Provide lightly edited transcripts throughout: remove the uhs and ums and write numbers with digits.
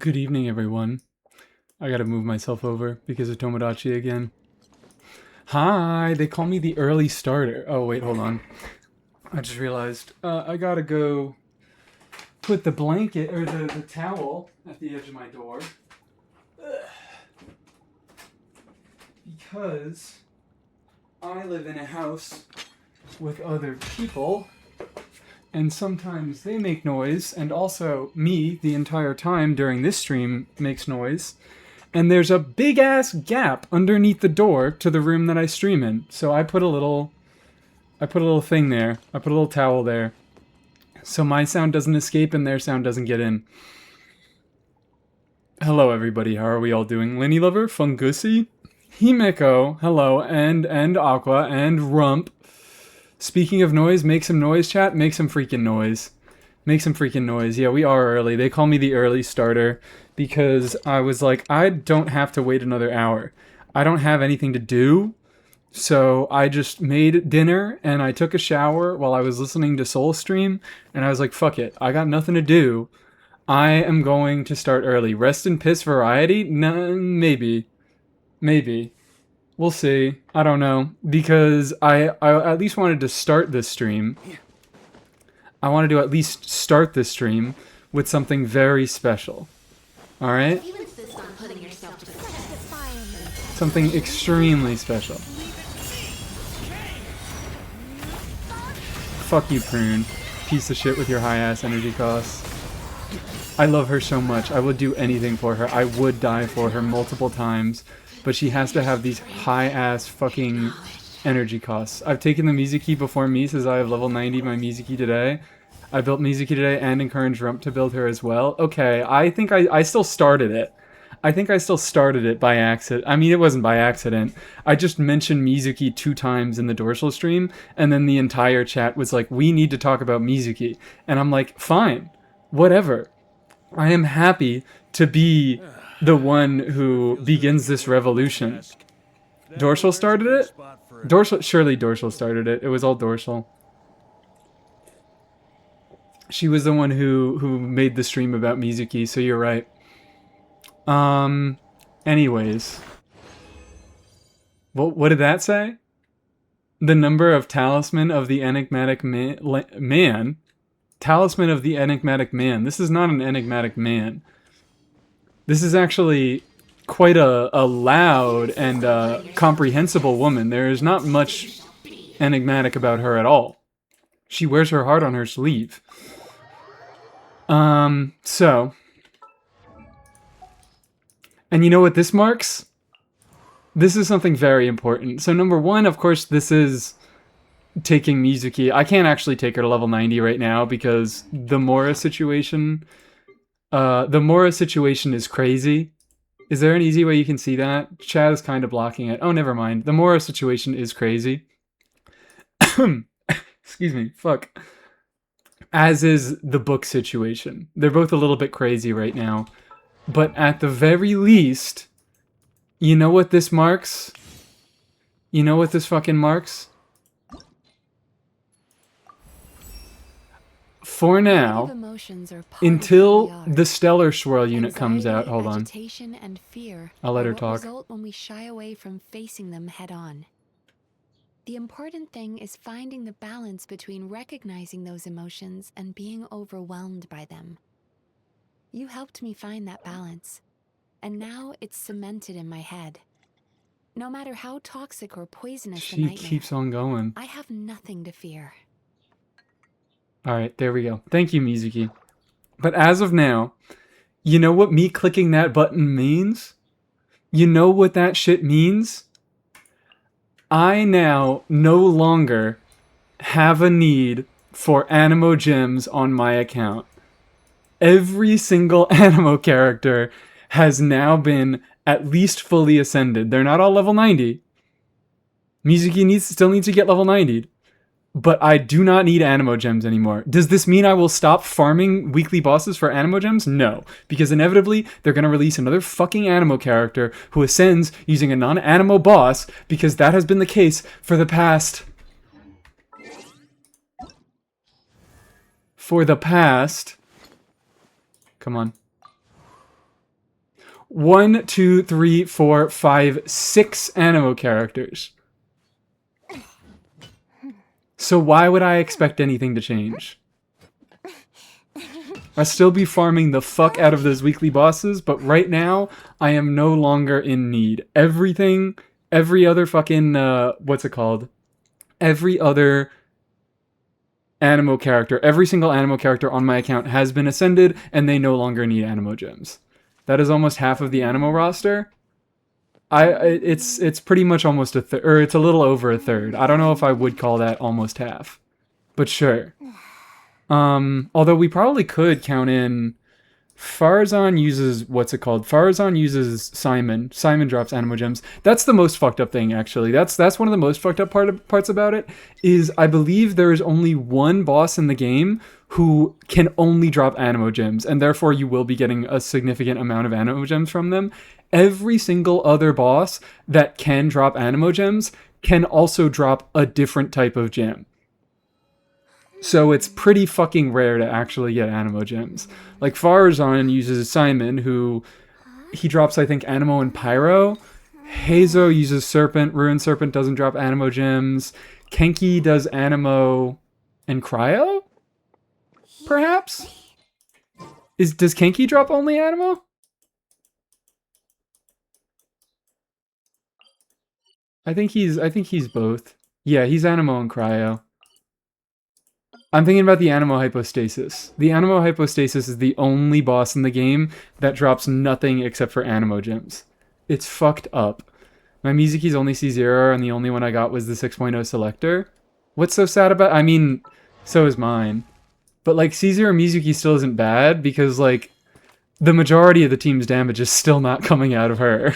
Good evening, everyone. I gotta move myself over because of Tomodachi again. Hi, they call me the early starter. Oh, wait, hold on. I just realized I gotta go put the blanket or the towel at the edge of my door. Because I live in a house with other people, and sometimes they make noise, and also me, the entire time during this stream, makes noise. And there's a big ass gap underneath the door to the room that I stream in. So I put a little thing there. I put a little towel there. So my sound doesn't escape and their sound doesn't get in. Hello everybody, how are we all doing? Lenny Lover, Fungusi, Himeko, hello, and Aqua, and Rump. Speaking of noise, make some noise, chat. Make some freaking noise. Make some freaking noise. Yeah, we are early. They call me the early starter because I was like, I don't have to wait another hour. I don't have anything to do. So I just made dinner and I took a shower while I was listening to Soul Stream. And I was like, fuck it. I got nothing to do. I am going to start early. Rest and piss variety? No, maybe. Maybe. We'll see. I don't know. Because I at least wanted to start this stream. I wanted to at least start this stream with something very special. Alright? Something extremely special. Fuck you, Prune. Piece of shit with your high-ass energy costs. I love her so much. I would do anything for her. I would die for her multiple times. But she has to have these high-ass fucking energy costs. I've taken the mizuki before me, since I have level 90 my mizuki today. I built mizuki today and encouraged Rump to build her as well. Okay, I think I still started it. I think I still started it by accident. I mean, it wasn't by accident. I just mentioned Mizuki 2 times in the dorsal stream, and then the entire chat was like, we need to talk about Mizuki. And I'm like, fine, whatever. I am happy to be the one who begins this revolution. Dorsal started it? Surely Dorsal started it. It was all Dorsal. She was the one who made the stream about Mizuki, so you're right. Anyways. What did that say? The number of Talisman of the Enigmatic Man? Talisman of the Enigmatic Man. This is not an enigmatic man. This is actually quite a loud and comprehensible woman. There is not much enigmatic about her at all. She wears her heart on her sleeve. So. And you know what this marks? This is something very important. So number one, of course, this is taking Mizuki. I can't actually take her to level 90 right now because the Mora situation... the Mora situation is crazy. Is there an easy way you can see that? Chad is kind of blocking it. Oh, never mind. The Mora situation is crazy. Excuse me. Fuck. As is the book situation. They're both a little bit crazy right now. But at the very least, you know what this marks? You know what this fucking marks? For now, until the Stellar Swirl unit comes out, hold on. And fear I'll let her talk. Result when we shy away from facing them head on. The important thing is finding the balance between recognizing those emotions and being overwhelmed by them. You helped me find that balance, and now it's cemented in my head. No matter how toxic or poisonous the nightmare, she keeps on going. I have nothing to fear. Alright, there we go. Thank you, Mizuki. But as of now, you know what me clicking that button means? You know what that shit means? I now no longer have a need for Animo gems on my account. Every single Animo character has now been at least fully ascended. They're not all level 90. Mizuki still needs to get level 90. But I do not need Animo gems anymore. Does this mean I will stop farming weekly bosses for Animo gems? No. Because inevitably, they're going to release another fucking Animo character who ascends using a non-Animo boss, because that has been the case for the past... Come on. 1, 2, 3, 4, 5, 6 Animo characters. So why would I expect anything to change? I'll still be farming the fuck out of those weekly bosses, but right now, I am no longer in need. Everything, every other fucking, what's it called? Every other Animo character, every single Animo character on my account has been ascended, and they no longer need Animo gems. That is almost half of the Animo roster. It's pretty much almost a third, or it's a little over a third. I don't know if I would call that almost half, but sure. Although we probably could count in Farazan uses, what's it called? Farazan uses Simon. Simon drops Animo gems. That's the most fucked up thing, actually. That's one of the most fucked up parts about it, is I believe there is only one boss in the game who can only drop Animo gems, and therefore you will be getting a significant amount of Animo gems from them. Every single other boss that can drop Animo gems can also drop a different type of gem. So it's pretty fucking rare to actually get Animo gems. Like Farazan uses Simon, who he drops, I think, Animo and Pyro. Hazo uses Serpent. Ruined Serpent doesn't drop Animo gems. Kenki does Animo and Cryo? Perhaps? Does Kenki drop only Animo? I think he's both. Yeah, he's Animo and Cryo. I'm thinking about the Animo Hypostasis. The Animo Hypostasis is the only boss in the game that drops nothing except for Animo gems. It's fucked up. My Mizuki's only C0, and the only one I got was the 6.0 selector. What's so sad about... I mean, so is mine. But, like, C0 Mizuki still isn't bad, because, like, the majority of the team's damage is still not coming out of her.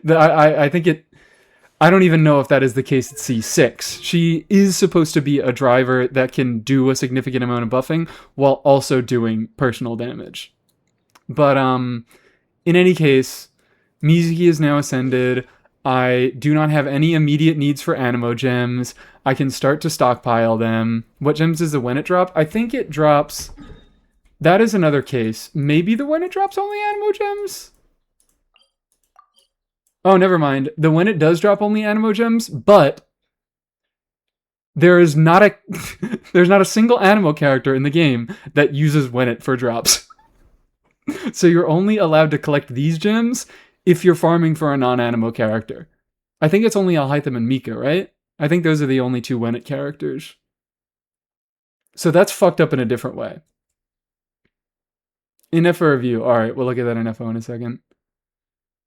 I think it... I don't even know if that is the case at C6. She is supposed to be a driver that can do a significant amount of buffing while also doing personal damage. But in any case, Mizuki is now ascended. I do not have any immediate needs for Animo gems. I can start to stockpile them. What gems is the when it drop? I think it drops... That is another case. Maybe the when it drops only Animo gems? Oh, never mind. The when it does drop only Animo gems, but there is not a there's not a single Animo character in the game that uses when it for drops. So you're only allowed to collect these gems if you're farming for a non-Animo character. I think it's only Alhaitham and Mika, right? I think those are the only two when it characters. So that's fucked up in a different way. In FO review. Alright, we'll look at that in FO in a second.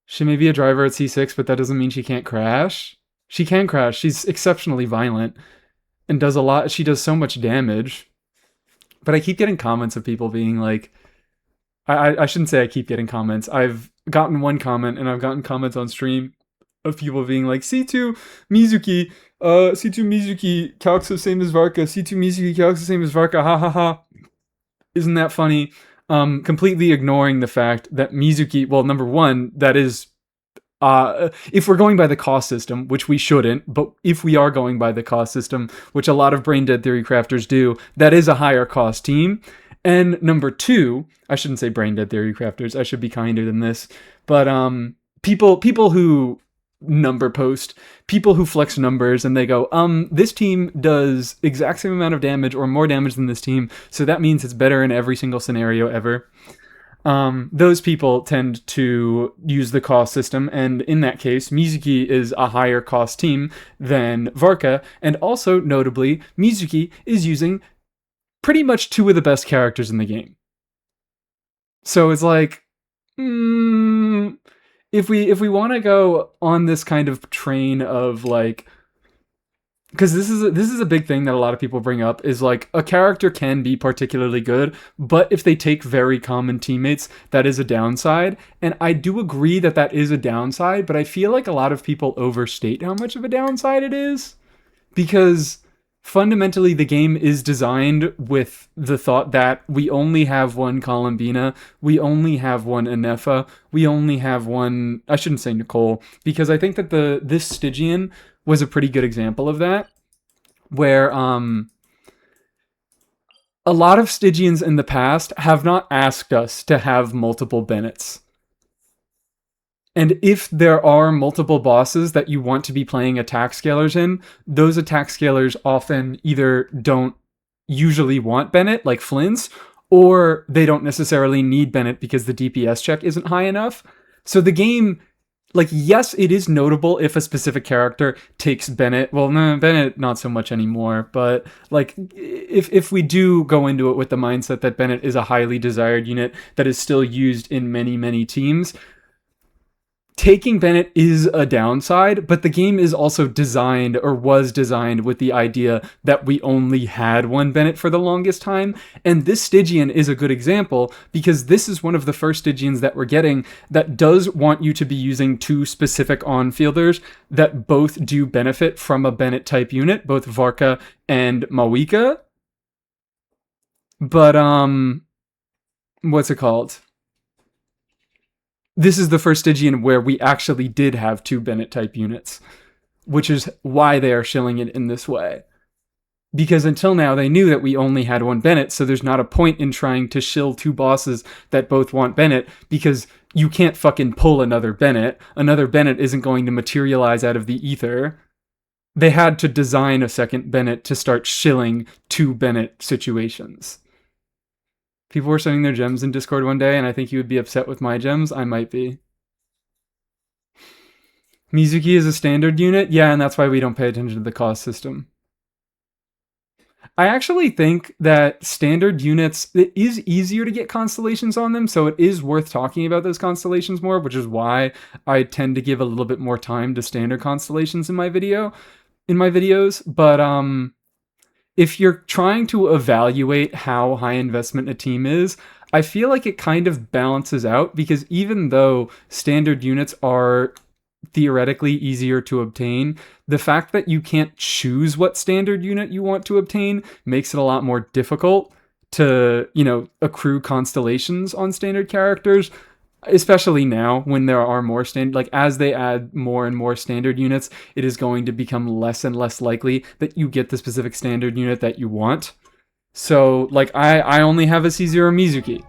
She may be a driver at C6, but that doesn't mean she can't crash. She can crash. She's exceptionally violent and does a lot. She does so much damage. But I keep getting comments of people being like... I shouldn't say I keep getting comments. I've gotten one comment, and I've gotten comments on stream of people being like, C2 Mizuki, C2 Mizuki calcs the same as Varka. C2 Mizuki calcs the same as Varka. Ha ha ha. Isn't that funny? Completely ignoring the fact that Mizuki, well, number one, that is, if we're going by the cost system, which we shouldn't, but if we are going by the cost system, which a lot of Brain Dead Theory crafters do, that is a higher cost team. And number two, I shouldn't say Brain Dead Theory crafters, I should be kinder than this, but people who number post, people who flex numbers and they go, this team does exact same amount of damage or more damage than this team, so that means it's better in every single scenario ever. Those people tend to use the cost system, and in that case, Mizuki is a higher cost team than Varka, and also, notably, Mizuki is using pretty much two of the best characters in the game. So it's like, if we want to go on this kind of train of like, because this is a big thing that a lot of people bring up, is like a character can be particularly good, but if they take very common teammates, that is a downside. And I do agree that that is a downside, but I feel like a lot of people overstate how much of a downside it is, because fundamentally the game is designed with the thought that we only have one Columbina, we only have one Anefa, we only have one, I shouldn't say Nicole, because I think that this Stygian was a pretty good example of that, where a lot of Stygians in the past have not asked us to have multiple Bennetts. And if there are multiple bosses that you want to be playing attack scalers in, those attack scalers often either don't usually want Bennett, like Flynn's, or they don't necessarily need Bennett because the DPS check isn't high enough. So the game, like, yes, it is notable if a specific character takes Bennett. Well, no, Bennett not so much anymore, but like if we do go into it with the mindset that Bennett is a highly desired unit that is still used in many teams, taking Bennett is a downside, but the game is also designed, or was designed, with the idea that we only had one Bennett for the longest time. And this Stygian is a good example, because this is one of the first Stygians that we're getting that does want you to be using two specific on-fielders that both do benefit from a Bennett type unit, both Varka and Mawika. But, what's it called? This is the first Stygian where we actually did have two Bennett type units, which is why they are shilling it in this way. Because until now, they knew that we only had one Bennett, so there's not a point in trying to shill two bosses that both want Bennett, because you can't fucking pull another Bennett. Another Bennett isn't going to materialize out of the ether. They had to design a second Bennett to start shilling two Bennett situations. People were sending their gems in Discord one day, and I think you would be upset with my gems. I might be. Mizuki is a standard unit? Yeah, and that's why we don't pay attention to the cost system. I actually think that standard units, it is easier to get constellations on them, so it is worth talking about those constellations more, which is why I tend to give a little bit more time to standard constellations in my videos. But if you're trying to evaluate how high investment a team is, I feel like it kind of balances out, because even though standard units are theoretically easier to obtain, the fact that you can't choose what standard unit you want to obtain makes it a lot more difficult to, accrue constellations on standard characters. Especially now, when there are more standard, like as they add more and more standard units, it is going to become less and less likely that you get the specific standard unit that you want. So, like, I only have a C0 Mizuki.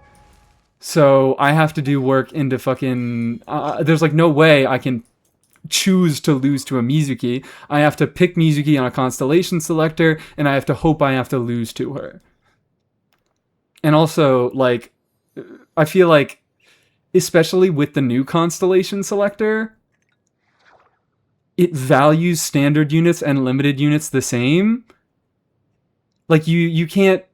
So I have to do work into fucking... there's like no way I can choose to lose to a Mizuki. I have to pick Mizuki on a constellation selector, and I have to hope I have to lose to her. And also, like, I feel like, especially with the new constellation selector, it values standard units and limited units the same. Like, you can't...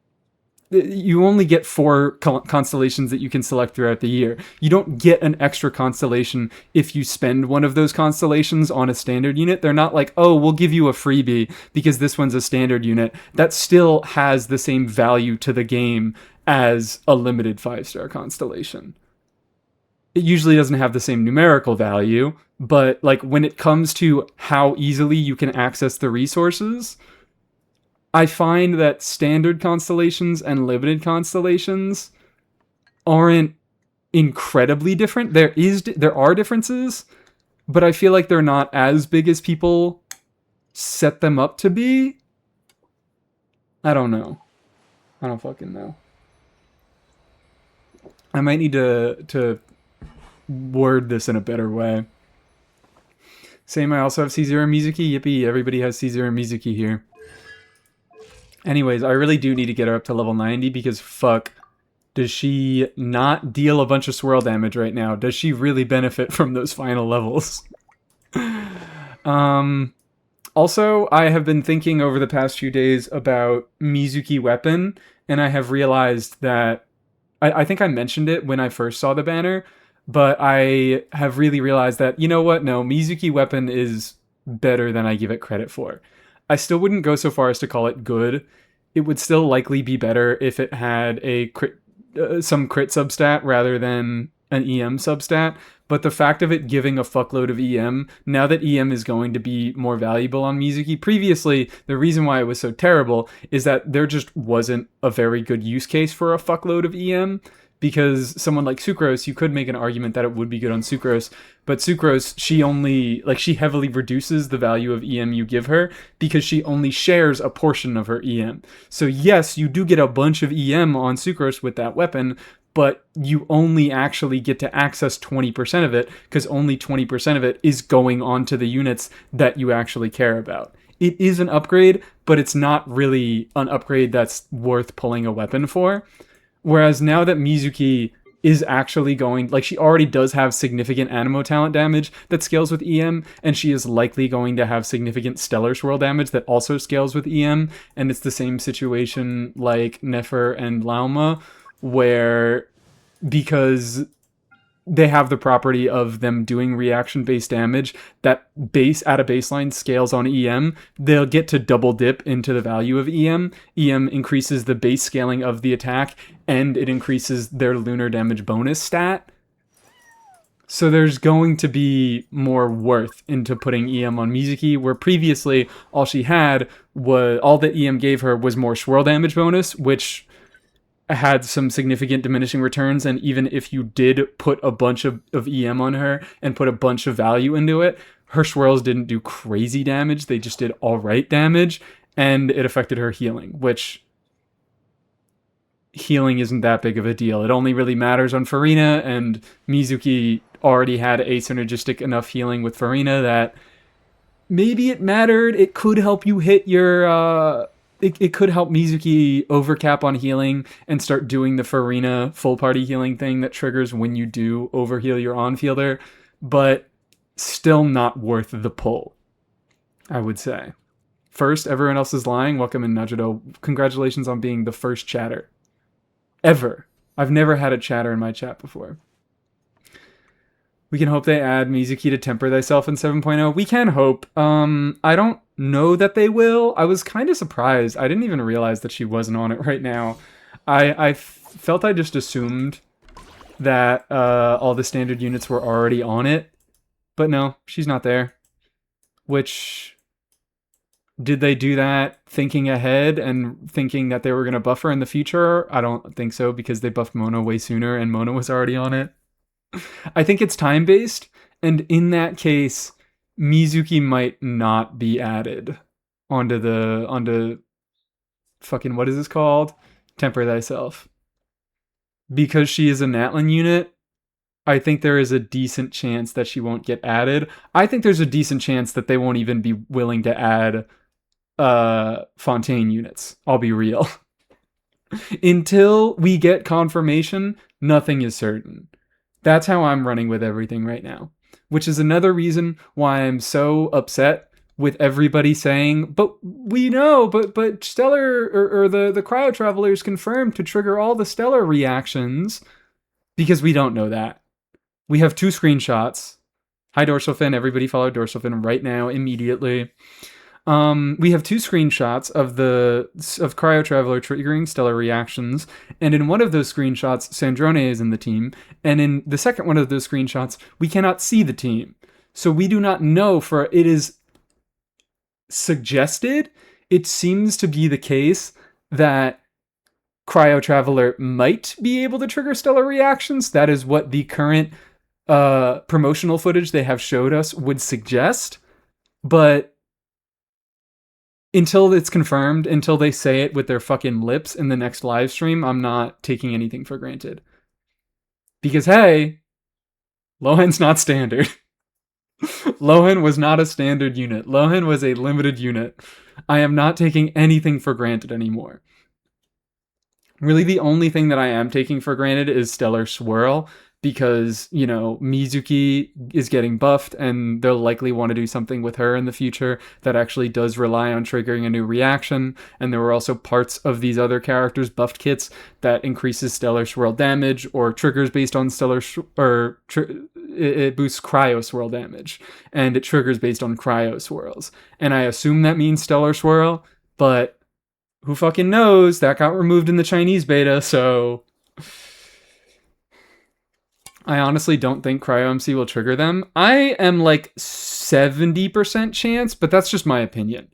You only get 4 constellations that you can select throughout the year. You don't get an extra constellation if you spend one of those constellations on a standard unit. They're not like, oh, we'll give you a freebie because this one's a standard unit. That still has the same value to the game as a limited 5-star constellation. It usually doesn't have the same numerical value, but like when it comes to how easily you can access the resources, I find that standard constellations and limited constellations aren't incredibly different. There are differences, but I feel like they're not as big as people set them up to be. I don't know. I don't fucking know. I might need to word this in a better way. Same, I also have C0 Mizuki. Yippee, everybody has C0 Mizuki here. Anyways, I really do need to get her up to level 90 because fuck, does she not deal a bunch of swirl damage right now? Does she really benefit from those final levels? Also, I have been thinking over the past few days about Mizuki weapon, and I have realized that I think I mentioned it when I first saw the banner, but I have really realized that, you know what? No, Mizuki weapon is better than I give it credit for. I still wouldn't go so far as to call it good. It would still likely be better if it had a crit, some crit substat rather than an EM substat. But the fact of it giving a fuckload of EM, now that EM is going to be more valuable on Mizuki, previously, the reason why it was so terrible is that there just wasn't a very good use case for a fuckload of EM. Because someone like Sucrose, you could make an argument that it would be good on Sucrose, but Sucrose, she heavily reduces the value of EM you give her because she only shares a portion of her EM. So yes, you do get a bunch of EM on Sucrose with that weapon, but you only actually get to access 20% of it because only 20% of it is going onto the units that you actually care about. It is an upgrade, but it's not really an upgrade that's worth pulling a weapon for. Whereas now that Mizuki is actually going, like, she already does have significant Animo talent damage that scales with EM, and she is likely going to have significant Stellar Swirl damage that also scales with EM, and it's the same situation like Nefer and Lauma, where because they have the property of them doing reaction based damage that base at a baseline scales on EM, they'll get to double dip into the value of EM. EM increases the base scaling of the attack and it increases their lunar damage bonus stat. So there's going to be more worth into putting EM on Mizuki, where previously all she had was, all that EM gave her was more swirl damage bonus, which had some significant diminishing returns, and even if you did put a bunch of EM on her and put a bunch of value into it, her swirls didn't do crazy damage, they just did alright damage, and it affected her healing, which healing isn't that big of a deal. It only really matters on Farina, and Mizuki already had asynergistic enough healing with Farina that maybe it mattered. It could help you hit your it could help Mizuki overcap on healing and start doing the Farina full party healing thing that triggers when you do overheal your on-fielder, but still not worth the pull, I would say. First, everyone else is lying. Welcome in, Najudo. Congratulations on being the first chatter. Ever. I've never had a chatter in my chat before. We can hope they add Mizuki to Temper Thyself in 7.0. We can hope. I don't know that they will. I was kind of surprised. I didn't even realize that she wasn't on it right now. I felt I just assumed that all the standard units were already on it. But no, she's not there. Which, did they do that thinking ahead and thinking that they were going to buff her in the future? I don't think so, because they buffed Mona way sooner and Mona was already on it. I think it's time-based, and in that case, Mizuki might not be added onto fucking, what is this called? Temper Thyself. Because she is a Natlin unit, I think there is a decent chance that she won't get added. I think there's a decent chance that they won't even be willing to add Fontaine units. I'll be real. Until we get confirmation, nothing is certain. That's how I'm running with everything right now, which is another reason why I'm so upset with everybody saying, but we know, but Stellar or the Cryo Traveler's confirmed to trigger all the Stellar reactions, because we don't know that. We have 2 screenshots. Hi, Dorsal Fin. Everybody follow Dorsal Fin right now, immediately. We have 2 screenshots of Cryo Traveler triggering stellar reactions, and in one of those screenshots, Sandrone is in the team, and in the second one of those screenshots, we cannot see the team. So we do not know, for it is suggested, it seems to be the case that Cryo Traveler might be able to trigger stellar reactions. That is what the current promotional footage they have showed us would suggest, but until it's confirmed, until they say it with their fucking lips in the next live stream, I'm not taking anything for granted. Because, hey, Lohan's not standard. Lohan was not a standard unit. Lohan was a limited unit. I am not taking anything for granted anymore. Really, the only thing that I am taking for granted is Stellar Swirl, because, you know, Mizuki is getting buffed, and they'll likely want to do something with her in the future that actually does rely on triggering a new reaction, and there were also parts of these other characters' buffed kits that increases Stellar Swirl damage, or triggers based on it boosts Cryo Swirl damage, and it triggers based on Cryo Swirls. And I assume that means Stellar Swirl, but who fucking knows? That got removed in the Chinese beta, so I honestly don't think Cryo MC will trigger them. I am like 70% chance, but that's just my opinion.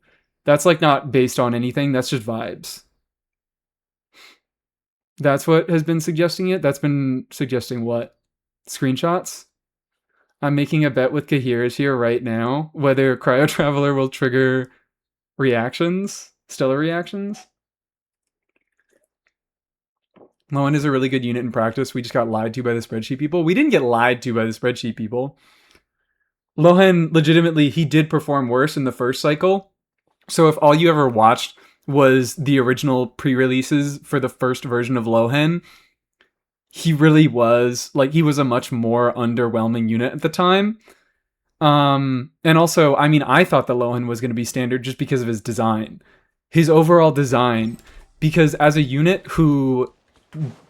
That's like not based on anything, that's just vibes. That's what has been suggesting it. That's been suggesting what? Screenshots? I'm making a bet with Kahiras here right now whether Cryo Traveler will trigger reactions, stellar reactions. Lowen is a really good unit in practice. We just got lied to by the spreadsheet people. We didn't get lied to by the spreadsheet people. Lohen, legitimately, he did perform worse in the first cycle. So if all you ever watched was the original pre-releases for the first version of Lohen, he really was, like, he was a much more underwhelming unit at the time. And also, I mean, I thought that Lohen was going to be standard just because of his design. His overall design, because as a unit who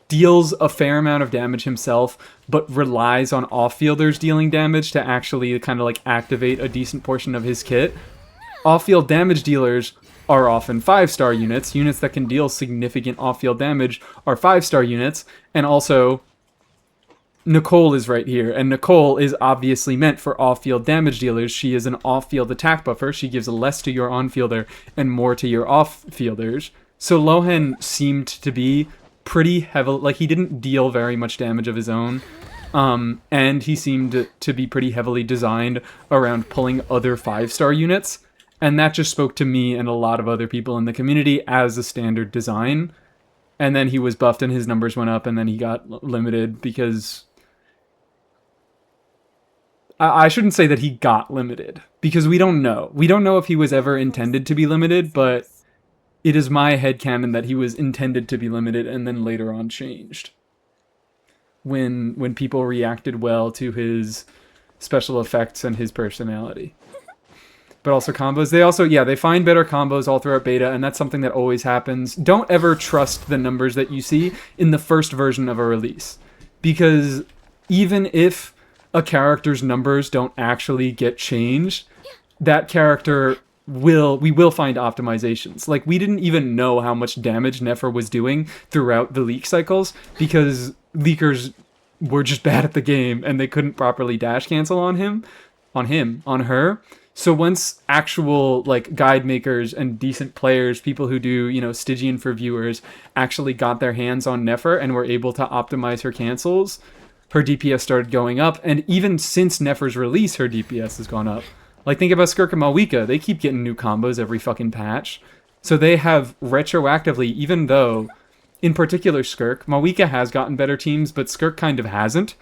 deals a fair amount of damage himself, but relies on off-fielders dealing damage to actually kind of like activate a decent portion of his kit, off-field damage dealers are often 5-star units. Units that can deal significant off-field damage are 5-star units, and also Nicole is right here, and Nicole is obviously meant for off-field damage dealers. She is an off-field attack buffer. She gives less to your on-fielder and more to your off-fielders. So Lohen seemed to be pretty heavily, like, he didn't deal very much damage of his own, and he seemed to be pretty heavily designed around pulling other 5-star units, and that just spoke to me and a lot of other people in the community as a standard design. And then he was buffed and his numbers went up, and then he got limited because... I shouldn't say that he got limited, because we don't know. We don't know if he was ever intended to be limited, but it is my headcanon that he was intended to be limited and then later on changed. When people reacted well to his special effects and his personality. But also combos. They find better combos all throughout beta, and that's something that always happens. Don't ever trust the numbers that you see in the first version of a release. Because even if a character's numbers don't actually get changed, that character we will find optimizations. Like, we didn't even know how much damage Nefer was doing throughout the leak cycles because leakers were just bad at the game and they couldn't properly dash cancel on her. So once actual, like, guide makers and decent players, people who do, Stygian for viewers, actually got their hands on Nefer and were able to optimize her cancels, her DPS started going up, and even since Nefer's release, her DPS has gone up. Like, think about Skirk and Malwika. They keep getting new combos every fucking patch. So they have retroactively, even though, in particular Skirk, Malwika has gotten better teams, but Skirk kind of hasn't.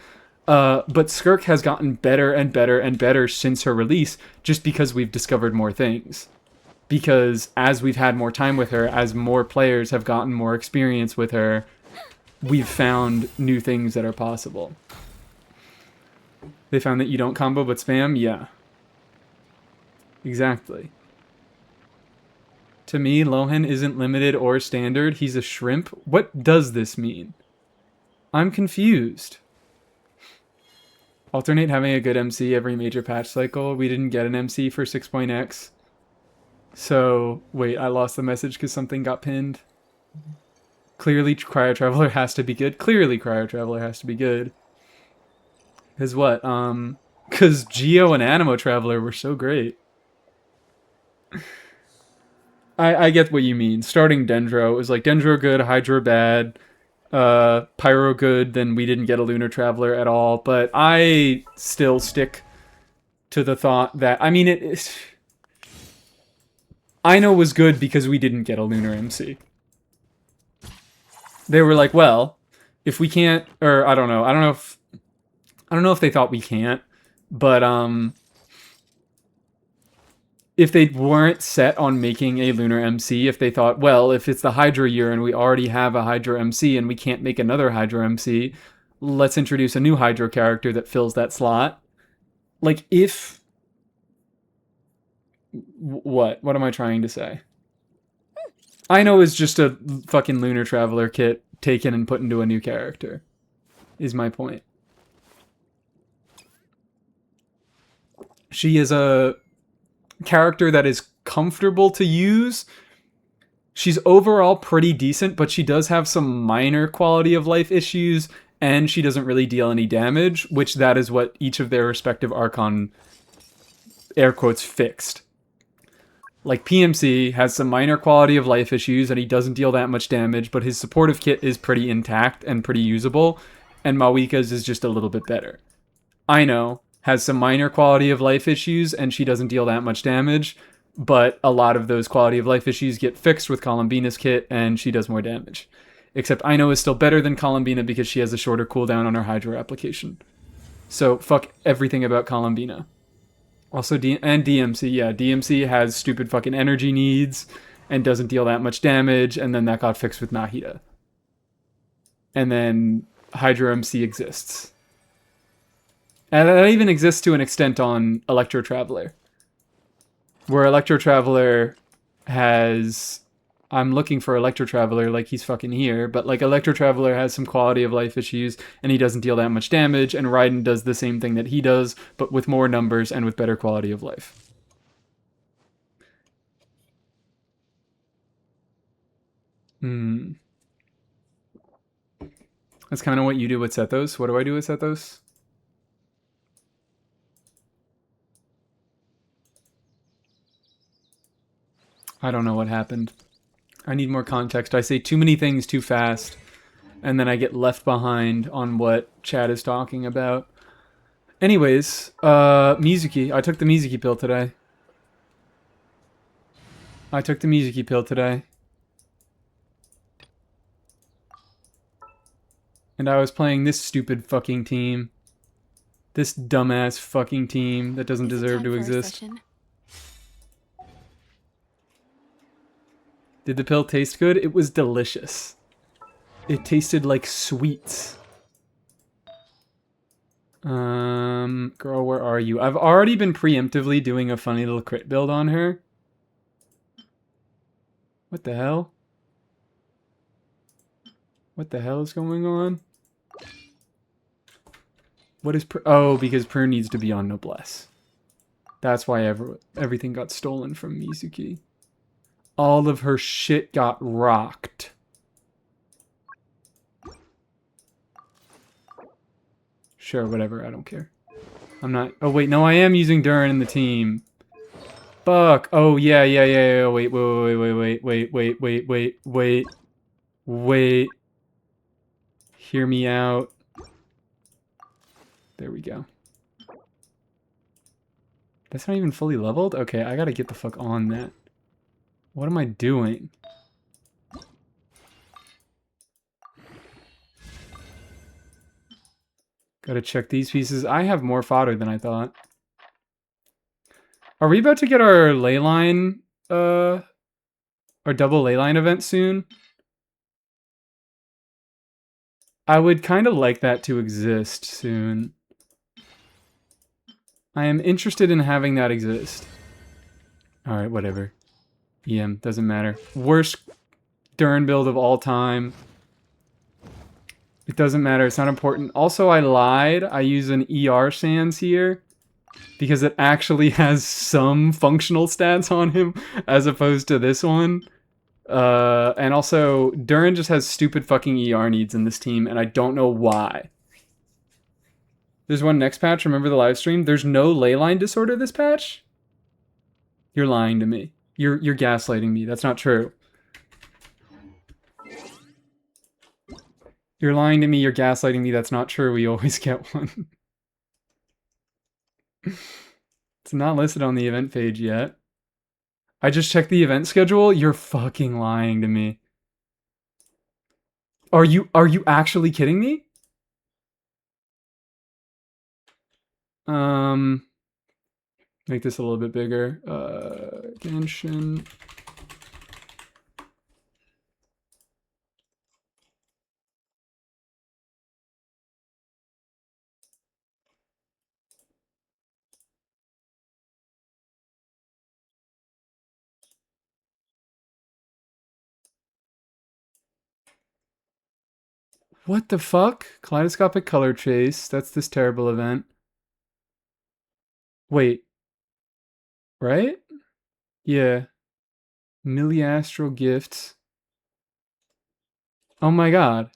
But Skirk has gotten better and better and better since her release, just because we've discovered more things. Because as we've had more time with her, as more players have gotten more experience with her, we've found new things that are possible. They found that you don't combo but spam? Yeah. Exactly. To me, Lohen isn't limited or standard. He's a shrimp. What does this mean? I'm confused. Alternate having a good MC every major patch cycle. We didn't get an MC for 6.x. So, wait, I lost the message because something got pinned. Clearly, Cryo Traveler has to be good. Clearly, Cryo Traveler has to be good. Because what? Because Geo and Animo Traveler were so great. I get what you mean. Starting Dendro, it was like Dendro good, Hydra bad, Pyro good, then we didn't get a Lunar Traveler at all. But I still stick to the thought that, I mean, I know was good because we didn't get a Lunar MC. They were like, well, if we can't, or I don't know if they thought we can't, but if they weren't set on making a Lunar MC, if they thought, well, if it's the Hydra year and we already have a Hydra MC and we can't make another Hydra MC, let's introduce a new Hydra character that fills that slot. Like, if... What am I trying to say? I know is just a fucking Lunar Traveler kit taken and put into a new character, is my point. She is a character that is comfortable to use. She's overall pretty decent, but she does have some minor quality of life issues, and she doesn't really deal any damage, which that is what each of their respective Archon, air quotes, fixed. Like, PMC has some minor quality of life issues, and he doesn't deal that much damage, but his supportive kit is pretty intact and pretty usable, and Malwika's is just a little bit better. Aino has some minor quality of life issues, and she doesn't deal that much damage, but a lot of those quality of life issues get fixed with Columbina's kit, and she does more damage. Except Ino is still better than Columbina because she has a shorter cooldown on her Hydro application. So fuck everything about Columbina. Also, and DMC, yeah. DMC has stupid fucking energy needs and doesn't deal that much damage, and then that got fixed with Nahida. And then Hydro MC exists. And that even exists to an extent on Electro Traveler. Where Electro Traveler has... I'm looking for Electro Traveler like he's fucking here, but like Electro Traveler has some quality of life issues and he doesn't deal that much damage, and Raiden does the same thing that he does, but with more numbers and with better quality of life. That's kind of what you do with Sethos. What do I do with Sethos? I don't know what happened. I need more context. I say too many things too fast, and then I get left behind on what chat is talking about. Anyways, Mizuki. I took the Mizuki pill today. And I was playing this stupid fucking team. This dumbass fucking team that doesn't deserve to exist. Did the pill taste good? It was delicious. It tasted like sweets. Girl, where are you? I've already been preemptively doing a funny little crit build on her. What the hell? What the hell is going on? What is oh, because Purr needs to be on Noblesse. That's why everything got stolen from Mizuki. All of her shit got rocked. Sure, whatever, I don't care. I'm not... Oh, wait, no, I am using Durin in the team. Fuck. Oh, yeah. Wait. Hear me out. There we go. That's not even fully leveled? Okay, I gotta get the fuck on that. What am I doing? Gotta check these pieces. I have more fodder than I thought. Are we about to get our leyline, our double leyline event soon? I would kind of like that to exist soon. I am interested in having that exist. Alright, whatever. EM, doesn't matter. Worst Durin build of all time. It doesn't matter, it's not important. Also, I lied. I use an ER Sans here because it actually has some functional stats on him as opposed to this one. And also, Durin just has stupid fucking ER needs in this team, and I don't know why. There's one next patch, remember the live stream? There's no leyline disorder this patch? You're lying to me. You're gaslighting me. That's not true. You're lying to me, you're gaslighting me, that's not true. We always get one. It's not listed on the event page yet. I just checked the event schedule. You're fucking lying to me. Are you actually kidding me? Make this a little bit bigger. Genshin. What the fuck? Kaleidoscopic color chase. That's this terrible event. Wait. Right? Yeah. Milliastral gifts. Oh my god.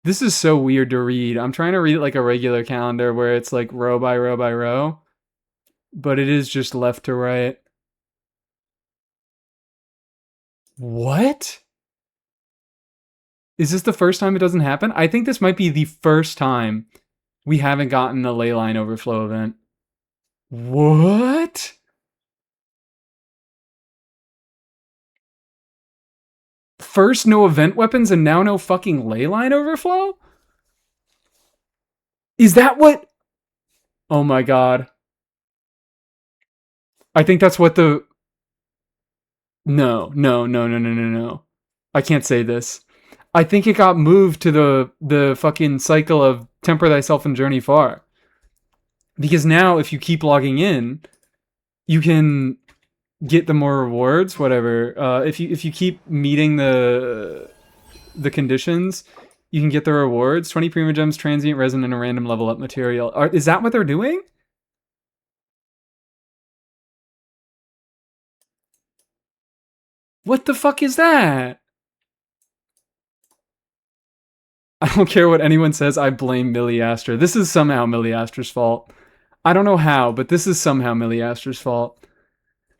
This is so weird to read. I'm trying to read it like a regular calendar where it's like row by row by row. But it is just left to right. What? Is this the first time it doesn't happen? I think this might be the first time we haven't gotten a leyline overflow event. What? first no event weapons and now no fucking ley line overflow? Is that what? Oh my god. I think that's what the... No. I can't say this. I think it got moved to the fucking cycle of temper thyself and journey far. Because now if you keep logging in, you can get the more rewards, whatever. If you keep meeting the conditions, you can get the rewards. 20 Prima Gems, Transient Resin, and a random level up material. Is that what they're doing? What the fuck is that? I don't care what anyone says, I blame Millie Astra. This is somehow Millie Astra's fault. I don't know how, but this is somehow Millie Astra's fault.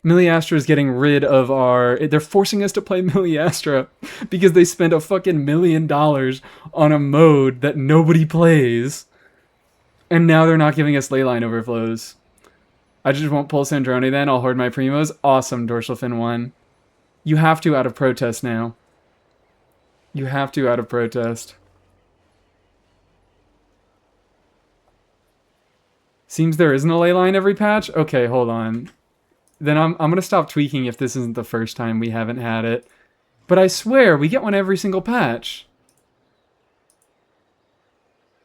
Millie Astra is getting rid of our... They're forcing us to play Millie Astra because they spent a fucking $1 million on a mode that nobody plays. And now they're not giving us leyline overflows. I just won't pull Sandrone then, I'll hoard my primos. Awesome, Dorsal Fin 1. You have to out of protest now. You have to out of protest. Seems there isn't a leyline every patch? Okay, hold on. Then I'm gonna stop tweaking if this isn't the first time we haven't had it. But I swear, we get one every single patch.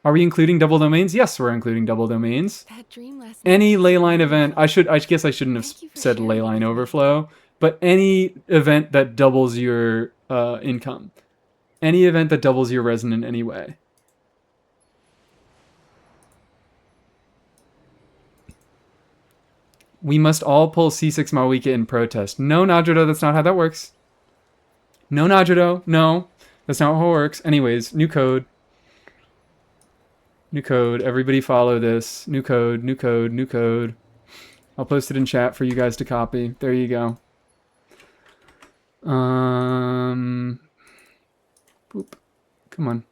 Are we including double domains? Yes, we're including double domains. Any leyline event, I guess I shouldn't have said leyline overflow, but any event that doubles your income. Any event that doubles your resin in any way. We must all pull C6 Mawika in protest. No, Najiro, that's not how that works. No, Najiro, no. That's not how it works. Anyways, new code. New code. Everybody follow this. New code, new code, new code. I'll post it in chat for you guys to copy. There you go. Boop. Come on.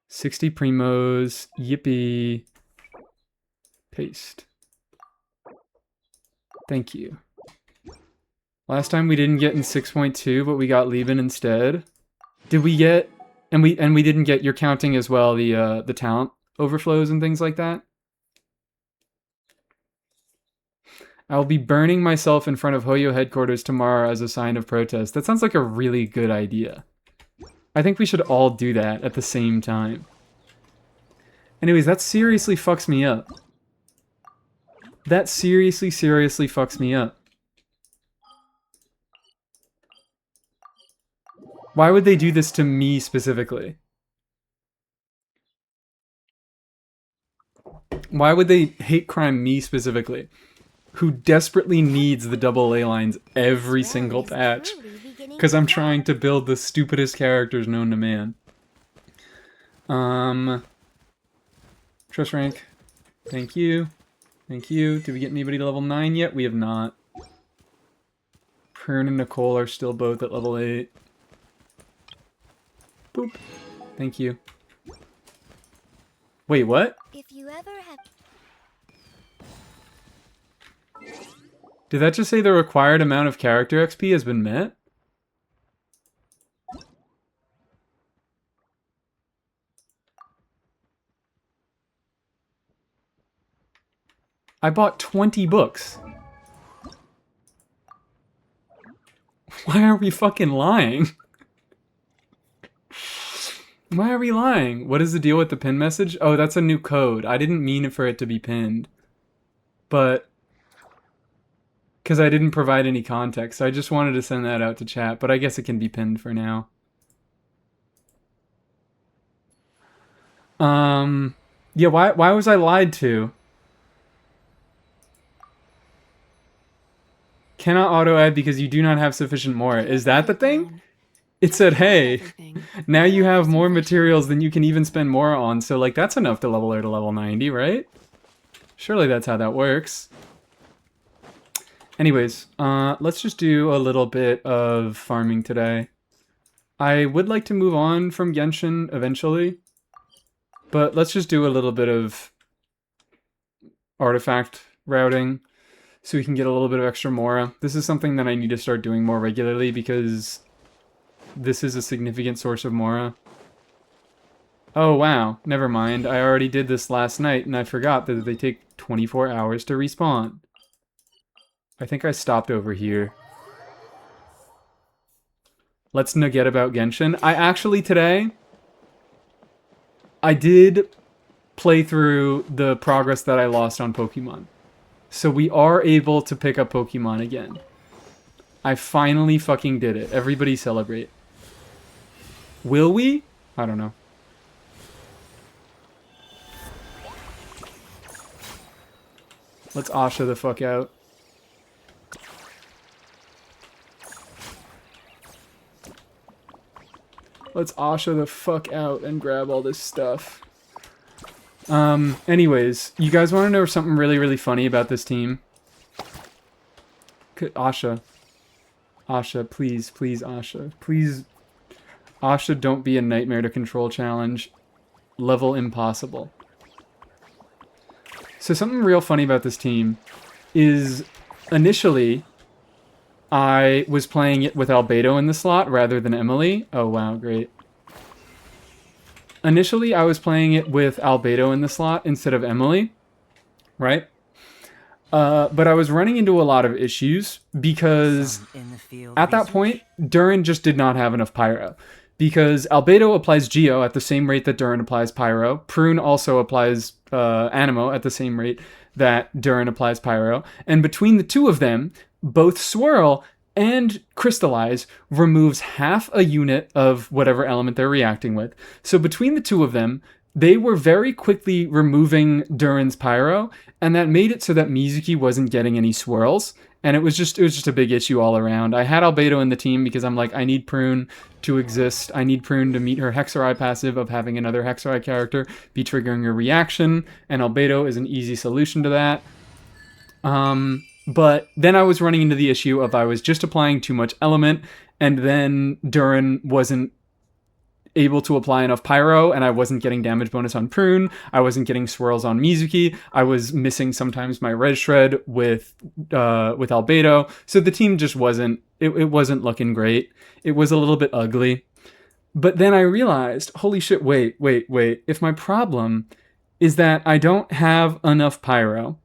$60 primos. Yippee. Paste. Thank you. Last time we didn't get in 6.2, but we got Leben instead. Did we get... And we didn't get... You're counting as well the talent overflows and things like that? I'll be burning myself in front of Hoyo headquarters tomorrow as a sign of protest. That sounds like a really good idea. I think we should all do that at the same time. Anyways, that seriously fucks me up. That seriously fucks me up. Why would they do this to me specifically? Why would they hate crime me specifically? Who desperately needs the double A lines every single patch. Because I'm trying to build the stupidest characters known to man. Trust rank. Thank you. Thank you. Did we get anybody to level 9 yet? We have not. Prune and Nicole are still both at level 8. Boop. Thank you. Wait, what? If you ever have... Did that just say the required amount of character XP has been met? I bought 20 books. Why are we fucking lying? Why are we lying? What is the deal with the pin message? Oh, that's a new code. I didn't mean for it to be pinned. But... because I didn't provide any context. I just wanted to send that out to chat, but I guess it can be pinned for now. Yeah, why was I lied to? Cannot auto-add because you do not have sufficient more. Is that the thing? It said, hey, now you have more materials than you can even spend more on, so like that's enough to level her to level 90, right? Surely that's how that works. Anyways, let's just do a little bit of farming today. I would like to move on from Genshin eventually, but let's just do a little bit of artifact routing. so we can get a little bit of extra Mora. This is something that I need to start doing more regularly because this is a significant source of Mora. Oh wow, never mind. I already did this last night and I forgot that they take 24 hours to respawn. I think I stopped over here. Let's nugget about Genshin. I actually today, I did play through the progress that I lost on Pokemon. So we are able to pick up Pokemon again. I finally fucking did it. Everybody celebrate. Will we? I don't know. Let's Asha the fuck out. Let's Asha the fuck out and grab all this stuff. Anyways, you guys want to know something really, really funny about this team? Asha. Asha, please, please, Asha. Please, Asha, don't be a nightmare to control challenge. Level impossible. So something real funny about this team is initially I was playing it with Albedo in the slot rather than Emily. Oh wow, great. Initially I was playing it with Albedo in the slot instead of Emily, right? But I was running into a lot of issues because at that point, Durin just did not have enough Pyro. Because Albedo applies Geo at the same rate that Durin applies Pyro. Prune also applies Animo at the same rate that Durin applies Pyro. And between the two of them, both Swirl and Crystallize removes half a unit of whatever element they're reacting with. So between the two of them, they were very quickly removing Durin's Pyro, and that made it so that Mizuki wasn't getting any swirls. And it was just a big issue all around. I had Albedo in the team because I'm like, I need Prune to exist. I need Prune to meet her Hexorei passive of having another Hexorei character be triggering a reaction, and Albedo is an easy solution to that. But then I was running into the issue of I was just applying too much element, and then Durin wasn't able to apply enough Pyro, and I wasn't getting damage bonus on Prune. I wasn't getting swirls on Mizuki. I was missing sometimes my Red Shred with Albedo. So the team just wasn't, it wasn't looking great. It was a little bit ugly. But then I realized, holy shit, wait. If my problem is that I don't have enough Pyro,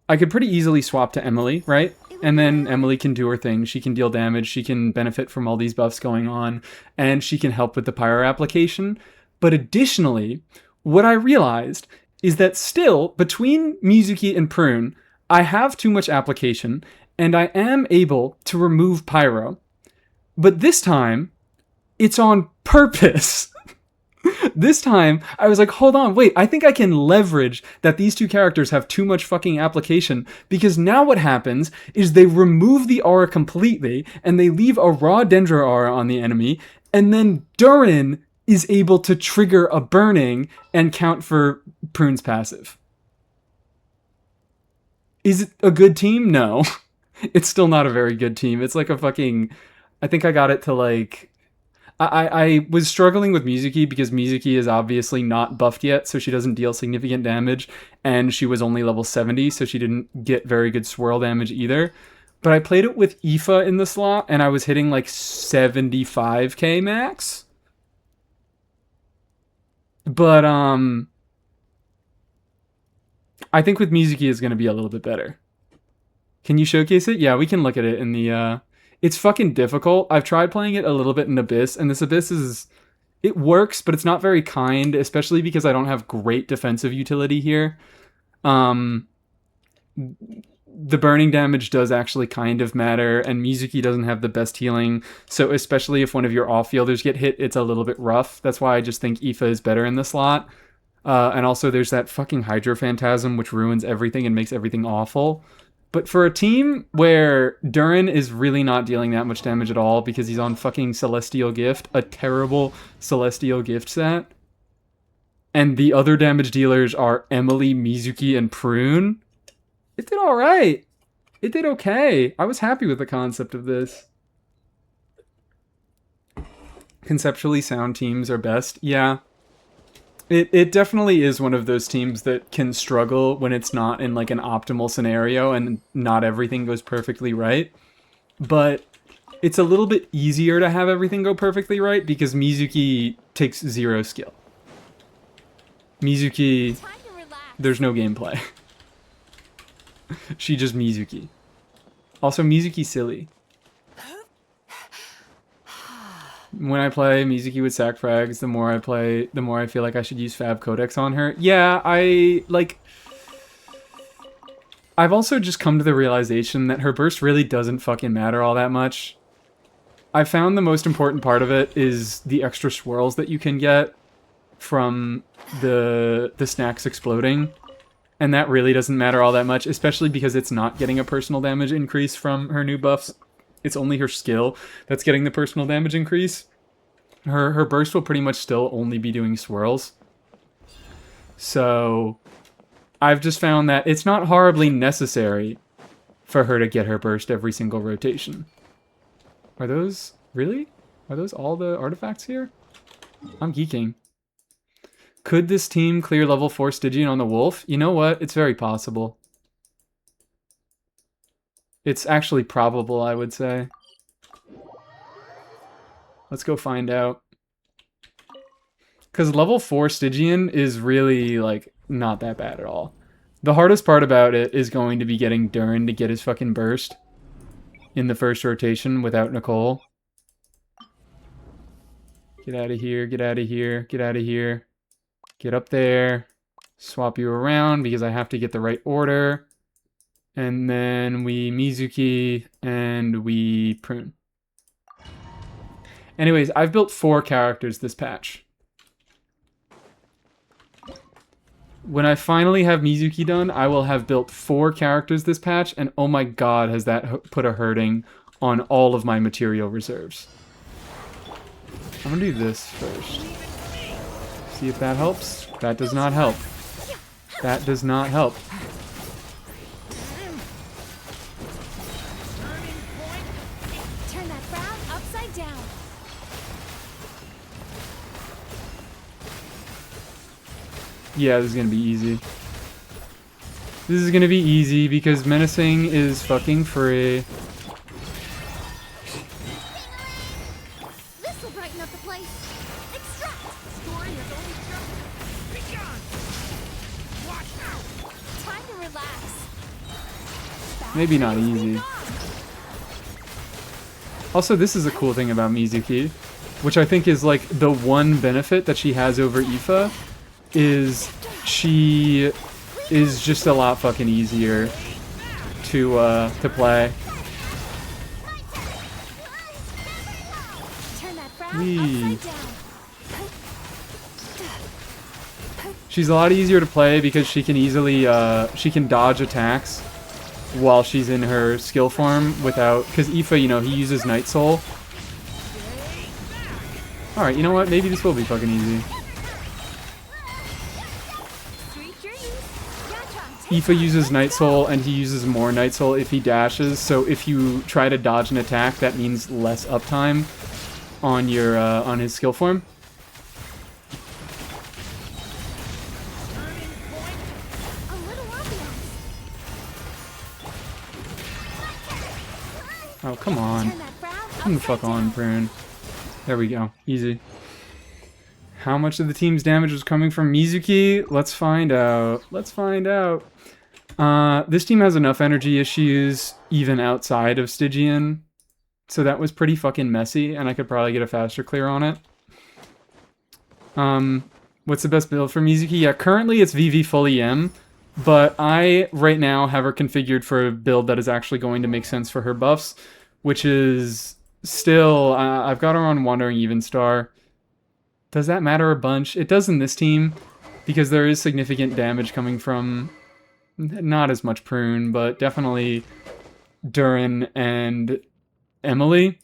I could pretty easily swap to Emily, right? And then Emily can do her thing. She can deal damage. She can benefit from all these buffs going on. And she can help with the Pyro application. But additionally, what I realized is that still, between Mizuki and Prune, I have too much application. And I am able to remove Pyro. But this time, it's on purpose. This time, I was like, hold on, wait, I think I can leverage that these two characters have too much fucking application, because now what happens is they remove the aura completely, and they leave a raw Dendro aura on the enemy, and then Durin is able to trigger a burning and count for Prune's passive. Is it a good team? No. It's still not a very good team. It's like a fucking... I think I got it to like... I was struggling with Mizuki because Mizuki is obviously not buffed yet, so she doesn't deal significant damage, and she was only level 70, so she didn't get very good swirl damage either. But I played it with Aoife in the slot, and I was hitting like 75k max. But, I think with Mizuki is going to be a little bit better. Can you showcase it? Yeah, we can look at it in the, It's fucking difficult. I've tried playing it a little bit in Abyss, and this Abyss is... It works, but it's not very kind, especially because I don't have great defensive utility here. The burning damage does actually kind of matter, and Mizuki doesn't have the best healing, so especially if one of your off-fielders get hit, it's a little bit rough. That's why I just think Aoife is better in the slot. And also there's that fucking Hydro Phantasm, which ruins everything and makes everything awful. But for a team where Durin is really not dealing that much damage at all because he's on fucking Celestial Gift, a terrible Celestial Gift set, and the other damage dealers are Emily, Mizuki, and Prune, it did alright. It did okay. I was happy with the concept of this. Conceptually sound teams are best. Yeah. It definitely is one of those teams that can struggle when it's not in like an optimal scenario and not everything goes perfectly right. But it's a little bit easier to have everything go perfectly right because Mizuki takes zero skill. Mizuki, Time to relax. there's no gameplay. She just Mizuki. Also, Mizuki's silly. When I play Mizuki with sac frags, the more I play, the more I feel like I should use Fab Codex on her. Yeah, I've also just come to the realization that her burst really doesn't fucking matter all that much. I found the most important part of it is the extra swirls that you can get from the snacks exploding. And that really doesn't matter all that much, especially because it's not getting a personal damage increase from her new buffs. It's only her skill that's getting the personal damage increase. Her burst will pretty much still only be doing swirls. So I've just found that it's not horribly necessary for her to get her burst every single rotation. Are those... really? Are those all the artifacts here? I'm geeking. Could this team clear level 4 Stygian on the wolf? You know what? It's very possible. It's actually probable, I would say. Let's go find out. Because level 4 Stygian is really, like, not that bad at all. The hardest part about it is going to be getting Durin to get his fucking burst in the first rotation without Nicole. Get out of here, get out of here, get out of here. Get up there. Swap you around because I have to get the right order. And then we Mizuki and we prune. Anyways, I've built 4 characters this patch. When I finally have Mizuki done, I will have built 4 characters this patch, and oh my god, has that put a hurting on all of my material reserves. I'm gonna do this first. See if that helps. That does not help. That does not help. Turn that frown upside down. Yeah, this is gonna be easy. This is gonna be easy because menacing is fucking free. This will brighten up the place. Extract. Story is only just begun. Watch out. Time to relax. Maybe not easy. Also, this is a cool thing about Mizuki, which I think is like the one benefit that she has over Aoife, is she is just a lot fucking easier to play. Turn that frown Whee. upside down. She's a lot easier to play because she can easily she can dodge attacks while she's in her skill form without, because Aoife, you know, he uses Night Soul. Alright, you know what? Maybe this will be fucking easy. Sweet dreams. Yatron, Aoife uses Night Soul, and he uses more Night Soul if he dashes, so if you try to dodge an attack, that means less uptime on your on his skill form. a little ambiance. Oh, come on. Turn that frown Come the upside fuck on, down. Prune. There we go. Easy. How much of the team's damage was coming from Mizuki? Let's find out. Let's find out. This team has enough energy issues even outside of Stygian, so that was pretty fucking messy, and I could probably get a faster clear on it. What's the best build for Mizuki? Yeah, currently it's VV full EM, but I right now have her configured for a build that is actually going to make sense for her buffs, which is still, I've got her on Wandering Evenstar. Does that matter a bunch? It does in this team, because there is significant damage coming from, not as much Prune, but definitely Durin and Emily.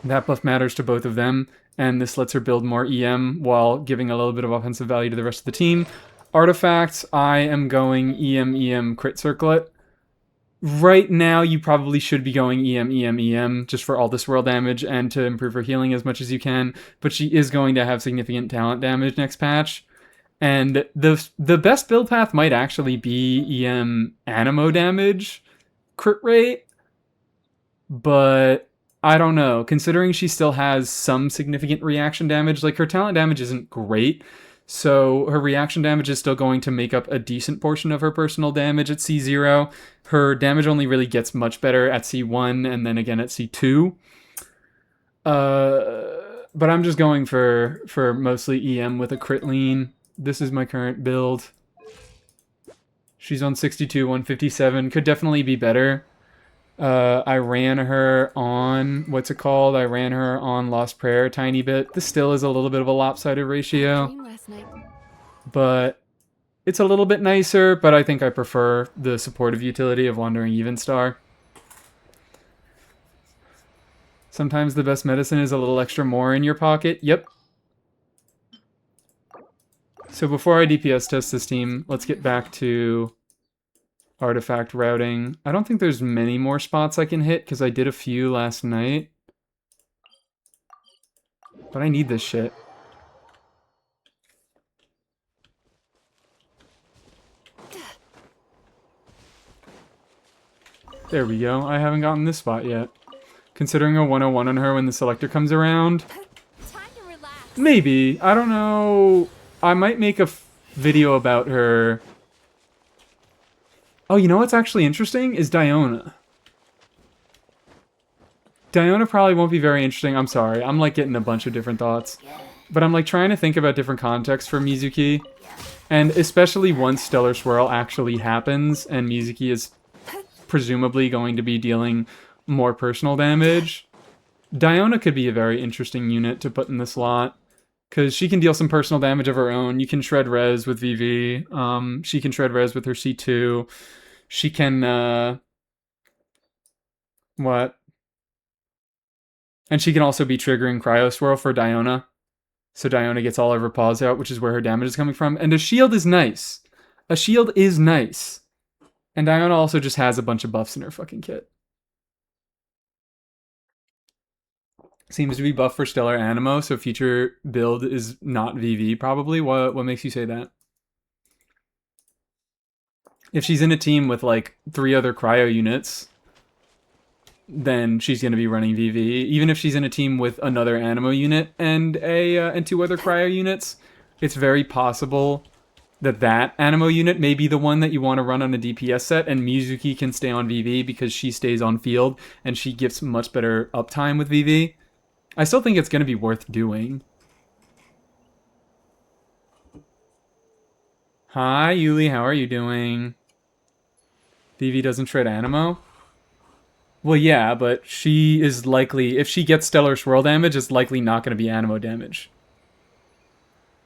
That buff matters to both of them, and this lets her build more EM while giving a little bit of offensive value to the rest of the team. Artifacts, I am going EM crit circlet. Right now, you probably should be going EM, just for all the swirl damage and to improve her healing as much as you can, but she is going to have significant talent damage next patch. And the best build path might actually be EM Animo damage crit rate, but I don't know. Considering she still has some significant reaction damage, like her talent damage isn't great, so her reaction damage is still going to make up a decent portion of her personal damage at C0. Her damage only really gets much better at C1 and then again at C2. But I'm just going for mostly EM with a crit lean. This is my current build. She's on 62, 157. Could definitely be better. I ran her on, what's it called? I ran her on Lost Prayer a tiny bit. This still is a little bit of a lopsided ratio. But it's a little bit nicer, but I think I prefer the supportive utility of Wandering Evenstar. Sometimes the best medicine is a little extra more in your pocket. Yep. So before I DPS test this team, let's get back to artifact routing. I don't think there's many more spots I can hit because I did a few last night. But I need this shit. There we go. I haven't gotten this spot yet. Considering a 101 on her when the selector comes around. Maybe. I don't know. I might make a video about her. Oh, you know what's actually interesting? Is Diona. Diona probably won't be very interesting. I'm sorry. I'm like getting a bunch of different thoughts. But I'm like trying to think about different contexts for Mizuki. And especially once Stellar Swirl actually happens and Mizuki is presumably going to be dealing more personal damage, Diona could be a very interesting unit to put in the slot. Because she can deal some personal damage of her own. You can shred res with VV. She can shred res with her C2. She can, what? And she can also be triggering Cryo Swirl for Diona. So Diona gets all of her paws out, which is where her damage is coming from. And a shield is nice. A shield is nice. And Diona also just has a bunch of buffs in her fucking kit. Seems to be buff for Stellar Animo, so future build is not VV, probably. What makes you say that? If she's in a team with, like, 3 other cryo units, then she's going to be running VV. Even if she's in a team with another Animo unit and and 2 other cryo units, it's very possible that Animo unit may be the one that you want to run on a DPS set, and Mizuki can stay on VV because she stays on field, and she gives much better uptime with VV. I still think it's going to be worth doing. Hi, Yuli. How are you doing? VV doesn't shred Animo? Well, yeah, but she is likely... If she gets Stellar Swirl damage, it's likely not going to be Animo damage.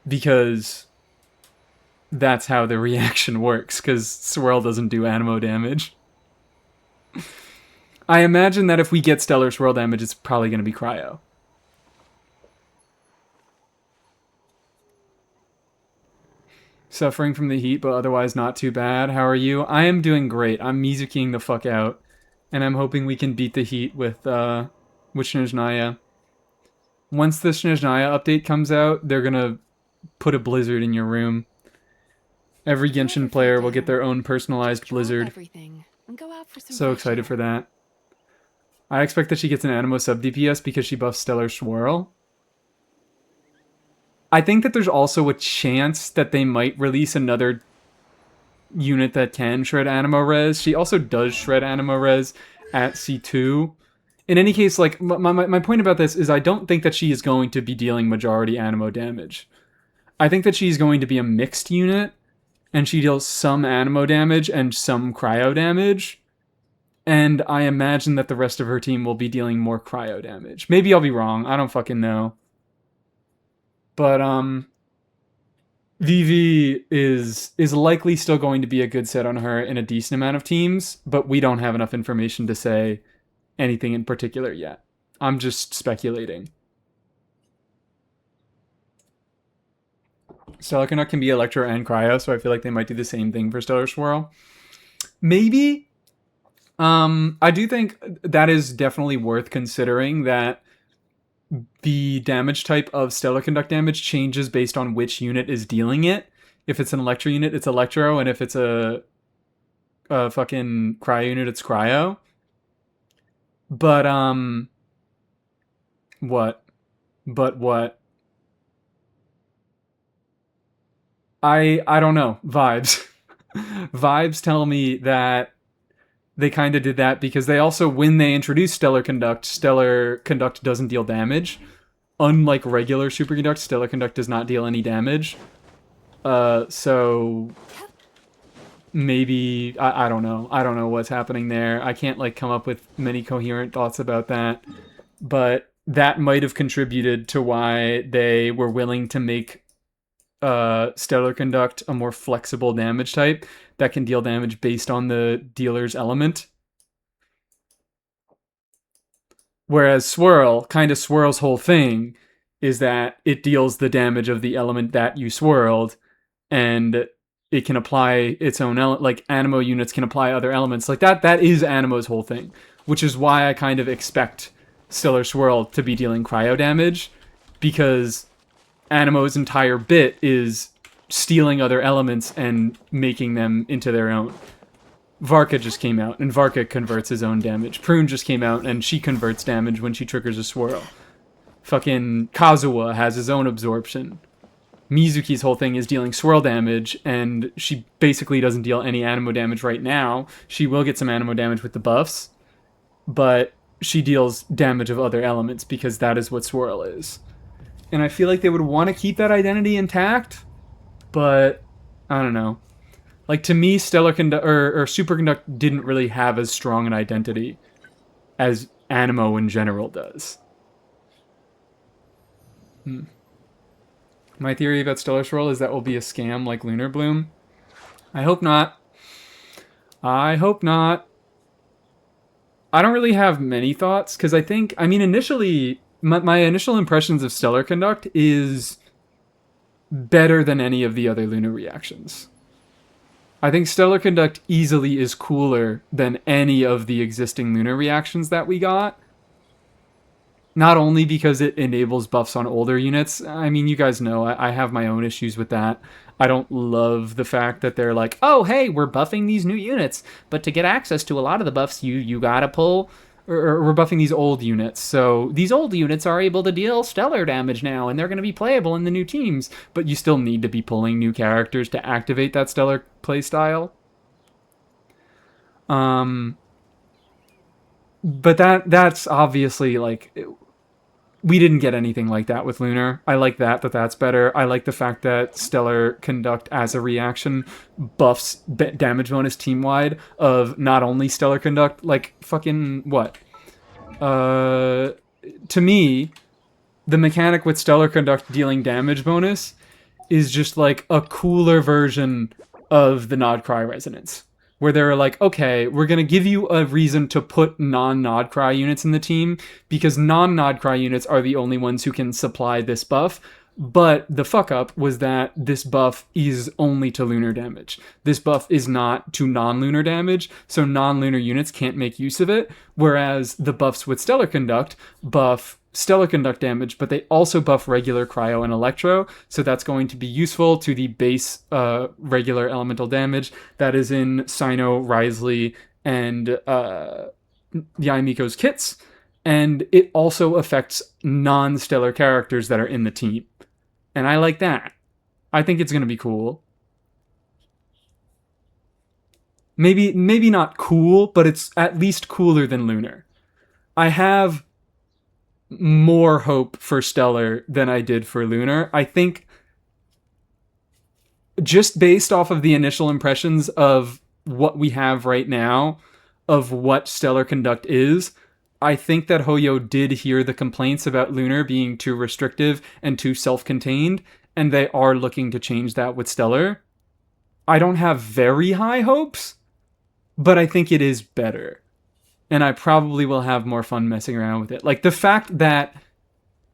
Because that's how the reaction works, because Swirl doesn't do Animo damage. I imagine that if we get Stellar Swirl damage, it's probably going to be Cryo. Suffering from the heat, but otherwise not too bad. How are you? I am doing great. I'm Mizukiing the fuck out. And I'm hoping we can beat the heat with Snezhnaya. Once the Snezhnaya update comes out, they're gonna put a blizzard in your room. Every Genshin player will get their own personalized blizzard. So excited for that. I expect that she gets an Animo sub DPS because she buffs Stellar Swirl. I think that there's also a chance that they might release another unit that can shred Animo res. She also does shred Animo res at C2. In any case, like, my point about this is I don't think that she is going to be dealing majority Animo damage. I think that she's going to be a mixed unit, and she deals some Animo damage and some Cryo damage. And I imagine that the rest of her team will be dealing more Cryo damage. Maybe I'll be wrong. I don't fucking know. But, VV is likely still going to be a good set on her in a decent amount of teams, but we don't have enough information to say anything in particular yet. I'm just speculating. Stellar Conduct can be Electro and Cryo, so I feel like they might do the same thing for Stellar Swirl. Maybe. I do think that is definitely worth considering, that the damage type of Stellar Conduct damage changes based on which unit is dealing it. If it's an Electro unit, it's Electro, and if it's a fucking Cryo unit, it's Cryo. But what? But what? I don't know. Vibes. Vibes tell me that they kind of did that because they also, when they introduced Stellar Conduct doesn't deal damage. Unlike regular Superconduct, Stellar Conduct does not deal any damage. So maybe I don't know. I don't know what's happening there. I can't like come up with many coherent thoughts about that. But that might have contributed to why they were willing to make Stellar Conduct a more flexible damage type that can deal damage based on the dealer's element. Whereas Swirl's whole thing is that it deals the damage of the element that you swirled, and it can apply its own like Animo units can apply other elements like that. That is Animo's whole thing, which is why I kind of expect Stellar Swirl to be dealing cryo damage, because Animo's entire bit is stealing other elements and making them into their own. Varka just came out, and Varka converts his own damage. Prune just came out, and she converts damage when she triggers a swirl. Fucking Kazuha has his own absorption. Mizuki's whole thing is dealing swirl damage, and she basically doesn't deal any Animo damage right now. She will get some Animo damage with the buffs, but she deals damage of other elements because that is what swirl is. And I feel like they would want to keep that identity intact, but I don't know. Like, to me, Stellar Conduct or Superconduct didn't really have as strong an identity as Animo in general does. My theory about Stellar Swirl is that will be a scam like Lunar Bloom. I hope not. I hope not. I don't really have many thoughts, because I mean, initially, my initial impressions of Stellar Conduct is better than any of the other Lunar reactions. I think Stellar Conduct easily is cooler than any of the existing Lunar reactions that we got. Not only because it enables buffs on older units. I mean, you guys know, I have my own issues with that. I don't love the fact that they're like, oh, hey, we're buffing these new units, but to get access to a lot of the buffs, you gotta pull... Or we're buffing these old units. So these old units are able to deal stellar damage now, and they're going to be playable in the new teams. But you still need to be pulling new characters to activate that stellar playstyle. But that's obviously, like... We didn't get anything like that with Lunar. I like that's better. I like the fact that Stellar Conduct as a reaction buffs damage bonus team-wide of not only Stellar Conduct, like fucking what? To me, the mechanic with Stellar Conduct dealing damage bonus is just like a cooler version of the Nod Cry Resonance. Where they're like, okay, we're going to give you a reason to put non-Nod Cry units in the team, because non-Nod Cry units are the only ones who can supply this buff. But the fuck up was that this buff is only to lunar damage. This buff is not to non-lunar damage, so non-lunar units can't make use of it, whereas the buffs with Stellar Conduct buff Stellar Conduct damage, but they also buff regular Cryo and Electro, so that's going to be useful to the base regular elemental damage that is in Sino, Risley, and Yaimiko's kits, and it also affects non-stellar characters that are in the team. And I like that. I think it's going to be cool. Maybe not cool, but it's at least cooler than Lunar. I have more hope for Stellar than I did for Lunar. I think just based off of the initial impressions of what we have right now, of what Stellar Conduct is, I think that Hoyo did hear the complaints about Lunar being too restrictive and too self-contained, and they are looking to change that with Stellar. I don't have very high hopes, but I think it is better. And I probably will have more fun messing around with it. Like, the fact that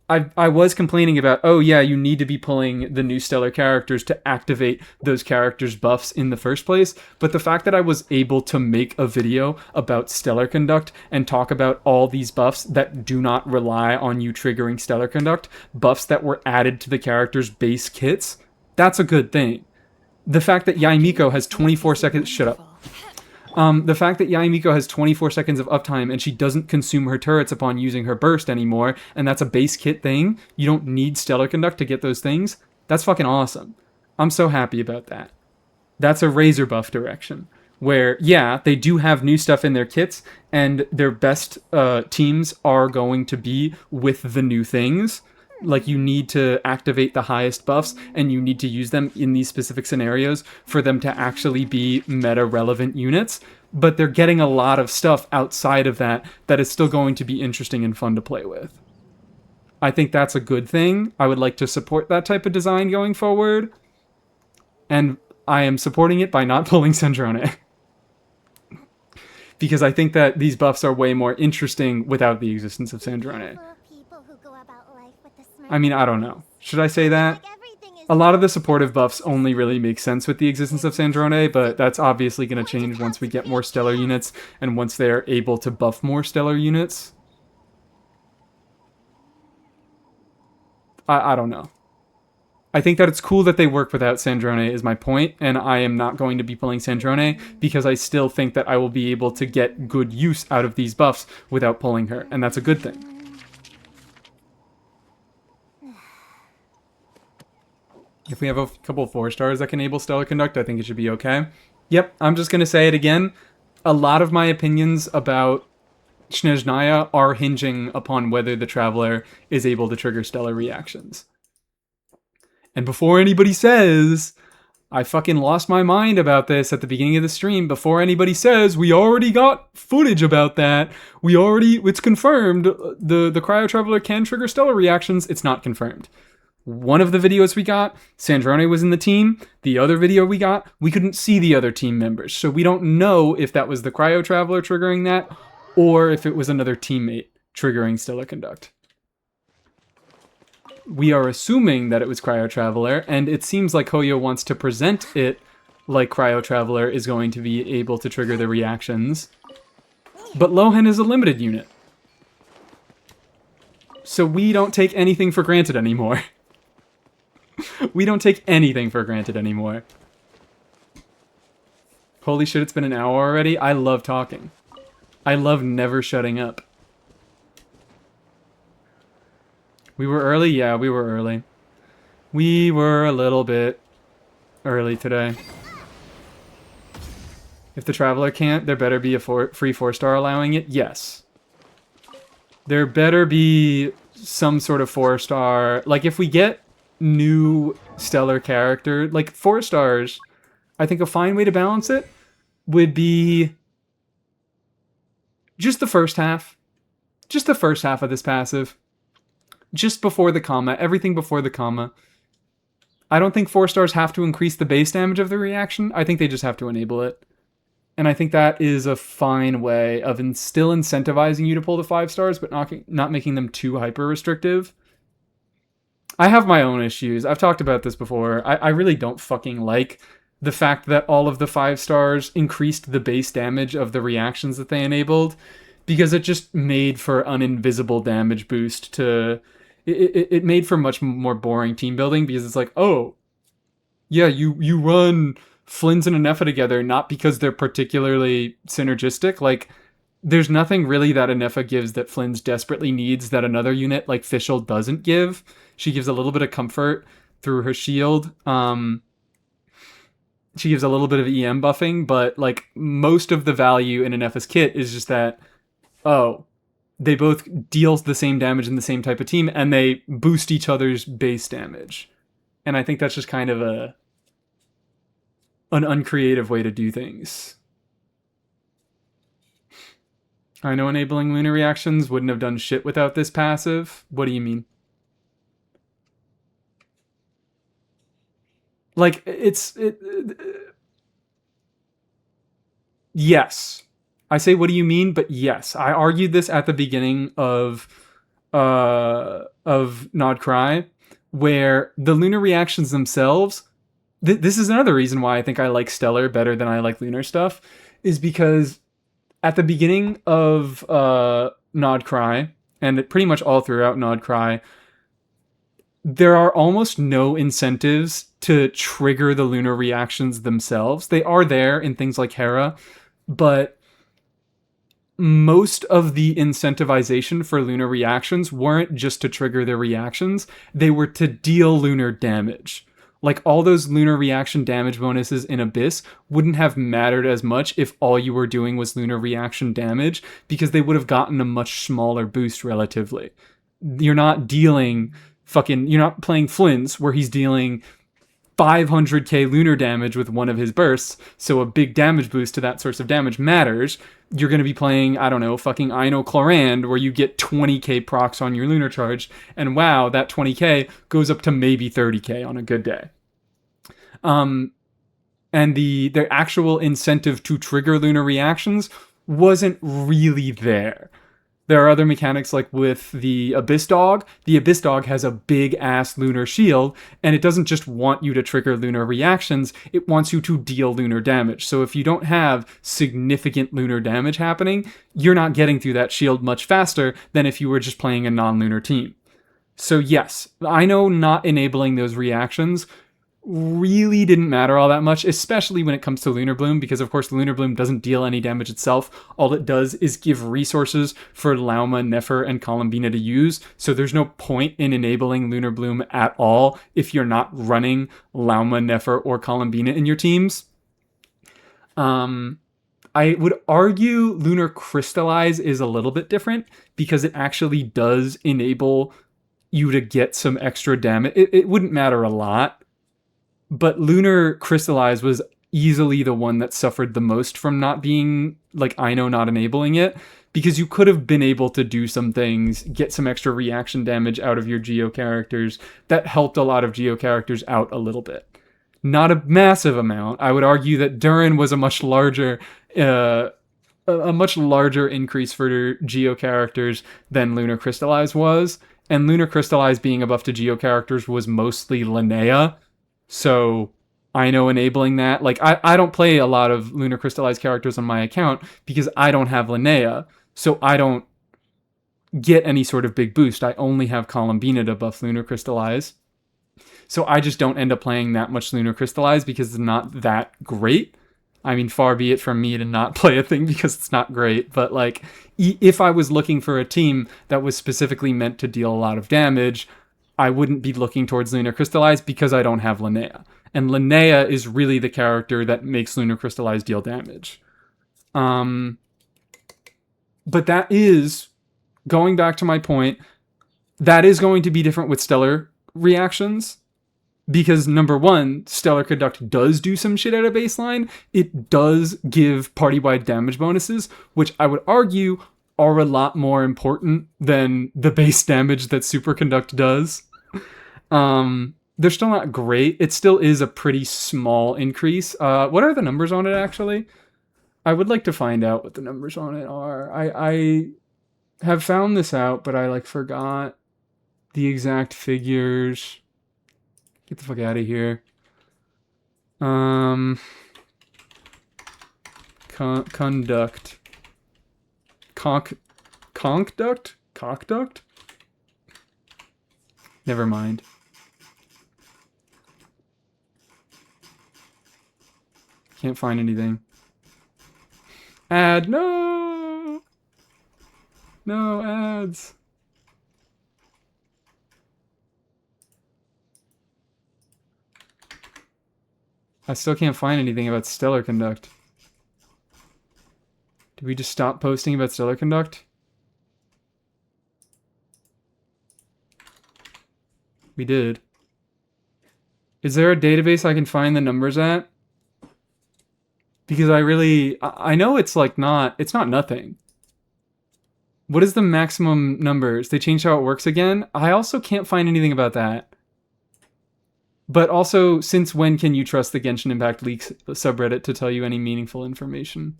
I was complaining about, oh yeah, you need to be pulling the new Stellar characters to activate those characters' buffs in the first place, but the fact that I was able to make a video about Stellar Conduct and talk about all these buffs that do not rely on you triggering Stellar Conduct, buffs that were added to the characters' base kits, that's a good thing. The fact that Yaimiko has 24 seconds... Shut up. The fact that Yaimiko has 24 seconds of uptime and she doesn't consume her turrets upon using her burst anymore, and that's a base kit thing, you don't need Stellar Conduct to get those things, that's fucking awesome. I'm so happy about that. That's a Razor buff direction. Where, yeah, they do have new stuff in their kits, and their best teams are going to be with the new things. Like, you need to activate the highest buffs, and you need to use them in these specific scenarios for them to actually be meta-relevant units. But they're getting a lot of stuff outside of that that is still going to be interesting and fun to play with. I think that's a good thing. I would like to support that type of design going forward. And I am supporting it by not pulling Sandrone. Because I think that these buffs are way more interesting without the existence of Sandrone. I mean, I don't know. Should I say that? A lot of the supportive buffs only really make sense with the existence of Sandrone, but that's obviously going to change once we get more stellar units and once they're able to buff more stellar units. I don't know. I think that it's cool that they work without Sandrone is my point, and I am not going to be pulling Sandrone because I still think that I will be able to get good use out of these buffs without pulling her, and that's a good thing. If we have a couple of 4-stars that can enable Stellar Conduct, I think it should be okay. Yep, I'm just going to say it again. A lot of my opinions about Snezhnaya are hinging upon whether the Traveler is able to trigger stellar reactions. And before anybody says, I fucking lost my mind about this at the beginning of the stream, before anybody says, we already got footage about that, it's confirmed, the Cryo Traveler can trigger stellar reactions, it's not confirmed. One of the videos we got, Sandrone was in the team. The other video we got, we couldn't see the other team members. So we don't know if that was the Cryo Traveler triggering that, or if it was another teammate triggering Stellar Conduct. We are assuming that it was Cryo Traveler, and it seems like Hoyo wants to present it like Cryo Traveler is going to be able to trigger the reactions. But Lohan is a limited unit. So we don't take anything for granted anymore. We don't take anything for granted anymore. Holy shit, it's been an hour already? I love talking. I love never shutting up. We were early? Yeah, we were early. We were a little bit early today. If the Traveler can't, there better be a free 4-star allowing it? Yes. There better be some sort of 4-star... Like, if we get new stellar character, like 4 stars, I think a fine way to balance it would be just the first half. Just the first half of this passive. Just before the comma. Everything before the comma. I don't think 4 stars have to increase the base damage of the reaction. I think they just have to enable it. And I think that is a fine way of still incentivizing you to pull the 5 stars, but not making them too hyper-restrictive. I have my own issues. I've talked about this before. I really don't fucking like the fact that all of the 5 stars increased the base damage of the reactions that they enabled, because it just made for an invisible damage boost to... It made for much more boring team building, because it's like, oh, yeah, you run Flynn's and Anefa together, not because they're particularly synergistic. Like, there's nothing really that Anefa gives that Flynn's desperately needs that another unit like Fischl doesn't give. She gives a little bit of comfort through her shield. She gives a little bit of EM buffing, but like most of the value in Anefa's kit is just that, oh, they both deal the same damage in the same type of team, and they boost each other's base damage. And I think that's just kind of an uncreative way to do things. I know enabling lunar reactions wouldn't have done shit without this passive. What do you mean? Like, yes. I say, what do you mean? But yes. I argued this at the beginning of Nod Cry, where the lunar reactions themselves, this is another reason why I think I like Stellar better than I like lunar stuff, is because at the beginning of Nod Cry, and pretty much all throughout Nod Cry, there are almost no incentives to trigger the lunar reactions themselves. They are there in things like Hera, but most of the incentivization for lunar reactions weren't just to trigger their reactions, they were to deal lunar damage. Like, all those lunar reaction damage bonuses in Abyss wouldn't have mattered as much if all you were doing was lunar reaction damage, because they would have gotten a much smaller boost relatively. You're not playing Flynn's where he's dealing 500k lunar damage with one of his bursts, so a big damage boost to that source of damage matters. You're going to be playing, I don't know, fucking Aino Clorand, where you get 20k procs on your lunar charge, and wow, that 20k goes up to maybe 30k on a good day. And the actual incentive to trigger lunar reactions wasn't really there. There are other mechanics, like with the Abyss Dog. The Abyss Dog has a big-ass lunar shield, and it doesn't just want you to trigger lunar reactions, it wants you to deal lunar damage. So if you don't have significant lunar damage happening, you're not getting through that shield much faster than if you were just playing a non-lunar team. So yes, I know not enabling those reactions really didn't matter all that much, especially when it comes to Lunar Bloom, because of course Lunar Bloom doesn't deal any damage itself. All it does is give resources for Lauma, Nefer, and Columbina to use, so there's no point in enabling Lunar Bloom at all if you're not running Lauma, Nefer, or Columbina in your teams. I would argue Lunar Crystallize is a little bit different, because it actually does enable you to get some extra damage. It wouldn't matter a lot, but Lunar Crystallize was easily the one that suffered the most from not being, like, Aino not enabling it, because you could have been able to do some things, get some extra reaction damage out of your Geo characters that helped a lot of Geo characters out a little bit. Not a massive amount. I would argue that Durin was a much larger increase for Geo characters than Lunar Crystallize was, and Lunar Crystallize being a buff to Geo characters was mostly Linnea. So I know enabling that, like, I don't play a lot of Lunar Crystallized characters on my account because I don't have Linnea, so I don't get any sort of big boost. I only have Columbina to buff Lunar Crystallize. So I just don't end up playing that much Lunar Crystallize because it's not that great. I mean, far be it from me to not play a thing because it's not great, but like, if I was looking for a team that was specifically meant to deal a lot of damage, I wouldn't be looking towards Lunar Crystallize because I don't have Linnea. And Linnea is really the character that makes Lunar Crystallize deal damage. But that is, going back to my point, that is going to be different with Stellar reactions. Because number one, Stellar Conduct does do some shit at a baseline. It does give party-wide damage bonuses, which I would argue are a lot more important than the base damage that Superconduct does. They're still not great. It still is a pretty small increase. What are the numbers on it, actually? I would like to find out what the numbers on it are. I have found this out, but I, like, forgot the exact figures. Get the fuck out of here. Conduct. Conduct? Cockduct? Never mind. Can't find anything. Ad, no! No ads. I still can't find anything about Stellar Conduct. Did we just stop posting about Stellar Conduct? We did. Is there a database I can find the numbers at? Because I know it's like it's not nothing. What is the maximum numbers? They changed how it works again? I also can't find anything about that. But also, since when can you trust the Genshin Impact Leaks subreddit to tell you any meaningful information?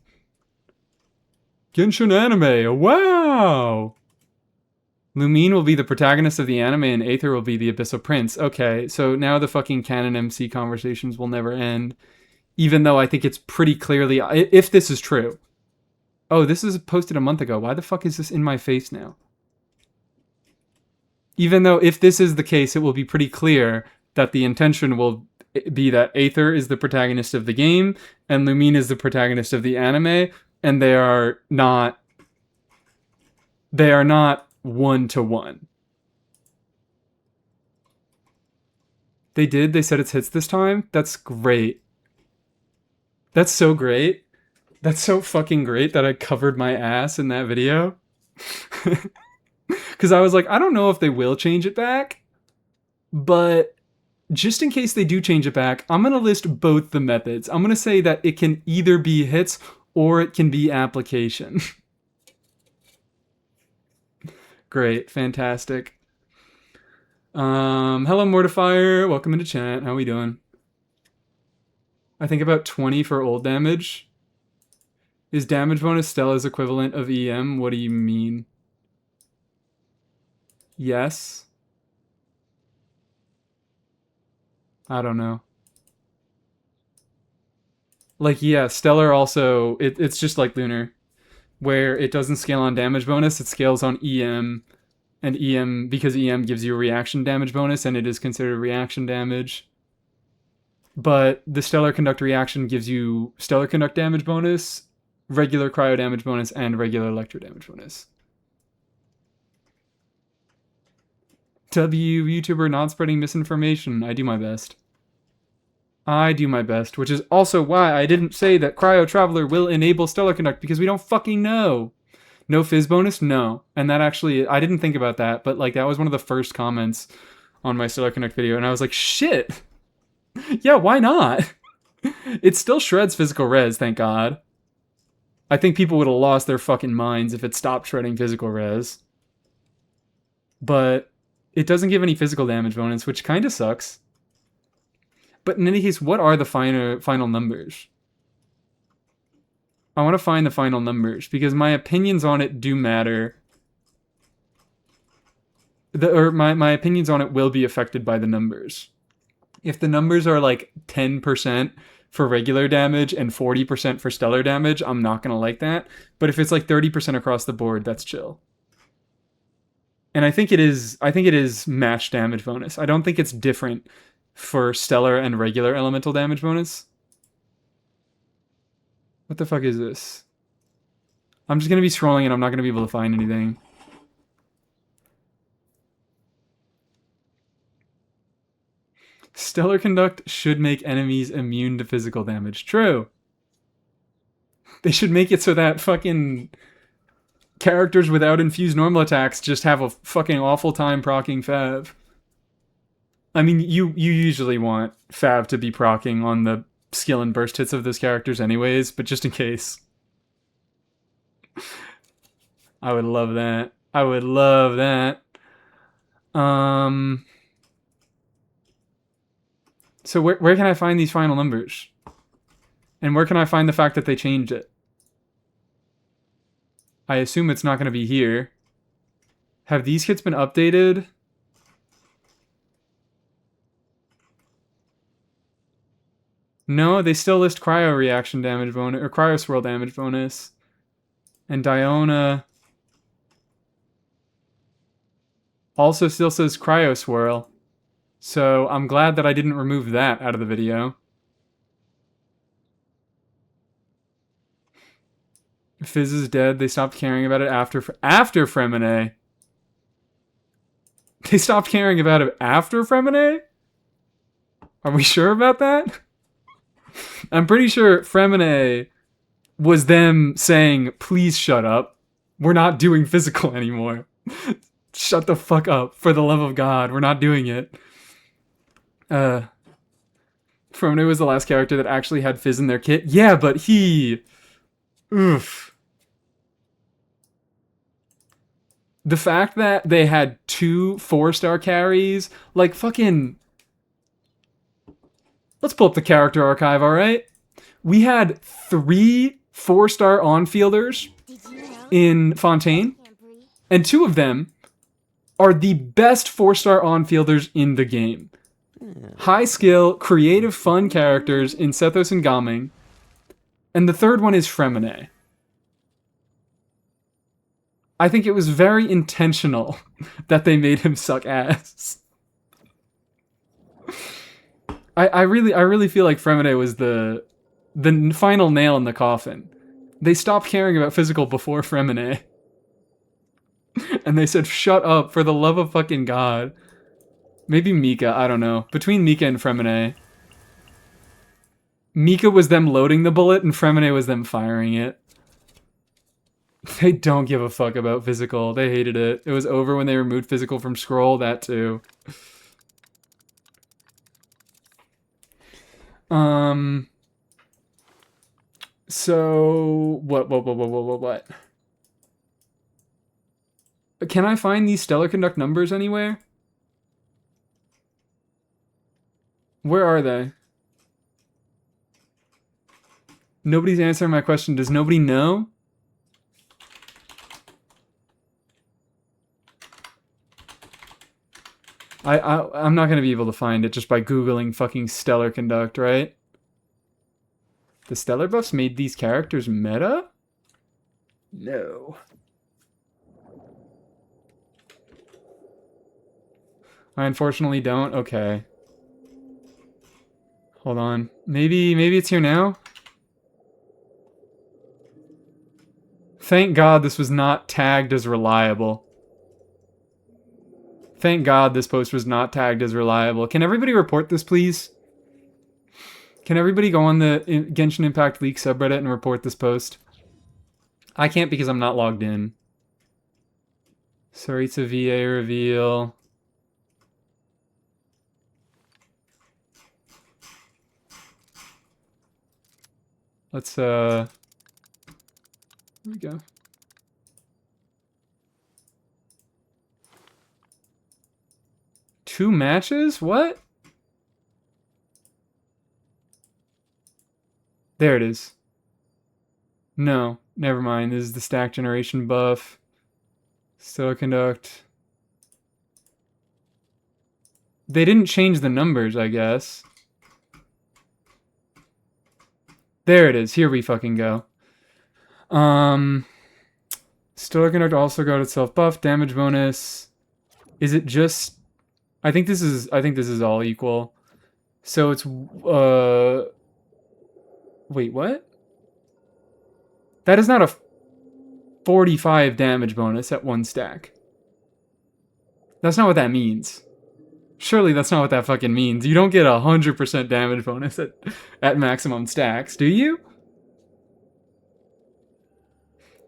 Genshin Anime, wow! Lumine will be the protagonist of the anime and Aether will be the Abyssal Prince. Okay, so now the fucking canon MC conversations will never end. Even though I think it's pretty clearly, if this is true. Oh, this is posted a month ago. Why the fuck is this in my face now? Even though if this is the case, it will be pretty clear that the intention will be that Aether is the protagonist of the game and Lumine is the protagonist of the anime, and they are not one-to-one. They said it's hits this time? That's great. That's so great. That's so fucking great that I covered my ass in that video. Because I was like, I don't know if they will change it back, but just in case they do change it back, I'm going to list both the methods. I'm going to say that it can either be hits or it can be application. Great. Fantastic. Hello, Mortifier. Welcome into chat. How we doing? I think about 20 for old damage. Is damage bonus Stella's equivalent of EM? What do you mean? Yes. I don't know. Like, yeah, Stellar also, it's just like Lunar, where it doesn't scale on damage bonus, it scales on EM, and EM, because EM gives you a reaction damage bonus, and it is considered reaction damage. But the Stellar Conduct reaction gives you Stellar Conduct damage bonus, regular cryo damage bonus, and regular electro damage bonus. YouTuber not spreading misinformation. I do my best. I do my best, which is also why I didn't say that Cryo Traveler will enable Stellar Conduct, because we don't fucking know. No fizz bonus? No. And that actually, I didn't think about that, but like that was one of the first comments on my Stellar Conduct video, and I was like, shit! Yeah, why not? It still shreds physical res, thank God. I think people would have lost their fucking minds if it stopped shredding physical res. But it doesn't give any physical damage bonus, which kind of sucks. But in any case, what are the final numbers? I want to find the final numbers, because my opinions on it do matter. My opinions on it will be affected by the numbers. If the numbers are like 10% for regular damage and 40% for stellar damage, I'm not going to like that. But if it's like 30% across the board, that's chill. And I think it is match damage bonus. I don't think it's different for stellar and regular elemental damage bonus. What the fuck is this? I'm just going to be scrolling and I'm not going to be able to find anything. Stellar Conduct should make enemies immune to physical damage. True. They should make it so that fucking characters without infused normal attacks just have a fucking awful time proccing Fav. I mean, you usually want Fav to be proccing on the skill and burst hits of those characters anyways, but just in case. I would love that. I would love that. So where can I find these final numbers? And where can I find the fact that they changed it? I assume it's not going to be here. Have these kits been updated? No, they still list cryo reaction damage bonus, or cryo swirl damage bonus. And Diona also still says cryo swirl. So I'm glad that I didn't remove that out of the video. Fizz is dead. They stopped caring about it after Fremine. They stopped caring about it after Fremine? Are we sure about that? I'm pretty sure Fremine was them saying, please shut up. We're not doing physical anymore. Shut the fuck up. For the love of God, we're not doing it. Fremine was the last character that actually had Fizz in their kit. Yeah, but he... Oof. The fact that they had 2 4-star carries, like fucking... Let's pull up the character archive, alright? We had 3 4-star on-fielders in Fontaine, and 2 of them are the best 4-star on-fielders in the game. High skill, creative, fun characters in Sethos and Gaming. And the third one is Fremine. I think it was very intentional that they made him suck ass. I really feel like Fremine was the final nail in the coffin. They stopped caring about physical before Fremine. And they said, shut up, for the love of fucking God. Maybe Mika, I don't know. Between Mika and Fremine. Mika was them loading the bullet, and Fremine was them firing it. They don't give a fuck about physical. They hated it. It was over when they removed physical from scroll, that too. So what? Can I find these stellar conduct numbers anywhere? Where are they? Nobody's answering my question. Does nobody know? I'm not gonna be able to find it just by Googling fucking stellar conduct, right? The stellar buffs made these characters meta? No. I unfortunately don't. Okay. Hold on. Maybe it's here now? Thank God this was not tagged as reliable. Thank God this post was not tagged as reliable. Can everybody report this, please? Can everybody go on the Genshin Impact Leak subreddit and report this post? I can't because I'm not logged in. Saritsa VA reveal. Let's, here we go. Two matches? What? There it is. No, never mind. This is the stack generation buff. Stellar conduct. They didn't change the numbers, I guess. There it is. Here we fucking go. Stellar conduct also got itself buff. Damage bonus. Is it just... I think this is all equal. So it's wait, what? That is not a 45 damage bonus at one stack. That's not what that means. Surely that's not what that fucking means. You don't get 100% damage bonus at maximum stacks, do you?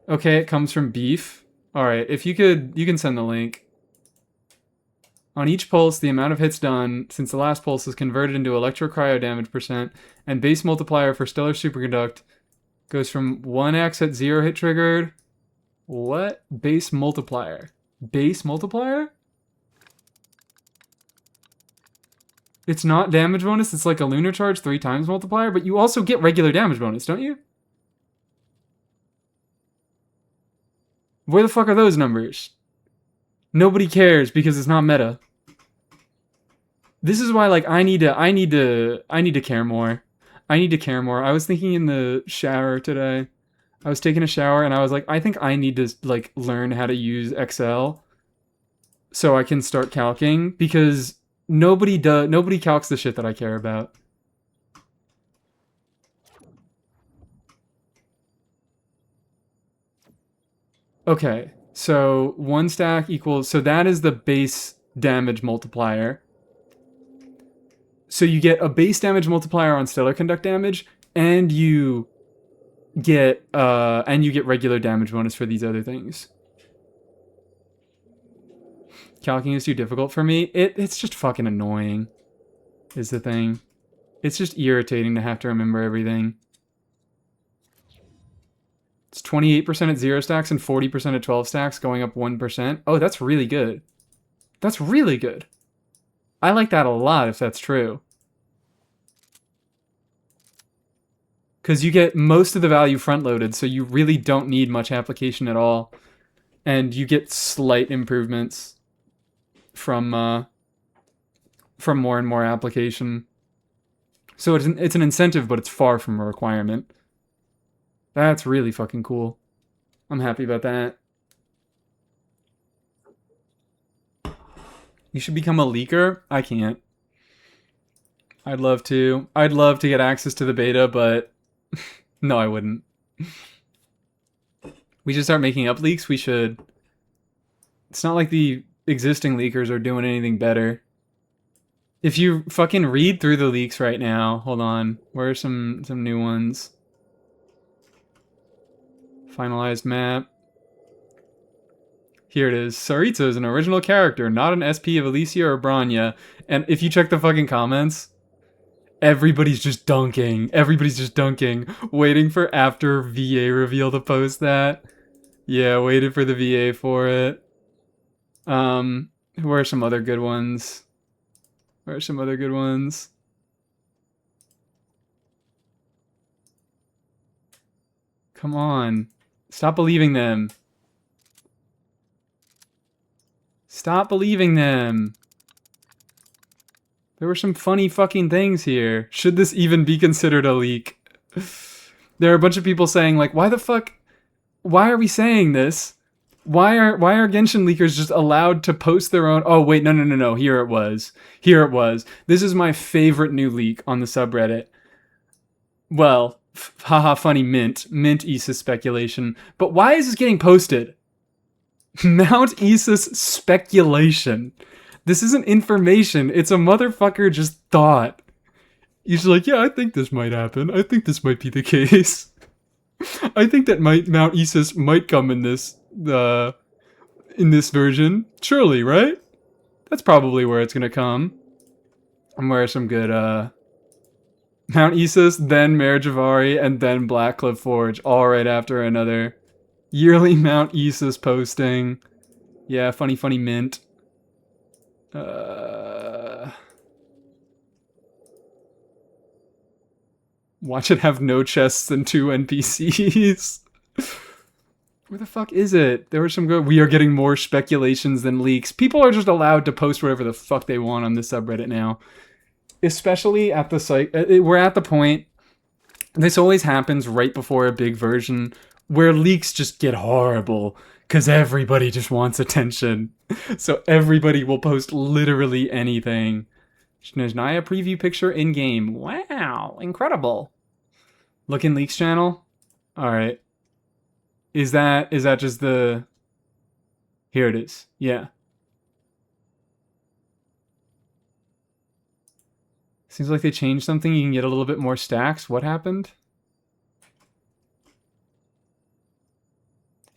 Okay, it comes from beef. Alright, if you can send the link. On each pulse, the amount of hits done since the last pulse is converted into electro-cryo damage percent, and base multiplier for stellar superconduct goes from 1x at 0 hit triggered. What? Base multiplier. Base multiplier? It's not damage bonus, it's like a lunar charge 3 times multiplier, but you also get regular damage bonus, don't you? Where the fuck are those numbers? Nobody cares because it's not meta. This is why, like, I need to care more. I need to care more. I was thinking in the shower today. I was taking a shower and I was like, I think I need to, like, learn how to use Excel so I can start calcing, because nobody calcs the shit that I care about. Okay, so 1 stack equals... So that is the base damage multiplier. So you get a base damage multiplier on stellar conduct damage, and you get regular damage bonus for these other things. Calculating is too difficult for me. It's just fucking annoying, is the thing. It's just irritating to have to remember everything. It's 28% at 0 stacks and 40% at 12 stacks, going up 1%. Oh, that's really good. That's really good. I like that a lot if that's true. Because you get most of the value front-loaded, so you really don't need much application at all. And you get slight improvements from more and more application. So it's an incentive, but it's far from a requirement. That's really fucking cool. I'm happy about that. You should become a leaker? I can't. I'd love to. I'd love to get access to the beta, but no, I wouldn't. We should start making up leaks. We should. It's not like the existing leakers are doing anything better. If you fucking read through the leaks right now, hold on. Where are some new ones? Finalized map. Here it is. Saritsa is an original character, not an SP of Alicia or Branya. And if you check the fucking comments, everybody's just dunking. Everybody's just dunking. Waiting for after VA reveal to post that. Yeah, waited for the VA for it. Who are some other good ones? Where are some other good ones? Come on. Stop believing them. Stop believing them. There were some funny fucking things here. Should this even be considered a leak? There are a bunch of people saying, like, why the fuck? Why are we saying this? Why are Genshin leakers just allowed to post their own? Oh, wait, no. Here it was. Here it was. This is my favorite new leak on the subreddit. Well, haha, funny mint Isis speculation. But why is this getting posted? Mount Isis speculation. This isn't information. It's a motherfucker just thought. He's like, yeah, I think this might happen. I think this might be the case. I think that Mount Isis might come in this version. Surely, right? That's probably where it's gonna come. And where some good Mount Isis, then Mare Javari, and then Blackcliff Forge, all right after another. Yearly Mount Isis posting. Yeah, funny mint. Watch it have no chests and 2 NPCs. Where the fuck is it? There were some good... We are getting more speculations than leaks. People are just allowed to post whatever the fuck they want on this subreddit now. Especially at the site... We're at the point... This always happens right before a big version where leaks just get horrible because everybody just wants attention. So everybody will post literally anything. There's Naya preview picture in-game. Wow, incredible. Look in Leaks channel. Alright. Is that just the... Here it is. Yeah. Seems like they changed something. You can get a little bit more stacks. What happened?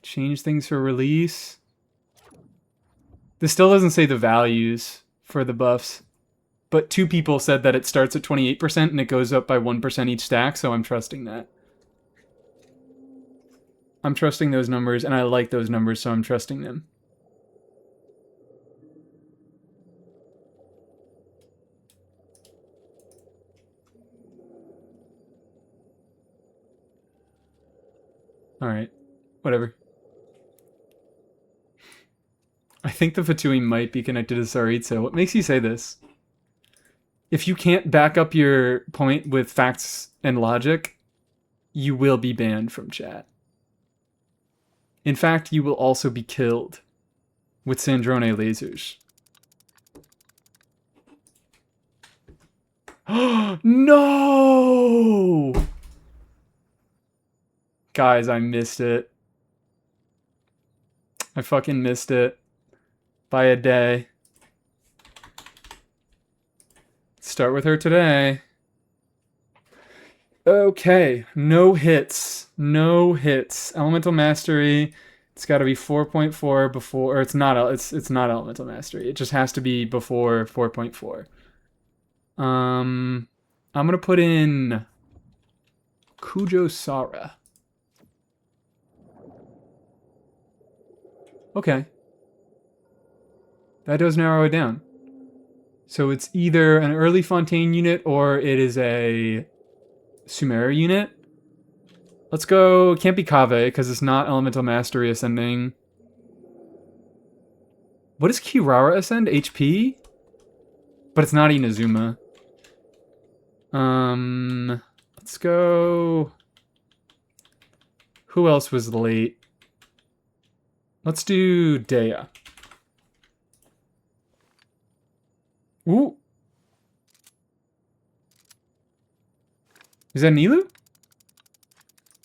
Change things for release. This still doesn't say the values for the buffs. But 2 people said that it starts at 28% and it goes up by 1% each stack, so I'm trusting that. I'm trusting those numbers, and I like those numbers, so I'm trusting them. Alright. Whatever. I think the Fatui might be connected to Saritsa. What makes you say this? If you can't back up your point with facts and logic, you will be banned from chat. In fact, you will also be killed with Sandrone lasers. No! Guys, I missed it. I fucking missed it. By a day. Start with her today. Okay, no hits. No hits. Elemental Mastery. It's got to be 4.4 before, or it's not Elemental Mastery. It just has to be before 4.4. I'm gonna put in Kujo Sara. Okay. That does narrow it down. So it's either an early Fontaine unit or it is a Sumeria unit. Let's go... It can't be Kave because it's not Elemental Mastery ascending. What does Kirara ascend? HP? But it's not Inazuma. Let's go... Who else was late? Let's do Dea. Ooh. Is that Nilu?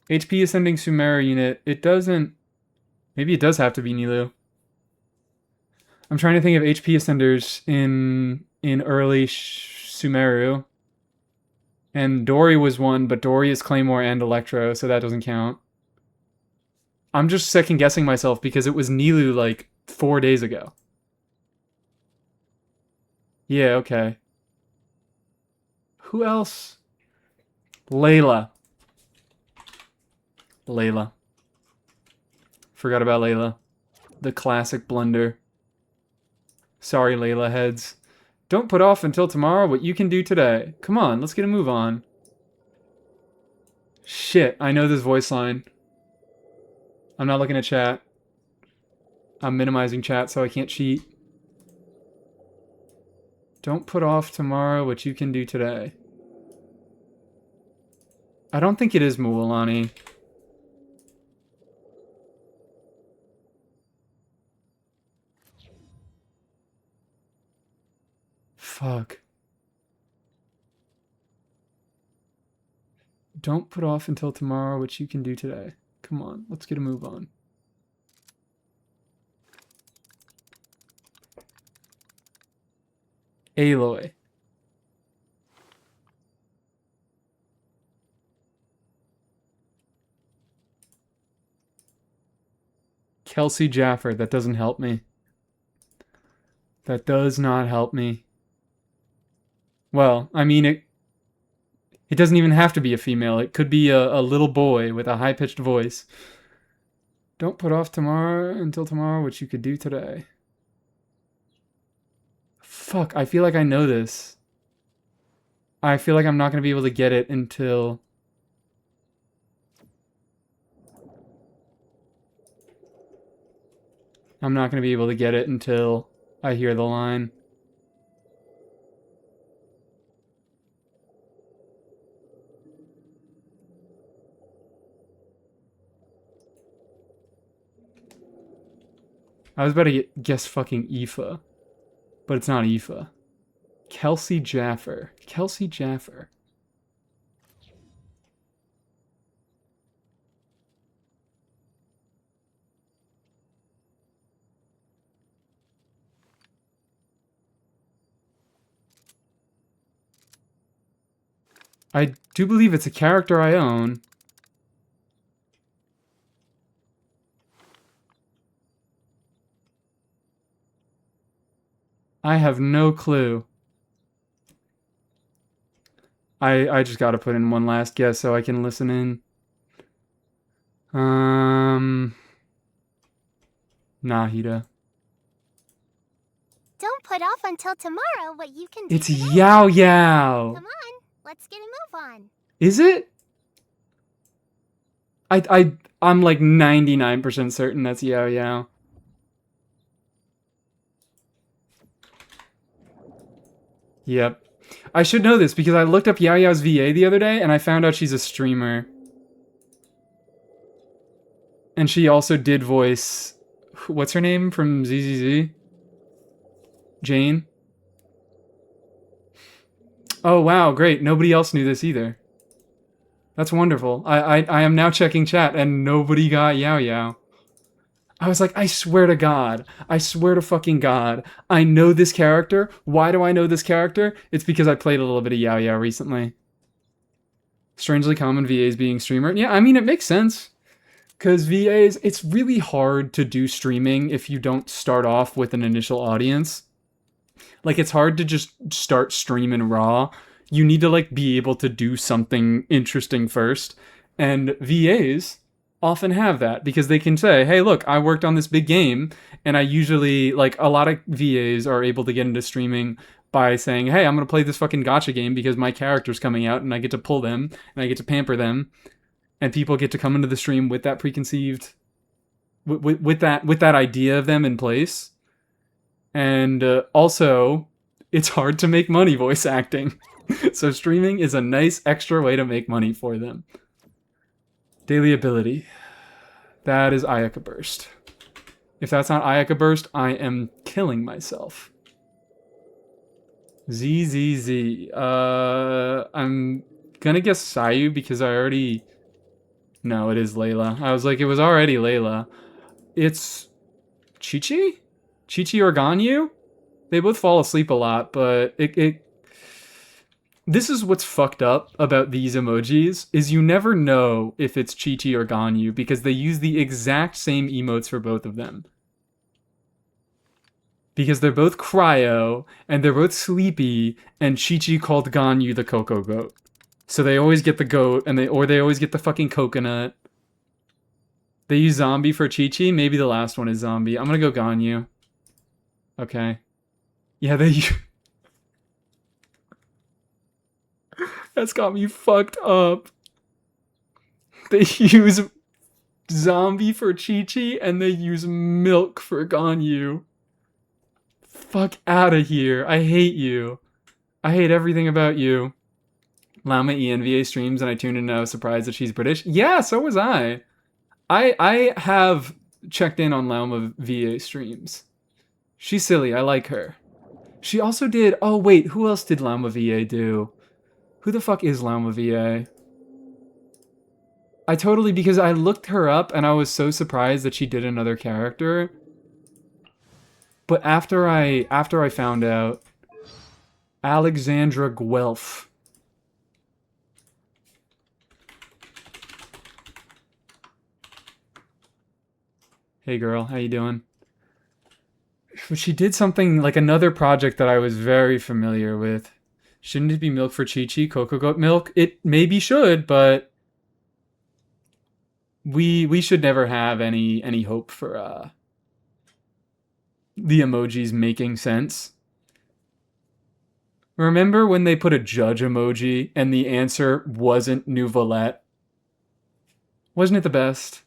HP ascending Sumeru unit. It doesn't... Maybe it does have to be Nilu. I'm trying to think of HP ascenders in early Sumeru. And Dory was one, but Dory is Claymore and Electro, so that doesn't count. I'm just second guessing myself because it was Nilu like 4 days ago. Yeah, okay. Who else? Layla. Layla. Forgot about Layla. The classic blunder. Sorry, Layla heads. Don't put off until tomorrow what you can do today. Come on, let's get a move on. Shit, I know this voice line. I'm not looking at chat. I'm minimizing chat so I can't cheat. Don't put off tomorrow what you can do today. I don't think it is Mualani. Fuck. Don't put off until tomorrow what you can do today. Come on, let's get a move on. Aloy. Kelsey Jaffer. That doesn't help me. That does not help me. Well, I mean, it doesn't even have to be a female. It could be a little boy with a high-pitched voice. Don't put off tomorrow until tomorrow what you could do today. Fuck, I feel like I know this. I feel like I'm not going to be able to get it until... I'm not going to be able to get it until I hear the line. I was about to guess fucking Aoife, but it's not Aoife. Kelsey Jaffer. Kelsey Jaffer. I do believe it's a character I own. I have no clue. I just gotta put in one last guess so I can listen in. Nahida. Don't put off until tomorrow what you can do It's today. Yao Yao. Come on, let's get a move on. Is it? I'm like 99% certain that's Yao Yao. Yep. I should know this because I looked up Yao Yao's VA the other day and I found out she's a streamer. And she also did voice... What's her name from ZZZ? Jane? Oh, wow, great. Nobody else knew this either. That's wonderful. I am now checking chat and nobody got Yao Yao. I was like, I swear to God. I swear to fucking God. I know this character. Why do I know this character? It's because I played a little bit of Yao Yao recently. Strangely common VAs being streamer. Yeah, I mean, it makes sense. Because VAs, it's really hard to do streaming if you don't start off with an initial audience. Like, it's hard to just start streaming raw. You need to, like, be able to do something interesting first. And VAs often have that because they can say, hey, look, I worked on this big game. And I usually, like, a lot of VAs are able to get into streaming by saying, hey, I'm going to play this fucking gacha game because my character's coming out and I get to pull them and I get to pamper them. And people get to come into the stream with that preconceived, with that idea of them in place. And also, it's hard to make money voice acting. So streaming is a nice extra way to make money for them. Daily ability. That is Ayaka Burst. If that's not Ayaka Burst, I am killing myself. ZZZ. I'm gonna guess Sayu because I already. No, it is Layla. I was like, it was already Layla. It's Chi-Chi? Chi-Chi or Ganyu? They both fall asleep a lot, but it this is what's fucked up about these emojis is you never know if it's Chi-Chi or Ganyu because they use the exact same emotes for both of them. Because they're both cryo and they're both sleepy and Chi-Chi called Ganyu the Coco Goat. So they always get the goat and they always get the fucking coconut. They use zombie for Chi-Chi. Maybe the last one is zombie. I'm gonna go Ganyu. Okay. Yeah, they that's got me fucked up. They use zombie for Chi-Chi and they use milk for Ganyu. Fuck out of here. I hate you. I hate everything about you. Lama ENVA streams and I tuned in and I was surprised that she's British. Yeah, so was I. I have checked in on Lama VA streams. She's silly. I like her. She also did... Oh, wait. Who else did Lama VA do? Who the fuck is Lama VA? I totally... Because I looked her up and I was so surprised that she did another character. But after I found out... Alexandra Guelph. Hey girl, how you doing? She did something like another project that I was very familiar with. Shouldn't it be milk for Chi-Chi, Cocoa Goat milk? It maybe should, but we should never have any hope for the emojis making sense. Remember when they put a judge emoji and the answer wasn't Nouvelette? Wasn't it the best?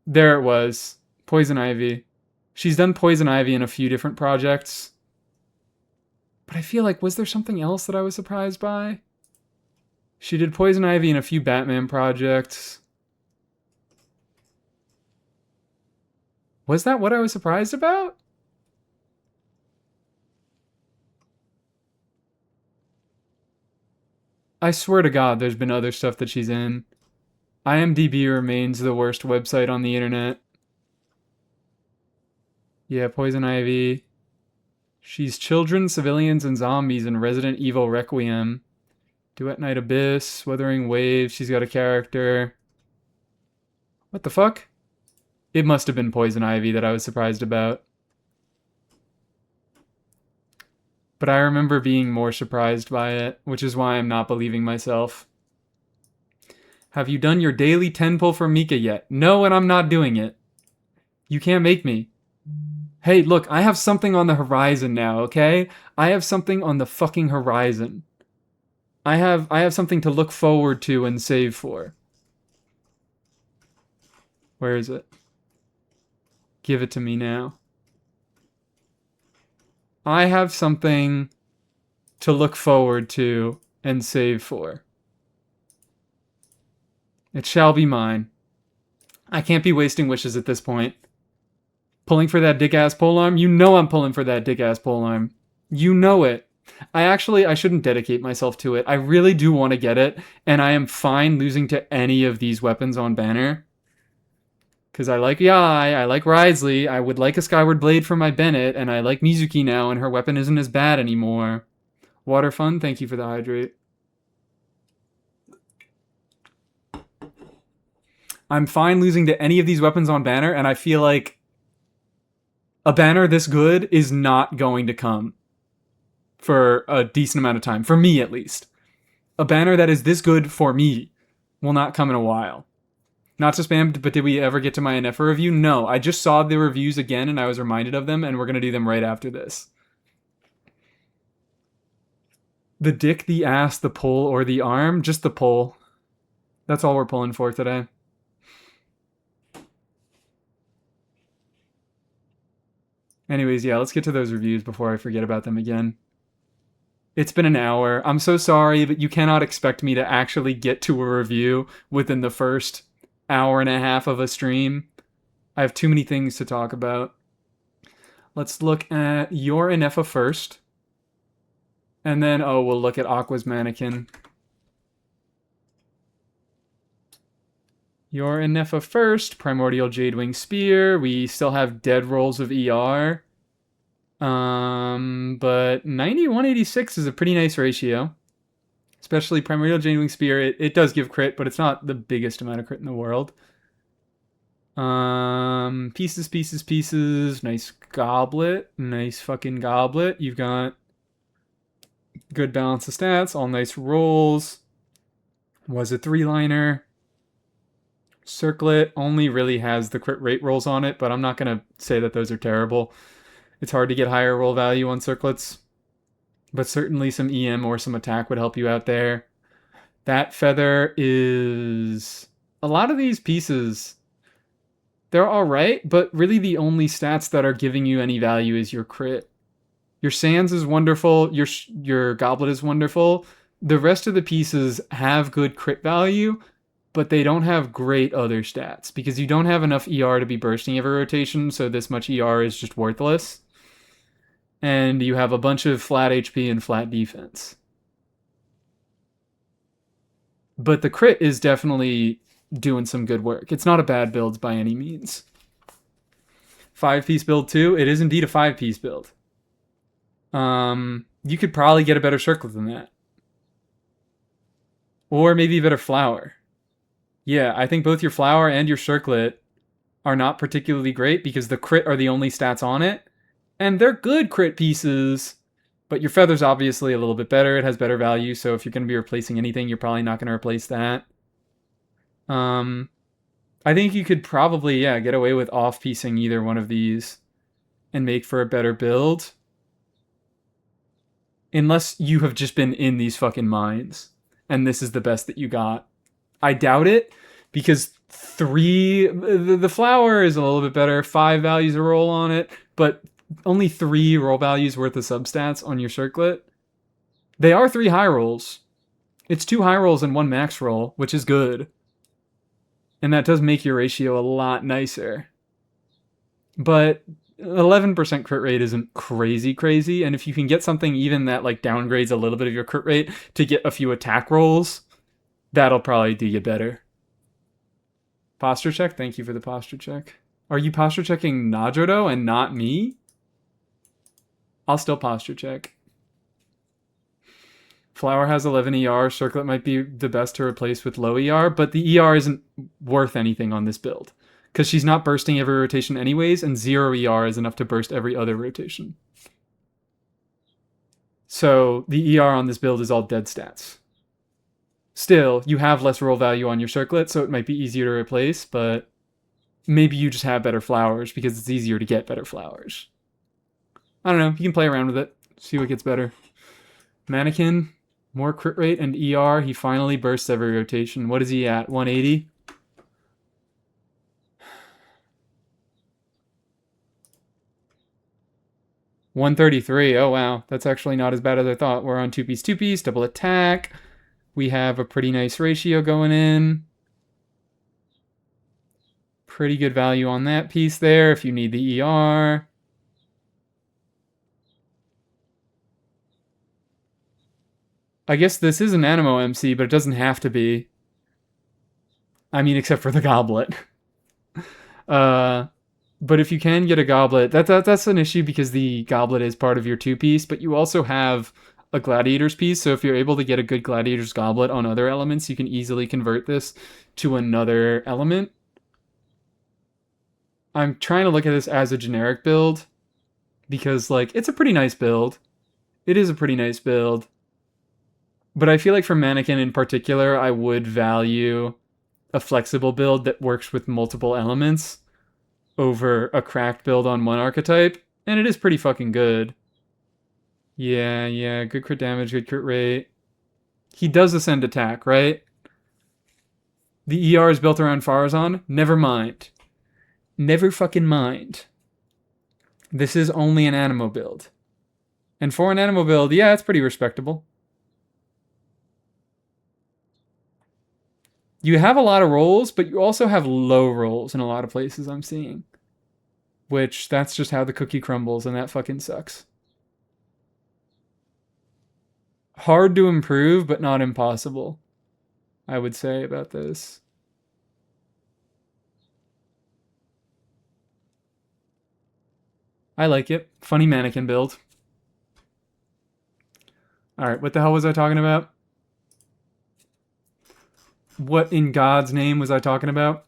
There it was. Poison Ivy. She's done Poison Ivy in a few different projects. But I feel like, was there something else that I was surprised by? She did Poison Ivy in a few Batman projects. Was that what I was surprised about? I swear to God, there's been other stuff that she's in. IMDb remains the worst website on the internet. Yeah, Poison Ivy. She's children, civilians, and zombies in Resident Evil Requiem. Duet Night Abyss, Wuthering Waves, she's got a character. What the fuck? It must have been Poison Ivy that I was surprised about. But I remember being more surprised by it, which is why I'm not believing myself. Have you done your daily 10 pull for Mika yet? No, and I'm not doing it. You can't make me. Hey, look, I have something on the horizon now, okay? I have something on the fucking horizon. I have something to look forward to and save for. Where is it? Give it to me now. I have something to look forward to and save for. It shall be mine. I can't be wasting wishes at this point. Pulling for that dick-ass polearm? You know I'm pulling for that dick-ass polearm. You know it. I shouldn't dedicate myself to it. I really do want to get it, and I am fine losing to any of these weapons on banner. Because I like Yai, I like Risley, I would like a Skyward Blade for my Bennett, and I like Mizuki now, and her weapon isn't as bad anymore. Water Fun, thank you for the hydrate. I'm fine losing to any of these weapons on banner, and I feel like a banner this good is not going to come for a decent amount of time. For me, at least. A banner that is this good for me will not come in a while. Not to spam, but did we ever get to my Anefa review? No, I just saw the reviews again and I was reminded of them, and we're going to do them right after this. The dick, the ass, the pull, or the arm? Just the pull. That's all we're pulling for today. Anyways, yeah, let's get to those reviews before I forget about them again. It's been an hour. I'm so sorry, but you cannot expect me to actually get to a review within the first hour and a half of a stream. I have too many things to talk about. Let's look at your Anefa first. And then, oh, we'll look at Aqua's mannequin. Your Innefa first, Primordial Jadewing Spear. We still have dead rolls of ER. But 9186 is a pretty nice ratio. Especially Primordial Jadewing Spear. It does give crit, but it's not the biggest amount of crit in the world. Pieces, pieces, pieces. Nice goblet. Nice fucking goblet. You've got good balance of stats. All nice rolls. Was a 3-liner. Circlet only really has the crit rate rolls on it, but I'm not going to say that those are terrible. It's hard to get higher roll value on circlets, but certainly some EM or some attack would help you out there. That feather is... A lot of these pieces, they're alright, but really the only stats that are giving you any value is your crit. Your Sands is wonderful, your Goblet is wonderful. The rest of the pieces have good crit value, but they don't have great other stats because you don't have enough ER to be bursting every rotation, so this much ER is just worthless. And you have a bunch of flat HP and flat defense. But the crit is definitely doing some good work. It's not a bad build by any means. 5-piece build too. It is indeed a 5-piece build. You could probably get a better circlet than that. Or maybe a better flower. Yeah, I think both your flower and your circlet are not particularly great because the crit are the only stats on it. And they're good crit pieces, but your feather's obviously a little bit better. It has better value, so if you're going to be replacing anything, you're probably not going to replace that. I think you could probably, get away with off-piecing either one of these and make for a better build. Unless you have just been in these fucking mines, and this is the best that you got. I doubt it, because the flower is a little bit better. 5 values a roll on it, but only 3 roll values worth of substats on your circlet. They are 3 high rolls. It's 2 high rolls and 1 max roll, which is good. And that does make your ratio a lot nicer. But 11% crit rate isn't crazy, and if you can get something even that like downgrades a little bit of your crit rate to get a few attack rolls, that'll probably do you better. Posture check? Thank you for the posture check. Are you posture checking Najodo and not me? I'll still posture check. Flower has 11 ER. Circlet might be the best to replace with low ER, but the ER isn't worth anything on this build. Because she's not bursting every rotation anyways, and 0 ER is enough to burst every other rotation. So the ER on this build is all dead stats. Still, you have less roll value on your circlet, so it might be easier to replace, but maybe you just have better flowers because it's easier to get better flowers. I don't know, you can play around with it, see what gets better. Mannequin, more crit rate and ER, he finally bursts every rotation. What is he at, 180? $133. Oh wow, that's actually not as bad as I thought. We're on 2-piece, double attack. We have a pretty nice ratio going in. Pretty good value on that piece there if you need the ER. I guess this is an Animo MC, but it doesn't have to be. I mean, except for the goblet. But if you can get a goblet, that's an issue because the goblet is part of your 2-piece, but you also have a gladiator's piece, so if you're able to get a good gladiator's goblet on other elements, you can easily convert this to another element. I'm trying to look at this as a generic build, because, like, it's a pretty nice build. It is a pretty nice build. But I feel like for Mannequin in particular, I would value a flexible build that works with multiple elements over a cracked build on one archetype, and it is pretty fucking good. Yeah, good crit damage, good crit rate. He does ascend attack, right? The ER is built around Farazan? Never mind. Never fucking mind. This is only an Animo build. And for an Animo build, yeah, it's pretty respectable. You have a lot of rolls, but you also have low rolls in a lot of places I'm seeing. Which, that's just how the cookie crumbles, and that fucking sucks. hard to improve, but not impossible, I would say about this. I like it. Funny mannequin build. Alright, what the hell was I talking about? What in God's name was I talking about?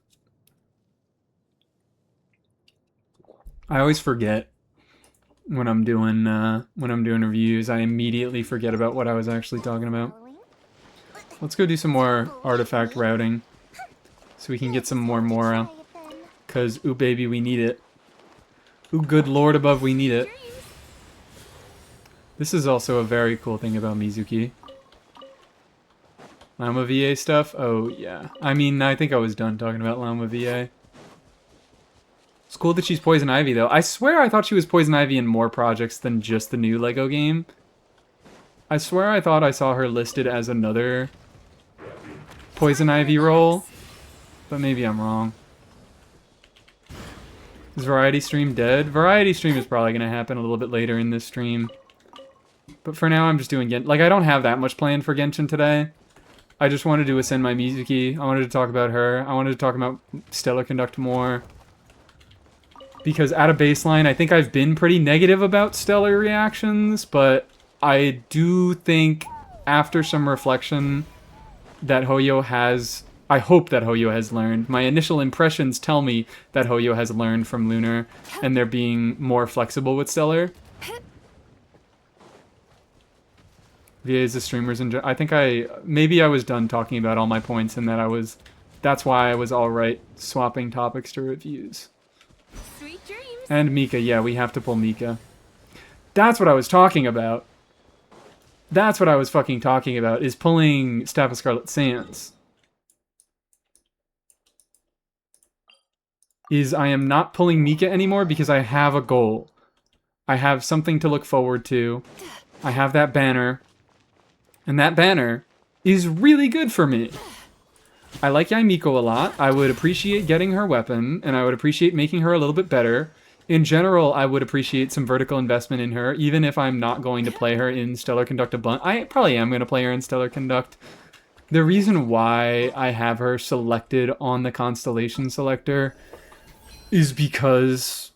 I always forget when I'm doing reviews. I immediately forget about what I was actually talking about. Let's go do some more artifact routing so we can get some more Mora. Cause ooh baby, we need it. Ooh good lord above, we need it. This is also a very cool thing about Mizuki. Llama VA stuff? Oh yeah. I mean, I think I was done talking about Llama VA. It's cool that she's Poison Ivy though. I swear I thought she was Poison Ivy in more projects than just the new Lego game. I swear I thought I saw her listed as another Poison Ivy role, but maybe I'm wrong. Is Variety Stream dead? Variety Stream is probably going to happen a little bit later in this stream. But for now, I'm just doing Genshin. Like, I don't have that much planned for Genshin today. I just wanted to ascend my Mizuki. I wanted to talk about her. I wanted to talk about Stellar Conduct more. Because at a baseline, I think I've been pretty negative about Stellar reactions, but I do think after some reflection that Hoyo has... I hope that Hoyo has learned. My initial impressions tell me that Hoyo has learned from Lunar, and they're being more flexible with Stellar. VAs, the streamers, and I think maybe I was done talking about all my points, and that's why I was alright swapping topics to reviews. Sweet dreams. And Mika, yeah, we have to pull Mika. That's what I was talking about. That's what I was fucking talking about, is pulling Staff of Scarlet Sands. I am not pulling Mika anymore because I have a goal. I have something to look forward to. I have that banner. And that banner is really good for me. I like Yaimiko a lot. I would appreciate getting her weapon, and I would appreciate making her a little bit better. In general, I would appreciate some vertical investment in her, even if I'm not going to play her in Stellar Conduct a bunch. I probably am going to play her in Stellar Conduct. The reason why I have her selected on the Constellation Selector is because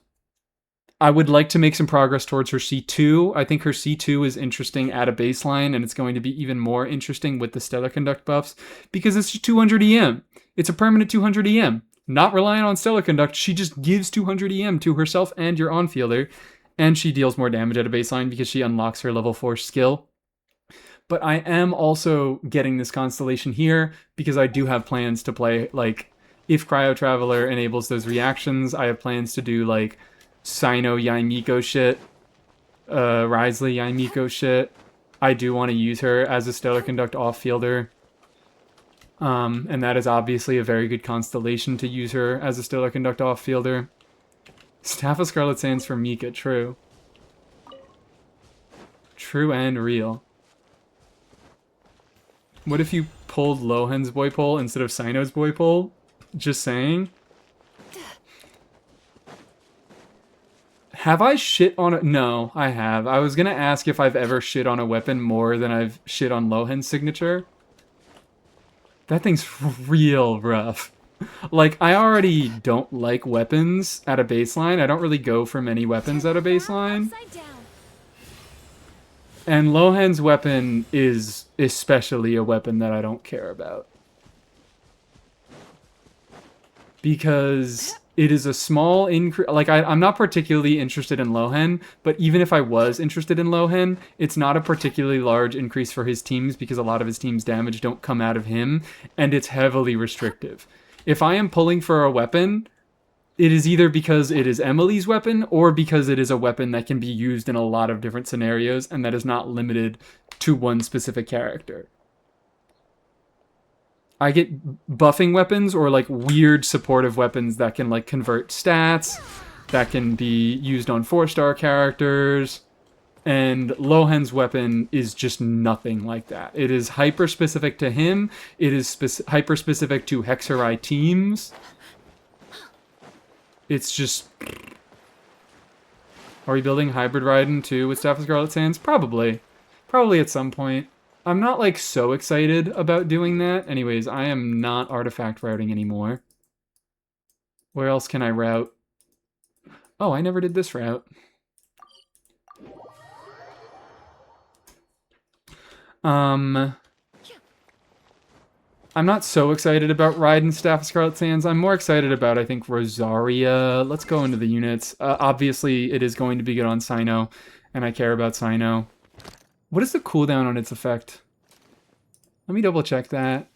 I would like to make some progress towards her C2. I think her C2 is interesting at a baseline, and it's going to be even more interesting with the Stellar Conduct buffs, because it's just 200 EM. It's a permanent 200 EM. Not relying on Stellar Conduct, she just gives 200 EM to herself and your on-fielder, and she deals more damage at a baseline because she unlocks her level 4 skill. But I am also getting this Constellation here because I do have plans to play, like, if Cryo Traveler enables those reactions, I have plans to do, like, Sino Yaimiko shit, Risley Yaimiko shit. I do want to use her as a Stellar Conduct off-fielder. And that is obviously a very good constellation to use her as a Stellar Conduct off-fielder. Staff of Scarlet Sands for Mika, true. True and real. What if you pulled Lohan's boy pole instead of Sino's boy pole? Just saying. Have I shit on a... No, I have. I was gonna ask if I've ever shit on a weapon more than I've shit on Lohan's signature. That thing's real rough. Like, I already don't like weapons at a baseline. I don't really go for many weapons at a baseline. And Lohan's weapon is especially a weapon that I don't care about. Because it is a small increase. Like, I'm not particularly interested in Lohan, but even if I was interested in Lohan, it's not a particularly large increase for his teams because a lot of his team's damage don't come out of him, and it's heavily restrictive. If I am pulling for a weapon, it is either because it is Emily's weapon or because it is a weapon that can be used in a lot of different scenarios and that is not limited to one specific character. I get buffing weapons or like weird supportive weapons that can like convert stats, that can be used on 4-star characters, and Lohan's weapon is just nothing like that. It is hyper-specific to him, it is hyper-specific to Hexerai teams. It's just... Are we building Hybrid Raiden too with Staff of Scarlet Sands? Probably. Probably at some point. I'm not, like, so excited about doing that. Anyways, I am not artifact routing anymore. Where else can I route? Oh, I never did this route. I'm not so excited about Raiden Staff of Scarlet Sands. I'm more excited about, I think, Rosaria. Let's go into the units. Obviously, it is going to be good on Sino, and I care about Sino. What is the cooldown on its effect? Let me double check that.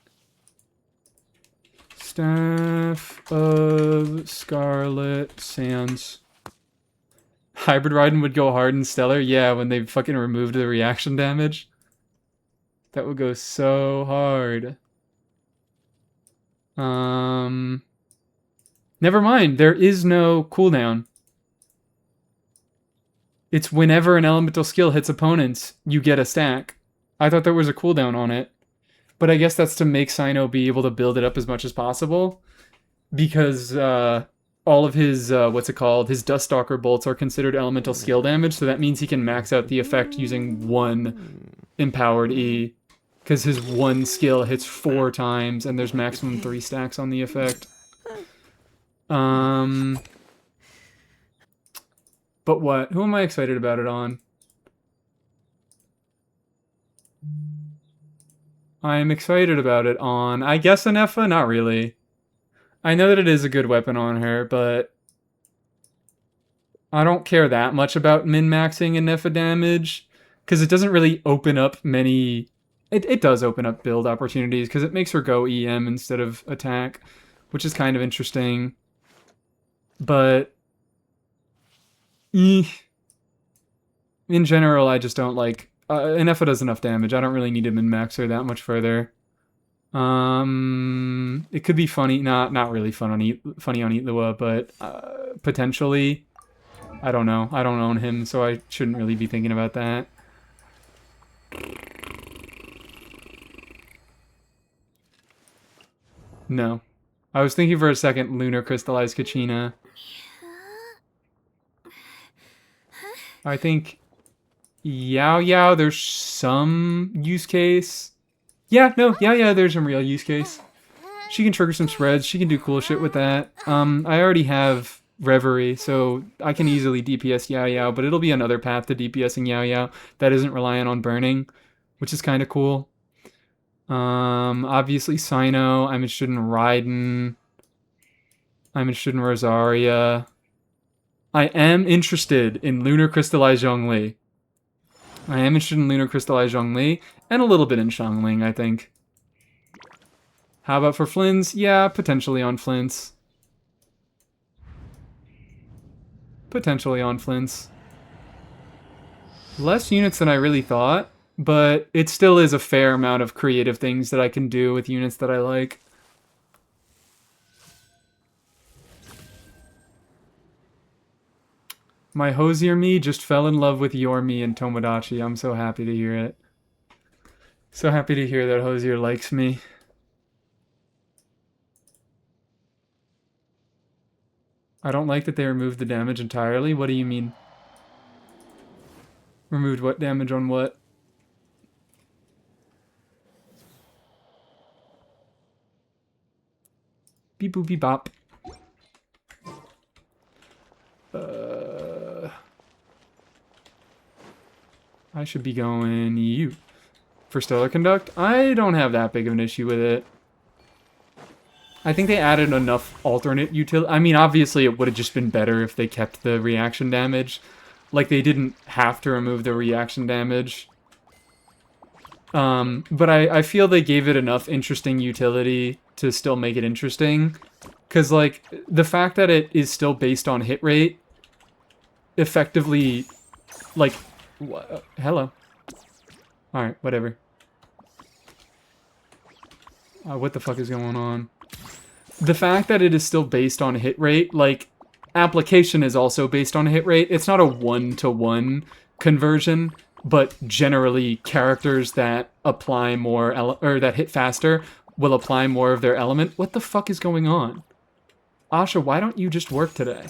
Staff of Scarlet Sands. Hybrid Raiden would go hard in Stellar? Yeah, when they fucking removed the reaction damage. That would go so hard. Never mind. There is no cooldown. It's whenever an elemental skill hits opponents, you get a stack. I thought there was a cooldown on it. But I guess that's to make Sino be able to build it up as much as possible. Because all of his, his Duststalker bolts are considered elemental skill damage. So that means he can max out the effect using one empowered E. Because his one skill hits 4 times, and there's maximum 3 stacks on the effect. But what? Who am I excited about it on? I'm excited about it on, I guess, Anefa? Not really. I know that it is a good weapon on her, but I don't care that much about min-maxing Anefa damage, because it doesn't really open up many... It does open up build opportunities, because it makes her go EM instead of attack, which is kind of interesting. But... in general, I just don't like... Anefa does enough damage. I don't really need to min-max her that much further. It could be funny. Not really funny on Eat Lua, but potentially. I don't know. I don't own him, so I shouldn't really be thinking about that. No. I was thinking for a second Lunar Crystallized Kachina. I think Yao Yao, there's some use case. Yeah, there's some real use case. She can trigger some spreads. She can do cool shit with that. I already have Reverie, so I can easily DPS Yao Yao, but it'll be another path to DPSing Yao Yao that isn't reliant on burning, which is kind of cool. Obviously Sino. I'm interested in Raiden. I'm interested in Rosaria. I am interested in Lunar Crystallized Zhongli. I am interested in Lunar Crystallized Zhongli, and a little bit in Xiangling, I think. How about for Flints? Yeah, potentially on Flints. Potentially on Flints. Less units than I really thought, but it still is a fair amount of creative things that I can do with units that I like. My Hosier me just fell in love with your me and Tomodachi. I'm so happy to hear it. So happy to hear that Hosier likes me. I don't like that they removed the damage entirely. What do you mean? Removed what damage on what? Beep boop beep bop. I should be going you. For Stellar Conduct, I don't have that big of an issue with it. I think they added enough alternate utility. I mean, obviously it would have just been better if they kept the reaction damage. Like, they didn't have to remove the reaction damage. But I feel they gave it enough interesting utility to still make it interesting. Because, like, the fact that it is still based on hit rate effectively, like... hello. Alright, whatever. What the fuck is going on? The fact that it is still based on hit rate, like, application is also based on hit rate. It's not a 1-to-1 conversion, but generally characters that apply more, or that hit faster will apply more of their element. What the fuck is going on? Asha, why don't you just work today?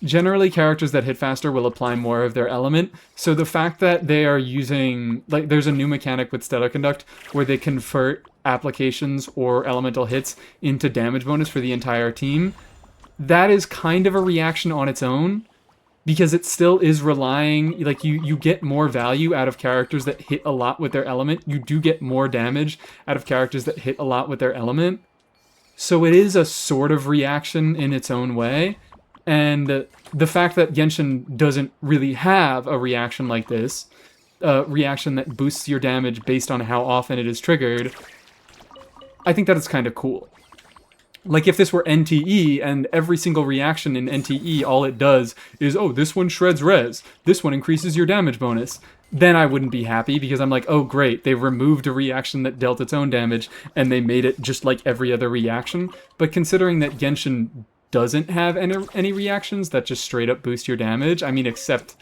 generally characters that hit faster will apply more of their element. So the fact that they are using, like, there's a new mechanic with Stellar Conduct where they convert applications or elemental hits into damage bonus for the entire team. That is kind of a reaction on its own, because it still is relying, like, you get more value out of characters that hit a lot with their element. You do get more damage out of characters that hit a lot with their element. So it is a sort of reaction in its own way. And the fact that Genshin doesn't really have a reaction like this, a reaction that boosts your damage based on how often it is triggered, I think that it's kind of cool. Like, if this were NTE, and every single reaction in NTE, all it does is, oh, this one shreds res, this one increases your damage bonus, then I wouldn't be happy, because I'm like, oh, great, they removed a reaction that dealt its own damage, and they made it just like every other reaction. But considering that Genshin doesn't have any reactions that just straight up boost your damage, I mean, except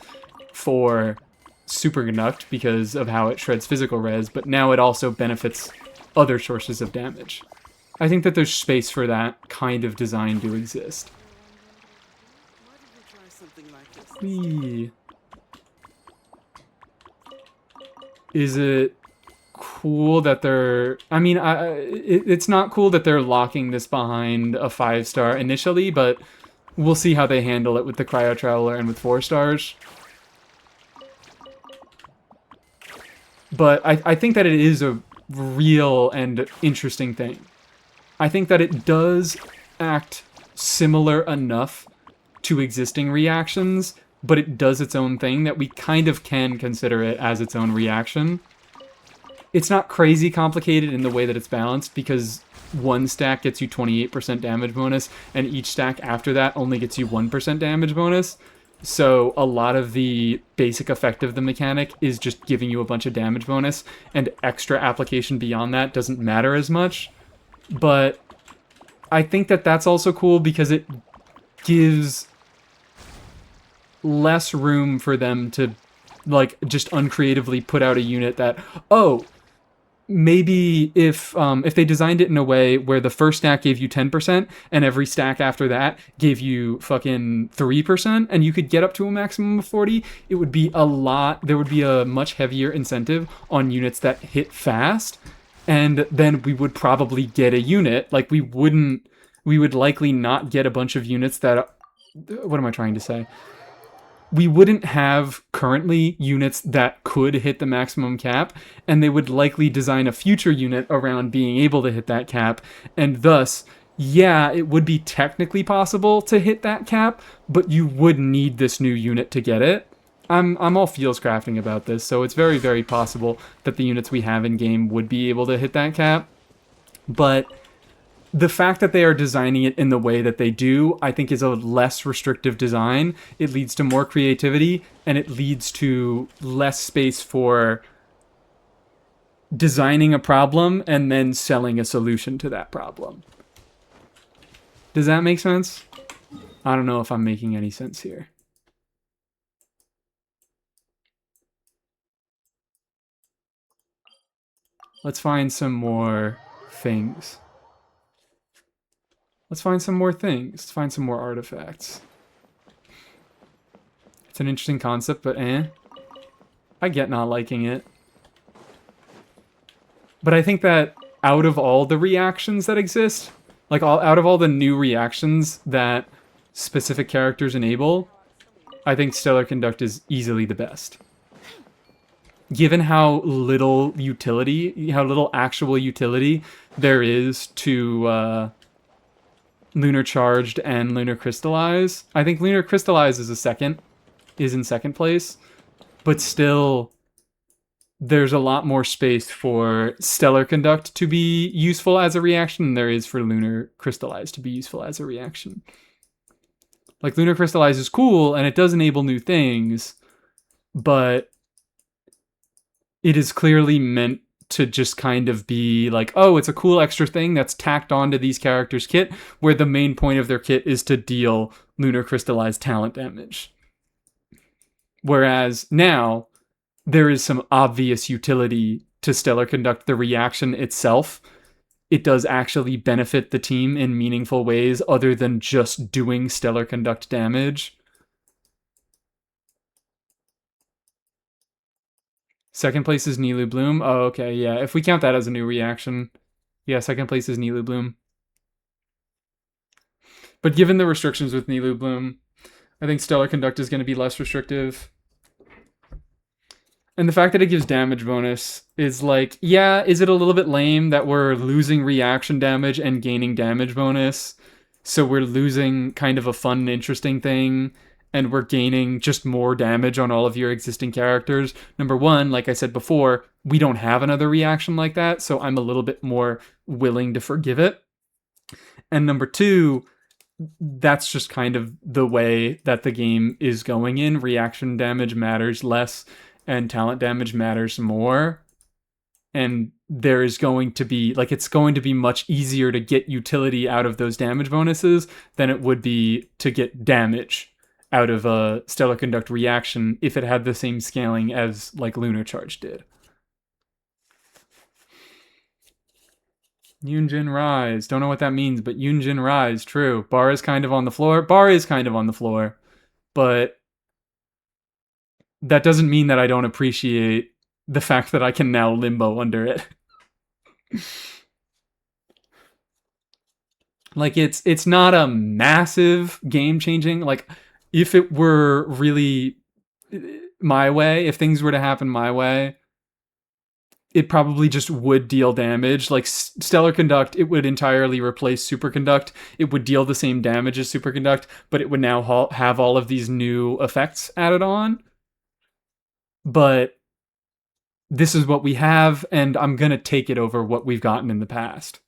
for Superconduct, because of how it shreds physical res, but now it also benefits other sources of damage. I think that there's space for that kind of design to exist. Whee. Is it cool that they're... I mean, it's not cool that they're locking this behind a 5-star initially, but we'll see how they handle it with the Cryo Traveler and with 4 stars. But I think that it is a real and interesting thing. I think that it does act similar enough to existing reactions, but it does its own thing that we kind of can consider it as its own reaction. It's not crazy complicated in the way that it's balanced, because one stack gets you 28% damage bonus, and each stack after that only gets you 1% damage bonus. So a lot of the basic effect of the mechanic is just giving you a bunch of damage bonus, and extra application beyond that doesn't matter as much. But I think that that's also cool because it gives less room for them to, like, just uncreatively put out a unit that, oh, maybe if they designed it in a way where the first stack gave you 10% and every stack after that gave you fucking 3%, and you could get up to a maximum of 40, it would be there would be a much heavier incentive on units that hit fast. And then we would probably get a unit. Like, we would likely not get a bunch of units that... What am I trying to say? We wouldn't have currently units that could hit the maximum cap, and they would likely design a future unit around being able to hit that cap, and thus, yeah, it would be technically possible to hit that cap, but you would need this new unit to get it. I'm all feels crafting about this, so it's very, very possible that the units we have in game would be able to hit that cap. But the fact that they are designing it in the way that they do, I think, is a less restrictive design. It leads to more creativity, and it leads to less space for designing a problem and then selling a solution to that problem. Does that make sense? I don't know if I'm making any sense here. Let's find some more things. Let's find some more things. Let's find some more artifacts. It's an interesting concept, but I get not liking it. But I think that out of all the reactions that exist, like out of all the new reactions that specific characters enable, I think Stellar Conduct is easily the best. Given how little utility, how little actual utility there is to Lunar Charged and Lunar Crystallize, I think Lunar Crystallize is in second place, but still there's a lot more space for Stellar Conduct to be useful as a reaction than there is for Lunar Crystallize to be useful as a reaction. Like, Lunar Crystallize is cool and it does enable new things, but it is clearly meant to just kind of be like, oh, it's a cool extra thing that's tacked onto these characters' kit, where the main point of their kit is to deal Lunar Crystallized talent damage. Whereas now, there is some obvious utility to Stellar Conduct, the reaction itself. It does actually benefit the team in meaningful ways other than just doing Stellar Conduct damage. Second place is Nilu Bloom. Oh, okay, yeah. If we count that as a new reaction, yeah, second place is Nilu Bloom. But given the restrictions with Nilu Bloom, I think Stellar Conduct is going to be less restrictive. And the fact that it gives damage bonus is like, yeah, is it a little bit lame that we're losing reaction damage and gaining damage bonus? So we're losing kind of a fun and interesting thing, and we're gaining just more damage on all of your existing characters. Number one, like I said before, we don't have another reaction like that, so I'm a little bit more willing to forgive it. And number two, that's just kind of the way that the game is going in. Reaction damage matters less and talent damage matters more. And there is going to be, like, it's going to be much easier to get utility out of those damage bonuses than it would be to get damage out of a Stellar Conduct reaction if it had the same scaling as, like, Lunar Charge did. Yunjin Rise. Don't know what that means, but Yunjin Rise. True. Bar is kind of on the floor. Bar is kind of on the floor. But that doesn't mean that I don't appreciate the fact that I can now limbo under it. Like, it's not a massive game changing. Like, if it were really my way, if things were to happen my way, it probably just would deal damage. Like Stellar Conduct, it would entirely replace Superconduct. It would deal the same damage as Superconduct, but it would now have all of these new effects added on. But this is what we have, and I'm going to take it over what we've gotten in the past,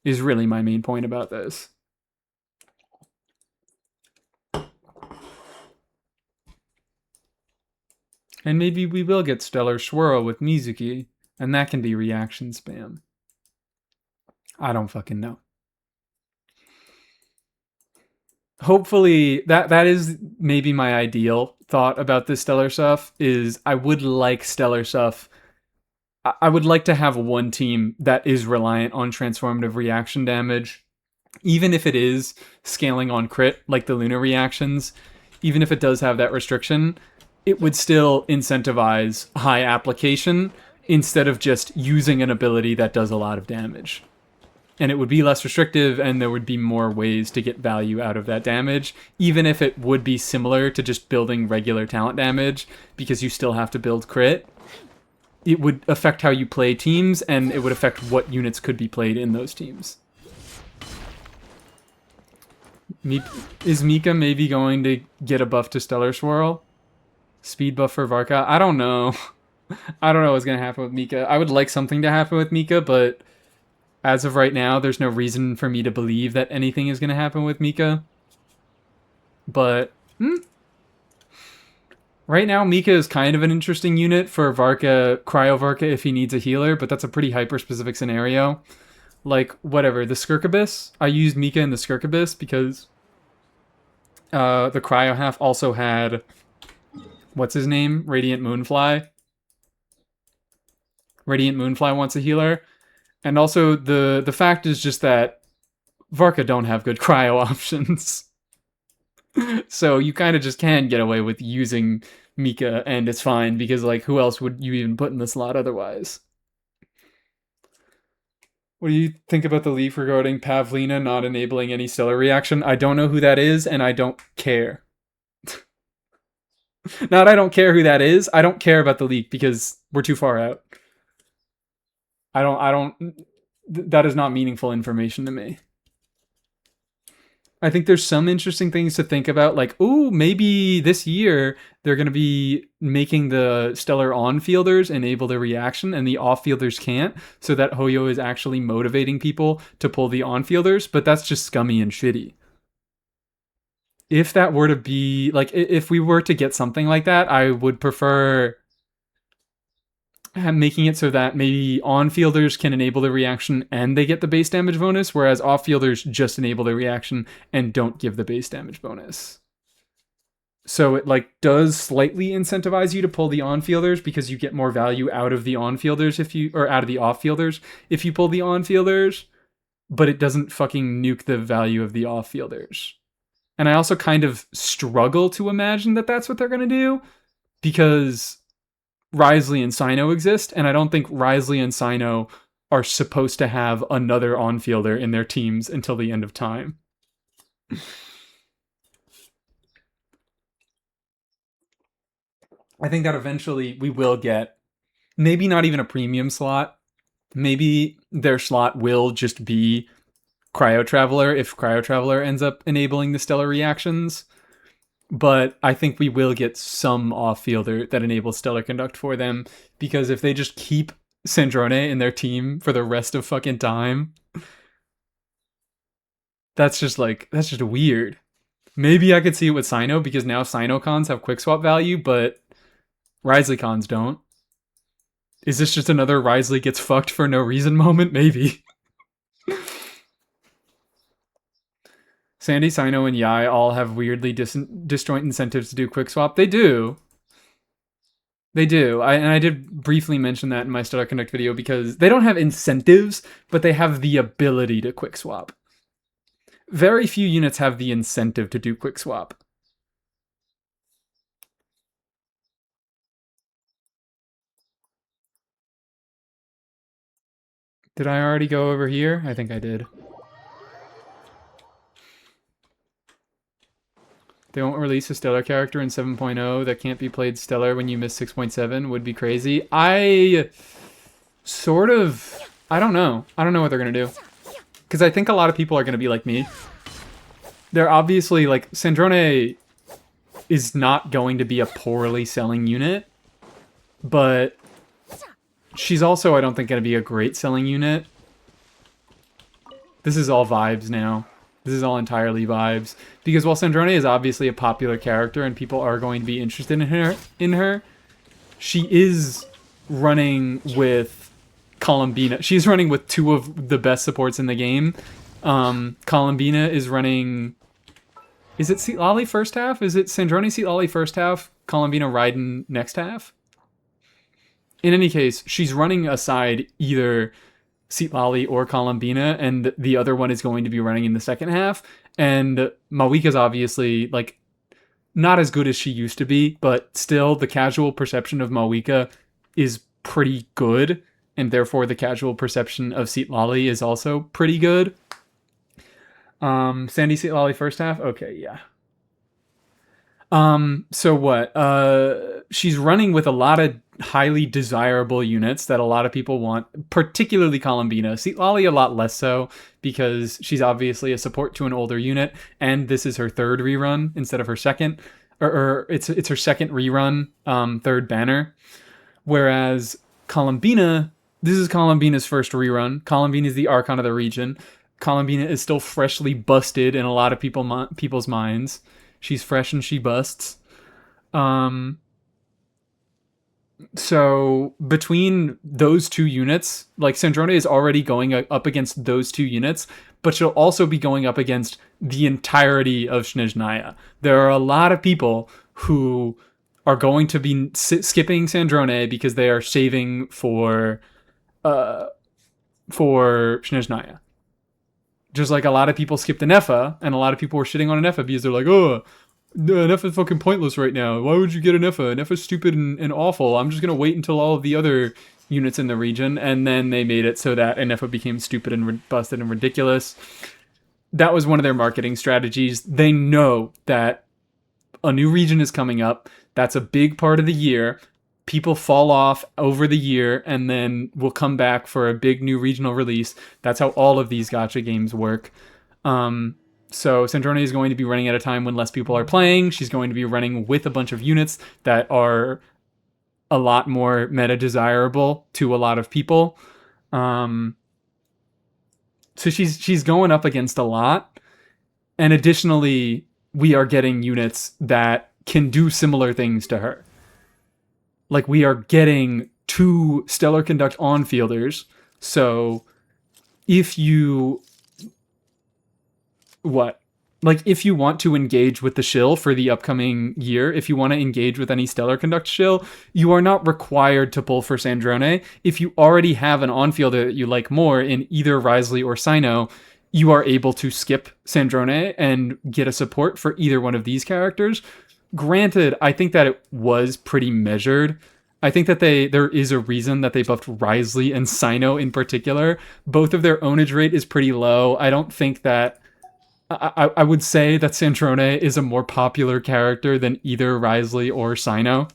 is really my main point about this. And maybe we will get Stellar Swirl with Mizuki, and that can be reaction spam. I don't fucking know. Hopefully, that is maybe my ideal thought about this Stellar stuff, is I would like Stellar stuff. I would like to have one team that is reliant on transformative reaction damage, even if it is scaling on crit, like the Lunar reactions. Even if it does have that restriction, it would still incentivize high application instead of just using an ability that does a lot of damage. And it would be less restrictive, and there would be more ways to get value out of that damage, even if it would be similar to just building regular talent damage, because you still have to build crit. It would affect how you play teams, and it would affect what units could be played in those teams. Is Mika maybe going to get a buff to Stellar Swirl? Speed buff for Varka? I don't know. I don't know what's going to happen with Mika. I would like something to happen with Mika, but as of right now, there's no reason for me to believe that anything is going to happen with Mika. But right now, Mika is kind of an interesting unit for Varka, Cryo Varka if he needs a healer, but that's a pretty hyper-specific scenario. Like, whatever, the Skirkabis, I used Mika in the Skirkabis because the Cryo half also had, what's his name? Radiant Moonfly. Radiant Moonfly wants a healer. And also, the fact is just that Varka don't have good cryo options. So you kind of just can get away with using Mika, and it's fine, because, like, who else would you even put in the slot otherwise? What do you think about the leak regarding Pavlina not enabling any stellar reaction? I don't know who that is, and I don't care. Not I don't care who that is, I don't care about the leak, because we're too far out. That is not meaningful information to me. I think there's some interesting things to think about, like, ooh, maybe this year they're going to be making the stellar on-fielders enable the reaction and the off-fielders can't, so that Hoyo is actually motivating people to pull the on-fielders, but that's just scummy and shitty. If that were to be, like, if we were to get something like that, I would prefer making it so that maybe on-fielders can enable the reaction and they get the base damage bonus, whereas off-fielders just enable the reaction and don't give the base damage bonus. So it, like, does slightly incentivize you to pull the on-fielders, because you get more value out of the on-fielders out of the off-fielders if you pull the on-fielders, but it doesn't fucking nuke the value of the off-fielders. And I also kind of struggle to imagine that that's what they're going to do, because Wriothesley and Sino exist, and I don't think Wriothesley and Sino are supposed to have another on-fielder in their teams until the end of time. I think that eventually we will get maybe not even a premium slot. Maybe their slot will just be Cryo Traveler if Cryo Traveler ends up enabling the stellar reactions. But I think we will get some off-fielder that enables Stellar Conduct for them, because if they just keep Sandrone in their team for the rest of fucking time, that's just weird. Maybe I could see it with Sino, because now Sino cons have quick swap value, but Wriothesley cons don't. Is this just another Wriothesley gets fucked for no reason moment? Maybe. Sandy, Sino, and Yai all have weirdly disjoint incentives to do quick swap. They do. They do. I did briefly mention that in my Stellar Conduct video, because they don't have incentives, but they have the ability to quick swap. Very few units have the incentive to do quick swap. Did I already go over here? I think I did. They won't release a Stellar character in 7.0 that can't be played Stellar when you miss 6.7. Would be crazy. I don't know. I don't know what they're going to do. Because I think a lot of people are going to be like me. They're obviously, like, Sandrone is not going to be a poorly selling unit. But she's also, I don't think, going to be a great selling unit. This is all vibes now. This is all entirely vibes. Because while Sandrone is obviously a popular character and people are going to be interested in her, she is running with Columbina. She's running with two of the best supports in the game. Columbina is running... Is it Seat Lolly first half? Is it Sandrone Seat Lolly first half, Columbina Raiden next half? In any case, she's running aside either Seat Lolly or Columbina, and the other one is going to be running in the second half. And Mawika's obviously, like, not as good as she used to be, but still the casual perception of Mawika is pretty good, and therefore the casual perception of Seat Lolly is also pretty good. Sandy Seat Lolly first half? Okay, yeah. So what? She's running with a lot of highly desirable units that a lot of people want, particularly Columbina. Seat Lolly a lot less so, because she's obviously a support to an older unit, and this is her third rerun instead of her second. Or it's her second rerun, third banner. Whereas Columbina, this is Columbina's first rerun. Columbina is the Archon of the region. Columbina is still freshly busted in a lot of people's minds. She's fresh and she busts. So between those two units, like, Sandrone is already going up against those two units, but she'll also be going up against the entirety of Snezhnaya. There are a lot of people who are going to be skipping Sandrone because they are saving for Snezhnaya. Just like a lot of people skipped Anefa, and a lot of people were shitting on Anefa because they're like, oh, Anefa is fucking pointless right now. Why would you get Anefa? Anefa's stupid and awful. I'm just going to wait until all of the other units in the region. And then they made it so that Anefa became stupid and busted and ridiculous. That was one of their marketing strategies. They know that a new region is coming up. That's a big part of the year. People fall off over the year and then will come back for a big new regional release. That's how all of these gacha games work. So Sandrone is going to be running at a time when less people are playing. She's going to be running with a bunch of units that are a lot more meta desirable to a lot of people. So she's going up against a lot. And additionally, we are getting units that can do similar things to her. Like, we are getting 2 Stellar Conduct on-fielders. So if you... if you want to engage with the shill for the upcoming year, if you want to engage with any Stellar Conduct shill, you are not required to pull for Sandrone. If you already have an on-fielder that you like more in either Wriothesley or Sino, you are able to skip Sandrone and get a support for either one of these characters. Granted, I think that it was pretty measured. I think that there is a reason that they buffed Wriothesley and Cyno in particular. Both of their ownage rate is pretty low. I don't think that... I would say that Sandrone is a more popular character than either Wriothesley or Cyno.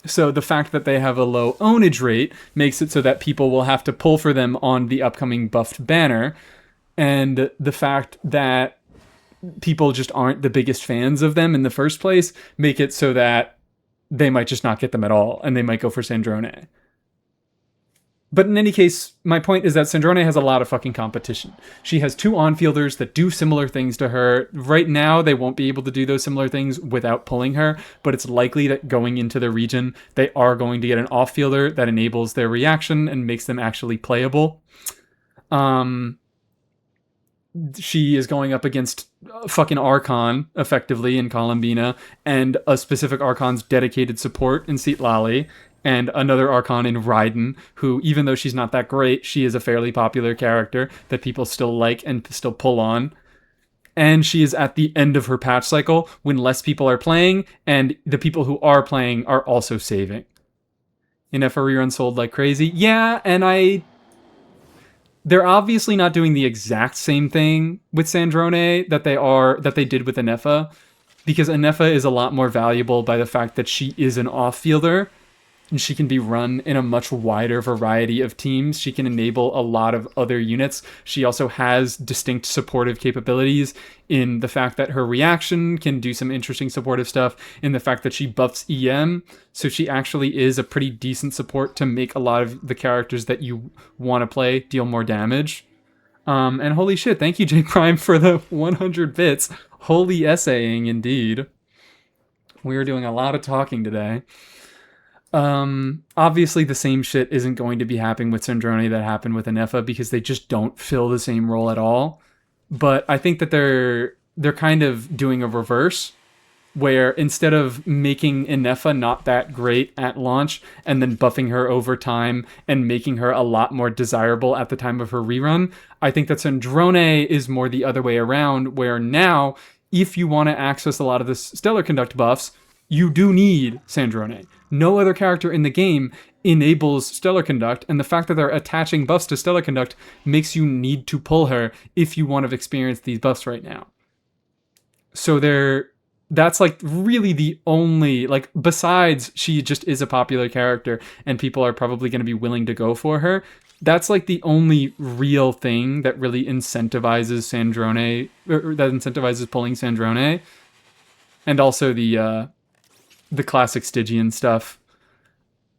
So the fact that they have a low ownage rate makes it so that people will have to pull for them on the upcoming buffed banner. And the fact that people just aren't the biggest fans of them in the first place make it so that they might just not get them at all, and they might go for Sandrone. But in any case, my point is that Sandrone has a lot of fucking competition. She has 2 on-fielders that do similar things to her. Right now, they won't be able to do those similar things without pulling her, but it's likely that going into the region, they are going to get an off-fielder that enables their reaction and makes them actually playable. She is going up against fucking Archon, effectively, in Columbina, and a specific Archon's dedicated support in Citlali, and another Archon in Raiden, who, even though she's not that great, she is a fairly popular character that people still like and still pull on. And she is at the end of her patch cycle when less people are playing, and the people who are playing are also saving. Ineffa rerun sold like crazy. Yeah, and they're obviously not doing the exact same thing with Sandrone that they did with Ineffa, because Ineffa is a lot more valuable by the fact that she is an off-fielder, and she can be run in a much wider variety of teams. She can enable a lot of other units. She also has distinct supportive capabilities in the fact that her reaction can do some interesting supportive stuff, in the fact that she buffs EM, so she actually is a pretty decent support to make a lot of the characters that you want to play deal more damage. And holy shit, thank you, J Prime, for the 100 bits. Holy essaying, indeed. We are doing a lot of talking today. Obviously the same shit isn't going to be happening with Sandrone that happened with Ineffa, because they just don't fill the same role at all. But I think that they're kind of doing a reverse, where instead of making Ineffa not that great at launch and then buffing her over time and making her a lot more desirable at the time of her rerun, I think that Sandrone is more the other way around, where now, if you want to access a lot of the Stellar Conduct buffs, you do need Sandrone. No other character in the game enables Stellar Conduct, and the fact that they're attaching buffs to Stellar Conduct makes you need to pull her if you want to experience these buffs right now. So that's like really the only, like, besides she just is a popular character and people are probably going to be willing to go for her, that's like the only real thing that really incentivizes Sandrone, or that incentivizes pulling Sandrone. And also the classic Stygian stuff.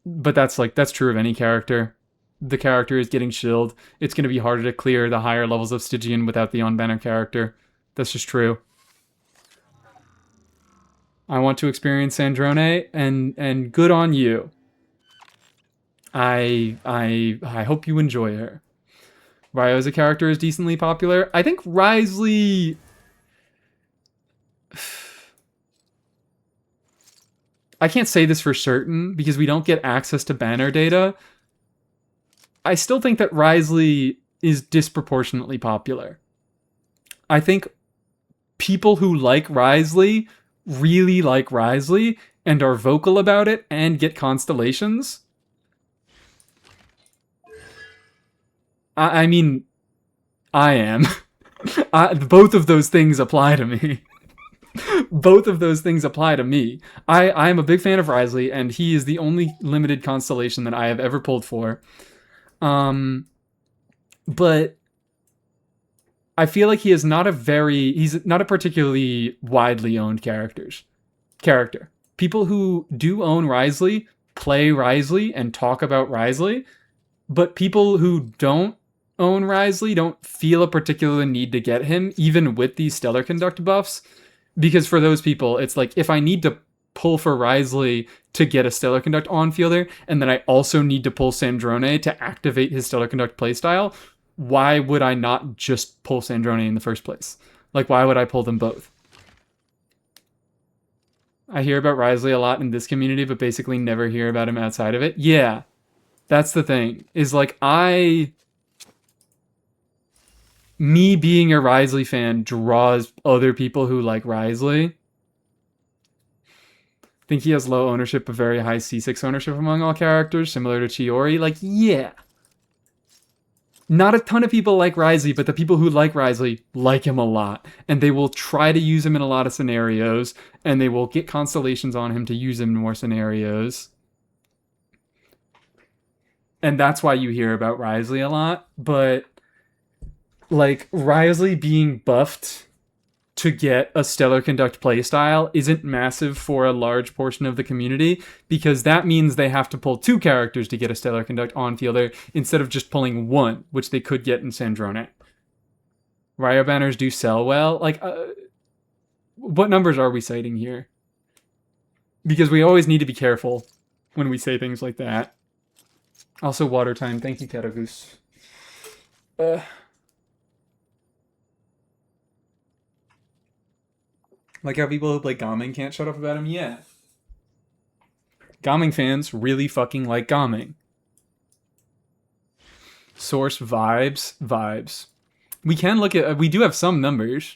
But that's true of any character. The character is getting shilled. It's going to be harder to clear the higher levels of Stygian without the on-banner character. That's just true. I want to experience Sandrone, and good on you. I hope you enjoy her. Ryo as a character is decently popular. I think Wriothesley... I can't say this for certain because we don't get access to banner data. I still think that Wriothesley is disproportionately popular. I think people who like Wriothesley really like Wriothesley and are vocal about it and get constellations. I mean, I am. Both of those things apply to me. Both of those things apply to me. I am a big fan of Wriothesley, and he is the only limited constellation that I have ever pulled for. But I feel like he's not a particularly widely owned character. People who do own Wriothesley play Wriothesley and talk about Wriothesley, but people who don't own Wriothesley don't feel a particular need to get him, even with these Stellar Conduct buffs. Because for those people, it's like, if I need to pull for Wriothesley to get a Stellar Conduct on-fielder, and then I also need to pull Sandrone to activate his Stellar Conduct playstyle, why would I not just pull Sandrone in the first place? Like, why would I pull them both? I hear about Wriothesley a lot in this community, but basically never hear about him outside of it. Yeah, that's the thing. Is like, me being a Wriothesley fan draws other people who like Wriothesley. Think he has low ownership but very high C6 ownership among all characters, similar to Chiori? Like, yeah. Not a ton of people like Risley, but the people who like Risley like him a lot. And they will try to use him in a lot of scenarios, and they will get constellations on him to use him in more scenarios. And that's why you hear about Risley a lot. But, like, Risley being buffed to get a Stellar Conduct playstyle isn't massive for a large portion of the community, because that means they have to pull 2 characters to get a Stellar Conduct on fielder instead of just pulling 1, which they could get in Sandrone. Ryo banners do sell well. Like, what numbers are we citing here? Because we always need to be careful when we say things like that. Also, water time. Thank you, Katagoose. Like how people who play Gaming can't shut up about him? Yeah. Gaming fans really fucking like Gaming. Source vibes. We can look at... We do have some numbers.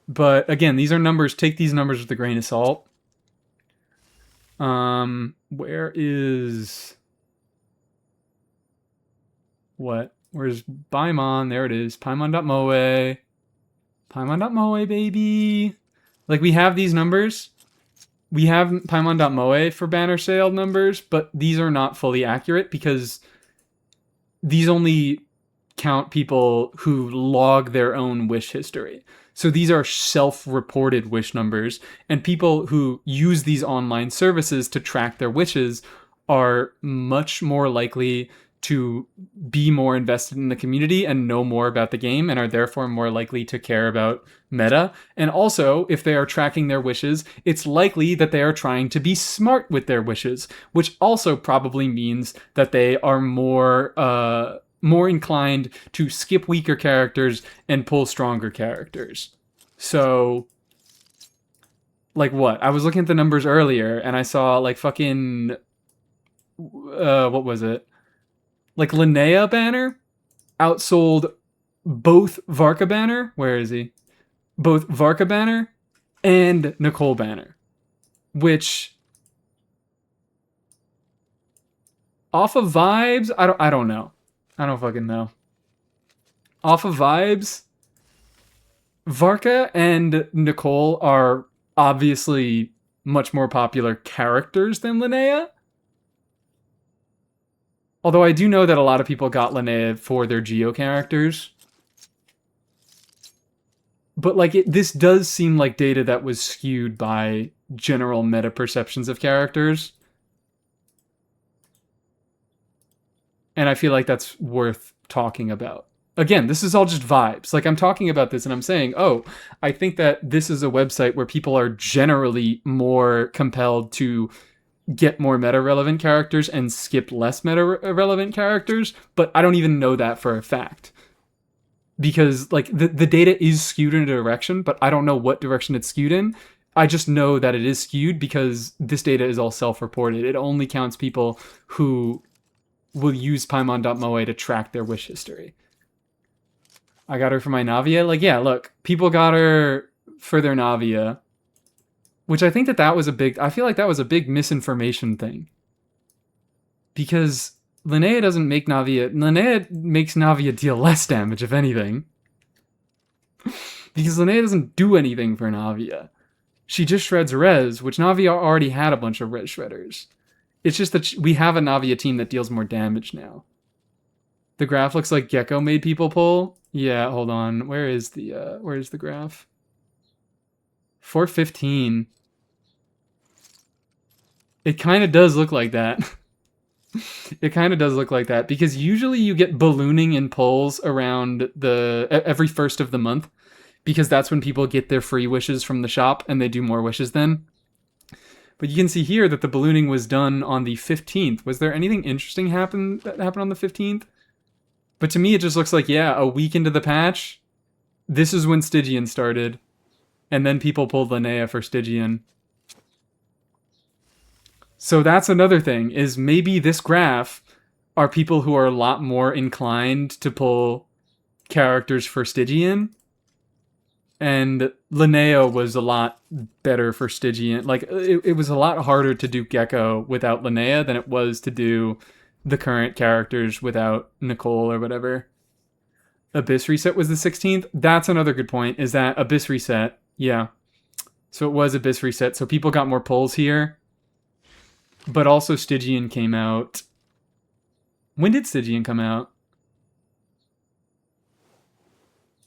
But again, these are numbers. Take these numbers with a grain of salt. Where is... What? Where's Paimon? There it is. Paimon.moe. Paimon.moe, baby. Like, we have these numbers. We have Paimon.moe for banner sale numbers, but these are not fully accurate because these only count people who log their own wish history. So these are self-reported wish numbers, and people who use these online services to track their wishes are much more likely to be more invested in the community and know more about the game, and are therefore more likely to care about meta. And also, if they are tracking their wishes, it's likely that they are trying to be smart with their wishes, which also probably means that they are more inclined to skip weaker characters and pull stronger characters. So, like, what? I was looking at the numbers earlier, and I saw, like, fucking... what was it? Like, Linnea banner outsold both Varka banner. Where is he? Both Varka banner and Nicole banner. Which, off of vibes, I don't know. I don't fucking know. Off of vibes, Varka and Nicole are obviously much more popular characters than Linnea. Although I do know that a lot of people got Linnea for their Geo characters. But, like, this does seem like data that was skewed by general meta perceptions of characters. And I feel like that's worth talking about. Again, this is all just vibes. Like, I'm talking about this and I'm saying, oh, I think that this is a website where people are generally more compelled to get more meta-relevant characters and skip less meta-relevant characters, but I don't even know that for a fact. Because, like, the data is skewed in a direction, but I don't know what direction it's skewed in. I just know that it is skewed because this data is all self-reported. It only counts people who will use Paimon.moe to track their wish history. I got her for my Navia. Like, yeah, look, people got her for their Navia. Which I think that was a big... I feel like that was a big misinformation thing. Because Linnea doesn't make Navia... Linnea makes Navia deal less damage, if anything. Because Linnea doesn't do anything for Navia. She just shreds res, which Navia already had a bunch of res shredders. It's just that we have a Navia team that deals more damage now. The graph looks like Gecko made people pull. Yeah, hold on. Where's the graph? 415. It kind of does look like that. It kind of does look like that, because usually you get ballooning in pulls around every first of the month, because that's when people get their free wishes from the shop and they do more wishes then. But you can see here that the ballooning was done on the 15th. Was there anything interesting that happened on the 15th? But to me, it just looks like, yeah, a week into the patch, this is when Stygian started. And then people pulled Linnea for Stygian. So that's another thing, is maybe this graph are people who are a lot more inclined to pull characters for Stygian. And Linnea was a lot better for Stygian. Like, it was a lot harder to do Gecko without Linnea than it was to do the current characters without Nicole or whatever. Abyss Reset was the 16th. That's another good point, is that Abyss Reset, yeah. So it was Abyss Reset, so people got more pulls here. But also Stygian came out. When did Stygian come out?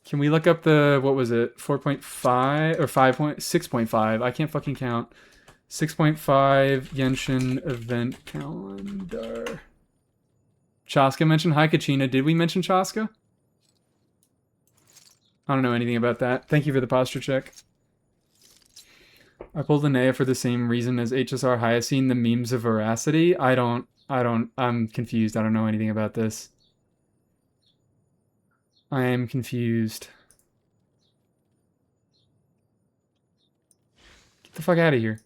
Can we look up the, what was it, 4.5 or 6.5? I can't fucking count. 6.5 Genshin event calendar. Chaska mentioned, hi Kachina. Did we mention Chaska? I don't know anything about that. Thank you for the posture check. I pulled Linnea for the same reason as HSR Hyacine, the memes of veracity. I'm confused. I don't know anything about this. I am confused. Get the fuck out of here.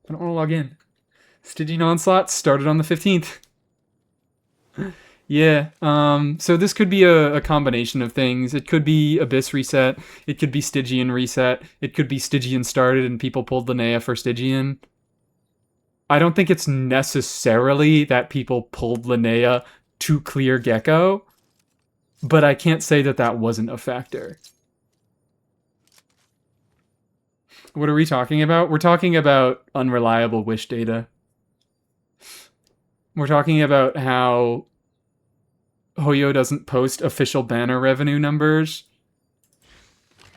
I don't want to log in. Stygian Onslaught started on the 15th. Yeah, so this could be a combination of things. It could be Abyss Reset. It could be Stygian Reset. It could be Stygian started and people pulled Linnea for Stygian. I don't think it's necessarily that people pulled Linnea to clear Gecko, but I can't say that that wasn't a factor. What are we talking about? We're talking about unreliable wish data. We're talking about how Hoyo doesn't post official banner revenue numbers.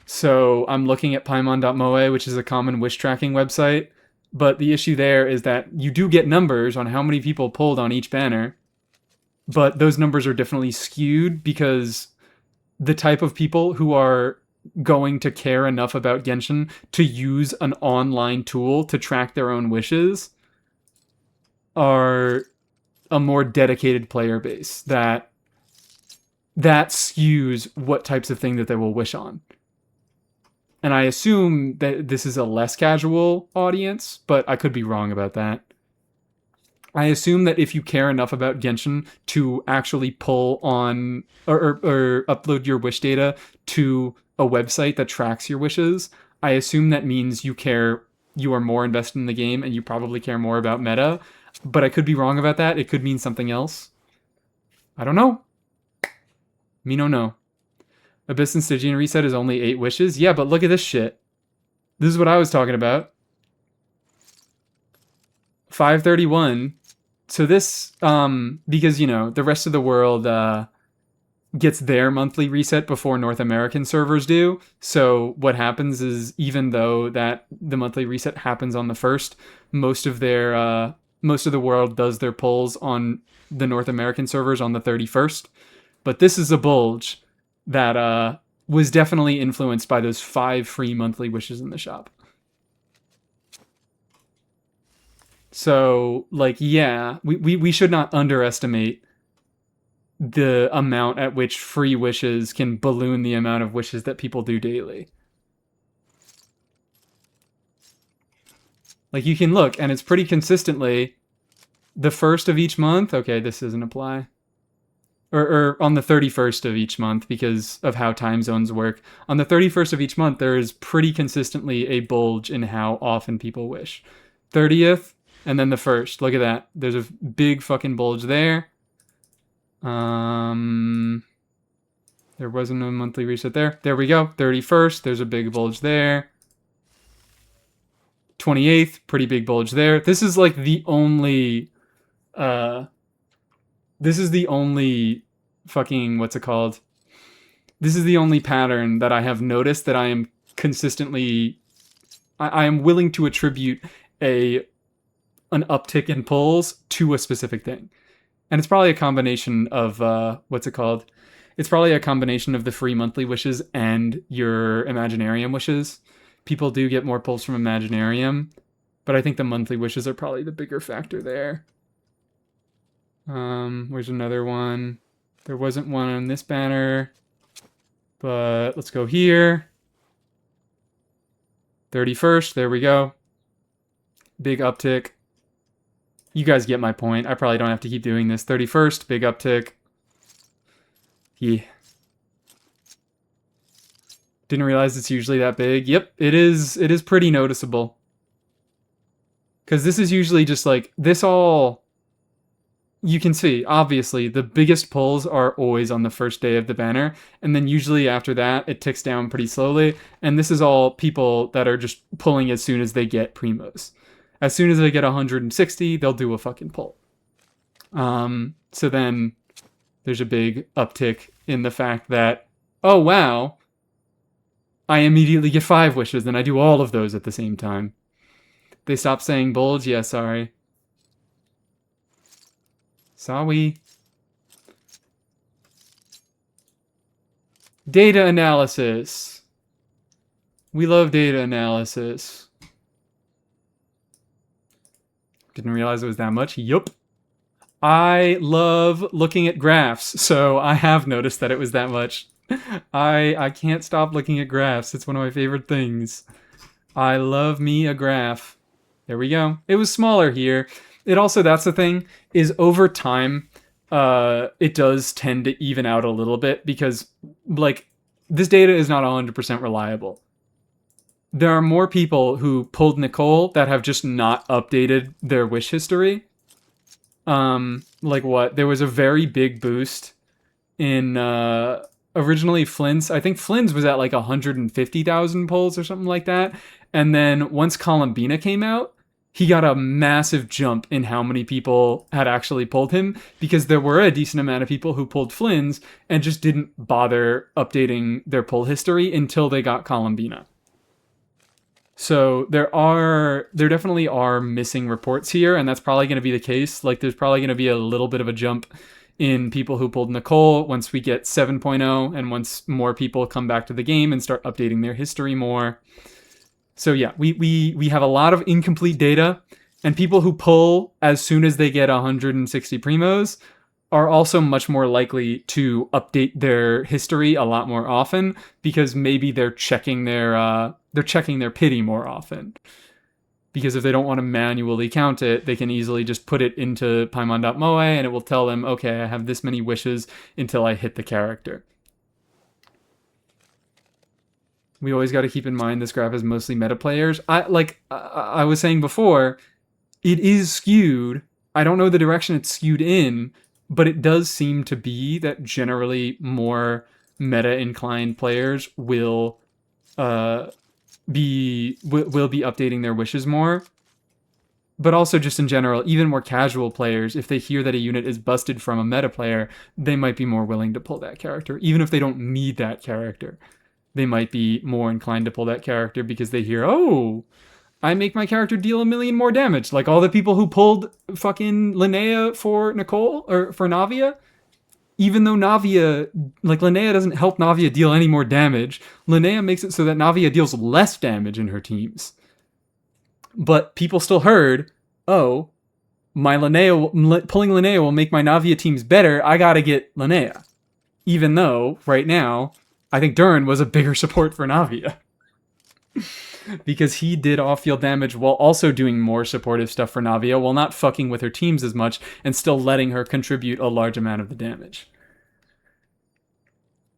So I'm looking at Paimon.moe, which is a common wish tracking website. But the issue there is that you do get numbers on how many people pulled on each banner. But those numbers are definitely skewed because the type of people who are going to care enough about Genshin to use an online tool to track their own wishes are a more dedicated player base that skews what types of thing that they will wish on. And I assume that this is a less casual audience, but I could be wrong about that. I assume that if you care enough about Genshin to actually pull on or upload your wish data to a website that tracks your wishes, I assume that means you are more invested in the game and you probably care more about meta. But I could be wrong about that. It could mean something else. I don't know. Me no know. Abyss and Stygian Reset is only 8 wishes. Yeah, but look at this shit. This is what I was talking about. 531. So this, because, the rest of the world gets their monthly reset before North American servers do. So what happens is, even though that the monthly reset happens on the 1st, most of the world does their pulls on the North American servers on the 31st. But this is a bulge that was definitely influenced by those 5 free monthly wishes in the shop. So, yeah, we should not underestimate the amount at which free wishes can balloon the amount of wishes that people do daily. You can look, and it's pretty consistently the 1st of each month. Okay, this doesn't apply. Or on the 31st of each month, because of how time zones work. On the 31st of each month, there is pretty consistently a bulge in how often people wish. 30th, and then the 1st. Look at that. There's a big fucking bulge there. There wasn't a monthly reset there. There we go. 31st, there's a big bulge there. 28th, pretty big bulge there. This is the only... This is the only fucking, what's it called? This is the only pattern that I have noticed that I am consistently... I am willing to attribute an uptick in pulls to a specific thing. And it's probably a combination of, what's it called? It's probably a combination of the free monthly wishes and your Imaginarium wishes. People do get more pulls from Imaginarium, but I think the monthly wishes are probably the bigger factor there. Where's another one? There wasn't one on this banner, but let's go here. 31st, there we go. Big uptick. You guys get my point. I probably don't have to keep doing this. 31st, big uptick. Yeah. Didn't realize it's usually that big. Yep, it is pretty noticeable. Because this is usually just like, this all... You can see, obviously, the biggest pulls are always on the first day of the banner, and then usually after that, it ticks down pretty slowly, and this is all people that are just pulling as soon as they get primos. As soon as they get 160, they'll do a fucking pull. So then, there's a big uptick in the fact that, oh wow, I immediately get 5 wishes, and I do all of those at the same time. They stopped saying bulge? Yeah, sorry. Sorry. Data analysis. We love data analysis. Didn't realize it was that much. Yup. I love looking at graphs, so I have noticed that it was that much. I can't stop looking at graphs. It's one of my favorite things. I love me a graph. There we go. It was smaller here. It also, that's the thing, is over time, it does tend to even out a little bit because, like, this data is not 100% reliable. There are more people who pulled Nicole that have just not updated their wish history. Like what? There was a very big boost in, originally Flynn's. I think Flynn's was at like 150,000 pulls or something like that. And then once Columbina came out, he got a massive jump in how many people had actually pulled him because there were a decent amount of people who pulled Flynn's and just didn't bother updating their pull history until they got Columbina. So there definitely are missing reports here, and that's probably going to be the case. Like, there's probably going to be a little bit of a jump in people who pulled Nicole once we get 7.0 and once more people come back to the game and start updating their history more. So yeah, we have a lot of incomplete data, and people who pull as soon as they get 160 primos are also much more likely to update their history a lot more often because maybe they're checking their pity more often. Because if they don't want to manually count it, they can easily just put it into Paimon.moe and it will tell them, okay, I have this many wishes until I hit the character. We always got to keep in mind this graph is mostly meta players. I was saying before, it is skewed. I don't know the direction it's skewed in, but it does seem to be that generally more meta-inclined players will be updating their wishes more. But also just in general, even more casual players, if they hear that a unit is busted from a meta player, they might be more willing to pull that character, even if they don't need that character. They might be more inclined to pull that character because they hear, oh, I make my character deal 1 million more damage. Like all the people who pulled fucking Linnea for Nicole, or for Navia. Even though Navia, like Linnea doesn't help Navia deal any more damage, Linnea makes it so that Navia deals less damage in her teams. But people still heard, oh, my pulling Linnea will make my Navia teams better, I gotta get Linnea. Even though, right now, I think Durin was a bigger support for Navia. Because he did off-field damage while also doing more supportive stuff for Navia, while not fucking with her teams as much, and still letting her contribute a large amount of the damage.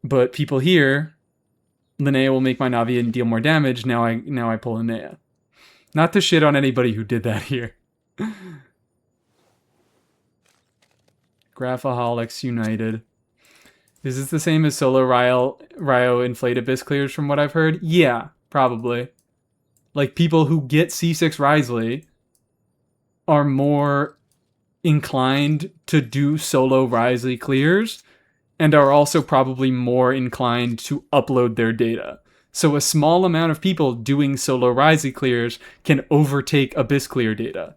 But people here, Linnea will make my Navia deal more damage, now I pull Linnea. Not to shit on anybody who did that here. Graphaholics United. Is this the same as solo Ryo Inflatabyss clears from what I've heard? Yeah, probably. Like, people who get C6 Risley are more inclined to do solo Risley clears and are also probably more inclined to upload their data. So a small amount of people doing solo Risley clears can overtake Abyss clear data.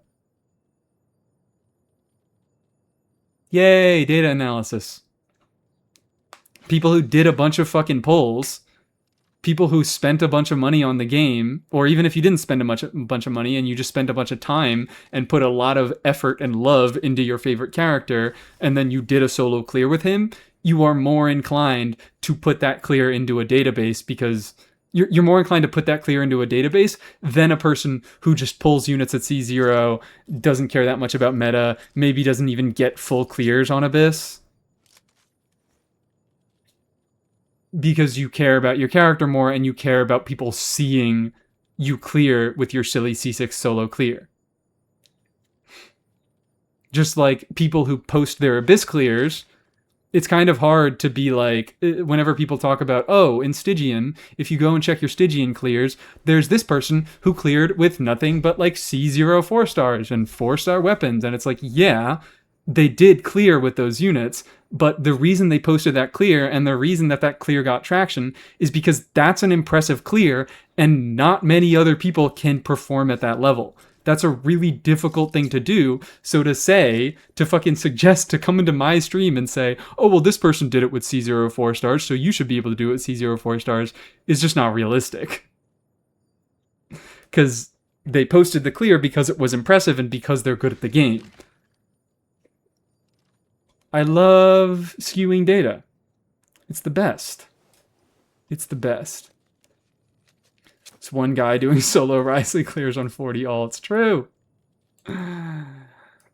Yay, data analysis. People who did a bunch of fucking pulls, people who spent a bunch of money on the game, or even if you didn't spend a bunch of money and you just spent a bunch of time and put a lot of effort and love into your favorite character, and then you did a solo clear with him, you are more inclined to put that clear into a database because you're more inclined to put that clear into a database than a person who just pulls units at C0, doesn't care that much about meta, maybe doesn't even get full clears on Abyss. because you care about your character more and you care about people seeing you clear with your silly C6 solo clear. Just like people who post their Abyss clears, it's kind of hard to be like, whenever people talk about, oh, in Stygian, if you go and check your Stygian clears, there's this person who cleared with nothing but like C0 4-stars and 4-star weapons. And it's like, yeah, they did clear with those units, but the reason they posted that clear and the reason that that clear got traction is because that's an impressive clear and not many other people can perform at that level. That's a really difficult thing to do. So to fucking suggest to come into my stream and say, oh, well, this person did it with C0 4-stars, so you should be able to do it with C0 4-stars is just not realistic. Because they posted the clear because it was impressive and because they're good at the game. I love skewing data. It's the best. It's the best. It's one guy doing solo Risley clears on 40 all. It's true.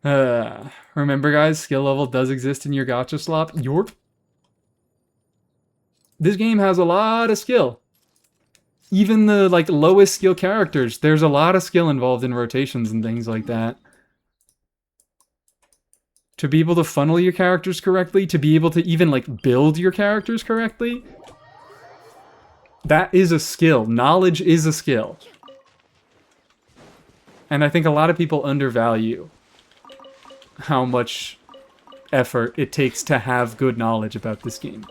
Remember, guys, skill level does exist in your gacha slop. Yorp. This game has a lot of skill. Even the like lowest skill characters, there's a lot of skill involved in rotations and things like that. To be able to funnel your characters correctly, to be able to even like build your characters correctly, that is a skill. Knowledge is a skill. And I think a lot of people undervalue how much effort it takes to have good knowledge about this game.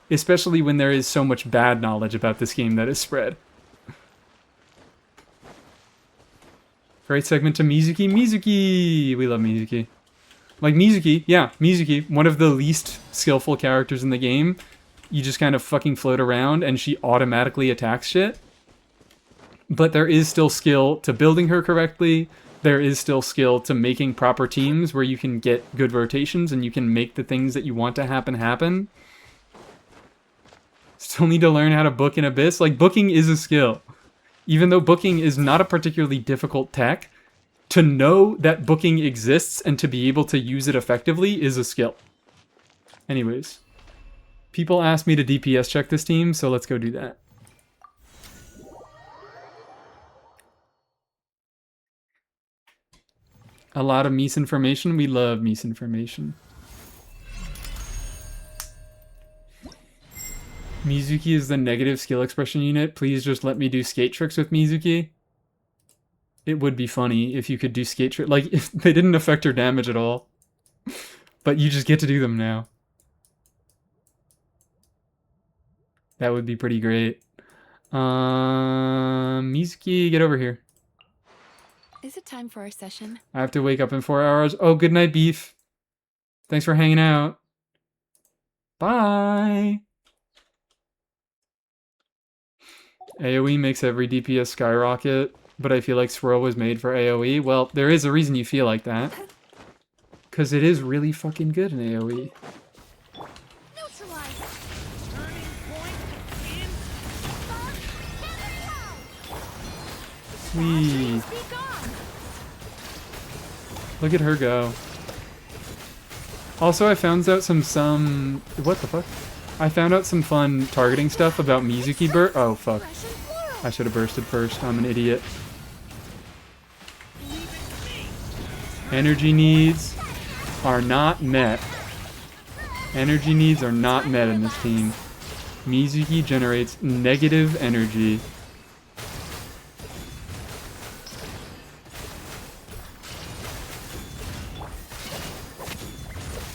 Especially when there is so much bad knowledge about this game that is spread. Great segment to Mizuki. Mizuki! We love Mizuki. Like Mizuki, yeah, Mizuki, one of the least skillful characters in the game. You just kind of fucking float around and she automatically attacks shit. But there is still skill to building her correctly. There is still skill to making proper teams where you can get good rotations and you can make the things that you want to happen. Still need to learn how to book in Abyss. Like, booking is a skill. Even though booking is not a particularly difficult tech, to know that booking exists and to be able to use it effectively is a skill. Anyways. People asked me to DPS check this team, so let's go do that. A lot of misinformation. We love misinformation. Mizuki is the negative skill expression unit. Please just let me do skate tricks with Mizuki. It would be funny if you could do skate tricks. Like, if they didn't affect her damage at all. But you just get to do them now. That would be pretty great. Mizuki, get over here. Is it time for our session? I have to wake up in 4 hours. Oh, good night, Beef. Thanks for hanging out. Bye. AoE makes every DPS skyrocket, but I feel like Swirl was made for AoE. Well, there is a reason you feel like that. Because it is really fucking good in AoE. Sweet. Look at her go. Also, I found out some what the fuck? I found out some fun targeting stuff about Mizuki burst. Oh fuck. I should have bursted first. I'm an idiot. Energy needs are not met. Energy needs are not met in this team. Mizuki generates negative energy.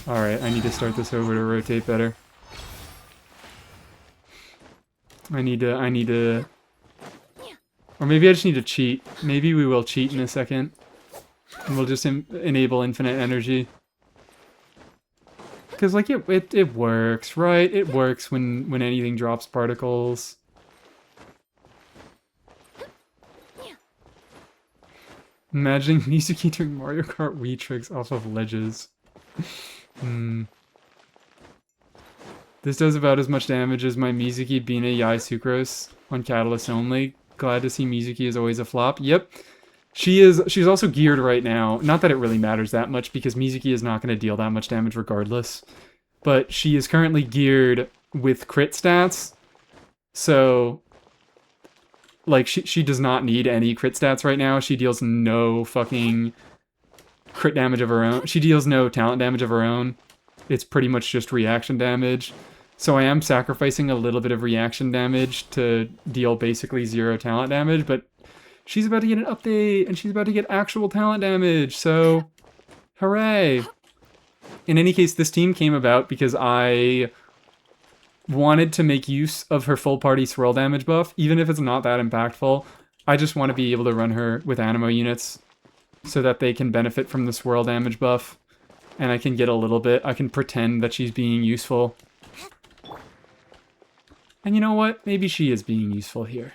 Alright, I need to start this over to rotate better. I need to... Or maybe I just need to cheat. Maybe we will cheat in a second. And we'll just enable infinite energy. Because, like, it works, right? It works when anything drops particles. Imagining Mizuki doing Mario Kart Wii tricks off of ledges. This does about as much damage as my Mizuki Bina Yai Sucrose on Catalyst only. Glad to see Mizuki is always a flop. Yep. She's also geared right now. Not that it really matters that much because Mizuki is not going to deal that much damage regardless. But she is currently geared with crit stats So, like, she does not need any crit stats right now. She deals no fucking crit damage of her own. She deals no talent damage of her own. It's pretty much just reaction damage. So I am sacrificing a little bit of reaction damage to deal basically 0 talent damage, but she's about to get an update, and she's about to get actual talent damage, so hooray. In any case, this team came about because I wanted to make use of her full party swirl damage buff, even if it's not that impactful. I just want to be able to run her with Animo units so that they can benefit from the swirl damage buff, and I can get a little bit. I can pretend that she's being useful. And you know what? Maybe she is being useful here.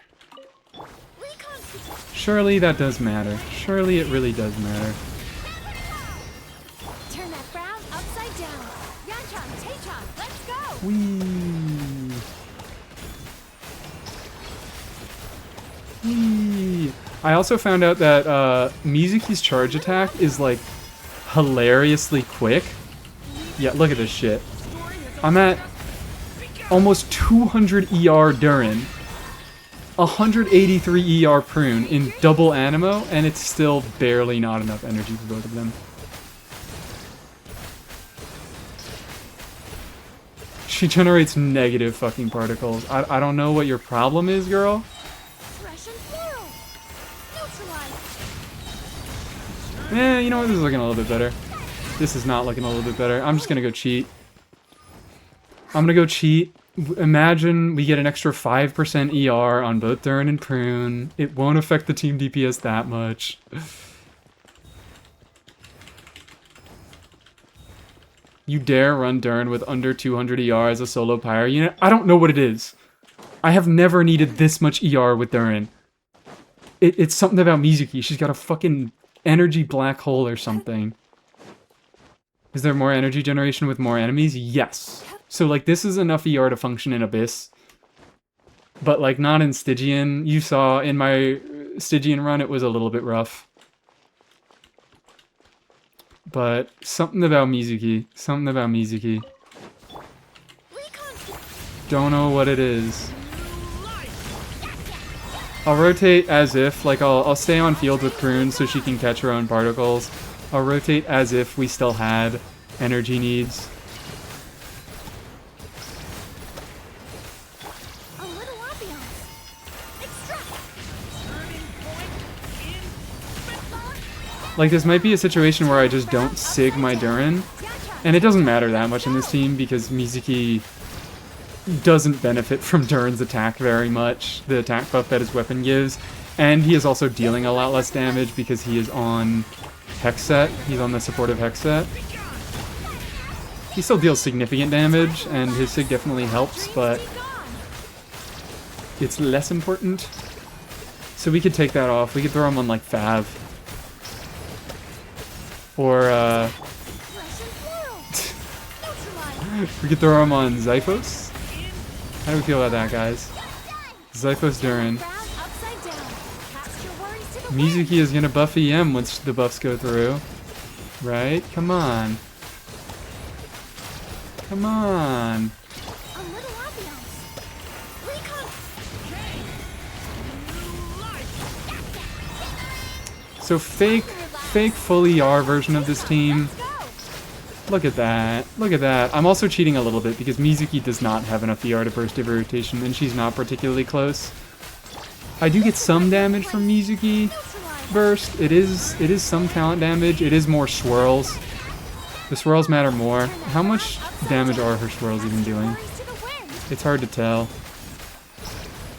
Surely that does matter. Surely it really does matter. Turn that frown upside down. Yanchan, Taechan, let's go! Whee! Whee! I also found out that Mizuki's charge attack is like hilariously quick. Yeah, look at this shit. I'm at almost 200 ER Durin, 183 ER Prune in double Animo, and it's still barely not enough energy for both of them. She generates negative fucking particles. I don't know what your problem is, girl. Fresh and floral. Neutralize. You know what? This is looking a little bit better. This is not looking a little bit better. I'm just gonna go cheat. I'm gonna go cheat. Imagine we get an extra 5% ER on both Durin and Prune. It won't affect the team DPS that much. You dare run Durin with under 200 ER as a solo pyre unit? I don't know what it is. I have never needed this much ER with Durin. It's something about Mizuki. She's got a fucking energy black hole or something. Is there more energy generation with more enemies? Yes. So, like, this is enough ER to function in Abyss. But, like, not in Stygian. You saw in my Stygian run, it was a little bit rough. But something about Mizuki. Something about Mizuki. Don't know what it is. I'll rotate as if, like, I'll stay on field with Prune so she can catch her own particles. I'll rotate as if we still had energy needs. Like, this might be a situation where I just don't sig my Durin. And it doesn't matter that much in this team because Mizuki doesn't benefit from Durin's attack very much. The attack buff that his weapon gives. And he is also dealing a lot less damage because he is on Hex Set. He's on the supportive Hex Set. He still deals significant damage, and his sig definitely helps, but it's less important. So we could take that off. We could throw him on, like, Fav. Or, we could throw him on Zyphos. How do we feel about that, guys? Zyphos Durin. Mizuki is gonna buff EM once the buffs go through. Right? Come on. Come on. So fake full ER version of this team. Look at that. Look at that. I'm also cheating a little bit because Mizuki does not have enough ER to burst every rotation, and she's not particularly close. I do get some damage from Mizuki burst. It is some talent damage. It is more swirls. The swirls matter more. How much damage are her swirls even doing? It's hard to tell.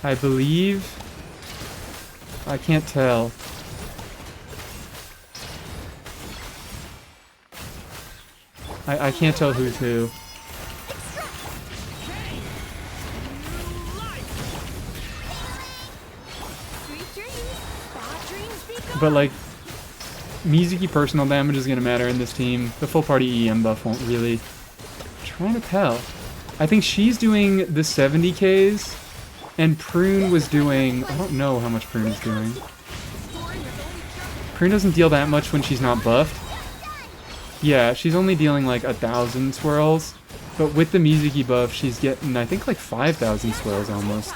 I believe... I can't tell. I can't tell who's who. But, like, Mizuki personal damage is going to matter in this team. The full party EM buff won't really. I'm trying to tell. I think she's doing the 70Ks, and Prune was doing... I don't know how much Prune is doing. Prune doesn't deal that much when she's not buffed. Yeah, she's only dealing like 1,000 swirls, but with the Mizuki buff, she's getting, I think, like 5,000 swirls almost.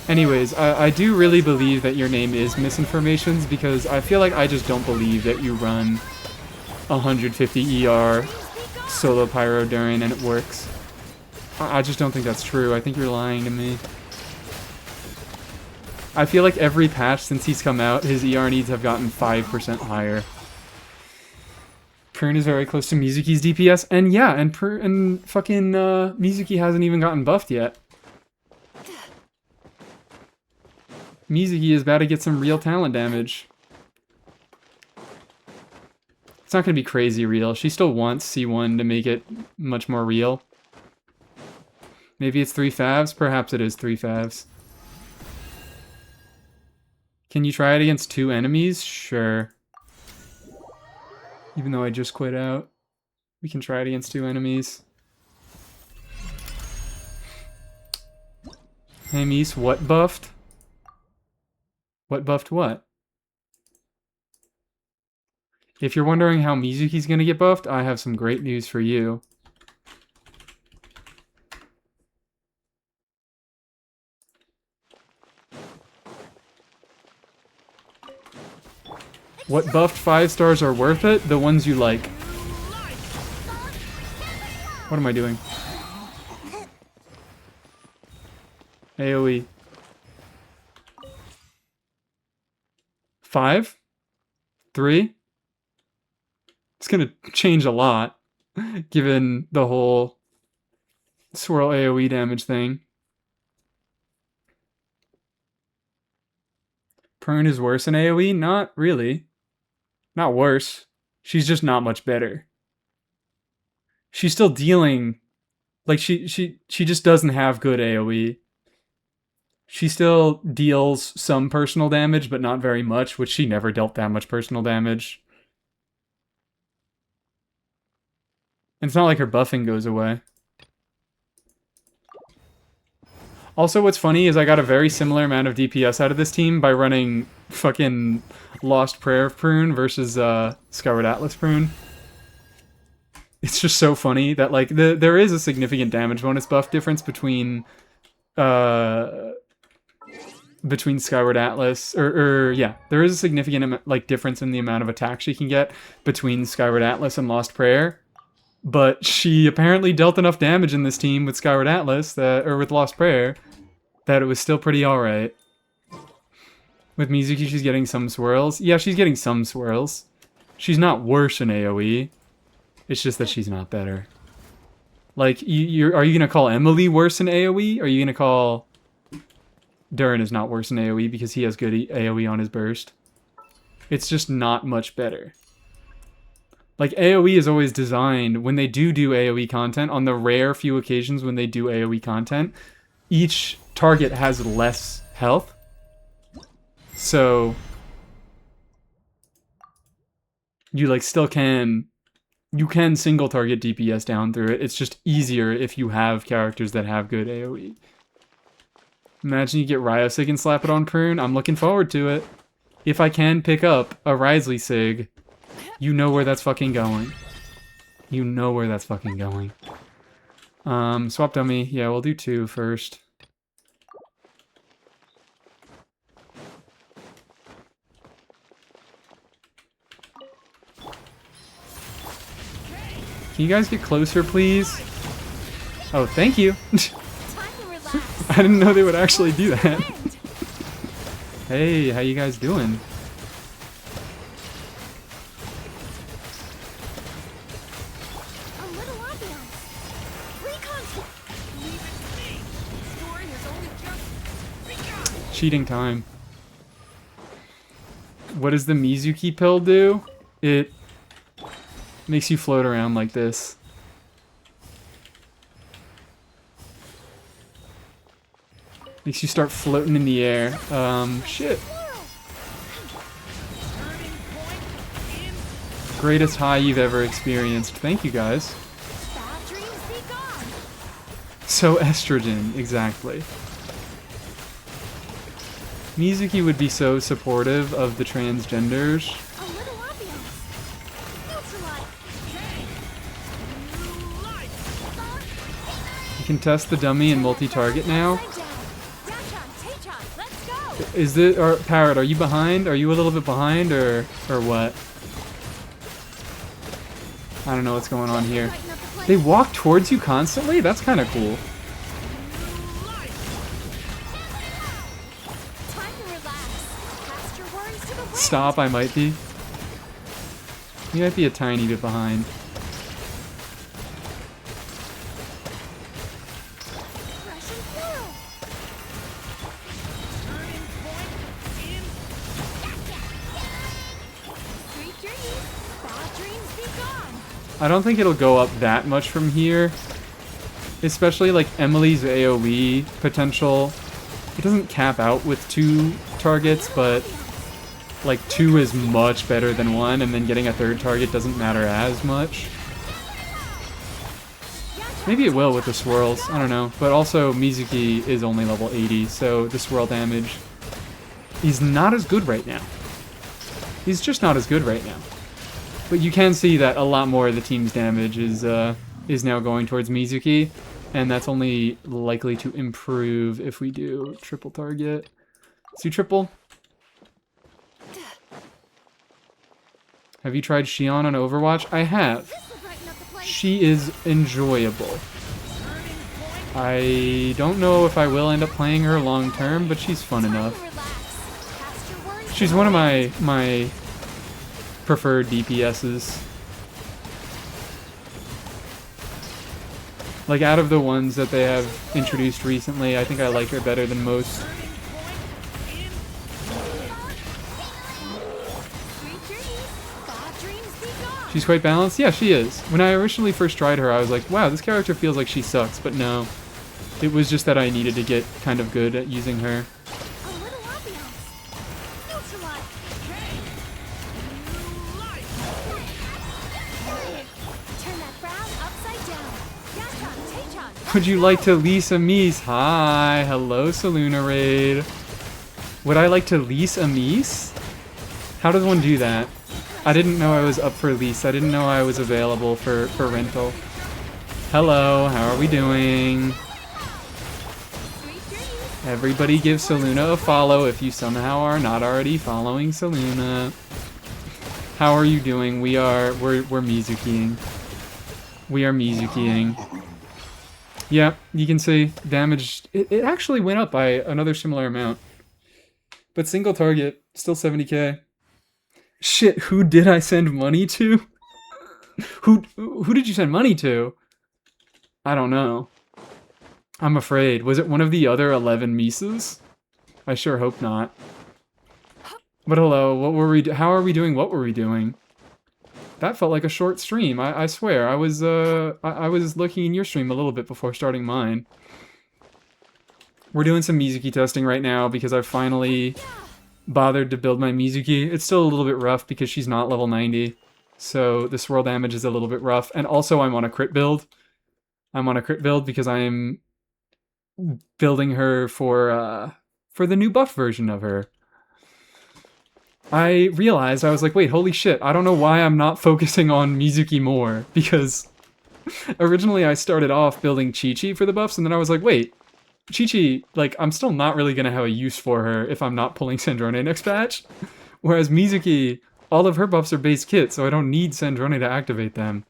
Anyways, I do really believe that your name is Misinformations because I feel like I just don't believe that you run 150 ER solo Pyro Durin and it works. I just don't think that's true. I think you're lying to me. I feel like every patch since he's come out, his ER needs have gotten 5% higher. Prune is very close to Mizuki's DPS, and yeah, and fucking Mizuki hasn't even gotten buffed yet. Mizuki is about to get some real talent damage. It's not going to be crazy real. She still wants C1 to make it much more real. Maybe it's 3 favs? Perhaps it is 3 favs. Can you try it against 2 enemies? Sure. Even though I just quit out. We can try it against 2 enemies. Hey Mies, what buffed? What buffed what? If you're wondering how Mizuki's gonna get buffed, I have some great news for you. What buffed 5 stars are worth it? The ones you like. What am I doing? AoE. 5? 3? It's gonna change a lot, given the whole swirl AoE damage thing. Prune is worse than AoE? Not really. Not worse. She's just not much better. She's still dealing... Like, she just doesn't have good AoE. She still deals some personal damage, but not very much, which she never dealt that much personal damage. And it's not like her buffing goes away. Also, what's funny is I got a very similar amount of DPS out of this team by running fucking Lost Prayer of Prune versus Skyward Atlas Prune. It's just so funny that, like, there is a significant damage bonus buff difference between Skyward Atlas, yeah, there is a significant difference in the amount of attack she can get between Skyward Atlas and Lost Prayer. But she apparently dealt enough damage in this team with Skyward Atlas, with Lost Prayer, that it was still pretty alright. With Mizuki, she's getting some swirls. Yeah, she's getting some swirls. She's not worse in AoE. It's just that she's not better. Like, are you going to call Emily worse in AoE? Or are you going to call... Durin is not worse in AoE because he has good AoE on his burst. It's just not much better. Like, AoE is always designed, when they do AoE content, on the rare few occasions when they do AoE content, each target has less health. So, you, still can... You can single target DPS down through it. It's just easier if you have characters that have good AoE. Imagine you get Ryosig and slap it on Prune. I'm looking forward to it. If I can pick up a Risley Sig... You know where that's fucking going. You know where that's fucking going. Swap dummy. Yeah, we'll do 2 first. Can you guys get closer, please? Oh, thank you. I didn't know they would actually do that. Hey, how you guys doing? Cheating time. What does the Mizuki pill do? It makes you float around like this. Makes you start floating in the air. Shit. Greatest high you've ever experienced. Thank you guys. So estrogen, exactly. Mizuki would be so supportive of the transgenders. You can test the dummy and multi-target now. Is it, or Parrot, are you behind? Are you a little bit behind, or what? I don't know what's going on here. Brighten up the place. They walk towards you constantly? That's kind of cool. Time to relax. Cast your worries to the wind. Stop, I might be. You might be a tiny bit behind. Fresh and thorough. Sweet dreams. Bad dreams be gone. I don't think it'll go up that much from here. Especially like Emily's AoE potential. It doesn't cap out with 2 targets, but like 2 is much better than 1, and then getting a 3rd target doesn't matter as much. Maybe it will with the swirls, I don't know. But also Mizuki is only level 80, so the swirl damage is not as good right now. He's just not as good right now. But you can see that a lot more of the team's damage is now going towards Mizuki, and that's only likely to improve if we do triple target. Let's do triple. Have you tried Xion on Overwatch? I have. This will brighten up the place. She is enjoyable. I don't know if I will end up playing her long term, but she's fun Time enough. to relax. Cast your worries She's to one of the wind. my preferred DPSs. Like, out of the ones that they have introduced recently, I think I like her better than most. Sweet dreams. Bad dreams be gone. She's quite balanced? Yeah, she is. When I originally first tried her, I was like, wow, this character feels like she sucks, but no. It was just that I needed to get kind of good at using her. A little ambiance. Neutralize. Turn that frown upside down. Yachan, Teichan. Would you like to lease a Mies? Hi, hello, Saluna Raid. Would I like to lease a Mies? How does one do that? I didn't know I was up for lease. I didn't know I was available for rental. Hello, how are we doing? Sweet dreams. Everybody give Saluna a follow if you somehow are not already following Saluna. How are you doing? We're Mizukiing. We are Mizukiing. Yeah, you can see damage. It actually went up by another similar amount. But single target, still 70k. Shit, who did I send money to? Who did you send money to? I don't know. I'm afraid. Was it one of the other 11 Mises? I sure hope not. But hello, what were we? How are we doing? What were we doing? That felt like a short stream. I swear. I was looking in your stream a little bit before starting mine. We're doing some Mizuki testing right now because I've finally bothered to build my Mizuki. It's still a little bit rough because she's not level 90. So the swirl damage is a little bit rough. And also I'm on a crit build. I'm on a crit build because I'm building her for the new buff version of her. I realized, I was like, wait, holy shit, I don't know why I'm not focusing on Mizuki more, because originally I started off building Chi-Chi for the buffs, and then I was like, wait, Chi-Chi, like, I'm still not really going to have a use for her if I'm not pulling Sandrone next patch, whereas Mizuki, all of her buffs are base kit, so I don't need Sandrone to activate them.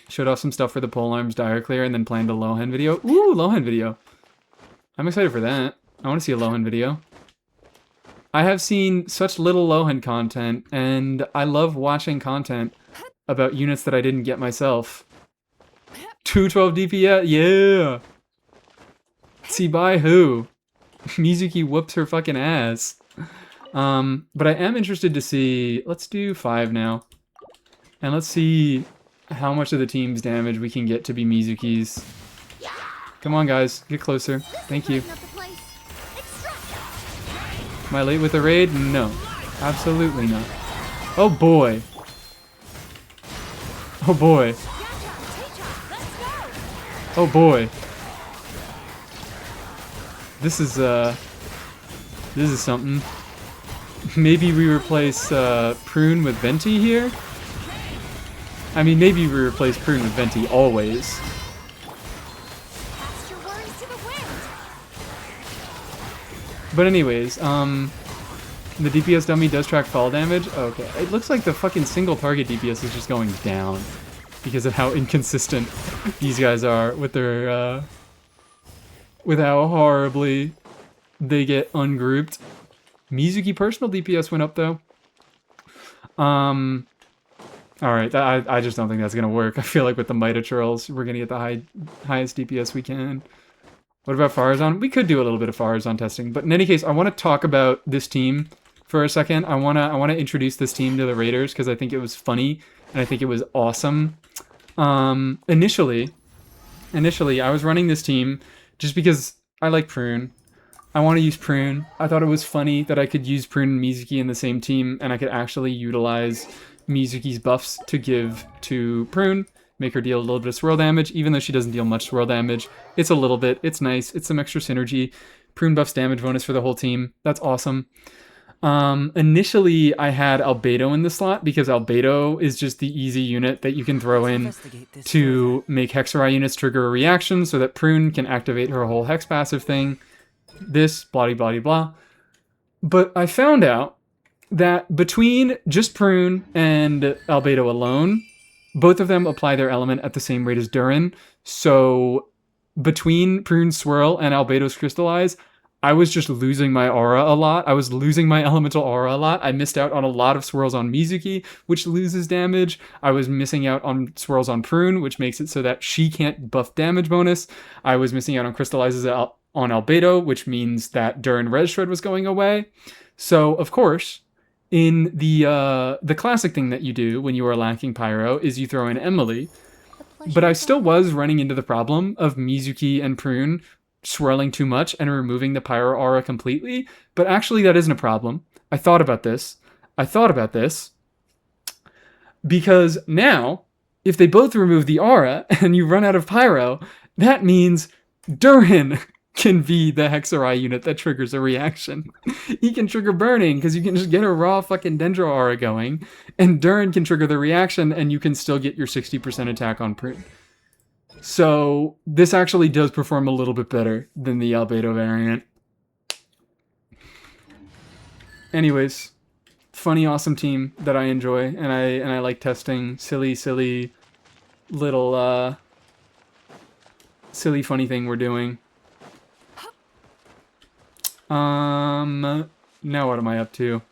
Showed off some stuff for the polearms dire clear, and then planned a Lohan video. Ooh, Lohan video. I'm excited for that. I want to see a Lohan video. I have seen such little Lohan content, and I love watching content about units that I didn't get myself. 212 DPS, yeah! See, by who? Mizuki whoops her fucking ass. But I am interested to see... Let's do 5 now. And let's see how much of the team's damage we can get to be Mizuki's. Come on, guys. Get closer. Thank you. Brighten up the place. Am I late with the raid? No. Absolutely not. Oh boy. Oh boy. Oh boy. This is something. Maybe we replace Prune with Venti here? I mean, maybe we replace Prune with Venti always. Cast your worries to the wind. But anyways, the DPS dummy does track fall damage. Okay, it looks like the fucking single target DPS is just going down because of how inconsistent these guys are with their, with how horribly they get ungrouped. Mizuki personal DPS went up though. Alright, I just don't think that's gonna work. I feel like with the Mida Churls, we're gonna get the highest DPS we can. What about Farazan? We could do a little bit of Farazan testing, but in any case, I want to talk about this team for a second. I wanna introduce this team to the Raiders because I think it was funny and I think it was awesome. Initially, I was running this team just because I like Prune. I want to use Prune. I thought it was funny that I could use Prune and Mizuki in the same team, and I could actually utilize Mizuki's buffs to give to Prune, make her deal a little bit of swirl damage, even though she doesn't deal much swirl damage. It's a little bit. It's nice. It's some extra synergy. Prune buffs damage bonus for the whole team. That's awesome. Initially, I had Albedo in the slot because Albedo is just the easy unit that you can throw in to make Hexarai units trigger a reaction so that Prune can activate her whole Hex passive thing. This, blah, blah, blah. But I found out that between just Prune and Albedo alone, both of them apply their element at the same rate as Durin. So between Prune's Swirl and Albedo's Crystallize, I was just losing my aura a lot. I was losing my elemental aura a lot. I missed out on a lot of swirls on Mizuki, which loses damage. I was missing out on swirls on Prune, which makes it so that she can't buff damage bonus. I was missing out on Crystallizes on Albedo, which means that Durin Res Shred was going away. So, of course, in the classic thing that you do when you are lacking Pyro is you throw in Emily. But I still was running into the problem of Mizuki and Prune swirling too much and removing the Pyro aura completely. But actually, that isn't a problem. I thought about this. Because now, if they both remove the aura and you run out of Pyro, that means Durin can be the Hexarai unit that triggers a reaction. He can trigger burning because you can just get a raw fucking Dendro aura going, and Durin can trigger the reaction and you can still get your 60% attack on Prune. So this actually does perform a little bit better than the Albedo variant. Anyways, funny, awesome team that I enjoy, and I like testing silly little silly funny thing we're doing. Now what am I up to?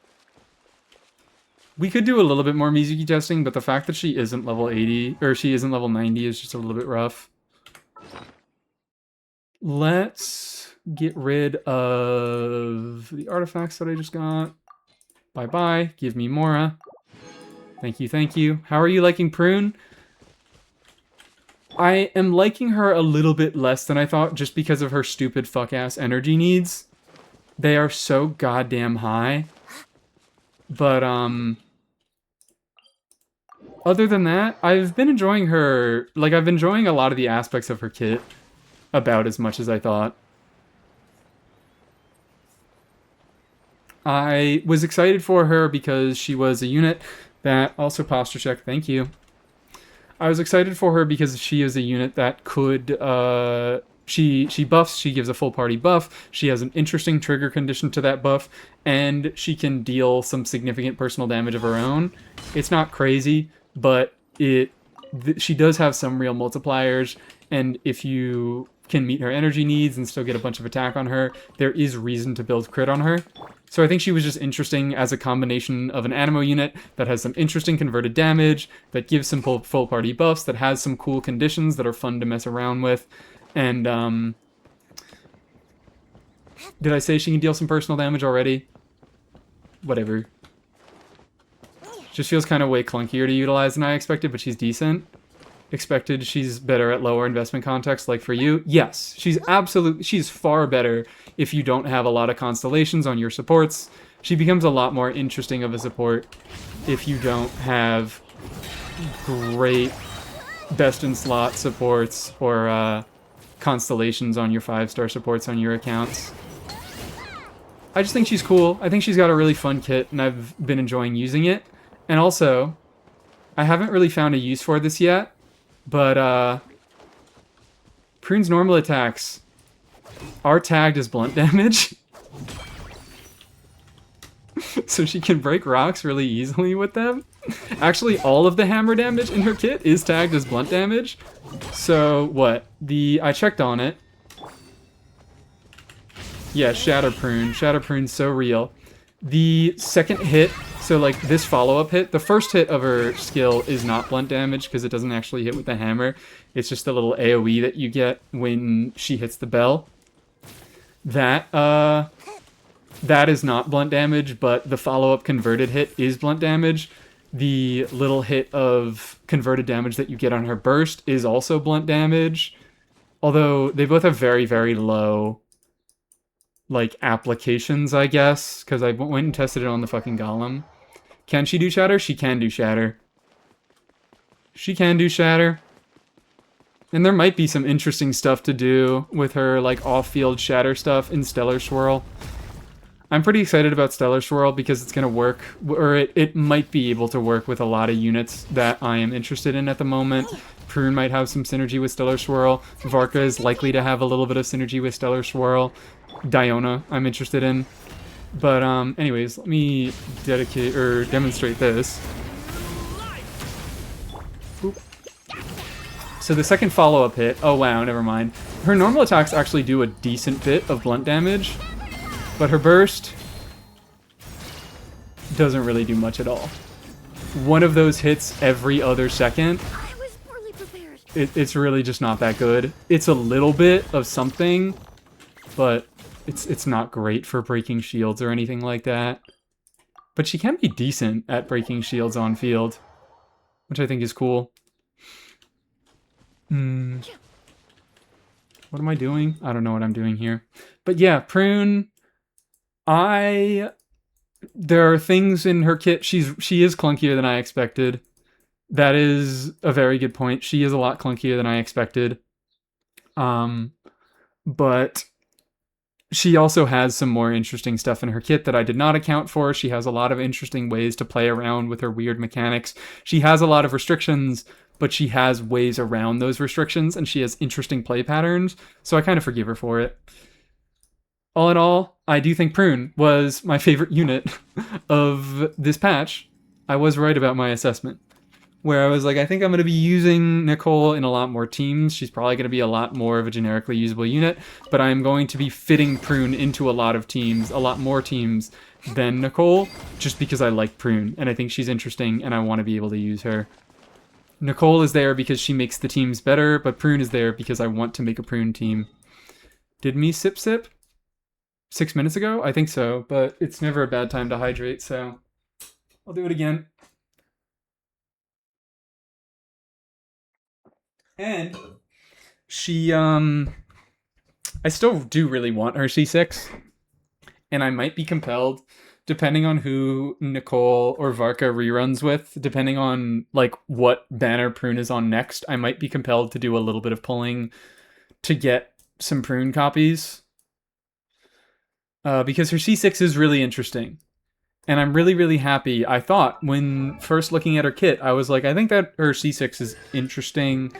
We could do a little bit more Mizuki testing, but the fact that she isn't level 80, or she isn't level 90 is just a little bit rough. Let's get rid of the artifacts that I just got. Bye-bye. Give me Mora. Thank you. How are you liking Prune? I am liking her a little bit less than I thought just because of her stupid fuck-ass energy needs. They are so goddamn high. But, other than that, I've been enjoying her. Like, I've been enjoying a lot of the aspects of her kit about as much as I thought. I was excited for her because she was a unit that also posture check. Thank you. I was excited for her because she is a unit that could, she buffs, she gives a full party buff, she has an interesting trigger condition to that buff, and she can deal some significant personal damage of her own. It's not crazy, but she does have some real multipliers, and if you can meet her energy needs and still get a bunch of attack on her, there is reason to build crit on her. So I think she was just interesting as a combination of an Animo unit that has some interesting converted damage, that gives some full party buffs, that has some cool conditions that are fun to mess around with. And, did I say she can deal some personal damage already? Whatever. Just feels kind of way clunkier to utilize than I expected, but she's decent. Expected she's better at lower investment context, like for you. Yes, she's far better if you don't have a lot of constellations on your supports. She becomes a lot more interesting of a support if you don't have great best in slot supports or, constellations on your 5-star supports on your accounts. I just think she's cool. I think she's got a really fun kit, and I've been enjoying using it. And also, I haven't really found a use for this yet, but Prune's normal attacks are tagged as blunt damage. so she can break rocks really easily with them. Actually, all of the hammer damage in her kit is tagged as blunt damage. So what? I checked on it. Yeah, Shatter Prune. Shatter Prune's so real. The second hit, so like this follow-up hit, the first hit of her skill is not blunt damage because it doesn't actually hit with the hammer. It's just a little AoE that you get when she hits the bell. That is not blunt damage, but the follow-up converted hit is blunt damage. The little hit of converted damage that you get on her burst is also blunt damage. Although they both have very, very low, like, applications, I guess. Because I went and tested it on the fucking golem. Can she do shatter? She can do shatter. She can do shatter. And there might be some interesting stuff to do with her, like, off-field shatter stuff in Stellar Swirl. I'm pretty excited about Stellar Swirl because it's going to work, or it might be able to work with a lot of units that I am interested in at the moment. Prune might have some synergy with Stellar Swirl. Varka is likely to have a little bit of synergy with Stellar Swirl. Diona, I'm interested in. But, anyways, let me demonstrate this. Boop. So the second follow-up hit, oh wow, never mind. Her normal attacks actually do a decent bit of blunt damage. But her burst doesn't really do much at all. One of those hits every other second. I was poorly prepared. It's really just not that good. It's a little bit of something, but it's not great for breaking shields or anything like that. But she can be decent at breaking shields on field, which I think is cool. What am I doing? I don't know what I'm doing here. But yeah, Prune... there are things in her kit. She is clunkier than I expected. That is a very good point. She is a lot clunkier than I expected. But she also has some more interesting stuff in her kit that I did not account for. She has a lot of interesting ways to play around with her weird mechanics. She has a lot of restrictions, but she has ways around those restrictions, and she has interesting play patterns. So I kind of forgive her for it. All in all, I do think Prune was my favorite unit of this patch. I was right about my assessment. Where I was like, I think I'm going to be using Nicole in a lot more teams. She's probably going to be a lot more of a generically usable unit. But I'm going to be fitting Prune into a lot of teams, a lot more teams than Nicole. Just because I like Prune. And I think she's interesting and I want to be able to use her. Nicole is there because she makes the teams better. But Prune is there because I want to make a Prune team. Did me sip? 6 minutes ago? I think so, but it's never a bad time to hydrate, so I'll do it again. And she, I still do really want her C6, and I might be compelled, depending on who Nicole or Varka reruns with, depending on, like, what banner Prune is on next, I might be compelled to do a little bit of pulling to get some Prune copies. Because her C6 is really interesting. And I'm really, really happy. I thought, when first looking at her kit, I was like, I think that her C6 is interesting,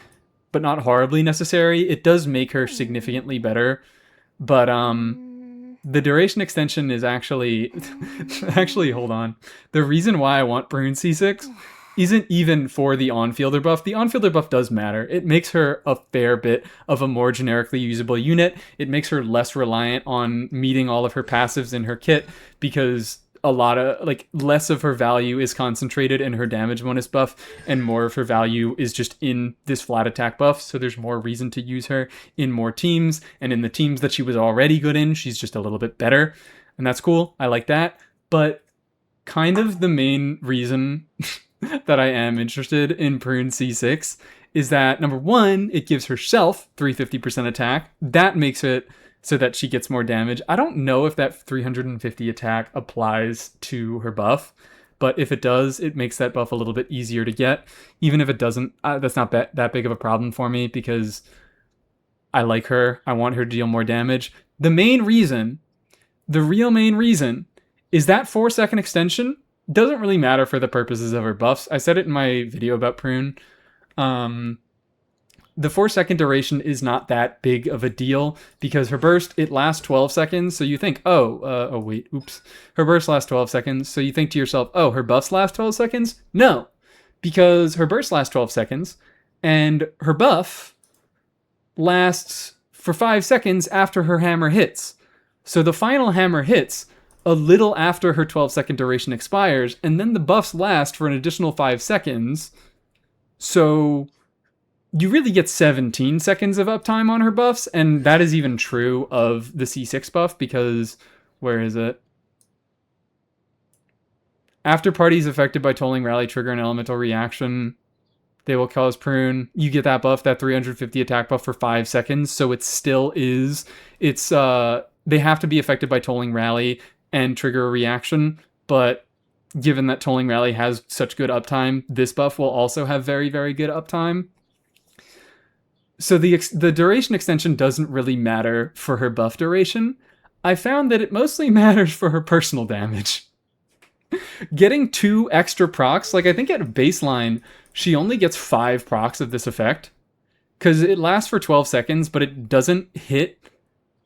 but not horribly necessary. It does make her significantly better. But, the duration extension is actually... actually, hold on. The reason why I want Prune C6 isn't even for the on-fielder buff. The on-fielder buff does matter. It makes her a fair bit of a more generically usable unit. It makes her less reliant on meeting all of her passives in her kit because a lot of, like, less of her value is concentrated in her damage bonus buff and more of her value is just in this flat attack buff. So there's more reason to use her in more teams, and in the teams that she was already good in, she's just a little bit better. And that's cool. I like that. But kind of the main reason that I am interested in Prune C6 is that, number one, it gives herself 350% attack. That makes it so that she gets more damage. I don't know if that 350 attack applies to her buff, but if it does, it makes that buff a little bit easier to get. Even if it doesn't, that's not that big of a problem for me because I like her. I want her to deal more damage. The main reason, the real main reason, is that 4-second extension doesn't really matter for the purposes of her buffs. I said it in my video about Prune. the 4-second duration is not that big of a deal because her burst, it lasts 12 seconds. So you think, her burst lasts 12 seconds. So you think to yourself, oh, her buffs last 12 seconds? No, because her burst lasts 12 seconds and her buff lasts for 5 seconds after her hammer hits. So the final hammer hits a little after her 12-second duration expires, and then the buffs last for an additional 5 seconds. So you really get 17 seconds of uptime on her buffs, and that is even true of the C6 buff, because, where is it? After parties affected by Tolling Rally trigger an elemental reaction, they will cause Prune. You get that buff, that 350 attack buff for 5 seconds, so it still is, they have to be affected by Tolling Rally and trigger a reaction, but given that Tolling Rally has such good uptime, this buff will also have very, very good uptime. So the duration extension doesn't really matter for her buff duration. I found that it mostly matters for her personal damage. Getting 2 extra procs, like I think at baseline, she only gets 5 procs of this effect, because it lasts for 12 seconds, but it doesn't hit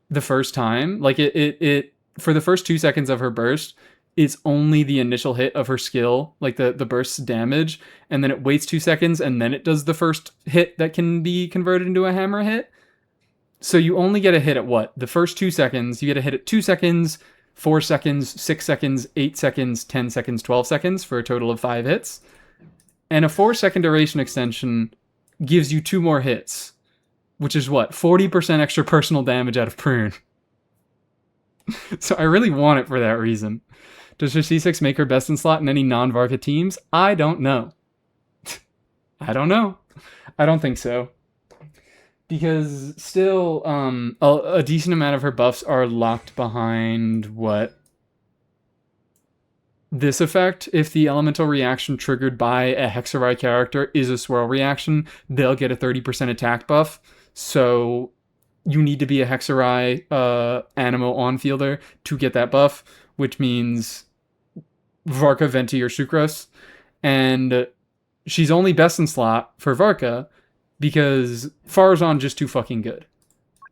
the first time. Like it for the first 2 seconds of her burst, it's only the initial hit of her skill, like the burst's damage, and then it waits 2 seconds, and then it does the first hit that can be converted into a hammer hit. So you only get a hit at what? The first 2 seconds. You get a hit at 2 seconds, 4 seconds, 6 seconds, 8 seconds, 10 seconds, 12 seconds, for a total of 5 hits. And a 4-second duration extension gives you 2 more hits, which is what? 40% extra personal damage out of Prune. So I really want it for that reason. Does her C6 make her best in slot in any non-Varka teams? I don't know. I don't know. I don't think so. Because still, a decent amount of her buffs are locked behind what? This effect. If the elemental reaction triggered by a Hexarai character is a swirl reaction, they'll get a 30% attack buff. So you need to be a Hexarai Animo on-fielder to get that buff, which means Varka, Venti, or Sucrose. And she's only best in slot for Varka because Farazan just too fucking good.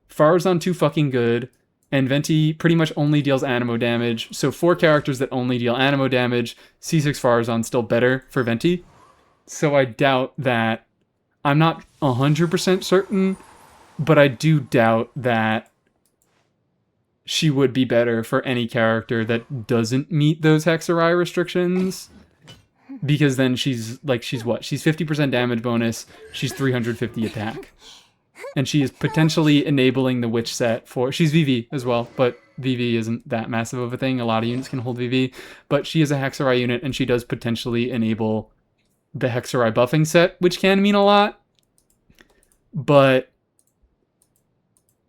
Farazan too fucking good, and Venti pretty much only deals Animo damage. So 4 characters that only deal Animo damage, C6 Farazan still better for Venti. So I doubt that, I'm not 100% certain, but I do doubt that she would be better for any character that doesn't meet those Hexarai restrictions. Because then she's what? She's 50% damage bonus, she's 350 attack. And she is potentially enabling the Witch set for... She's VV as well, but VV isn't that massive of a thing. A lot of units can hold VV. But she is a Hexarai unit, and she does potentially enable the Hexarai buffing set, which can mean a lot. But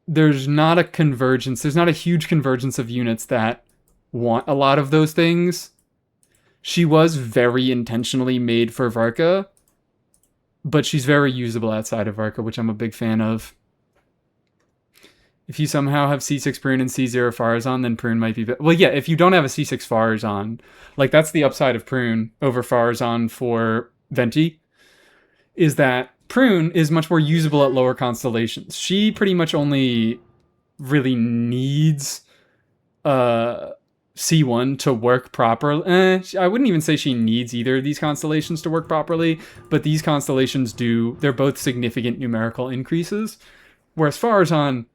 there's not a convergence. There's not a huge convergence of units that want a lot of those things. She was very intentionally made for Varka, but she's very usable outside of Varka, which I'm a big fan of. If you somehow have C6 Prune and C0 Farazan, then Prune might be... Well, yeah, if you don't have a C6 Farazan, like, that's the upside of Prune over Farazan for Venti, is that Prune is much more usable at lower constellations. She pretty much only really needs C1 to work properly. I wouldn't even say she needs either of these constellations to work properly, but these constellations do. They're both significant numerical increases, whereas Farazan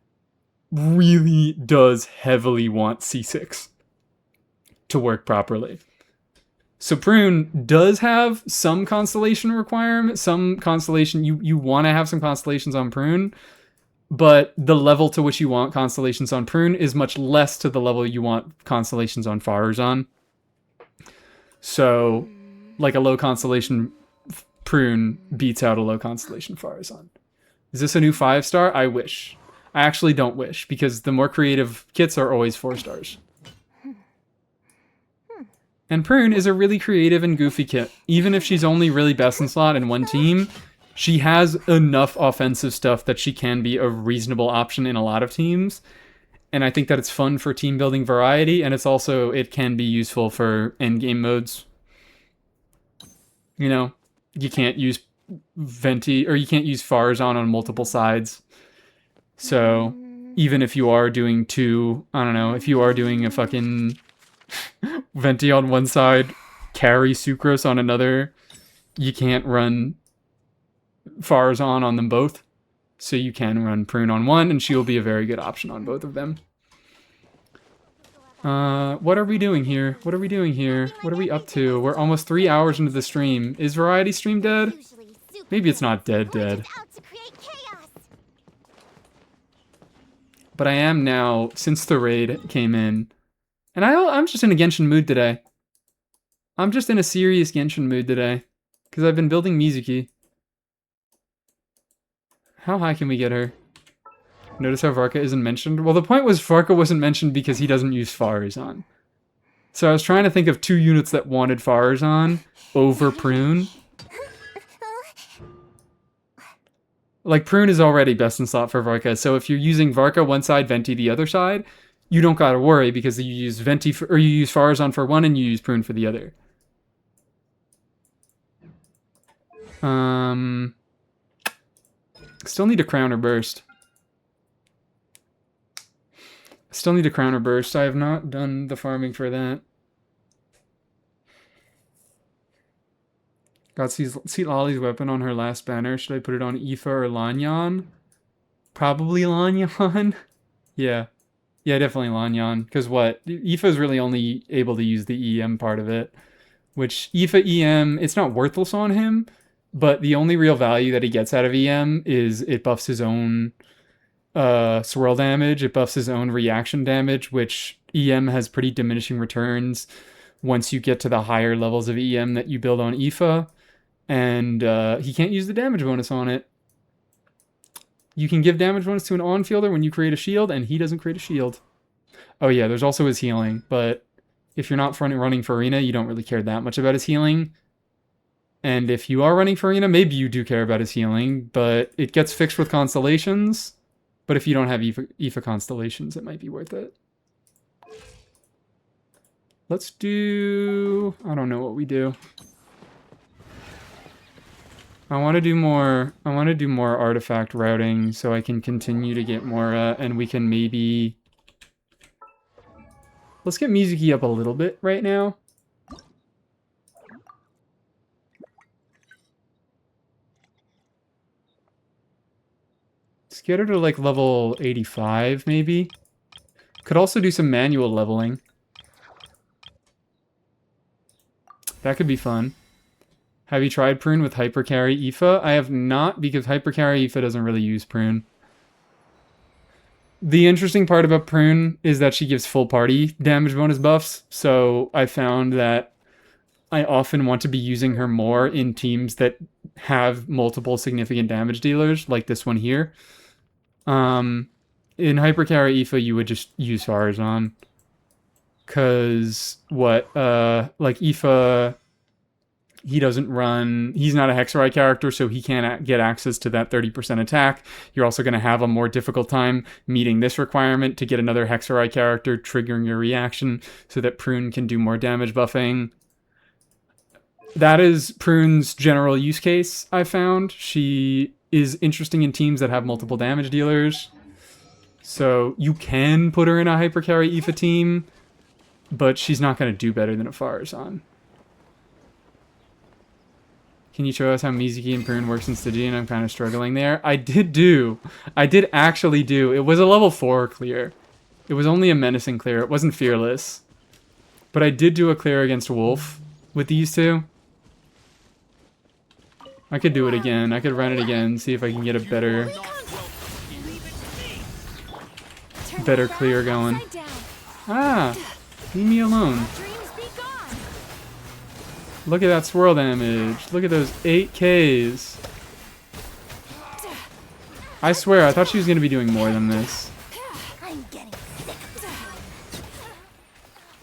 really does heavily want C6 to work properly. So Prune does have some constellation requirement, some constellation, you want to have some constellations on Prune, but the level to which you want constellations on Prune is much less to the level you want constellations on Farazan. So, like, a low constellation Prune beats out a low constellation Farazan. Is this a new 5-star? I wish. I actually don't wish, because the more creative kits are always 4 stars. And Prune is a really creative and goofy kit. Even if she's only really best in slot in one team, she has enough offensive stuff that she can be a reasonable option in a lot of teams. And I think that it's fun for team building variety, and it can be useful for endgame modes. You know, you can't use Venti, or you can't use Farazan on multiple sides. So even if you are doing two, I don't know, if you are doing a fucking Venti on one side, carry Sucrose on another, you can't run Farazan on them both. So you can run Prune on one, and she will be a very good option on both of them. What are we doing here? What are we doing here? What are we up to? We're almost 3 hours into the stream. Is Variety Stream dead? Maybe it's not dead. But I am now, since the raid came in. And I'm just in a Genshin mood today. I'm just in a serious Genshin mood today. Because I've been building Mizuki. How high can we get her? Notice how Varka isn't mentioned? Well, the point was Varka wasn't mentioned because he doesn't use Farazan. So I was trying to think of 2 units that wanted Farazan over Prune. Like, Prune is already best in slot for Varka, so if you're using Varka one side, Venti the other side, you don't gotta worry because you use Venti for, or you use Farazan for one and you use Prune for the other. Still need to crown or burst. Still need to crown or burst. I have not done the farming for that. Got Lolly's weapon on her last banner. Should I put it on Aoife or Lanyan? Probably Lanyan. Yeah. Yeah, definitely Lanyan. Because what? Aoife is really only able to use the EM part of it. Which, Aoife EM, it's not worthless on him. But the only real value that he gets out of EM is it buffs his own swirl damage. It buffs his own reaction damage, which EM has pretty diminishing returns once you get to the higher levels of EM that you build on Aoife. And he can't use the damage bonus on it. You can give damage bonus to an on-fielder when you create a shield, and he doesn't create a shield. Oh yeah, there's also his healing, but if you're not running for Arena, you don't really care that much about his healing. And if you are running for Arena, maybe you do care about his healing, but it gets fixed with Constellations. But if you don't have Aoife Constellations, it might be worth it. Let's do... I don't know what we do. I want to do more artifact routing so I can continue to get more, and we can maybe... Let's get Mizuki up a little bit right now. Let's get her to like level 85 maybe. Could also do some manual leveling. That could be fun. Have you tried Prune with Hypercarry Aoife? I have not, because Hypercarry Aoife doesn't really use Prune. The interesting part about Prune is that she gives full party damage bonus buffs, so I found that I often want to be using her more in teams that have multiple significant damage dealers, like this one here. In Hypercarry Aoife, you would just use Farazan. Cause what, like Aoife, he's not a Hexerite character, so he can't get access to that 30% attack. You're also going to have a more difficult time meeting this requirement to get another Hexerite character triggering your reaction so that Prune can do more damage buffing. That is Prune's general use case, I found. She is interesting in teams that have multiple damage dealers. So you can put her in a Hypercarry Aoife team, but she's not going to do better than a Farazan. Can you show us how Mizuki and Prune works in Stygian? I'm kind of struggling there. I did actually do. It was a level 4 clear. It was only a menacing clear. It wasn't fearless. But I did do a clear against Wolf with these two. I could do it again. I could run it again, see if I can get a better clear going. Ah! Leave me alone. Look at that swirl damage. Look at those 8Ks. I swear, I thought she was going to be doing more than this.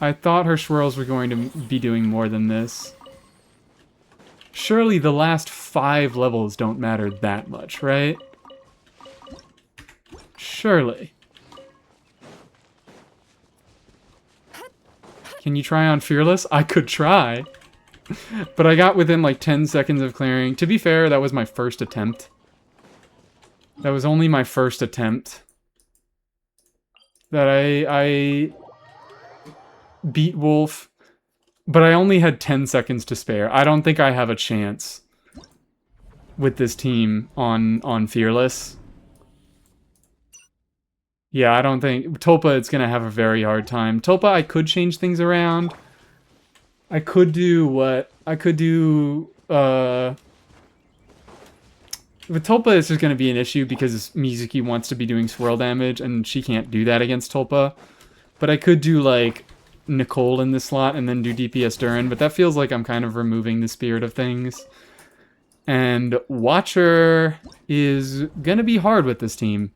I thought her swirls were going to be doing more than this. Surely the last 5 levels don't matter that much, right? Surely. Can you try on Fearless? I could try. But I got within like 10 seconds of clearing. To be fair, that was my first attempt. That was only my first attempt. That I beat Wolf, but I only had 10 seconds to spare. I don't think I have a chance with this team on Fearless. Yeah, I don't think... Tulpa is going to have a very hard time. Tulpa, I could change things around. I could do what? I could do... With Tulpa, it's just going to be an issue because Mizuki wants to be doing swirl damage, and she can't do that against Tulpa. But I could do, like, Nicole in this slot and then do DPS Durin, but that feels like I'm kind of removing the spirit of things. And Watcher is going to be hard with this team.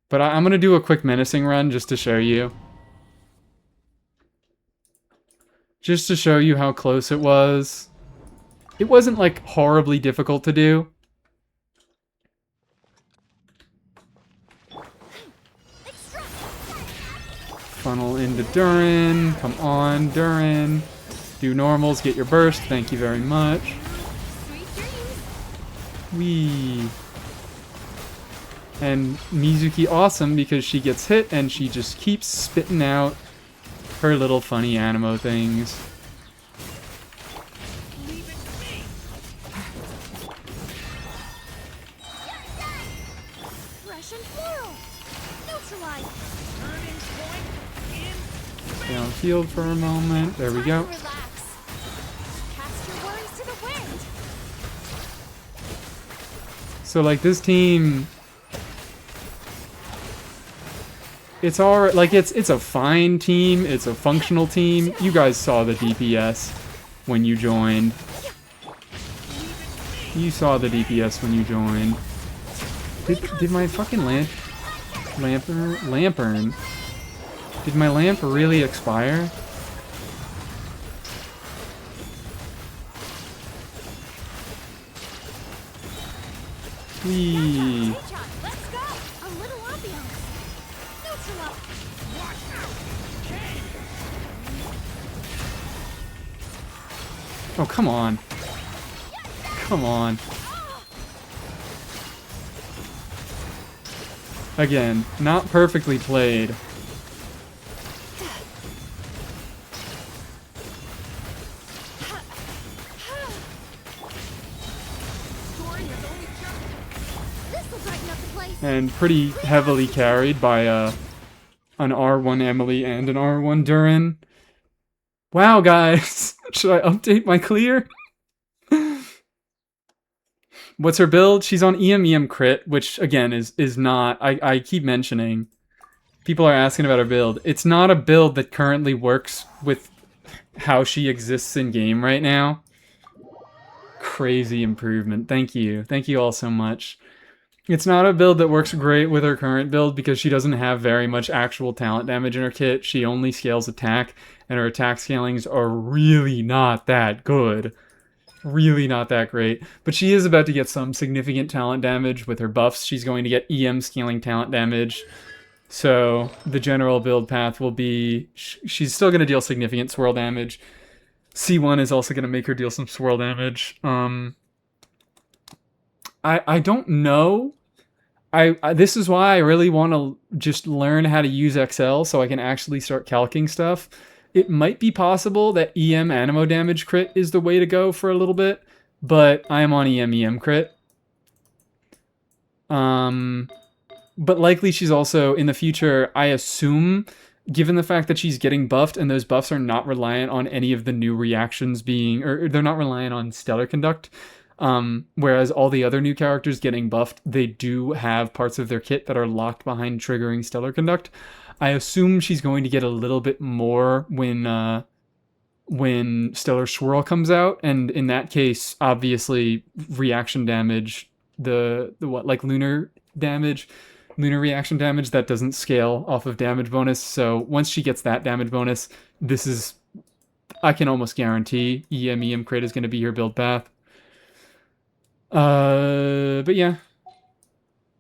But I'm going to do a quick menacing run just to show you. Just to show you how close it was. It wasn't, like, horribly difficult to do. Funnel into Durin. Come on, Durin. Do normals, get your burst. Thank you very much. Whee. And Mizuki awesome because she gets hit and she just keeps spitting out her little funny animo things. Downfield for a moment. There we go. So like this team, it's all like it's a fine team. It's a functional team. You guys saw the DPS when you joined. You saw the DPS when you joined. Did my fucking Lampern? Did my lamp really expire? Whee. Oh, come on. Come on. Again, not perfectly played. And pretty heavily carried by an R1 Emily and an R1 Durin. Wow, guys! Should I update my clear? What's her build? She's on EM crit, which again is not... I keep mentioning. People are asking about her build. It's not a build that currently works with how she exists in game right now. Crazy improvement. Thank you. Thank you all so much. It's not a build that works great with her current build because she doesn't have very much actual talent damage in her kit. She only scales attack, and her attack scalings are really not that good. Really not that great. But she is about to get some significant talent damage with her buffs. She's going to get EM scaling talent damage. So the general build path will be... She's still going to deal significant swirl damage. C1 is also going to make her deal some swirl damage. I don't know. This is why I really want to just learn how to use Excel so I can actually start calcing stuff. It might be possible that EM animo damage crit is the way to go for a little bit, but I am on EM crit. But likely she's also, in the future, I assume, given the fact that she's getting buffed and those buffs are not reliant on any of the new reactions being, or they're not reliant on Stellar Conduct, whereas all the other new characters getting buffed, they do have parts of their kit that are locked behind triggering Stellar Conduct. I assume she's going to get a little bit more when Stellar Swirl comes out, and in that case, obviously, reaction damage, the what, like lunar damage, lunar reaction damage, that doesn't scale off of damage bonus, so once she gets that damage bonus, this is, I can almost guarantee EM crit is going to be her build path. But yeah,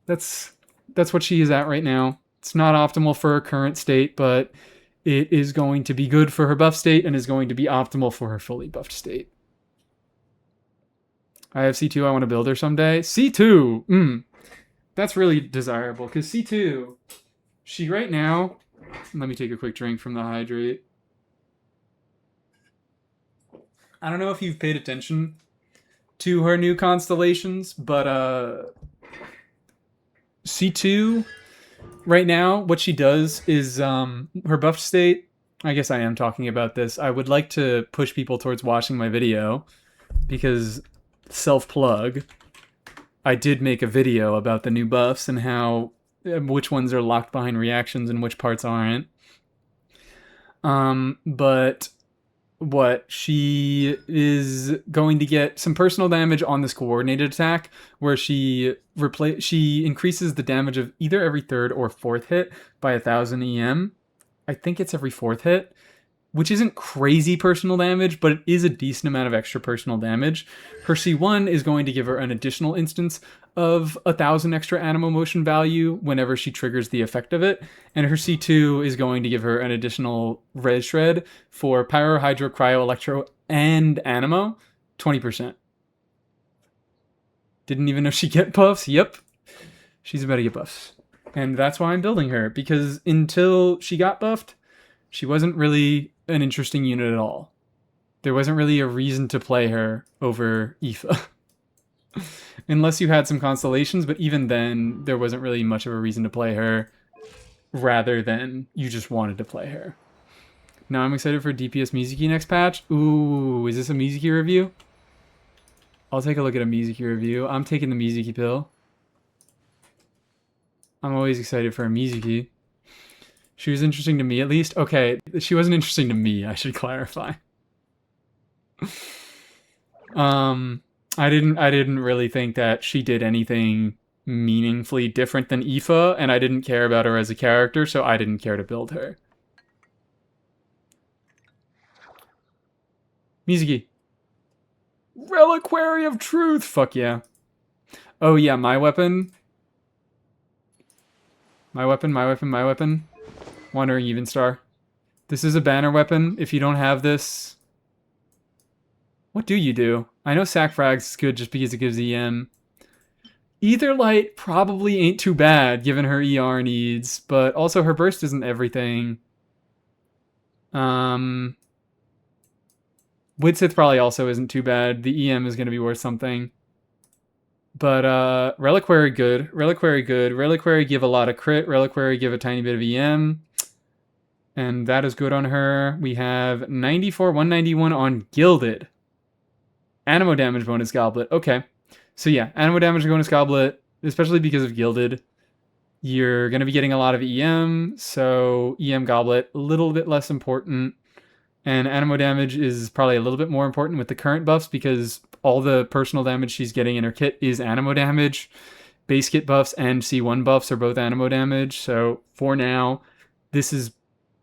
that's what she is at right now. It's not optimal for her current state, but it is going to be good for her buff state and is going to be optimal for her fully buffed state. I have C2, I want to build her someday. C2! That's really desirable, because C2, she right now... Let me take a quick drink from the hydrate. I don't know if you've paid attention to her new constellations, but C2 right now, what she does is her buff state. I guess I am talking about this. I would like to push people towards watching my video because self-plug. I did make a video about the new buffs and how which ones are locked behind reactions and which parts aren't. But what she is going to get some personal damage on this coordinated attack where she increases the damage of either every third or fourth hit by 1000 EM. I think it's every fourth hit, which isn't crazy personal damage, but it is a decent amount of extra personal damage. Her C1 is going to give her an additional instance of 1000 extra animo motion value whenever she triggers the effect of it, and her C2 is going to give her an additional res shred for pyro, hydro, cryo, electro, and animo, 20%. Didn't even know she'd get buffs. Yep, she's about to get buffs. And that's why I'm building her, because until she got buffed, she wasn't really an interesting unit at all. There wasn't really a reason to play her over Aoife. Unless you had some constellations, but even then, there wasn't really much of a reason to play her, rather than you just wanted to play her. Now I'm excited for DPS Mizuki next patch. Ooh, is this a Mizuki review? I'll take a look at a Mizuki review. I'm taking the Mizuki pill. I'm always excited for a Mizuki. She was interesting to me, at least. Okay, she wasn't interesting to me, I should clarify. I didn't really think that she did anything meaningfully different than Aoife, and I didn't care about her as a character, so I didn't care to build her. Mizuki. Reliquary of Truth! Fuck yeah. Oh yeah, my weapon. My weapon. Wandering Evenstar. This is a banner weapon. If you don't have this... What do you do? I know Sack Frags is good just because it gives EM. Aetherlight probably ain't too bad given her ER needs, but also her burst isn't everything. Widsith probably also isn't too bad. The EM is going to be worth something. But Reliquary good. Reliquary good. Reliquary give a lot of crit. Reliquary give a tiny bit of EM. And that is good on her. We have 94, 191 on Gilded. Animo damage bonus goblet. Okay. So yeah, animo damage bonus goblet, especially because of Gilded. You're going to be getting a lot of EM, so EM goblet, a little bit less important. And animo damage is probably a little bit more important with the current buffs because all the personal damage she's getting in her kit is animo damage. Base kit buffs and C1 buffs are both animo damage. So for now, this is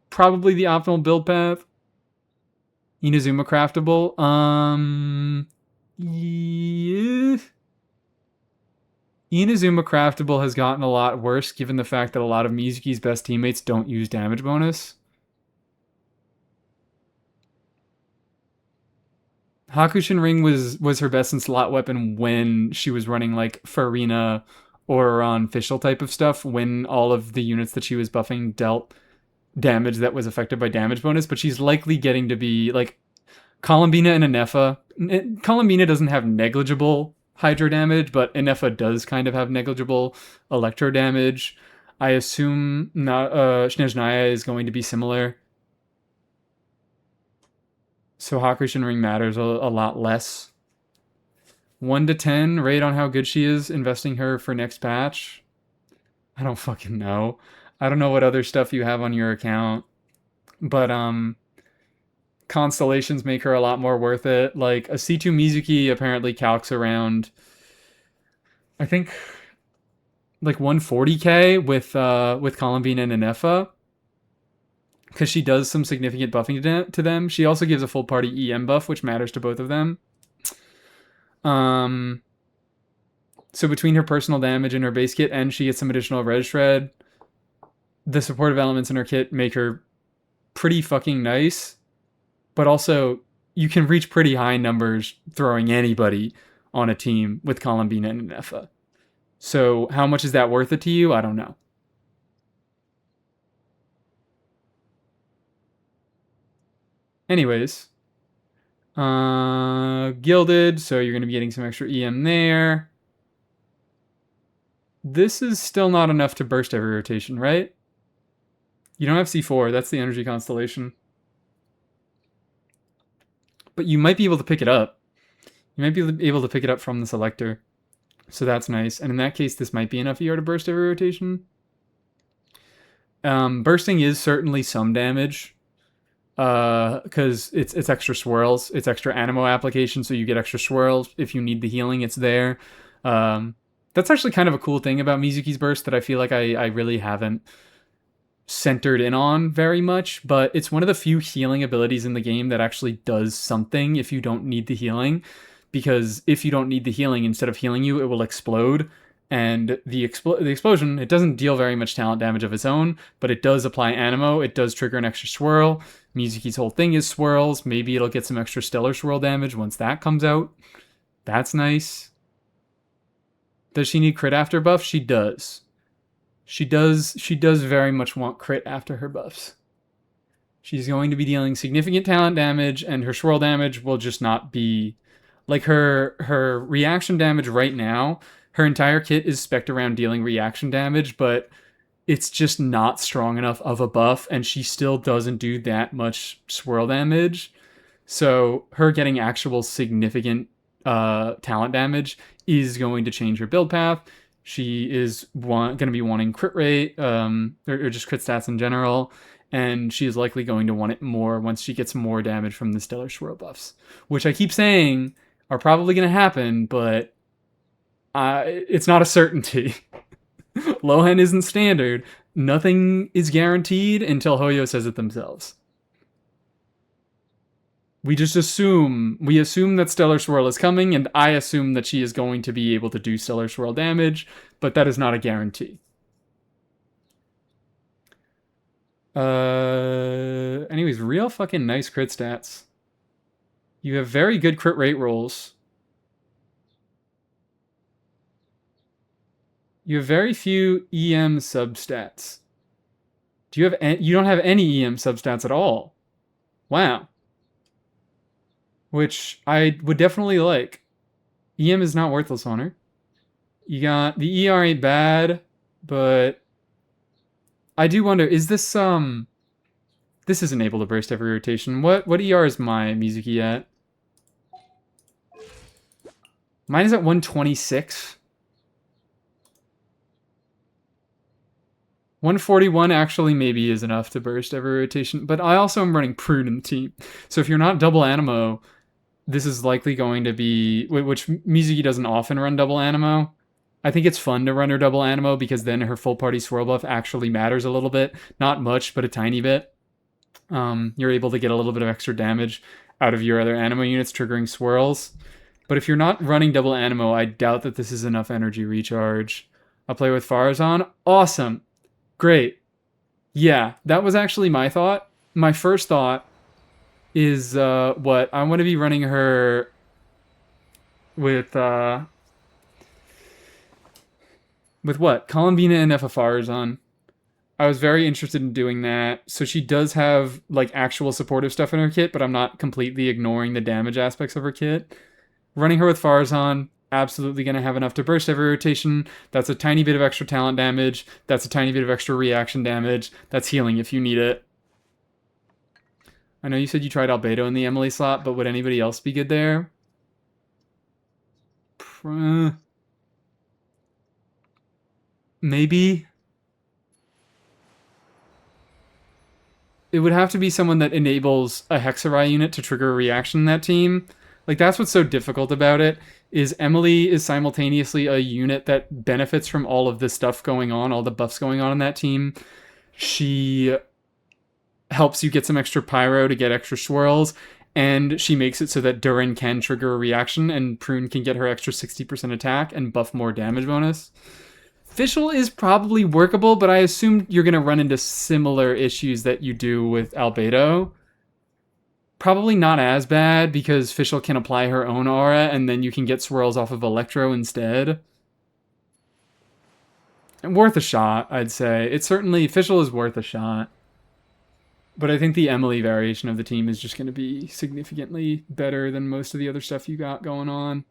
probably the optimal build path. Inazuma craftable. Yeah. Inazuma craftable has gotten a lot worse given the fact that a lot of Mizuki's best teammates don't use damage bonus. Hakushin Ring was her best in slot weapon when she was running like Farina or on Fischl type of stuff, when all of the units that she was buffing dealt damage that was affected by damage bonus, but she's likely getting to be like Columbina and Inefa. Columbina doesn't have negligible hydro damage, but Inefa does kind of have negligible electro damage. I assume Snezhnaya is going to be similar. So Hakushin Ring matters a lot less. 1 to 10, rate on how good she is, investing her for next patch. I don't fucking know. I don't know what other stuff you have on your account. But, constellations make her a lot more worth it. Like, a C2 Mizuki apparently calcs around, I think, like 140k with Columbine and Inefa. Because she does some significant buffing to them. She also gives a full party EM buff, which matters to both of them. So between her personal damage and her base kit, and she gets some additional res shred, the supportive elements in her kit make her pretty fucking nice, but also you can reach pretty high numbers throwing anybody on a team with Columbina and Nefa. So how much is that worth it to you? I don't know. Anyways, Gilded, so you're going to be getting some extra EM there. This is still not enough to burst every rotation, right? You don't have C4, that's the energy constellation. But you might be able to pick it up. You might be able to pick it up from the selector. So that's nice. And in that case, this might be enough ER to burst every rotation. Bursting is certainly some damage. Because it's extra swirls. It's extra animo application, so you get extra swirls. If you need the healing, it's there. That's actually kind of a cool thing about Mizuki's burst that I feel like I really haven't centered in on very much, but it's one of the few healing abilities in the game that actually does something if you don't need the healing, because if you don't need the healing, instead of healing you, it will explode, and the explosion, it doesn't deal very much talent damage of its own, but it does apply animo, it does trigger an extra swirl. Mizuki's whole thing is swirls, maybe it'll get some extra stellar swirl damage once that comes out. That's nice. Does she need crit after buff? She does. She does very much want crit after her buffs. She's going to be dealing significant talent damage, and her swirl damage will just not be... Like, her reaction damage right now, her entire kit is spec'd around dealing reaction damage, but it's just not strong enough of a buff, and she still doesn't do that much swirl damage. So her getting actual significant talent damage is going to change her build path. She is going to be wanting crit rate, or just crit stats in general, and she is likely going to want it more once she gets more damage from the stellar swirl buffs, which I keep saying are probably going to happen, but it's not a certainty. Lohen isn't standard. Nothing is guaranteed until Hoyo says it themselves. We assume that Stellar Swirl is coming, and I assume that she is going to be able to do Stellar Swirl damage, but that is not a guarantee. Anyways, real fucking nice crit stats. You have very good crit rate rolls. You have very few EM substats. You don't have any EM substats at all. Wow. Which I would definitely like. EM is not worthless on her. You got... The ER ain't bad, but... I do wonder, is this, This isn't able to burst every rotation. What ER is my Mizuki at? Mine is at 126. 141 actually maybe is enough to burst every rotation, but I also am running Prune in the team. So if you're not double animo, this is likely going to be... Which Mizuki doesn't often run double animo. I think it's fun to run her double animo because then her full party swirl buff actually matters a little bit. Not much, but a tiny bit. You're able to get a little bit of extra damage out of your other animo units triggering swirls. But if you're not running double animo, I doubt that this is enough energy recharge. I'll play with Farazan. Awesome. Great. Yeah, that was actually my thought. My first thought is what? I want to be running her with what? Columbina and Farazan. I was very interested in doing that. So she does have like actual supportive stuff in her kit, but I'm not completely ignoring the damage aspects of her kit. Running her with Farazan, absolutely going to have enough to burst every rotation. That's a tiny bit of extra talent damage. That's a tiny bit of extra reaction damage. That's healing if you need it. I know you said you tried Albedo in the Emily slot, but would anybody else be good there? Maybe. It would have to be someone that enables a Hexarai unit to trigger a reaction in that team. Like, that's what's so difficult about it, is Emily is simultaneously a unit that benefits from all of this stuff going on, all the buffs going on in that team. She helps you get some extra pyro to get extra swirls, and she makes it so that Durin can trigger a reaction, and Prune can get her extra 60% attack and buff more damage bonus. Fischl is probably workable, but I assume you're going to run into similar issues that you do with Albedo. Probably not as bad because Fischl can apply her own aura and then you can get swirls off of Electro instead. And worth a shot, I'd say. It's certainly, Fischl is worth a shot. But I think the Emily variation of the team is just going to be significantly better than most of the other stuff you got going on.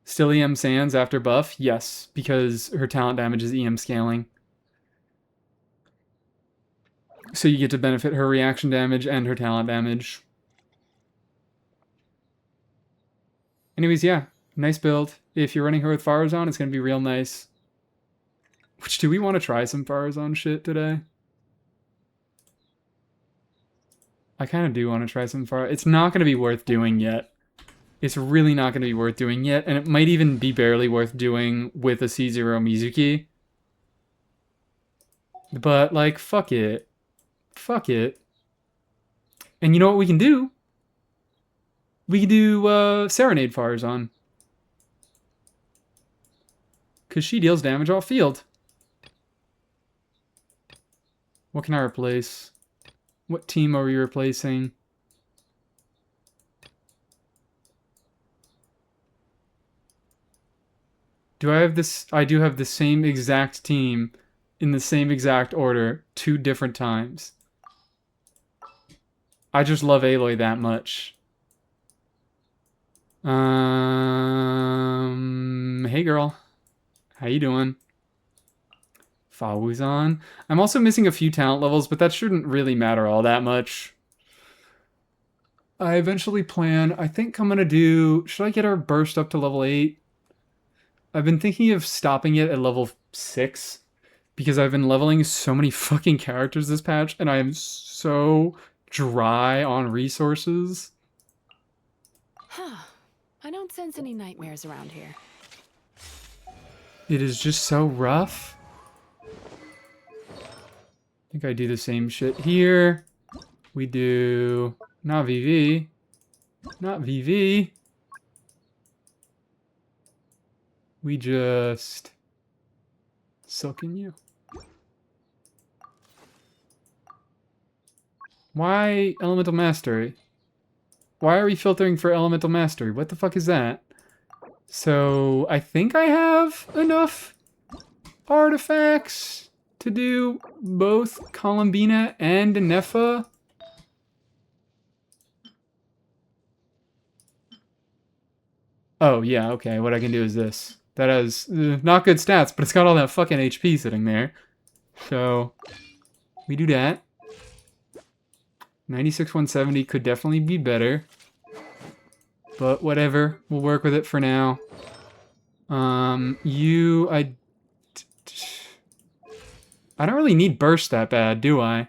Still EM Sands after buff? Yes, because her talent damage is EM scaling. So you get to benefit her reaction damage and her talent damage. Anyways, yeah, nice build. If you're running her with Farazan, it's going to be real nice. Which, do we want to try some Farazan shit today? I kind of do want to try some Farazan. It's not going to be worth doing yet. It's really not going to be worth doing yet, and it might even be barely worth doing with a C0 Mizuki. But, like, fuck it. Fuck it. And you know what we can do? We can do Serenade Farazan. Because she deals damage off field. What can I replace? What team are we replacing? Do I have this? I do have the same exact team in the same exact order 2 different times. I just love Aloy that much. Hey girl. How you doing? Fawuzan. I'm also missing a few talent levels, but that shouldn't really matter all that much. I eventually plan, I think I'm gonna do, should I get our burst up to level 8? I've been thinking of stopping it at level 6 because I've been leveling so many fucking characters this patch and I am so dry on resources. Huh. I don't sense any nightmares around here. It is just so rough. I think I do the same shit here. We do not VV. Not VV. We just silken you. Why Elemental Mastery? Why are we filtering for Elemental Mastery? What the fuck is that? So, I think I have enough artifacts to do both Columbina and Nefa. Oh, yeah, okay. What I can do is this. That has not good stats, but it's got all that fucking HP sitting there. So, we do that. 96 170 could definitely be better. But whatever. We'll work with it for now. I don't really need burst that bad, do I?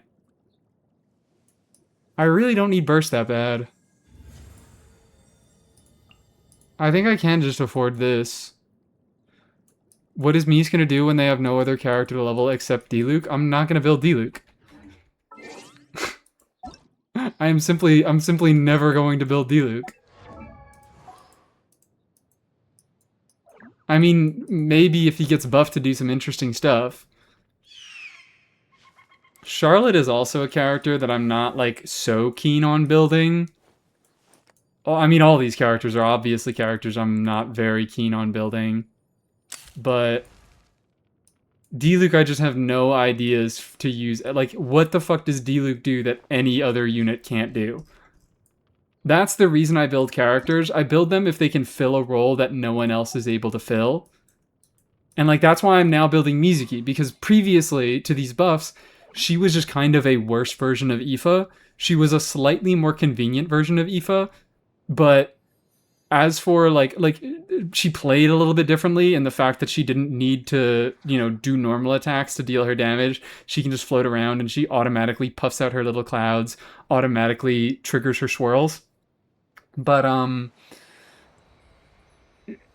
I really don't need burst that bad. I think I can just afford this. What is Mies gonna do when they have no other character to level except Diluc? I'm not gonna build Diluc. I'm simply never going to build Diluc. I mean, maybe if he gets buffed to do some interesting stuff. Charlotte is also a character that I'm not, like, so keen on building. Oh, I mean, all these characters are obviously characters I'm not very keen on building. But Diluc, I just have no ideas to use. Like, what the fuck does Diluc do that any other unit can't do? That's the reason I build characters. I build them if they can fill a role that no one else is able to fill. And, like, that's why I'm now building Mizuki, because previously to these buffs, she was just kind of a worse version of Aoife. She was a slightly more convenient version of Aoife, but as for, like, she played a little bit differently in the fact that she didn't need to, you know, do normal attacks to deal her damage. She can just float around and she automatically puffs out her little clouds, automatically triggers her swirls. But,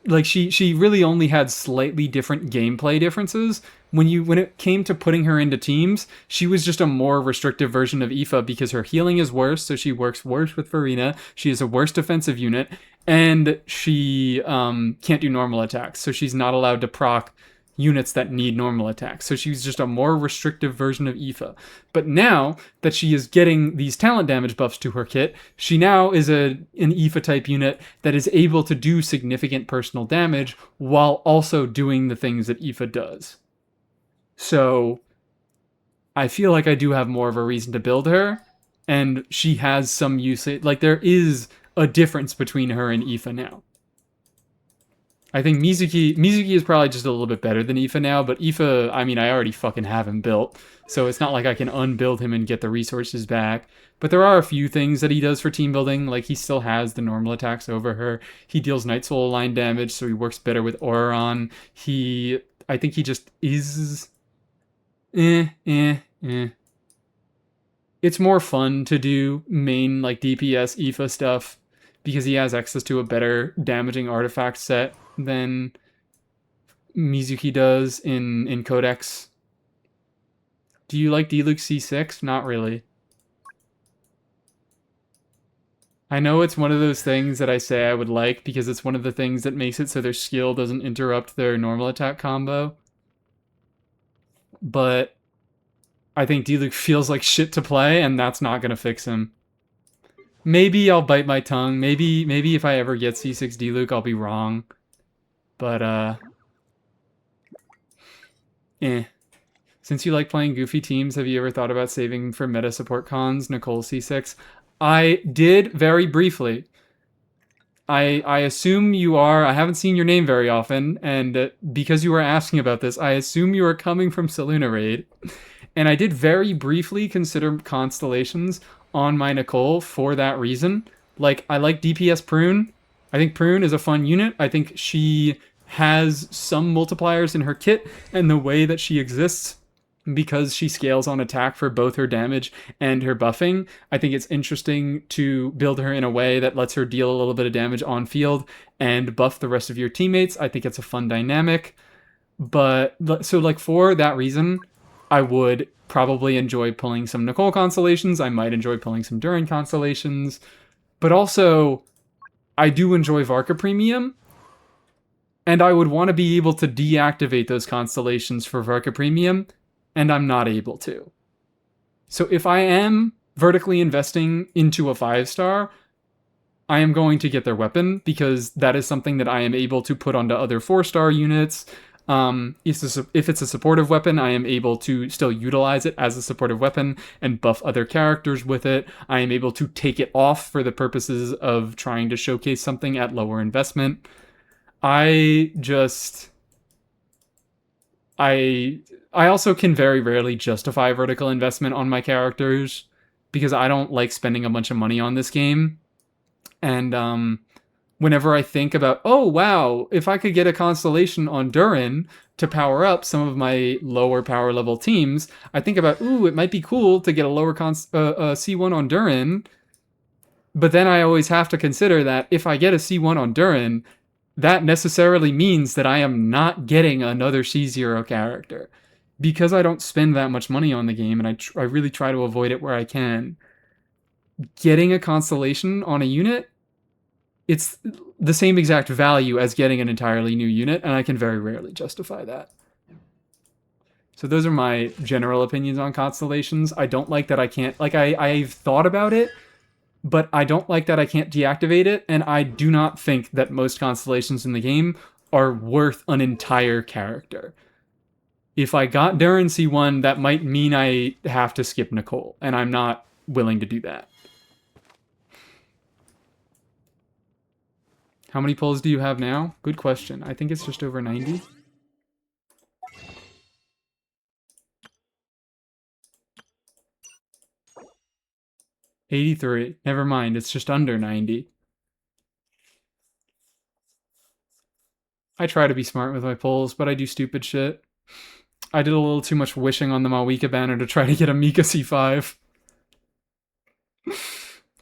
like, she really only had slightly different gameplay differences. When it came to putting her into teams, she was just a more restrictive version of Aoife because her healing is worse, so she works worse with Farina. She is a worse defensive unit, and she can't do normal attacks, so she's not allowed to proc units that need normal attacks. So she's just a more restrictive version of Aoife. But now that she is getting these talent damage buffs to her kit, she now is an Aoife type unit that is able to do significant personal damage while also doing the things that Aoife does. So I feel like I do have more of a reason to build her, and she has some usage. Like, there is a difference between her and Aoife now. I think Mizuki is probably just a little bit better than Aoife now, but Aoife, I mean, I already fucking have him built, so it's not like I can unbuild him and get the resources back. But there are a few things that he does for team building, like he still has the normal attacks over her. He deals Night Soul line damage, so he works better with Auron. I think he just is... It's more fun to do main, like, DPS Aoife stuff, because he has access to a better damaging artifact set than Mizuki does in Codex. Do you like Diluc C6? Not really. I know it's one of those things that I say I would like because it's one of the things that makes it so their skill doesn't interrupt their normal attack combo. But I think Diluc feels like shit to play, and that's not going to fix him. Maybe I'll bite my tongue. Maybe if I ever get C6 Diluc, I'll be wrong. But, Since you like playing goofy teams, have you ever thought about saving for meta support cons, Nicole C6? I did very briefly. I assume you are. I haven't seen your name very often, and because you were asking about this, I assume you are coming from Seluna Raid. And I did very briefly consider constellations on my Nicole for that reason. Like, I like DPS Prune. I think Prune is a fun unit. I think she has some multipliers in her kit, and the way that she exists, because she scales on attack for both her damage and her buffing, I think it's interesting to build her in a way that lets her deal a little bit of damage on field and buff the rest of your teammates. I think it's a fun dynamic. But, so, like, for that reason, I would probably enjoy pulling some Nicole constellations. I might enjoy pulling some Durin constellations. But also, I do enjoy Varka Premium, and I would want to be able to deactivate those constellations for Varka Premium, and I'm not able to. So if I am vertically investing into a 5-star, I am going to get their weapon, because that is something that I am able to put onto other 4-star units. If it's a supportive weapon, I am able to still utilize it as a supportive weapon and buff other characters with it. I am able to take it off for the purposes of trying to showcase something at lower investment. I also can very rarely justify vertical investment on my characters because I don't like spending a bunch of money on this game. And whenever I think about, oh wow, if I could get a constellation on Durin to power up some of my lower power level teams, I think about, ooh, it might be cool to get a lower C1 on Durin. But then I always have to consider that if I get a C1 on Durin, that necessarily means that I am not getting another C0 character. Because I don't spend that much money on the game, and I really try to avoid it where I can. Getting a constellation on a unit, it's the same exact value as getting an entirely new unit, and I can very rarely justify that. So those are my general opinions on constellations. I don't like that I can't... Like, I've thought about it, but I don't like that I can't deactivate it, and I do not think that most constellations in the game are worth an entire character. If I got Durin C1, that might mean I have to skip Nicole, and I'm not willing to do that. How many pulls do you have now? Good question. I think it's just over 90. $83. Never mind, it's just under 90. I try to be smart with my pulls, but I do stupid shit. I did a little too much wishing on the Malwika banner to try to get a Mika C5.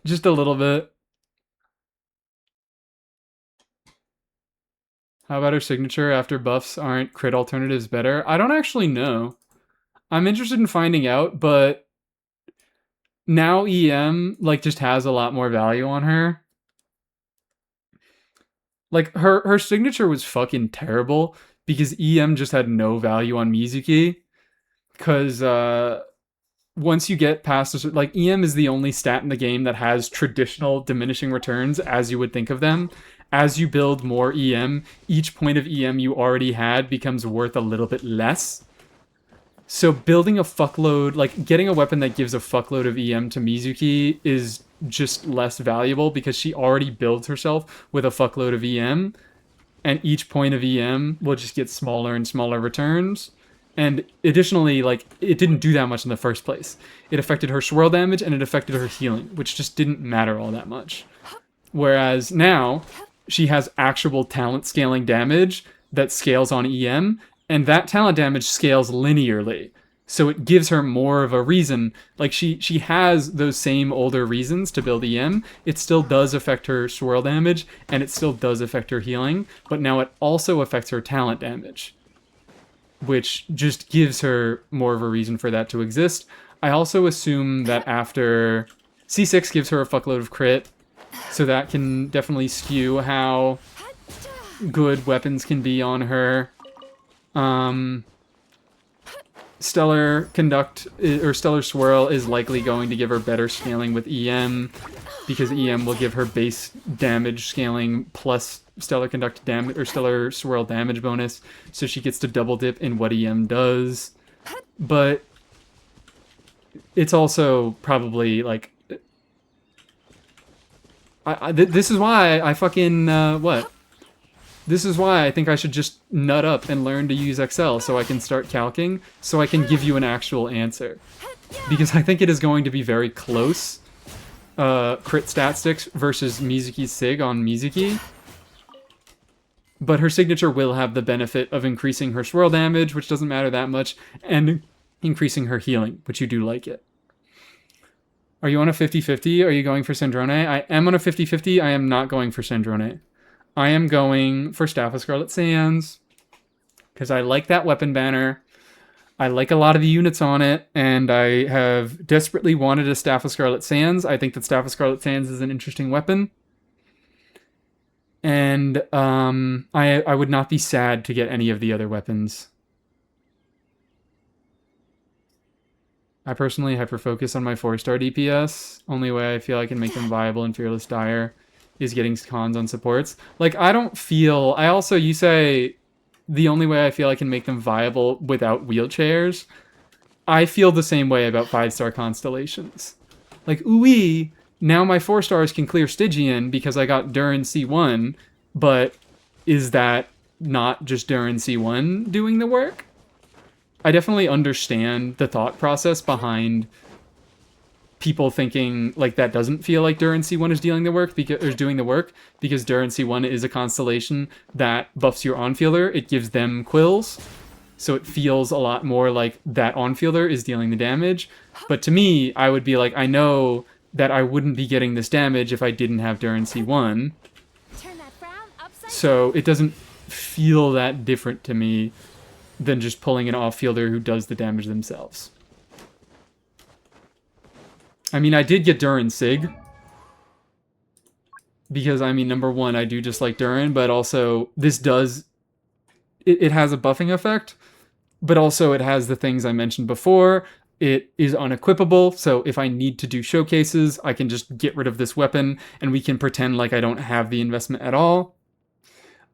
Just a little bit. How about her signature after buffs aren't crit alternatives better? I don't actually know. I'm interested in finding out, but now EM, like, just has a lot more value on her. Like, her signature was fucking terrible because EM just had no value on Mizuki. Because, once you get past like EM is the only stat in the game that has traditional diminishing returns as you would think of them. As you build more EM, each point of EM you already had becomes worth a little bit less. So building a fuckload, like getting a weapon that gives a fuckload of EM to Mizuki is just less valuable because she already builds herself with a fuckload of EM, and each point of EM will just get smaller and smaller returns. And additionally, like, it didn't do that much in the first place. It affected her swirl damage and it affected her healing, which just didn't matter all that much. Whereas now, she has actual talent scaling damage that scales on EM, and that talent damage scales linearly. So it gives her more of a reason. Like, she has those same older reasons to build EM. It still does affect her swirl damage, and it still does affect her healing, but now it also affects her talent damage, which just gives her more of a reason for that to exist. I also assume that after C6 gives her a fuckload of crit, so that can definitely skew how good weapons can be on her. Stellar Conduct or Stellar Swirl is likely going to give her better scaling with EM, because EM will give her base damage scaling plus Stellar Conduct damage or Stellar Swirl damage bonus, so she gets to double dip in what EM does. But it's also probably like, this is why I fucking what? This is why I think I should just nut up and learn to use Excel so I can start calcing, so I can give you an actual answer. Because I think it is going to be very close. Crit stat sticks versus Mizuki's Sig on Mizuki. But her signature will have the benefit of increasing her swirl damage, which doesn't matter that much, and increasing her healing, which you do like it. Are you on a 50-50? Are you going for Sandrone? I am on a 50-50. I am not going for Sandrone. I am going for Staff of Scarlet Sands, because I like that weapon banner. I like a lot of the units on it, and I have desperately wanted a Staff of Scarlet Sands. I think that Staff of Scarlet Sands is an interesting weapon. And I would not be sad to get any of the other weapons. I personally hyper-focus on my 4-star DPS. Only way I feel I can make them viable in Fearless Dire is getting cons on supports. Like, I don't feel... you say the only way I feel I can make them viable without wheelchairs. I feel the same way about 5-star constellations. Like, ooh-wee, now my 4 stars can clear Stygian because I got Durin C1, but is that not just Durin C1 doing the work? I definitely understand the thought process behind people thinking like that doesn't feel like Durin C1 is doing the work because Durin C1 is a constellation that buffs your on-fielder. It gives them quills, so it feels a lot more like that on-fielder is dealing the damage. But to me, I would be like, I know that I wouldn't be getting this damage if I didn't have Durin C1. So it doesn't feel that different to me than just pulling an off-fielder who does the damage themselves. I mean, I did get Durin Sig. Because, I mean, number one, I do just like Durin, but also, this does... It has a buffing effect, but also it has the things I mentioned before. It is unequipable, so if I need to do showcases, I can just get rid of this weapon, and we can pretend like I don't have the investment at all.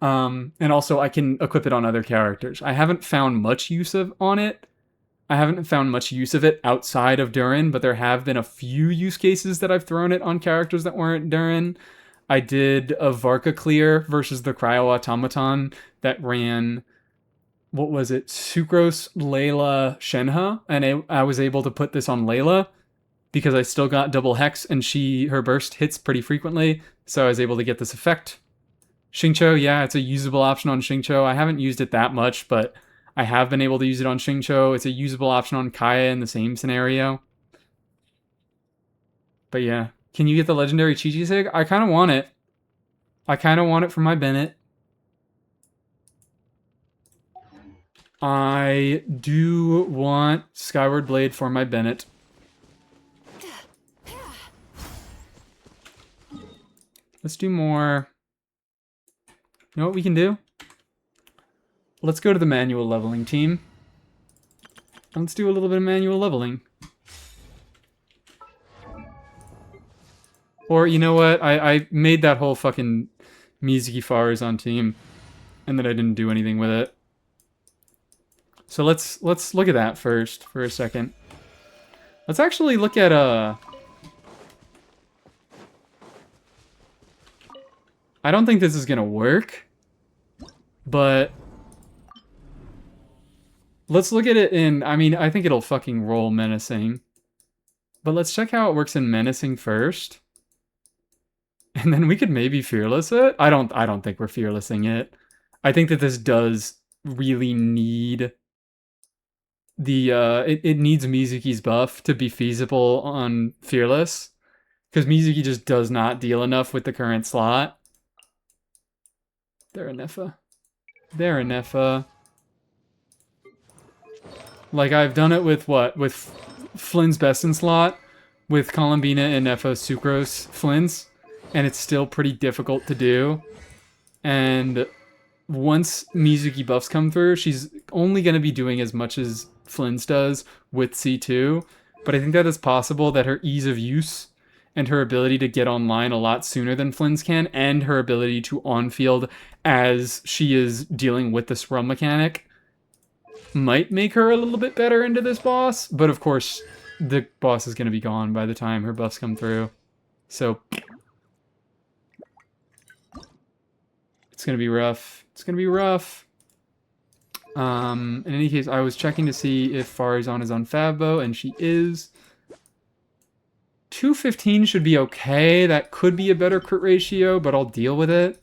And also, I can equip it on other characters. I haven't found much use on it. I haven't found much use of it outside of Durin, but there have been a few use cases that I've thrown it on characters that weren't Durin. I did a Varka clear versus the Cryo Automaton that ran, what was it, Sucrose, Layla, Shenhe, and I was able to put this on Layla because I still got double Hex, and her burst hits pretty frequently, so I was able to get this effect. Xingqiu, yeah, it's a usable option on Xingqiu. I haven't used it that much, but I have been able to use it on Xingqiu. It's a usable option on Kaya in the same scenario. But yeah, can you get the legendary Chi-Chi Sig? I kind of want it. I kind of want it for my Bennett. I do want Skyward Blade for my Bennett. Let's do more You know what we can do? Let's go to the manual leveling team. Let's do a little bit of manual leveling. Or, you know what? I made that whole fucking Mizuki Farazan team, and then I didn't do anything with it. So let's look at that first for a second. Let's actually look at I don't think this is gonna work, but let's look at it in, I mean, I think it'll fucking roll menacing. But let's check how it works in menacing first. And then we could maybe fearless it. I don't think we're fearlessing it. I think that this does really need the it needs Mizuki's buff to be feasible on fearless, because Mizuki just does not deal enough with the current slot. There a Nefa. There a Nefa. Like, I've done it with what? With Flynn's best in slot, with Columbina and Nefa Sucrose Flynn's, and it's still pretty difficult to do. And once Mizuki buffs come through, she's only going to be doing as much as Flynn's does with C2, but I think that it's possible that her ease of use and her ability to get online a lot sooner than Flynn's can, and her ability to on-field as she is dealing with the scrum mechanic, might make her a little bit better into this boss. But of course, the boss is going to be gone by the time her buffs come through. So it's going to be rough. It's going to be rough. In any case, I was checking to see if Farazan is on Favbo, and she is. 215 should be okay. That could be a better crit ratio, but I'll deal with it.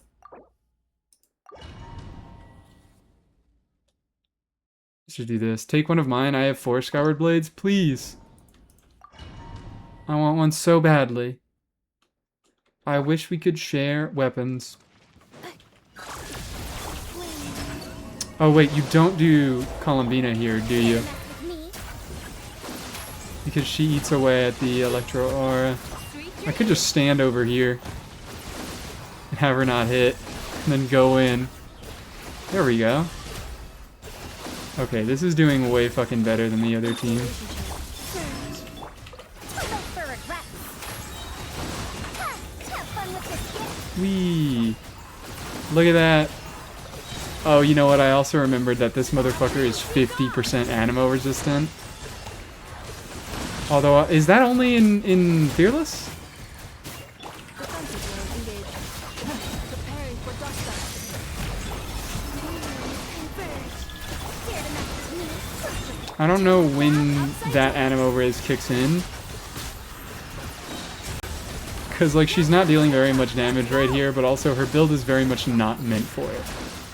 Let's just do this. Take one of mine. I have 4 Skyward Blades. Please. I want one so badly. I wish we could share weapons. Oh wait, you don't do Columbina here, do you? Because she eats away at the Electro Aura. I could just stand over here and have her not hit, and then go in. There we go. Okay, this is doing way fucking better than the other team. Whee! Look at that. Oh, you know what? I also remembered that this motherfucker is 50% Animo resistant. Although, is that only in Fearless? I don't know when that Animo Riz kicks in. Because, like, she's not dealing very much damage right here, but also her build is very much not meant for it.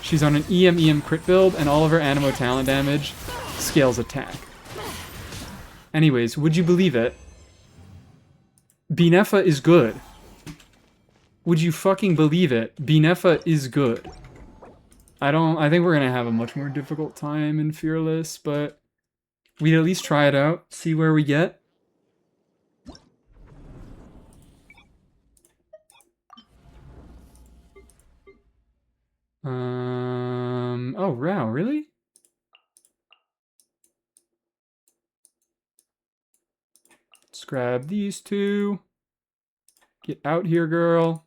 She's on an EM crit build, and all of her Animo talent damage scales attack. Anyways, would you believe it? Binefa is good. Would you fucking believe it? Binefa is good. I think we're gonna have a much more difficult time in Fearless, but we'd at least try it out, see where we get. Oh, wow, really? Let's grab these two. Get out here, girl.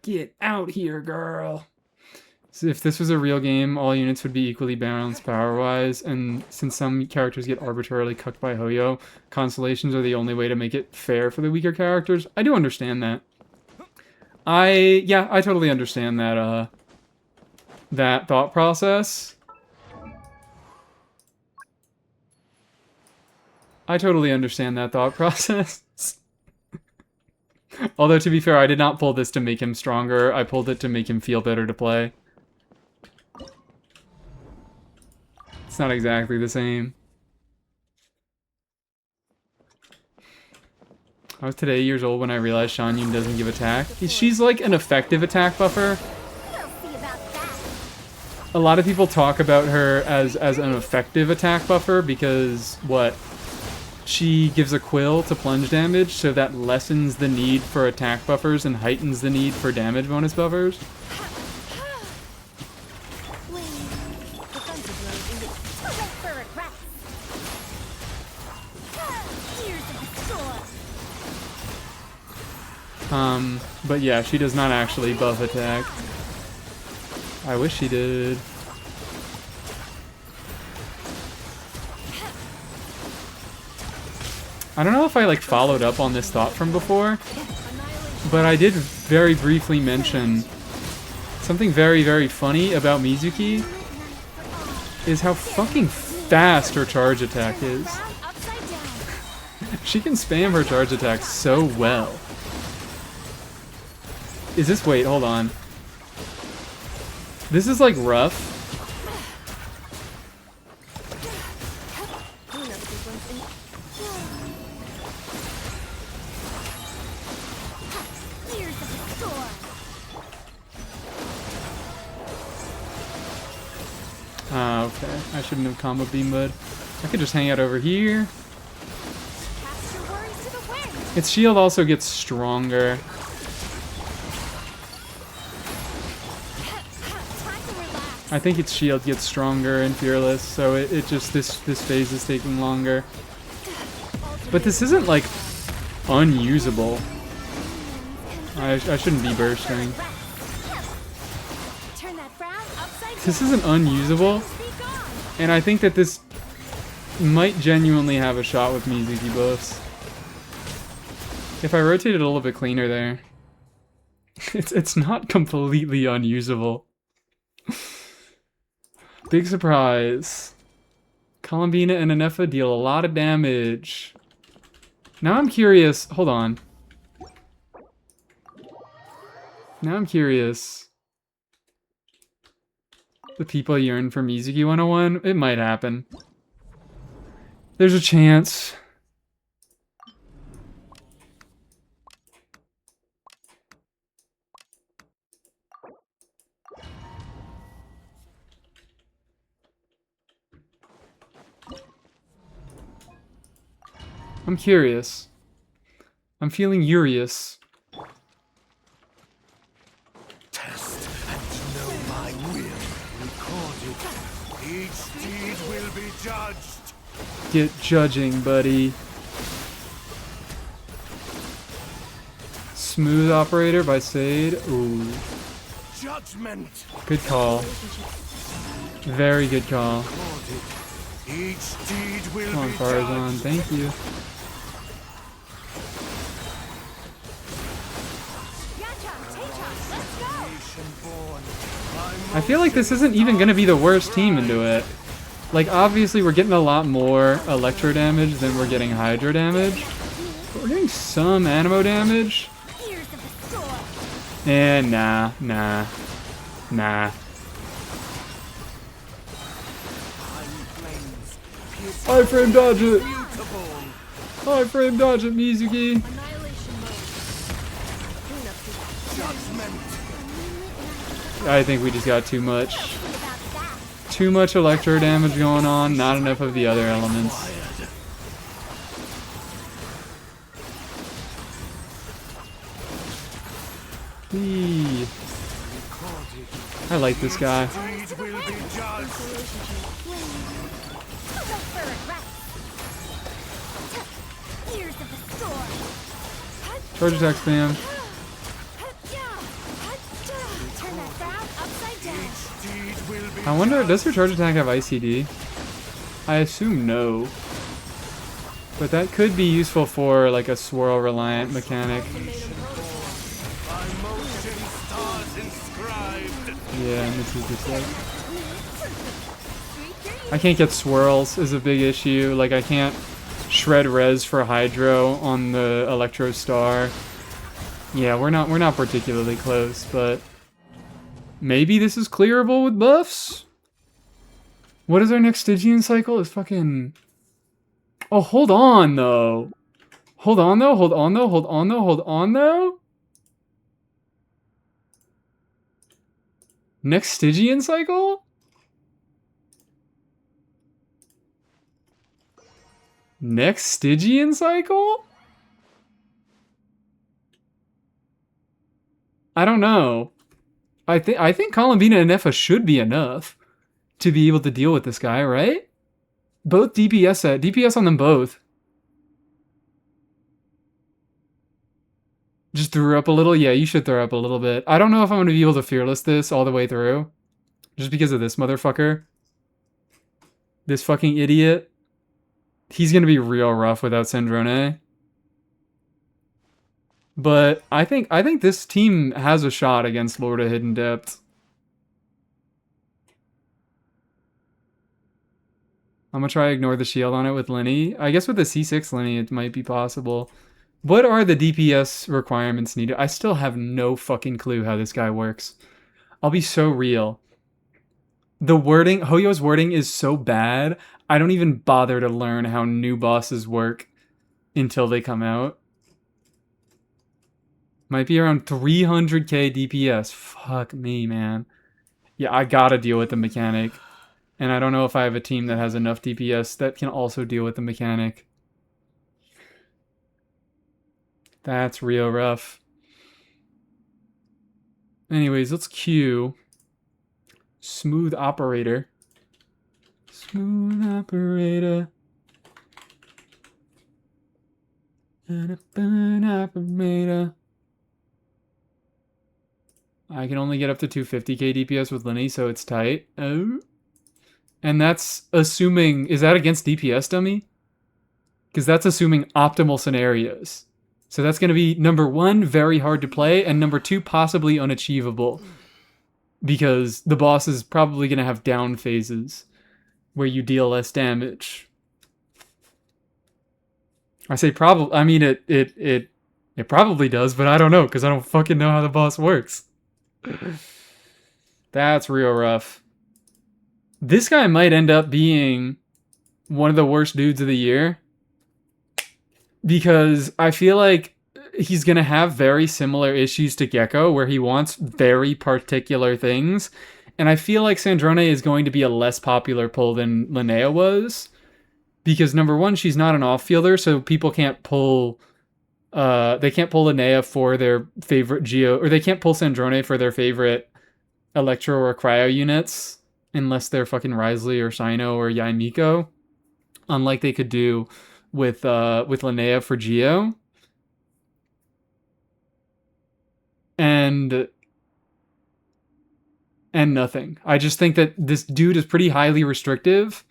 Get out here, girl. So if this was a real game, all units would be equally balanced power-wise, and since some characters get arbitrarily cooked by Hoyo, constellations are the only way to make it fair for the weaker characters. I do understand that. I totally understand that, that thought process. I totally understand that thought process. Although, to be fair, I did not pull this to make him stronger. I pulled it to make him feel better to play. It's not exactly the same. I was today years old when I realized Shan Yun doesn't give attack. She's like an effective attack buffer. A lot of people talk about her as an effective attack buffer because, what? she gives a quill to plunge damage, so that lessens the need for attack buffers and heightens the need for damage bonus buffers. But yeah, she does not actually buff attack. I wish she did. I don't know if I like followed up on this thought from before, but I did very briefly mention something very, very funny about Mizuki is how fucking fast her charge attack is. She can spam her charge attack so well. Is this... wait, hold on. This is like rough. Ah, okay. I shouldn't have combo beam mud. I could just hang out over here. Its shield also gets stronger. I think its shield gets stronger in Fearless, so it just, this phase is taking longer. But this isn't, like, unusable. I shouldn't be bursting. This isn't unusable, and I think that this might genuinely have a shot with Mizuki buffs. If I rotate it a little bit cleaner there, it's not completely unusable. Big surprise. Columbina and Anefa deal a lot of damage. Now I'm curious. Hold on. Now I'm curious. The people yearn for Mizuki 101? It might happen. There's a chance. I'm curious. I'm feeling curious. Test and know my will. Recorded. Each deed will be judged. Get judging, buddy. Smooth Operator by Sade. Ooh. Judgment. Good call. Very good call. Recorded. Each deed will Come on, be Farazan. judged. Thank you. I feel like this isn't even going to be the worst team into it. Like, obviously we're getting a lot more electro damage than we're getting hydro damage. But we're getting some animo damage. And nah. High frame dodge it! High frame dodge it, Mizuki! I think we just got too much. Too much electro damage going on, not enough of the other elements. Eee. I like this guy. Charge attack spam. I wonder, does her charge attack have ICD? I assume no. But that could be useful for like a swirl reliant mechanic. Yeah, and this is just like... I can't get swirls is a big issue. Like I can't shred res for Hydro on the Electro Star. Yeah, we're not particularly close, but maybe this is clearable with buffs? What is our next Stygian cycle? Is fucking... Oh, hold on, though. Hold on, though. Hold on, though. Hold on, though. Hold on, though. Next Stygian cycle? Next Stygian cycle? I don't know. I think Columbina and Nefa should be enough to be able to deal with this guy, right? Both DPS on them both. Just threw up a little? Yeah, you should throw up a little bit. I don't know if I'm going to be able to fearless this all the way through. Just because of this motherfucker. This fucking idiot. He's going to be real rough without Sandrone. But I think this team has a shot against Lord of Hidden Depths. I'm going to try to ignore the shield on it with Lenny. I guess with the C6 Lenny it might be possible. What are the DPS requirements needed? I still have no fucking clue how this guy works. I'll be so real. The wording, Hoyo's wording is so bad, I don't even bother to learn how new bosses work until they come out. Might be around 300k DPS. Fuck me, man. Yeah, I gotta deal with the mechanic. And I don't know if I have a team that has enough DPS that can also deal with the mechanic. That's real rough. Anyways, let's queue Smooth Operator. Smooth Operator. Operator. I can only get up to 250k DPS with Lenny, so it's tight. Oh. And that's assuming... Is that against DPS, dummy? Because that's assuming optimal scenarios. So that's going to be, number 1, very hard to play, and number 2, possibly unachievable. Because the boss is probably going to have down phases where you deal less damage. I say probably... I mean, it probably does, but I don't know, because I don't fucking know how the boss works. That's real rough. This guy might end up being one of the worst dudes of the year. Because I feel like he's going to have very similar issues to Gecko, where he wants very particular things. And I feel like Sandrone is going to be a less popular pull than Linnea was. Because number 1, she's not an off-fielder, so people can't pull... they can't pull Linnea for their favorite Geo... Or they can't pull Sandrone for their favorite Electro or Cryo units. Unless they're fucking Risley or Sino or Yaimiko. Unlike they could do with Linnea for Geo. And nothing. I just think that this dude is pretty highly restrictive.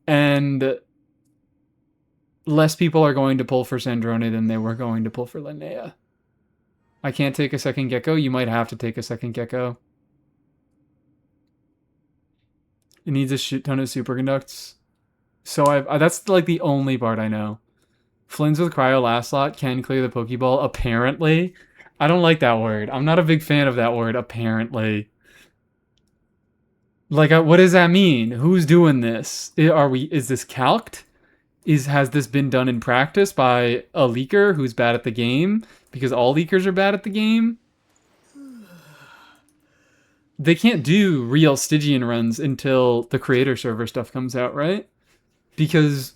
And less people are going to pull for Sandrone than they were going to pull for Linnea. I can't take a second Gecko. You might have to take a second Gecko. It needs a shit ton of superconducts. So that's like the only part I know. Flynn's with Cryo last slot can clear the Pokeball, apparently. I don't like that word. I'm not a big fan of that word, apparently. Like, what does that mean? Who's doing this? Is this calced? Has this been done in practice by a leaker who's bad at the game? Because all leakers are bad at the game? They can't do real Stygian runs until the creator server stuff comes out, right? Because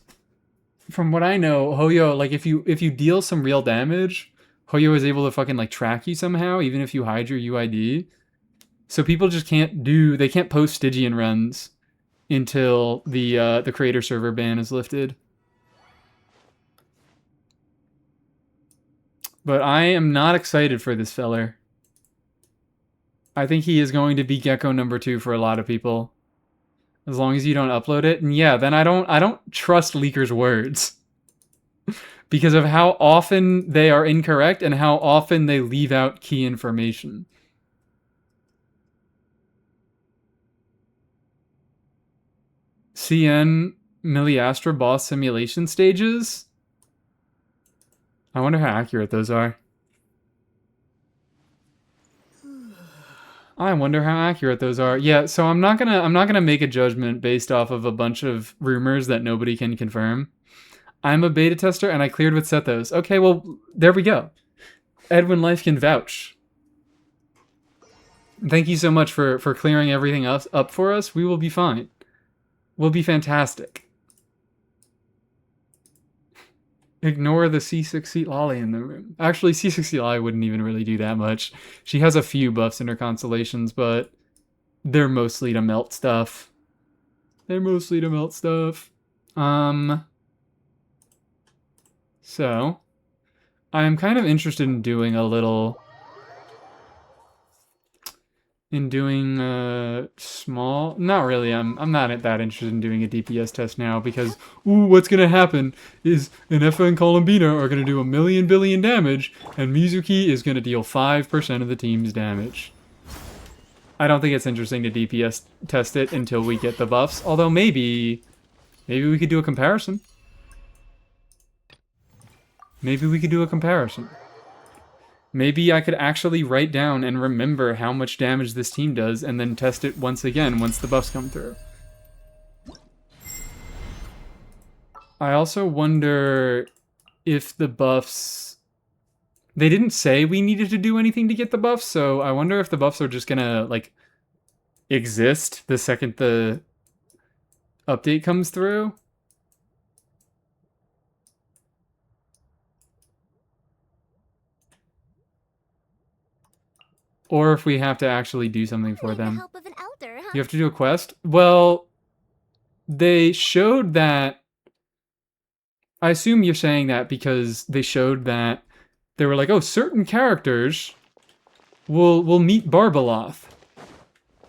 from what I know, Hoyo, like if you deal some real damage, Hoyo is able to fucking like track you somehow, even if you hide your UID. So people just can't post Stygian runs until the creator server ban is lifted. But I am not excited for this feller. I think he is going to be Gecko number 2 for a lot of people. As long as you don't upload it. And yeah, then I don't trust leakers' words. Because of how often they are incorrect and how often they leave out key information. CN Milliastra boss simulation stages? I wonder how accurate those are. I wonder how accurate those are. Yeah, so I'm not gonna make a judgment based off of a bunch of rumors that nobody can confirm. I'm a beta tester and I cleared with Sethos. Okay, well, there we go. Edwin Life can vouch. Thank you so much for clearing everything else up for us. We will be fine. We'll be fantastic. Ignore the C6 seat lolly in the room. Actually, C6 seat lolly wouldn't even really do that much. She has a few buffs in her constellations, but they're mostly to melt stuff. They're mostly to melt stuff. So, I'm kind of interested in doing a little... small... Not really, I'm not that interested in doing a DPS test now, because, ooh, what's gonna happen is Inefa and Columbina are gonna do 1,000,000 billion damage, and Mizuki is gonna deal 5% of the team's damage. I don't think it's interesting to DPS test it until we get the buffs, although maybe we could do a comparison. Maybe we could do a comparison. Maybe I could actually write down and remember how much damage this team does and then test it once again once the buffs come through. I also wonder if the buffs... They didn't say we needed to do anything to get the buffs, so I wonder if the buffs are just gonna, like, exist the second the update comes through. Or if we have to actually do something for them. The help of an elder, huh? You have to do a quest? Well, they showed that... I assume you're saying that because they showed that they were like, oh, certain characters will meet Barbaloth.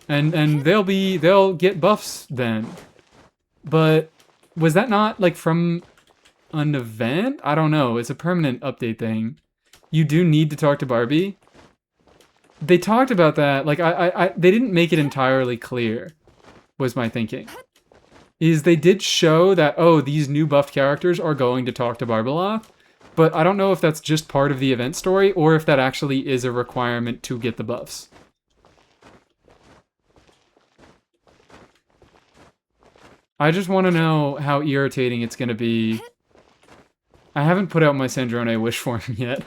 And they'll get buffs then. But was that not like from an event? I don't know. It's a permanent update thing. You do need to talk to Barbie. They talked about that, like, they didn't make it entirely clear, was my thinking. Is they did show that, oh, these new buffed characters are going to talk to Barbaloth, but I don't know if that's just part of the event story, or if that actually is a requirement to get the buffs. I just want to know how irritating it's going to be. I haven't put out my Sandrone wish form yet.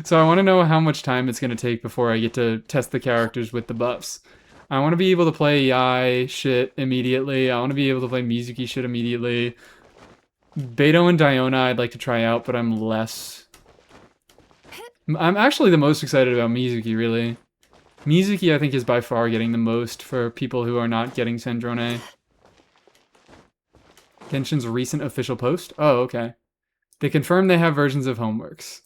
So I want to know how much time it's going to take before I get to test the characters with the buffs. I want to be able to play Yai shit immediately. I want to be able to play Mizuki shit immediately. Beto and Diona I'd like to try out, but I'm less... I'm actually the most excited about Mizuki, really. Mizuki, I think, is by far getting the most for people who are not getting Sandrone. Genshin's recent official post? Oh, okay. They confirmed they have versions of homeworks.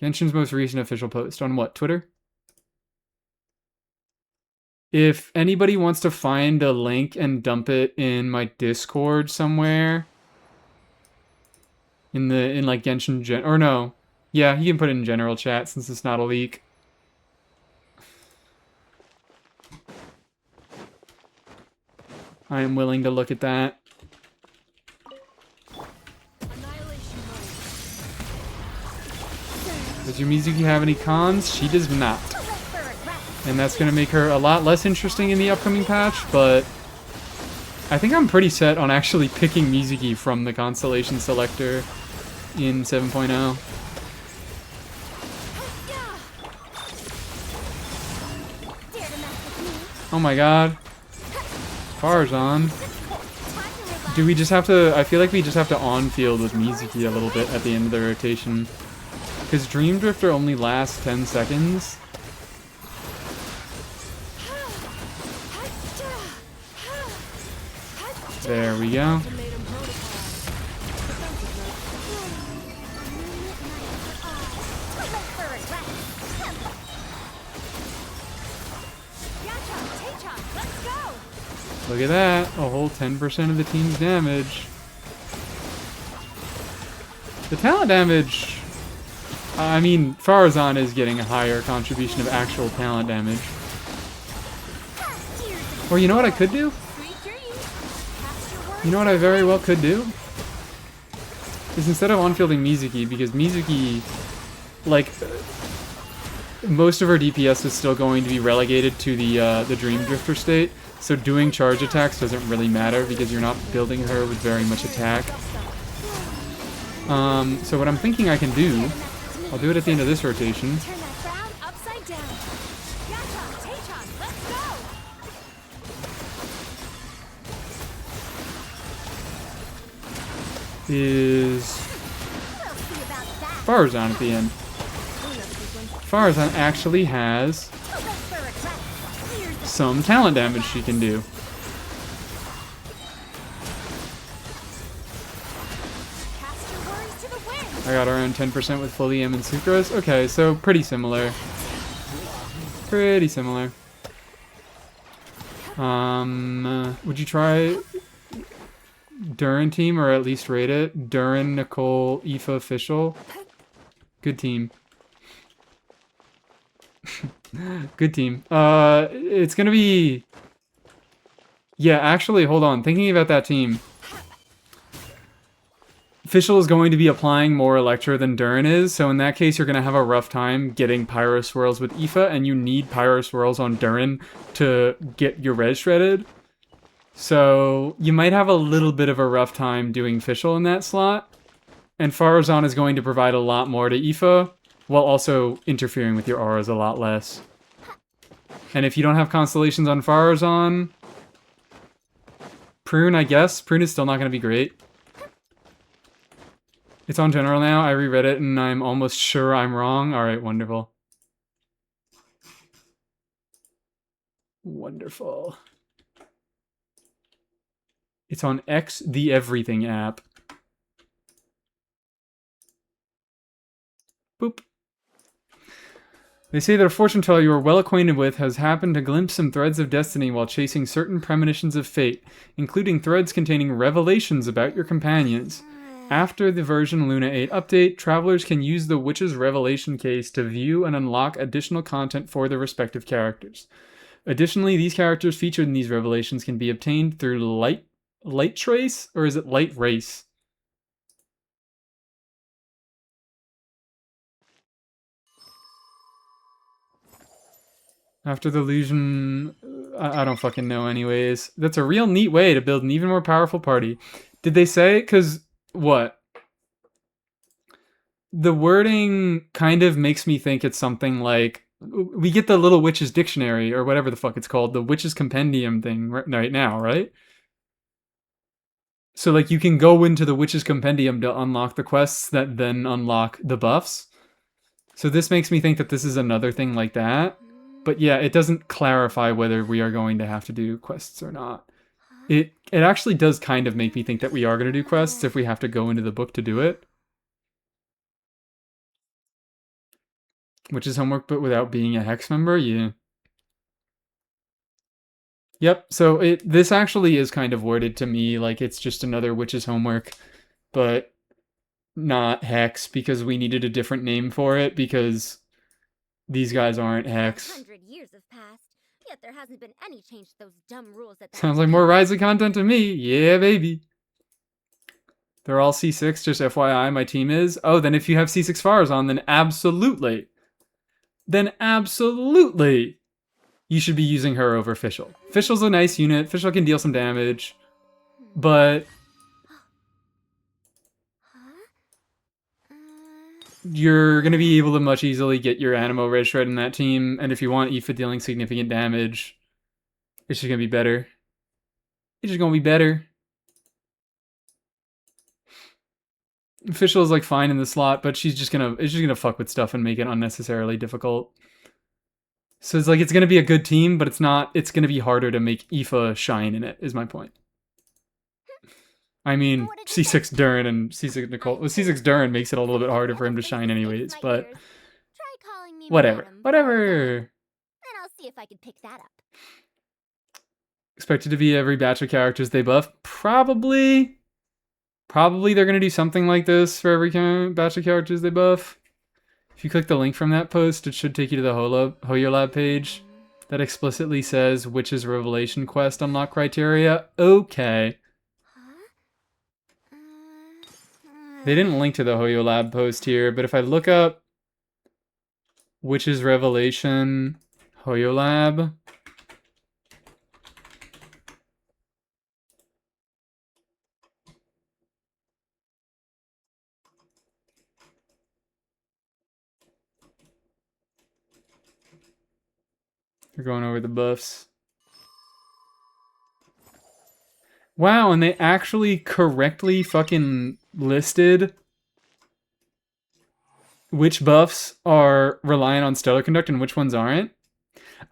Genshin's most recent official post. On what, Twitter? If anybody wants to find a link and dump it in my Discord somewhere... In like Genshin or no. Yeah, you can put it in general chat since it's not a leak. I am willing to look at that. Does your Mizuki have any cons? She does not. And that's going to make her a lot less interesting in the upcoming patch, but I think I'm pretty set on actually picking Mizuki from the Constellation Selector in 7.0. Oh my god. Farzan. Do we just have to... I feel like we just have to on-field with Mizuki a little bit at the end of the rotation. Because Dream Drifter only lasts 10 seconds. There we go. Look at that, a whole 10% of the team's damage. The talent damage, I mean, Farazan is getting a higher contribution of actual talent damage. Or you know what I could do? You know what I very well could do? Is instead of on-fielding Mizuki, because Mizuki, like, most of her DPS is still going to be relegated to the Dream Drifter state, so doing charge attacks doesn't really matter because you're not building her with very much attack. So what I'm thinking I can do, I'll do it at the end of this rotation. is We'll see about that. Farazan at the end. Farazan actually has Wait for a request. Here's the some talent damage she can do. cast your worries to the wind. I got around 10% with Folium and Sucrose. Okay, so pretty similar. Pretty similar. Would you try Durin team or at least rate it? Durin, Nicole, Aoife, Official. Good team. Good team. It's gonna be... Yeah, actually, hold on. Thinking about that team. Official is going to be applying more Electro than Durin is, so in that case, you're going to have a rough time getting Pyro Swirls with Aoife, and you need Pyro Swirls on Durin to get your res shredded. So you might have a little bit of a rough time doing Official in that slot, and Farazan is going to provide a lot more to Aoife, while also interfering with your auras a lot less. And if you don't have Constellations on Farazan, Prune, I guess. Prune is still not going to be great. It's on general now. I reread it and I'm almost sure I'm wrong. Alright, wonderful. Wonderful. It's on X the Everything app. Boop. They say that a fortune teller you are well acquainted with has happened to glimpse some threads of destiny while chasing certain premonitions of fate, including threads containing revelations about your companions. After the version Luna 8 update, travelers can use the Witch's Revelation case to view and unlock additional content for their respective characters. Additionally, these characters featured in these revelations can be obtained through Light Trace, or is it Light Race? After the illusion, I don't fucking know anyways. That's a real neat way to build an even more powerful party. Did they say? Because, what? The wording kind of makes me think it's something like, we get the Little Witch's Dictionary, or whatever the fuck it's called, the Witch's Compendium thing right now, right? So, like, you can go into the Witch's Compendium to unlock the quests that then unlock the buffs. So this makes me think that this is another thing like that. But yeah, it doesn't clarify whether we are going to have to do quests or not. It actually does kind of make me think that we are going to do quests if we have to go into the book to do it. Which is homework, but without being a Hex member, yeah. Yep, so this actually is kind of worded to me like it's just another Witch's homework, but not Hex, because we needed a different name for it, because these guys aren't Hex. 100 years have passed, yet there hasn't been any change to those dumb rules that Sounds like more Rising content to me. Yeah, baby. They're all C6, just FYI, my team is. Oh, then if you have C6 Farazan, then absolutely. Then absolutely. You should be using her over Fischl. Fischl's a nice unit. Fischl can deal some damage. But you're going to be able to much easily get your Animo Red Shred in that team. And if you want Aoife dealing significant damage, it's just going to be better. It's just going to be better. Fischl is like fine in the slot, but it's just gonna fuck with stuff and make it unnecessarily difficult. So it's like it's gonna be a good team, but it's gonna be harder to make Aoife shine in it, is my point. I mean, C6 Durin and C6 Nicole. Well, C6 Durin makes it a little bit harder for him to shine anyways, but Try calling me whatever. Madam Whatever. And I'll see if I can pick that up. Expected to be every batch of characters they buff? Probably. Probably they're going to do something like this for every batch of characters they buff. If you click the link from that post, it should take you to the HoYoLab page that explicitly says Witch's Revelation quest unlock criteria. Okay. They didn't link to the HoYoLab post here, but if I look up Witch's Revelation HoYoLab, they're going over the buffs. Wow, and they actually correctly fucking listed which buffs are reliant on Stellar Conduct and which ones aren't.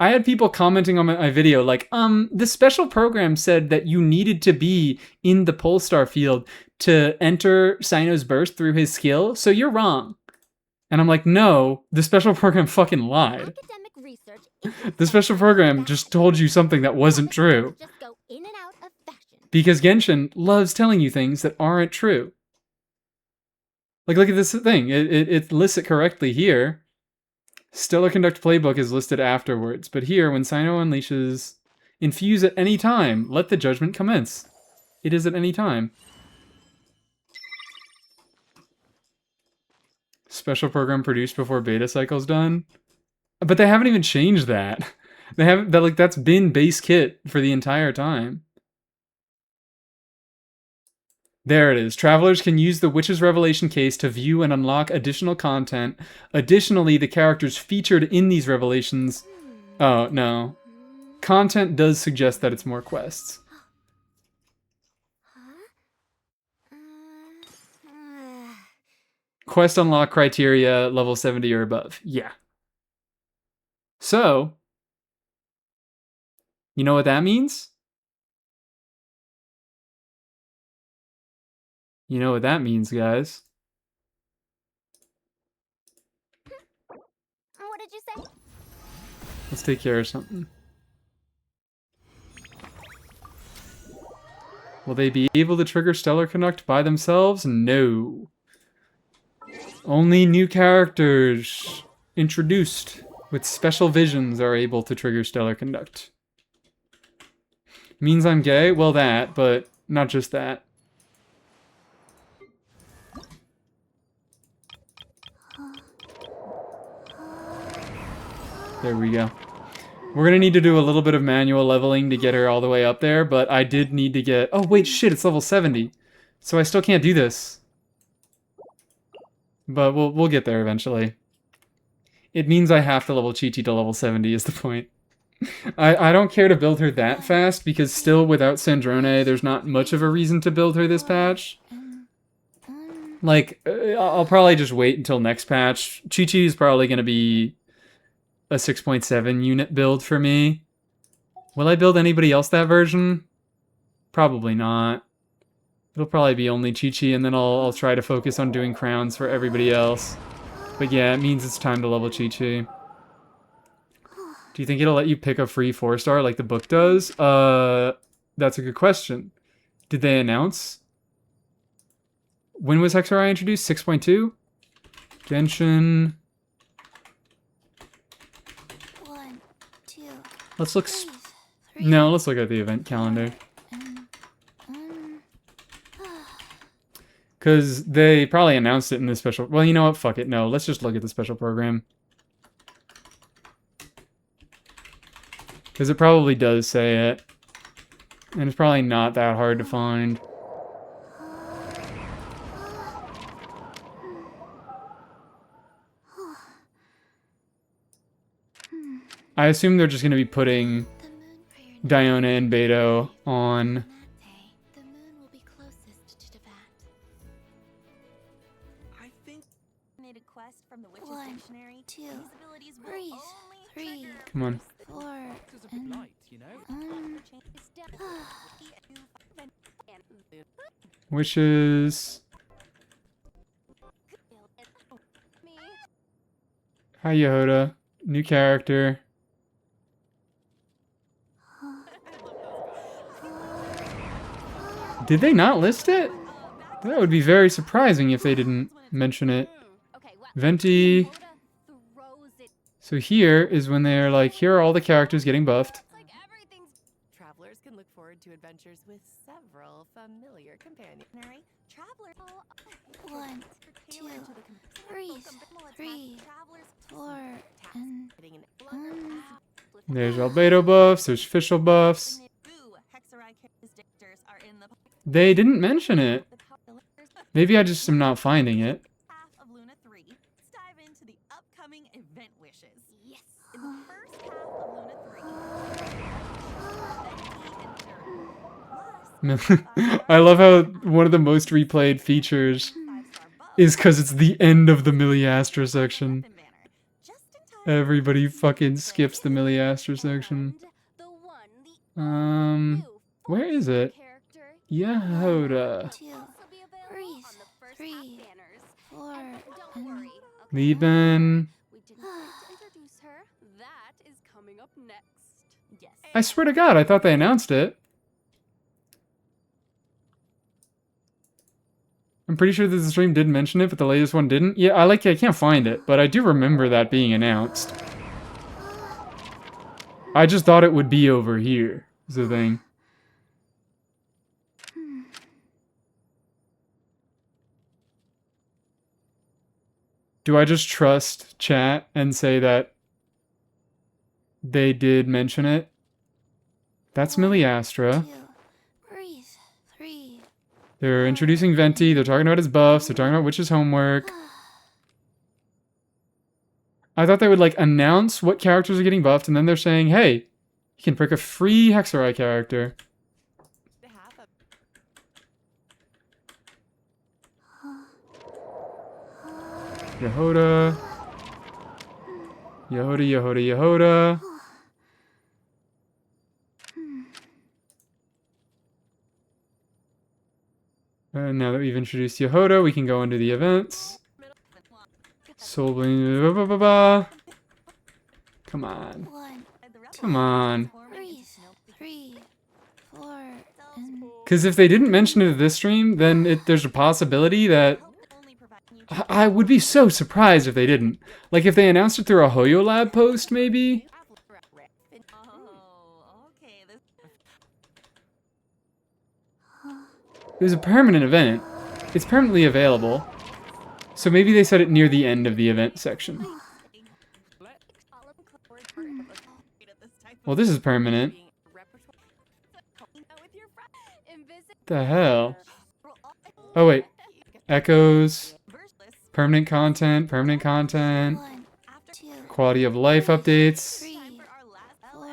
I had people commenting on my video like, the special program said that you needed to be in the Polestar field to enter Sino's burst through his skill, so you're wrong. And I'm like, no, the special program fucking lied. Academic research The special program just told you something that wasn't true. just go in and out of fashion. Because Genshin loves telling you things that aren't true. Like, look at this thing. It lists it correctly here. Stellar Conduct Playbook is listed afterwards, but here, when Sino unleashes, infuse at any time, let the judgment commence. It is at any time. Special program produced before beta cycle's done. But they haven't even changed that. They haven't, that, like, that's been base kit for the entire time. There it is. Travelers can use the Witch's Revelation case to view and unlock additional content. Additionally, the characters featured in these revelations... Oh, no. Content does suggest that it's more quests. Quest unlock criteria, level 70 or above. Yeah. So, you know what that means? You know what that means, guys. What did you say? Let's take care of something. Will they be able to trigger Stellar Conduct by themselves? No. Only new characters introduced with special visions are able to trigger Stellar Conduct. Means I'm gay? Well, that, but not just that. There we go. We're gonna need to do a little bit of manual leveling to get her all the way up there, but I did need to get... Oh, wait, shit, it's level 70. So I still can't do this. But we'll get there eventually. It means I have to level Chi-Chi to level 70 is the point. I don't care to build her that fast, because still without Sandrone, there's not much of a reason to build her this patch. Like, I'll probably just wait until next patch. Chi-Chi is probably gonna be a 6.7 unit build for me. Will I build anybody else that version? Probably not. It'll probably be only Chi-Chi, and then I'll try to focus on doing crowns for everybody else. But yeah, it means it's time to level Chi-Chi. Do you think it'll let you pick a free 4-star like the book does? That's a good question. Did they announce? When was Hexarai introduced? 6.2? Genshin... Let's look... No, let's look at the event calendar. Because they probably announced it in the special... Well, you know what? Fuck it. No, let's just look at the special program. Because it probably does say it. And it's probably not that hard to find. I assume they're just going to be putting Diona and Beto on. The moon will be closest to Devat. I think Needed quest from the Witch's One, Dictionary. two, These abilities will breathe, only three, trigger Come on. 4, there's a bit and light, you know? Which is... Hi, Yehoda. New character. Did they not list it? That would be very surprising if they didn't mention it. Venti. So here is when they're like, here are all the characters getting buffed. Travelers can look forward to adventures with several familiar companions. Travelers. 1, 2, breathe, 3, 4, and There's Albedo buffs, there's official buffs. They didn't mention it. Maybe I just am not finding it. Half of Luna 3. Let's dive into the upcoming event wishes. Yes. In the first half of Luna 3, Venti and Dura. Plus, I love how one of the most replayed features is because it's the end of the Miliastra section. Everybody fucking skips the Miliastra section. Where is it? Yehoda. 2, 3, 3, 4, and Lieben. We didn't get to introduce her. That is coming up next. Yes. I swear to God, I thought they announced it. I'm pretty sure that the stream did mention it, but the latest one didn't. Yeah, I can't find it, but I do remember that being announced. I just thought it would be over here, is the thing. Do I just trust chat and say that they did mention it? That's Miliastra. 2, breathe, 3. They're introducing Venti, they're talking about his buffs, they're talking about Witch's homework. I thought they would, like, announce what characters are getting buffed, and then they're saying, hey, you can pick a free Hexarai character. Yehoda. Yehoda, Yehoda, Yehoda. And now that we've introduced Yehoda, we can go into the events. Soul Bling, ba, ba, ba, ba. Come on. 1, Come on. breathe, 3, 4, and Because if they didn't mention it at this stream, then there's a possibility that... I would be so surprised if they didn't. Like, if they announced it through a Hoyo Lab post, maybe? Oh, okay. It was a permanent event. It's permanently available. So maybe they said it near the end of the event section. Well, this is permanent. The hell? Oh, wait. Echoes. Permanent content. Permanent content. 1, 2, Quality of life updates. 3, 4,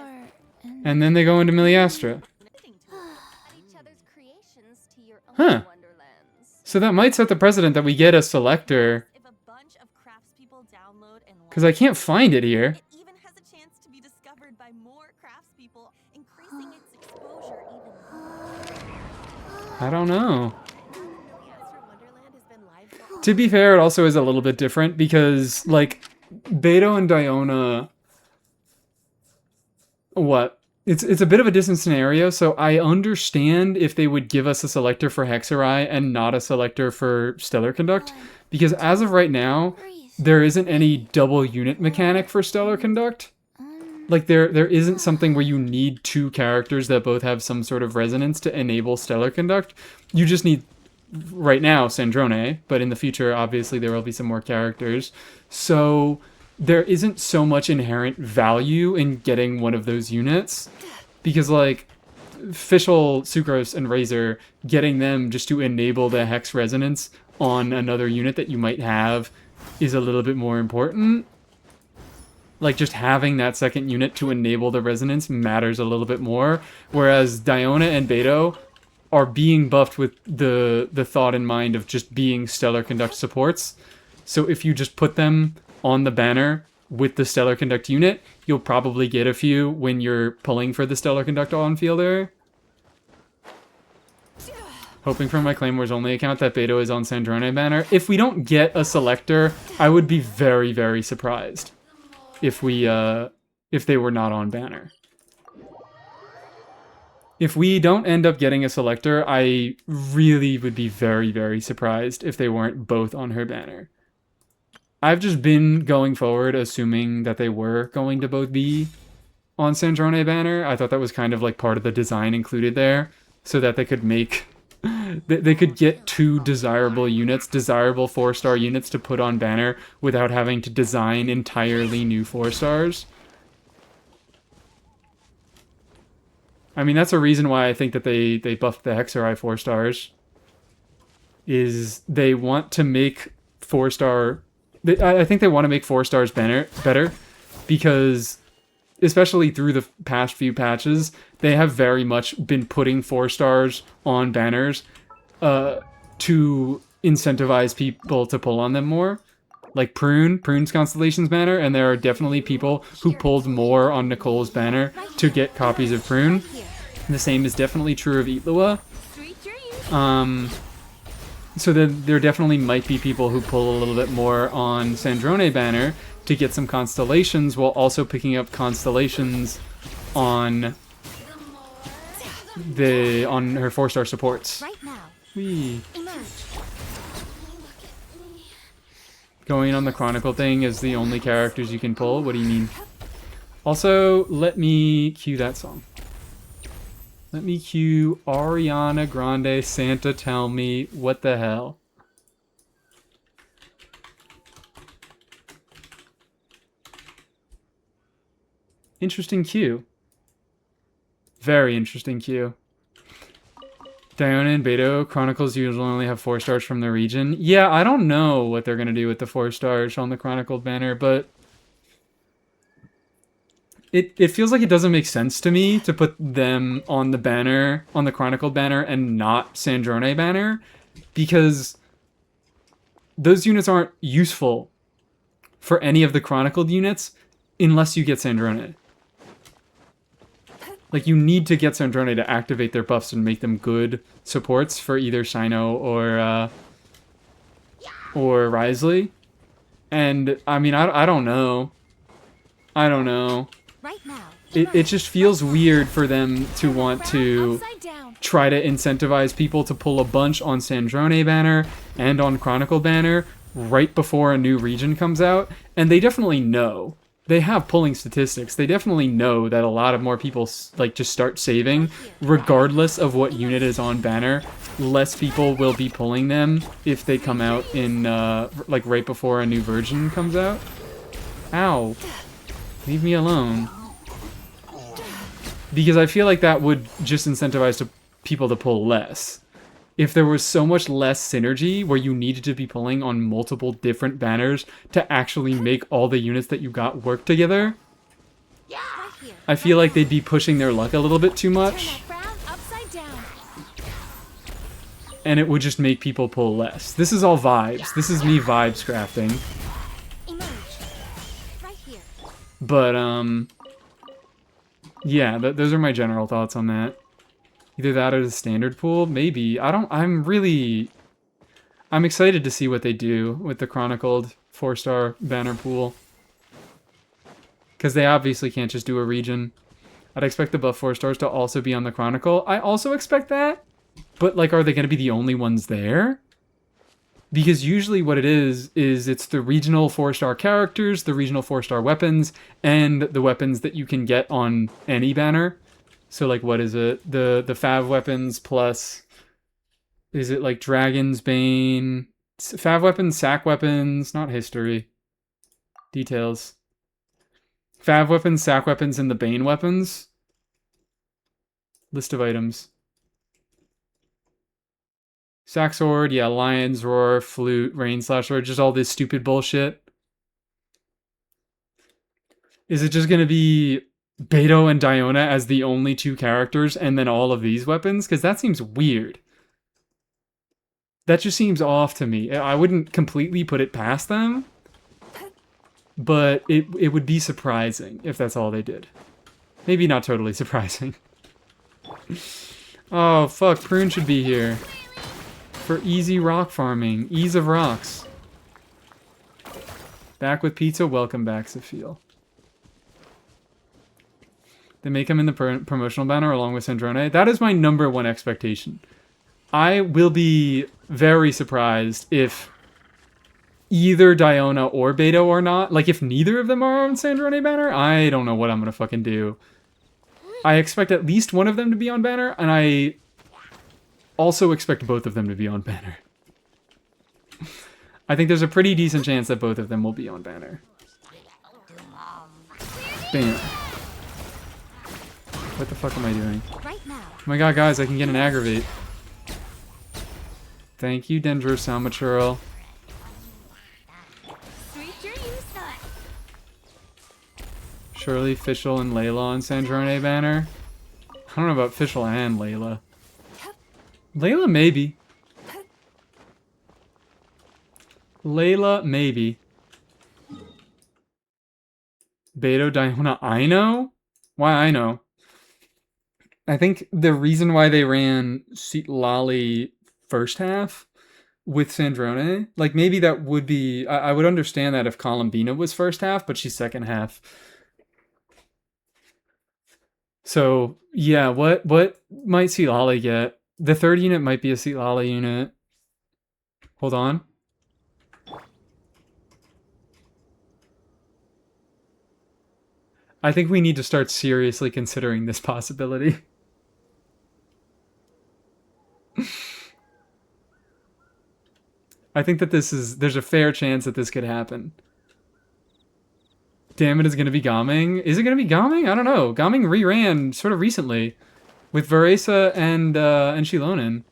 and And then they go into Miliastra. Each other's creations to your own Huh. wonderlands. So that might set the precedent that we get a selector. If a bunch of craftspeople download and Because I can't find it here. it even has a chance to be discovered by more craftspeople, increasing its exposure even more. I don't know. Astro Wonderland has been live for To be fair, it also is a little bit different because, like, Beto and Diona... What? It's a bit of a distant scenario, so I understand if they would give us a selector for Hexarai and not a selector for Stellar Conduct, because as of right now, breathe. there isn't any double unit mechanic for Stellar Conduct. Like, there isn't something where you need two characters that both have some sort of resonance to enable Stellar Conduct. You just need, right now, Sandrone, but in the future, obviously, there will be some more characters. So there isn't so much inherent value in getting one of those units, because, like, Fischl, Sucrose, and Razor, getting them just to enable the Hex resonance on another unit that you might have is a little bit more important. Like, just having that second unit to enable the resonance matters a little bit more, whereas Diona and Beto are being buffed with the thought in mind of just being Stellar Conduct supports. So if you just put them on the banner with the Stellar Conduct unit, you'll probably get a few when you're pulling for the Stellar Conduct on-fielder. Hoping for my Claymore's only account that Beto is on Sandrone banner. If we don't get a selector, I would be very, very surprised if they were not on banner. If we don't end up getting a selector, I really would be very, very surprised if they weren't both on her banner. I've just been going forward assuming that they were going to both be on Sandrone banner. I thought that was kind of like part of the design included there, so that they could make... they could get two desirable units, desirable 4-star units to put on banner without having to design entirely new 4-stars. I mean, that's a reason why I think that they buffed the Hexarai 4-stars. Is they want to make 4-star... I think they want to make 4-stars better because especially through the past few patches, they have very much been putting 4 stars on banners to incentivize people to pull on them more. Like Prune's Constellations banner, and there are definitely people who pulled more on Nicole's banner to get copies of Prune. The same is definitely true of Itlua. So there definitely might be people who pull a little bit more on Sandrone banner to get some constellations, while also picking up constellations on her 4-star supports. Right now. Whee. Emerge. Going on the Chronicle thing is the only characters you can pull? What do you mean? Also, let me cue that song. Let me cue Ariana Grande, Santa Tell Me, what the hell? Interesting cue. Very interesting cue. Diona and Beto Chronicles usually only have 4 stars from the region. Yeah, I don't know what they're going to do with the 4 stars on the Chronicled banner, but it feels like it doesn't make sense to me to put them on the banner, on the Chronicled banner, and not Sandrone banner, because those units aren't useful for any of the Chronicled units unless you get Sandrone. Like, you need to get Sandrone to activate their buffs and make them good supports for either Shino or Risley. And, I mean, I don't know. I don't know. Right now. It just feels weird for them to want to try to incentivize people to pull a bunch on Sandrone banner and on Chronicle banner right before a new region comes out. And they definitely know. They have pulling statistics. They definitely know that a lot of more people like just start saving regardless of what unit is on banner. Less people will be pulling them if they come out in like right before a new version comes out. Ow. Leave me alone. Because I feel like that would just incentivize people to pull less. If there was so much less synergy where you needed to be pulling on multiple different banners to actually make all the units that you got work together, I feel like they'd be pushing their luck a little bit too much. And it would just make people pull less. This is all vibes. This is me vibes crafting. But, yeah, those are my general thoughts on that. Either that or the standard pool, maybe. I'm excited to see what they do with the Chronicled 4-star banner pool. Because they obviously can't just do a region. I'd expect the buff 4 stars to also be on the Chronicle. I also expect that. But, like, are they going to be the only ones there? Because usually what it is it's the regional 4-star characters, the regional 4-star weapons, and the weapons that you can get on any banner. So, like, what is it? The Fav weapons plus... Is it, like, Dragon's Bane? Fav weapons, Sack weapons, not history. Details. Fav weapons, Sack weapons, and the Bane weapons. List of items. Sack Sword, yeah, Lion's Roar, Flute, Rain Slash Sword, just all this stupid bullshit. Is it just gonna be Beto and Diona as the only 2 characters and then all of these weapons? Because that seems weird. That just seems off to me. I wouldn't completely put it past them, but it would be surprising if that's all they did. Maybe not totally surprising. Oh, fuck, Prune should be here. For easy rock farming. Ease of rocks. Back with pizza, welcome back, Sophia. They make him in the promotional banner along with Sandrone. That is my #1 expectation. I will be very surprised if either Diona or Beto are not. Like, if neither of them are on Sandrone banner, I don't know what I'm gonna fucking do. I expect at least one of them to be on banner, and I also expect both of them to be on banner. I think there's a pretty decent chance that both of them will be on banner. Bam. What the fuck am I doing? Right now. Oh my god, guys, I can get an aggravate. Thank you, Dendro Salmatural. Surely Fischl and Layla on Sandrone banner. I don't know about Fischl and Layla. Layla, maybe. Layla, maybe. Beto, Diona, Ino? Why Ino? I think the reason why they ran Lolly first half with Sandrone, like maybe that would be, I would understand that if Columbina was first half, but she's second half. So yeah, what might Lolly get? The third unit might be a Lolly unit. Hold on. I think we need to start seriously considering this possibility. I think that there's a fair chance that this could happen. Damn it, is going to be Gaming. Is it going to be Gaming? I don't know. Gaming reran sort of recently with Varesa and Shilonen.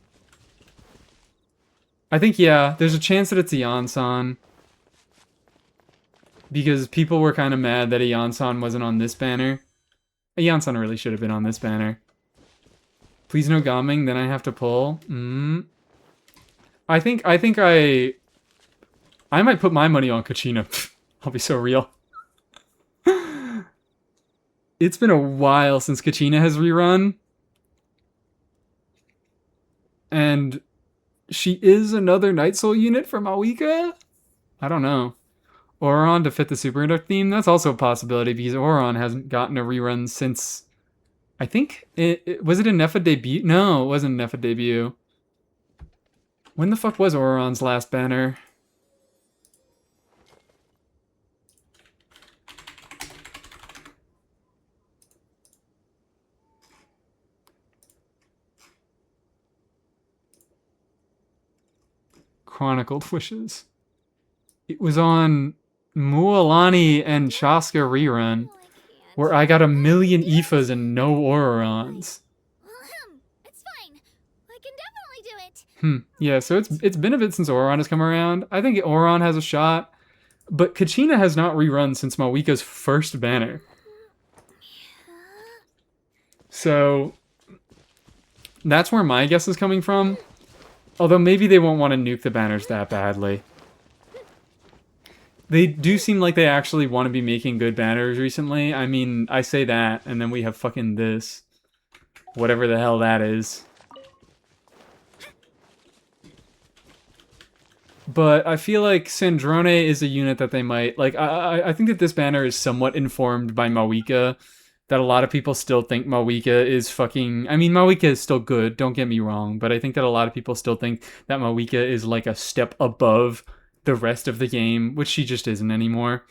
I think, yeah, there's a chance that it's a Yansan. Because people were kind of mad that a Yansan wasn't on this banner. A Yansan really should have been on this banner. Please no Gaming, then I have to pull. I think I might put my money on Kachina. I'll be so real. It's been a while since Kachina has rerun. And she is another Night Soul unit from Awika? I don't know. Auron to fit the Superconduct theme? That's also a possibility because Auron hasn't gotten a rerun since... I think... was it a Nefa debut? No, it wasn't a Nefa debut. When the fuck was Auron's last banner? Chronicled Wishes. It was on Mualani and Shaska rerun, where I got 1,000,000 Ifas and no Aurons. It's fine. I can definitely do it. Yeah, so it's been a bit since Auron has come around. I think Auron has a shot, but Kachina has not rerun since Mawika's first banner. So that's where my guess is coming from. Although maybe they won't want to nuke the banners that badly. They do seem like they actually want to be making good banners recently. I mean, I say that, and then we have fucking this. Whatever the hell that is. But I feel like Sandrone is a unit that they might... Like, I think that this banner is somewhat informed by Mawika. That a lot of people still think Mawika is fucking... I mean, Mawika is still good, don't get me wrong. But I think that a lot of people still think that Mawika is like a step above the rest of the game, which she just isn't anymore.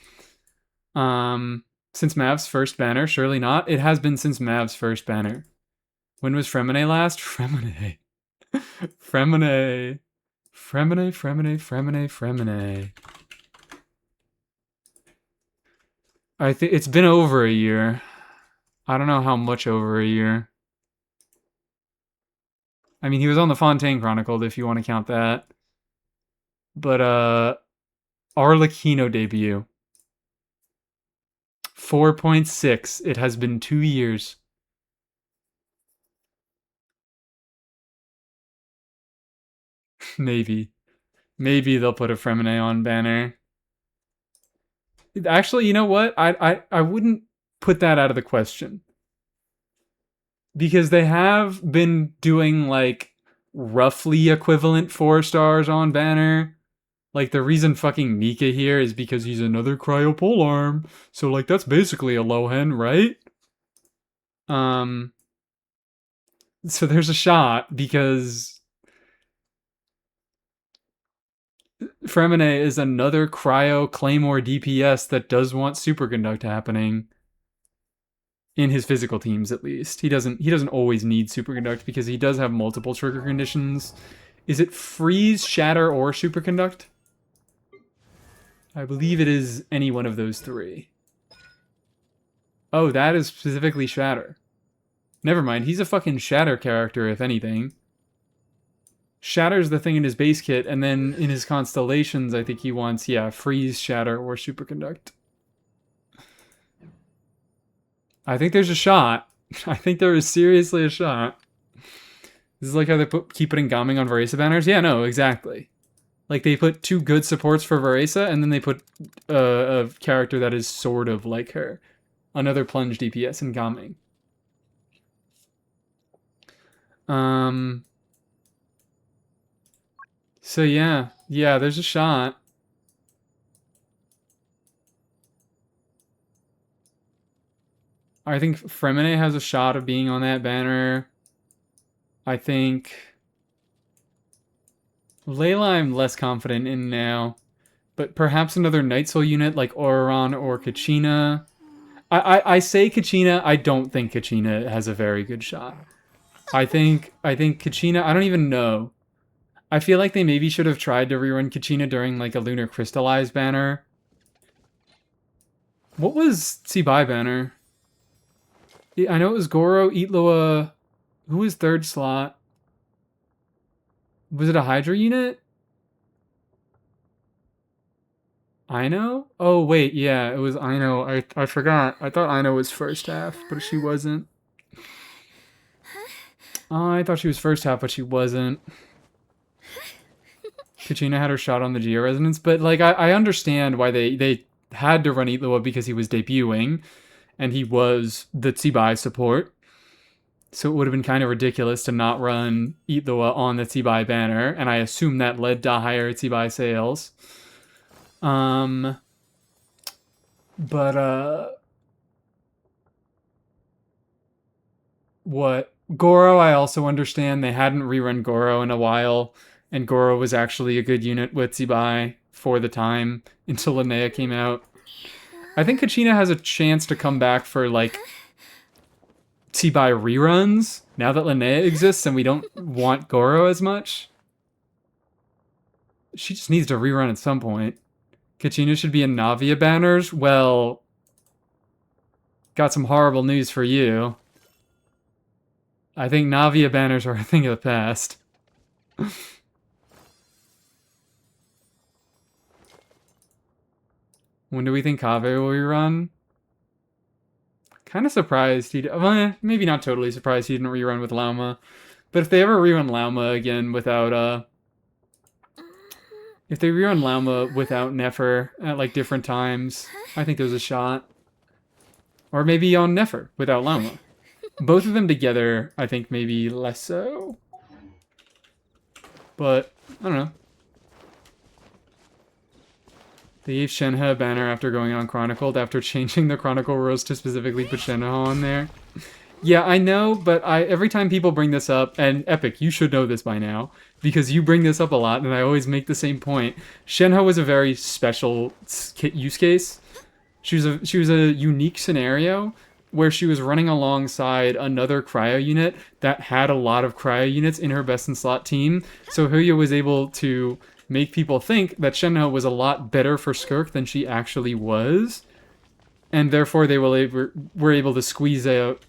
Since Mav's first banner, surely not. It has been since Mav's first banner. When was Fremine last? Fremine. Fremine. Fremine, Fremine, Fremine, Fremine. I think it's been over a year. I don't know how much over a year. I mean, he was on the Fontaine Chronicled, if you want to count that. But, Arlecchino debut. 4.6. It has been 2 years. Maybe. Maybe they'll put a Fremine on banner. Actually, you know what? I wouldn't put that out of the question. Because they have been doing, like, roughly equivalent 4 stars on banner. Like, the reason fucking Mika here is because he's another cryo polearm. So, like, that's basically a Lohen, right? So there's a shot, because Fremine is another cryo Claymore DPS that does want Superconduct happening. In his physical teams, at least. He doesn't always need Superconduct, because he does have multiple trigger conditions. Is it Freeze, Shatter, or Superconduct? I believe it is any one of those 3. Oh, that is specifically Shatter. Never mind, he's a fucking Shatter character, if anything. Shatter's the thing in his base kit, and then in his constellations, I think he wants, yeah, Freeze, Shatter, or Superconduct. I think there's a shot. I think there is seriously a shot. This is like how they keep putting Gaming on Varesa banners. Yeah, no, exactly. Like, they put 2 good supports for Varesa, and then they put a character that is sort of like her. Another plunge DPS in Gaming. So yeah. Yeah, there's a shot. I think Fremine has a shot of being on that banner. I think Layla I'm less confident in now. But perhaps another Night Soul unit like Auron or Kachina. I say Kachina, I don't think Kachina has a very good shot. I think Kachina, I don't even know. I feel like they maybe should have tried to rerun Kachina during like a Lunar Crystallize banner. What was Tsibai banner? I know it was Goro, Itlua. Who was 3rd slot? Was it a Hydra unit? Aino? Oh, wait, yeah, it was Aino. I forgot. I thought Aino was first half, but she wasn't. Oh, I thought she was first half, but she wasn't. Kachina had her shot on the Geo Resonance, but, like, I understand why they had to run Itlua because he was debuting, and he was the Tsibai support. So it would have been kind of ridiculous to not run Itlua on the Tsibai banner, and I assume that led to higher Tsibai sales. What? Goro, I also understand. They hadn't rerun Goro in a while, and Goro was actually a good unit with Tsibai for the time until Linnea came out. I think Kachina has a chance to come back for, like, Tsibai reruns, now that Linnea exists and we don't want Goro as much. She just needs to rerun at some point. Kachina should be in Navia banners? Well, got some horrible news for you. I think Navia banners are a thing of the past. When do we think Kave will rerun? Kind of surprised he... Well, maybe not totally surprised he didn't rerun with Lauma. But if they ever rerun Lauma again without, if they rerun Lauma without Nefer at, like, different times, I think there's a shot. Or maybe on Nefer without Lauma. Both of them together, I think maybe less so. But, I don't know. They gave Shenhe a banner after going on Chronicled, after changing the Chronicle rules to specifically put Shenhe on there. Yeah, I know, but every time people bring this up, and Epic, you should know this by now, because you bring this up a lot, and I always make the same point. Shenhe was a very special use case. She was a unique scenario where she was running alongside another cryo unit that had a lot of cryo units in her best in slot team. So Huya was able to make people think that Shenhe was a lot better for Skirk than she actually was. And therefore they were able to squeeze out...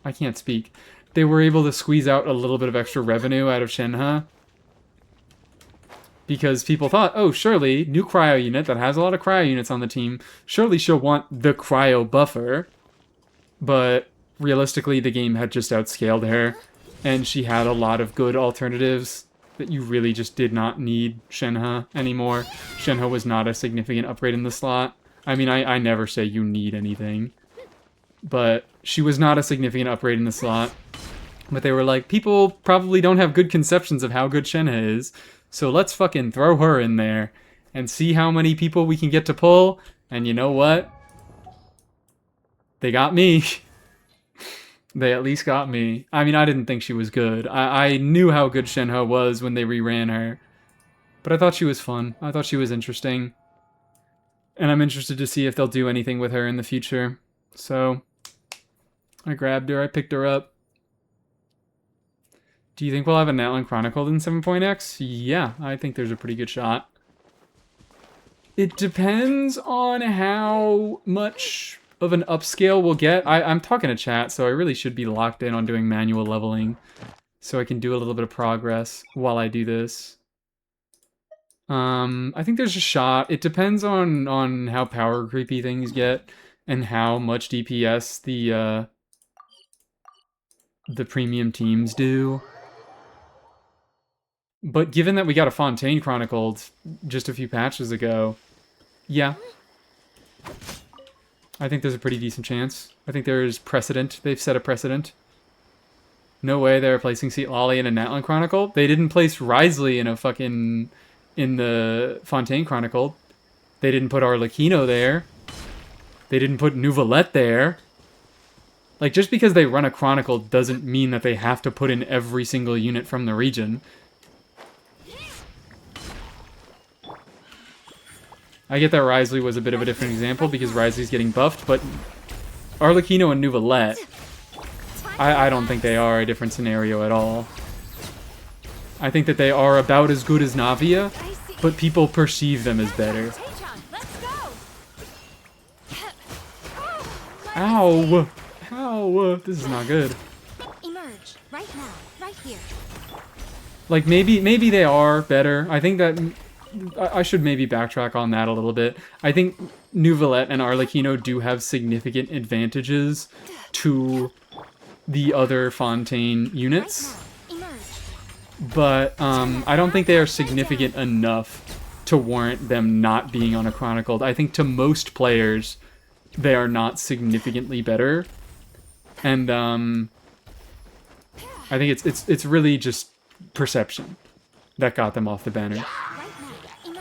I can't speak. They were able to squeeze out a little bit of extra revenue out of Shenhe. Because people thought, oh, surely, new cryo unit that has a lot of cryo units on the team, surely she'll want the cryo buffer. But realistically, the game had just outscaled her, and she had a lot of good alternatives that you really just did not need Shenhe anymore. Shenhe was not a significant upgrade in the slot. I mean, I never say you need anything, but she was not a significant upgrade in the slot. But they were like, people probably don't have good conceptions of how good Shenhe is, so let's fucking throw her in there and see how many people we can get to pull. And you know what? They got me. They at least got me. I mean, I didn't think she was good. I knew how good Shenhe was when they reran her. But I thought she was fun. I thought she was interesting. And I'm interested to see if they'll do anything with her in the future. So, I grabbed her. I picked her up. Do you think we'll have a Natlan Chronicled in 7.x? Yeah, I think there's a pretty good shot. It depends on how much of an upscale we'll get. I'm talking to chat, so I really should be locked in on doing manual leveling so I can do a little bit of progress while I do this. I think there's a shot. It depends on how power creepy things get. and how much DPS the premium teams do. But given that we got a Fontaine chronicled just a few patches ago, yeah. I think there's a pretty decent chance. I think there's precedent. They've set a precedent. No way they're placing Seat Lolly in a Natlan Chronicle. They didn't place Risley in a fucking... in the Fontaine Chronicle. They didn't put Arlecchino there. They didn't put Nouvelette there. Like, just because they run a Chronicle doesn't mean that they have to put in every single unit from the region. I get that Risley was a bit of a different example because Risley's getting buffed, but Arlecchino and Nouvelette, I don't think they are a different scenario at all. I think that they are about as good as Navia, but people perceive them as better. Let's go. Ow! Ow! This is not good. Emerge right now, right here. Like, maybe they are better. I think that... I should maybe backtrack on that a little bit. I think Nouvelette and Arlecchino do have significant advantages to the other Fontaine units. But I don't think they are significant enough to warrant them not being on a Chronicled. I think to most players, they are not significantly better. And I think it's really just perception that got them off the banner.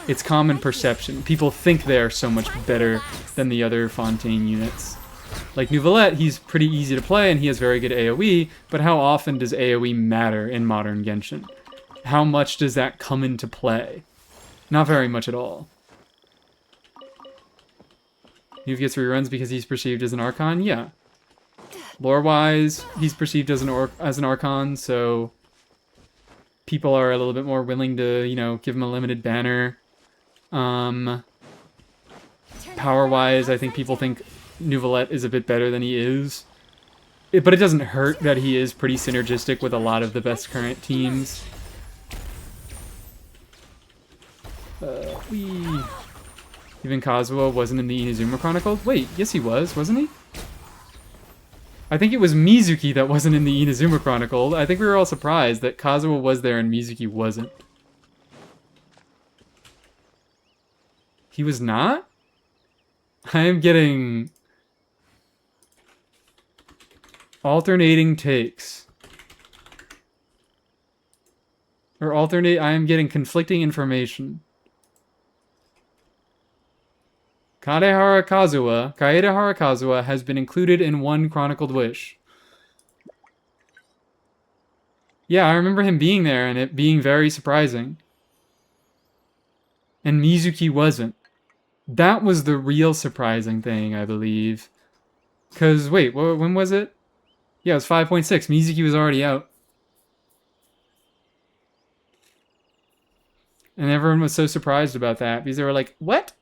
It's common perception. People think they're so much better than the other Fontaine units. Like Nouvelette, he's pretty easy to play and he has very good AoE, but how often does AoE matter in modern Genshin? How much does that come into play? Not very much at all. Nuve gets reruns because he's perceived as an Archon? Yeah. Lore-wise, he's perceived as an Archon, so people are a little bit more willing to, you know, give him a limited banner. Power-wise, I think people think Nouvelette is a bit better than he is. But it doesn't hurt that he is pretty synergistic with a lot of the best current teams. Even Kazuo wasn't in the Inazuma Chronicle? Wait, yes he was, wasn't he? I think it was Mizuki that wasn't in the Inazuma Chronicle. I think we were all surprised that Kazuo was there and Mizuki wasn't. He was not? I am getting alternating takes. I am getting conflicting information. Kaedehara Kazuha has been included in one Chronicled Wish. Yeah, I remember him being there and it being very surprising. And Mizuki wasn't. That was the real surprising thing, I believe. Because, wait, when was it? Yeah, it was 5.6. Mizuki was already out. And everyone was so surprised about that because they were like, what?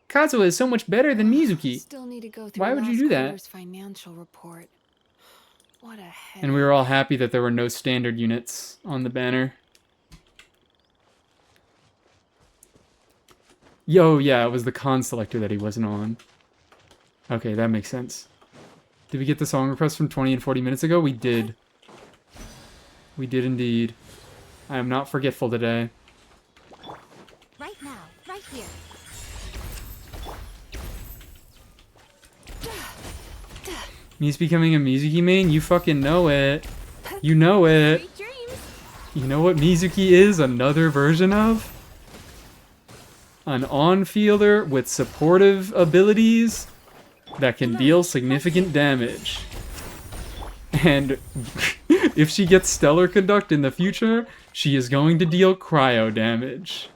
Kazuha is so much better than Mizuki. Still need to go through Why would you do that? Financial report. What a headache. And we were all happy that there were no standard units on the banner. Yo, yeah, it was the con selector that he wasn't on. Okay, that makes sense. Did we get the song request from 20 and 40 minutes ago? We did. We did indeed. I am not forgetful today. Right now, right here. Me's becoming a Mizuki main? You fucking know it. You know it. Sweet dreams. You know what Mizuki is another version of? An on-fielder with supportive abilities that can deal significant damage. And if she gets Stellar Conduct in the future, she is going to deal cryo damage.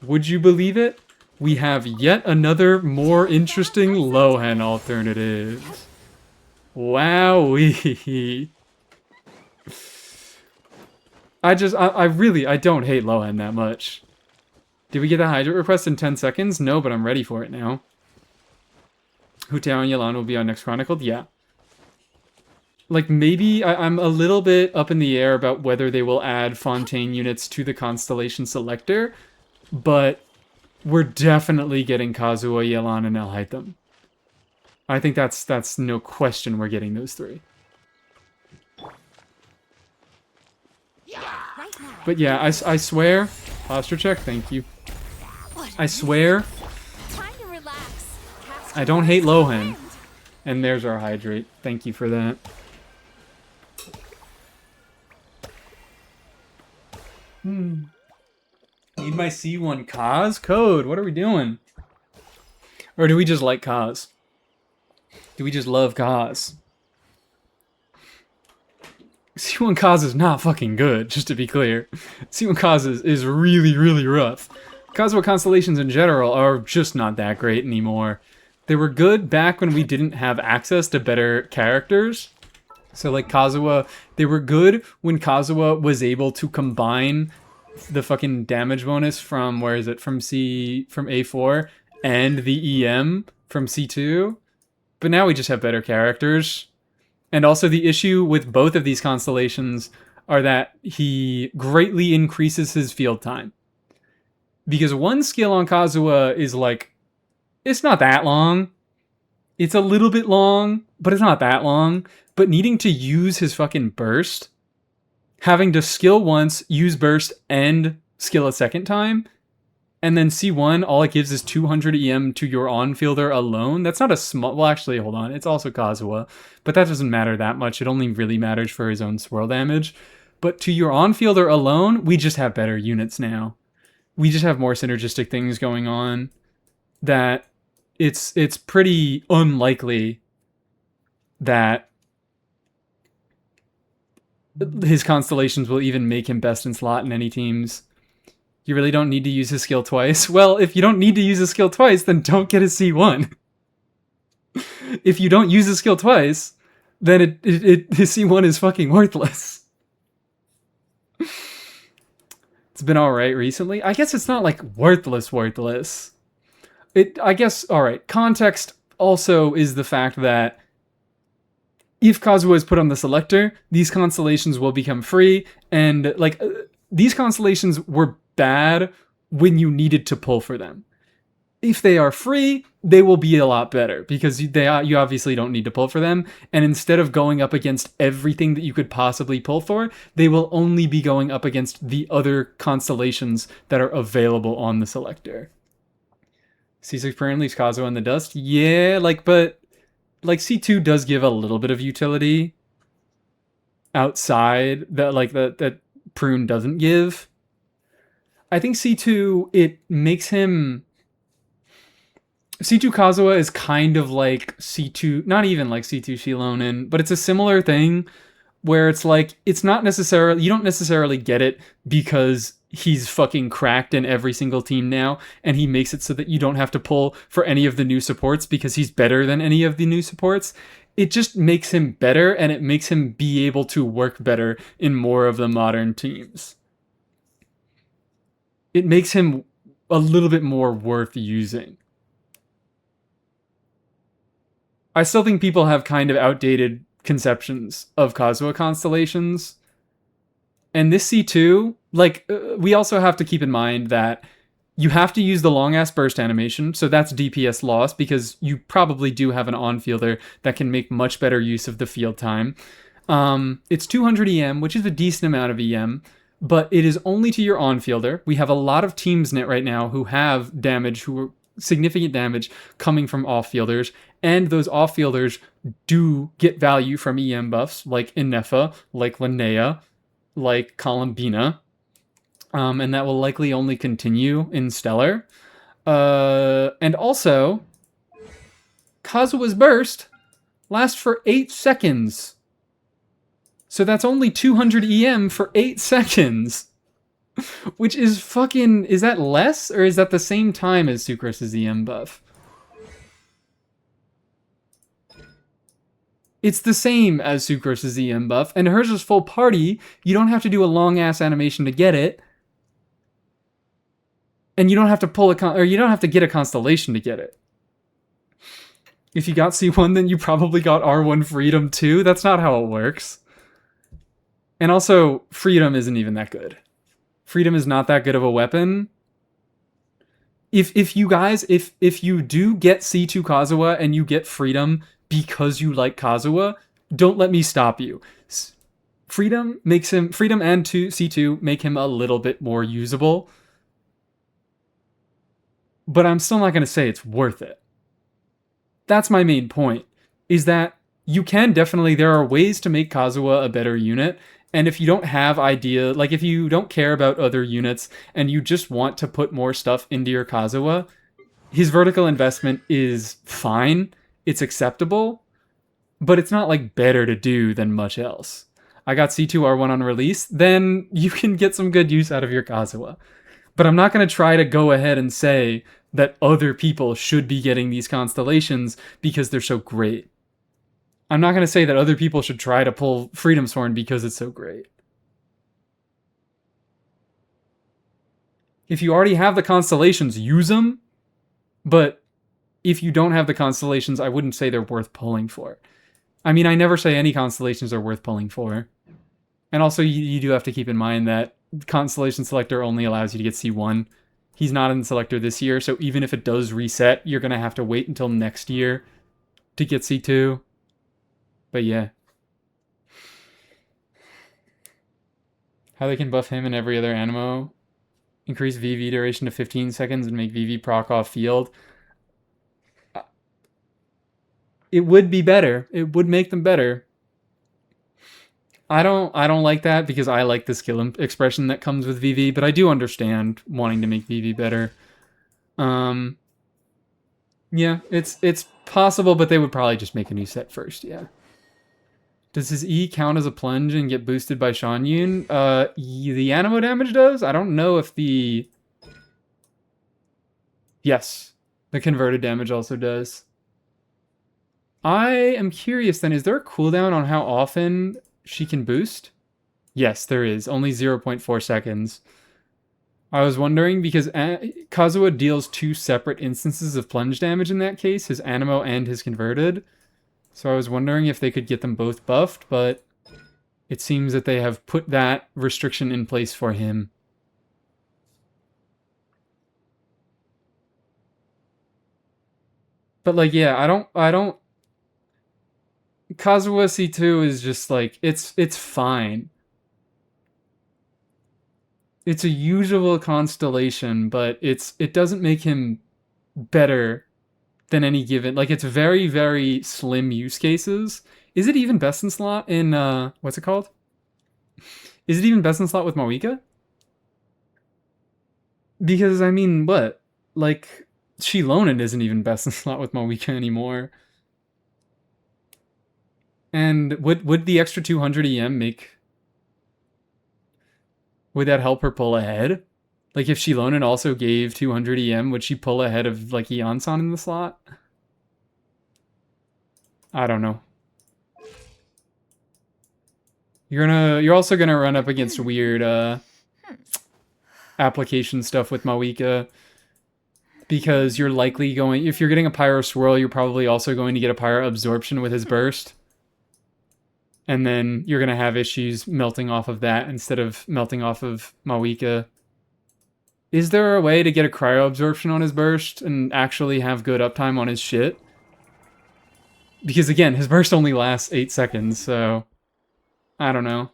Would you believe it? We have yet another more interesting Lohan alternative. Wowee. I don't hate Lohan that much. Did we get the hydrate request in 10 seconds? No, but I'm ready for it now. Hutao and Yelan will be on next Chronicled? Yeah. Like, maybe I'm a little bit up in the air about whether they will add Fontaine units to the Constellation Selector, but we're definitely getting Kazuha, Yelan, and Elhaitham. I think that's no question we're getting those 3. Right now. But yeah, I swear, posture check, thank you. I swear, Time to relax. Cast I your don't hate words Lohan. and And there's our hydrate. Thank you for that. Need my C1 Kaz code. What are we doing? Or do we just like Kaz? Do we just love Kaz? C1 Kaz is not fucking good, just to be clear. C1 Kaz is really, really rough. Kazuha constellations in general are just not that great anymore. They were good back when we didn't have access to better characters. So like Kazuha, they were good when Kazuha was able to combine the fucking damage bonus from, where is it, from A4 and the EM from C2. But now we just have better characters. And also the issue with both of these constellations are that he greatly increases his field time. Because one skill on Kazuha is like, it's not that long. It's a little bit long, but it's not that long. But needing to use his fucking burst, having to skill once, use burst, and skill a second time, and then C1, all it gives is 200 EM to your on-fielder alone. That's not a small... Well, actually, hold on. It's also Kazuha. But that doesn't matter that much. It only really matters for his own swirl damage. But to your on-fielder alone, we just have better units now. We just have more synergistic things going on that it's pretty unlikely that his constellations will even make him best in slot in any teams. You really don't need to use his skill twice. Well, if you don't need to use his skill twice, then don't get a C1. If you don't use his skill twice, then his C1 is fucking worthless. It's been alright recently. I guess it's not like worthless. I guess, alright, context also is the fact that if Kazuha is put on the selector, these constellations will become free, and like these constellations were bad when you needed to pull for them. If they are free, they will be a lot better because you obviously don't need to pull for them, and instead of going up against everything that you could possibly pull for, they will only be going up against the other constellations that are available on the selector. C6 permanent leaves Kazuha in the dust? Yeah, but C2 does give a little bit of utility outside that Prune doesn't give. I think C2, it makes him... C2 Kazuha is kind of like C2, not even like C2 Shilonen, but it's a similar thing where it's like, it's not necessarily, you don't necessarily get it because he's fucking cracked in every single team now, and he makes it so that you don't have to pull for any of the new supports because he's better than any of the new supports. It just makes him better, and it makes him be able to work better in more of the modern teams. It makes him a little bit more worth using. I still think people have kind of outdated conceptions of Kazuha constellations. And this C2, we also have to keep in mind that you have to use the long-ass burst animation, so that's DPS loss, because you probably do have an on-fielder that can make much better use of the field time. It's 200 EM, which is a decent amount of EM, but it is only to your on-fielder. We have a lot of teams in it right now who have damage, who are significant damage coming from off-fielders, and those off-fielders do get value from EM buffs, like Inefa, like Linnea, like Columbina, and that will likely only continue in Stellar. And also, Kazuha's burst lasts for 8 seconds. So that's only 200 EM for 8 seconds. Which is fucking... Is that less, or is that the same time as Sucros's EM buff? It's the same as Sucros's EM buff, and hers is full party. You don't have to do a long-ass animation to get it. And you don't have to pull you don't have to get a constellation to get it. If you got C1, then you probably got R1 Freedom too. That's not how it works. And also, Freedom isn't even that good. Freedom is not that good of a weapon. if you guys, if you do get C2 Kazuha and you get freedom because you like Kazuha, don't let me stop you. Freedom and C2 make him a little bit more usable. But I'm still not going to say it's worth it. That's my main point, is that you can definitely, there are ways to make Kazuha a better unit, and if you don't have if you don't care about other units, and you just want to put more stuff into your Kazuha, his vertical investment is fine, it's acceptable, but it's not, like, better to do than much else. I got C2R1 on release, then you can get some good use out of your Kazuha. But I'm not going to try to go ahead and say that other people should be getting these constellations because they're so great. I'm not going to say that other people should try to pull Freedom's Horn because it's so great. If you already have the constellations, use them. But if you don't have the constellations, I wouldn't say they're worth pulling for. I mean, I never say any constellations are worth pulling for. And also, you do have to keep in mind that Constellation Selector only allows you to get C1. He's not in Selector this year, so even if it does reset, you're going to have to wait until next year to get C2. But yeah. How they can buff him and every other animo. Increase VV duration to 15 seconds and make VV proc off field. It would be better. It would make them better. I don't like that because I like the skill expression that comes with VV, but I do understand wanting to make VV better. Yeah, it's possible, but they would probably just make a new set first, yeah. Does his E count as a plunge and get boosted by Shanyun? The animo damage does? I don't know if the... Yes, the converted damage also does. I am curious then, is there a cooldown on how often she can boost? Yes, there is. Only 0.4 seconds. I was wondering because Kazuha deals 2 separate instances of plunge damage in that case, his animo and his converted. So I was wondering if they could get them both buffed, but it seems that they have put that restriction in place for him. But like, yeah, I don't Kazuha C2 is just like, it's fine. It's a usual constellation, but it doesn't make him better than any given. Like, it's very, very slim use cases. Is it even best in slot in, what's it called? Is it even best in slot with Mawika? Because, I mean, what? Like, Shilonen isn't even best in slot with Mawika anymore. And would the extra 200 EM make... Would that help her pull ahead? Like, if Shilonen also gave 200 EM, would she pull ahead of, like, Eon-san in the slot? I don't know. You're also gonna run up against weird, application stuff with Mawika. Because you're likely going... If you're getting a Pyro Swirl, you're probably also going to get a Pyro Absorption with his burst. And then you're going to have issues melting off of that instead of melting off of Mawika. Is there a way to get a cryo absorption on his burst and actually have good uptime on his shit? Because again, his burst only lasts 8 seconds, so... I don't know.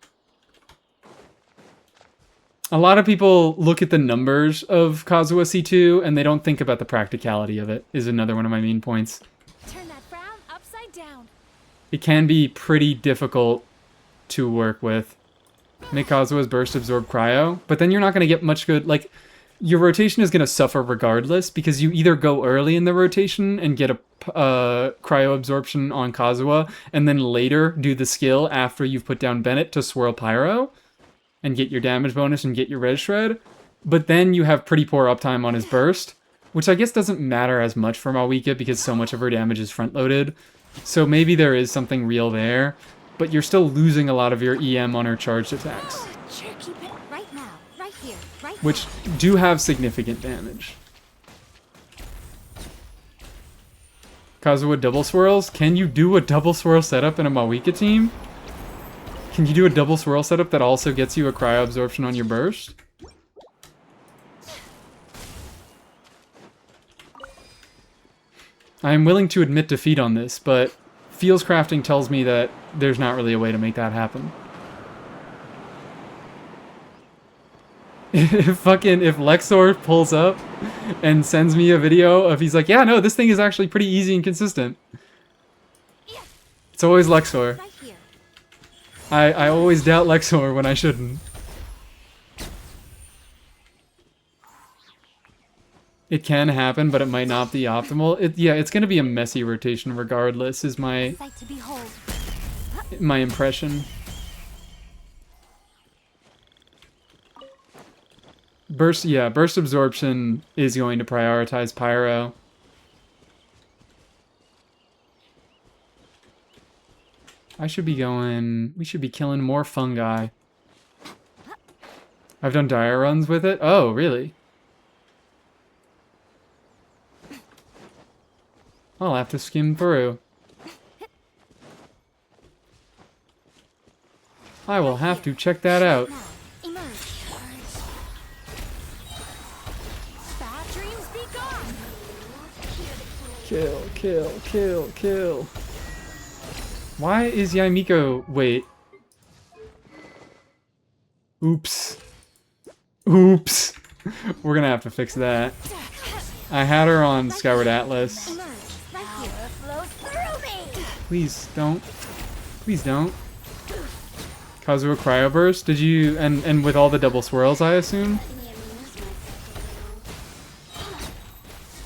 A lot of people look at the numbers of Kazuha C2 and they don't think about the practicality of it, is another one of my main points. Turn that frown upside down. It can be pretty difficult to work with. Make Kazuha's burst absorb cryo, but then you're not going to get much good... Like, your rotation is going to suffer regardless, because you either go early in the rotation and get a cryo absorption on Kazuha, and then later do the skill after you've put down Bennett to swirl Pyro, and get your damage bonus and get your Red Shred, but then you have pretty poor uptime on his burst, which I guess doesn't matter as much for Mawika because so much of her damage is front-loaded. So maybe there is something real there, but you're still losing a lot of your EM on her charged attacks. Sure, keep it right now, right here, right Which do have significant damage. Kazuha double swirls? Can you do a double swirl setup in a Mawika team? Can you do a double swirl setup that also gets you a cryo absorption on your burst? I'm willing to admit defeat on this, but Feels Crafting tells me that there's not really a way to make that happen. If Lexor pulls up and sends me a video of he's like, yeah, no, this thing is actually pretty easy and consistent. It's always Lexor. Right here. I always doubt Lexor when I shouldn't. It can happen, but it might not be optimal. It's going to be a messy rotation regardless, is my Sight to behold. impression. Burst absorption is going to prioritize Pyro. We should be killing more fungi. I've done dire runs with it. Oh, really? I'll have to skim through. I will have to check that out. Now, emerge. Bad dreams be gone. Kill. Why is Yaimiko... Wait. Oops. We're gonna have to fix that. I had her on Skyward Atlas. Emerge. Right here. Flows through me. Please don't. Kazuha Cryo Burst? Did you... And with all the double swirls, I assume?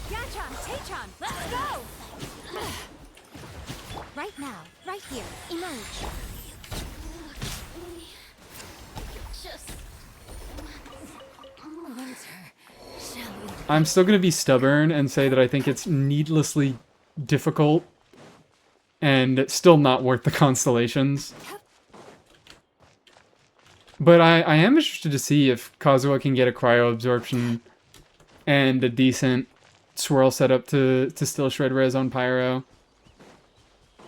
Yachan, Teichan, let's go. Right now. Right here. Emerge. I'm still gonna be stubborn and say that I think it's needlessly difficult and still not worth the constellations. But I am interested to see if Kazuha can get a cryo absorption and a decent swirl setup to still shred res on Pyro.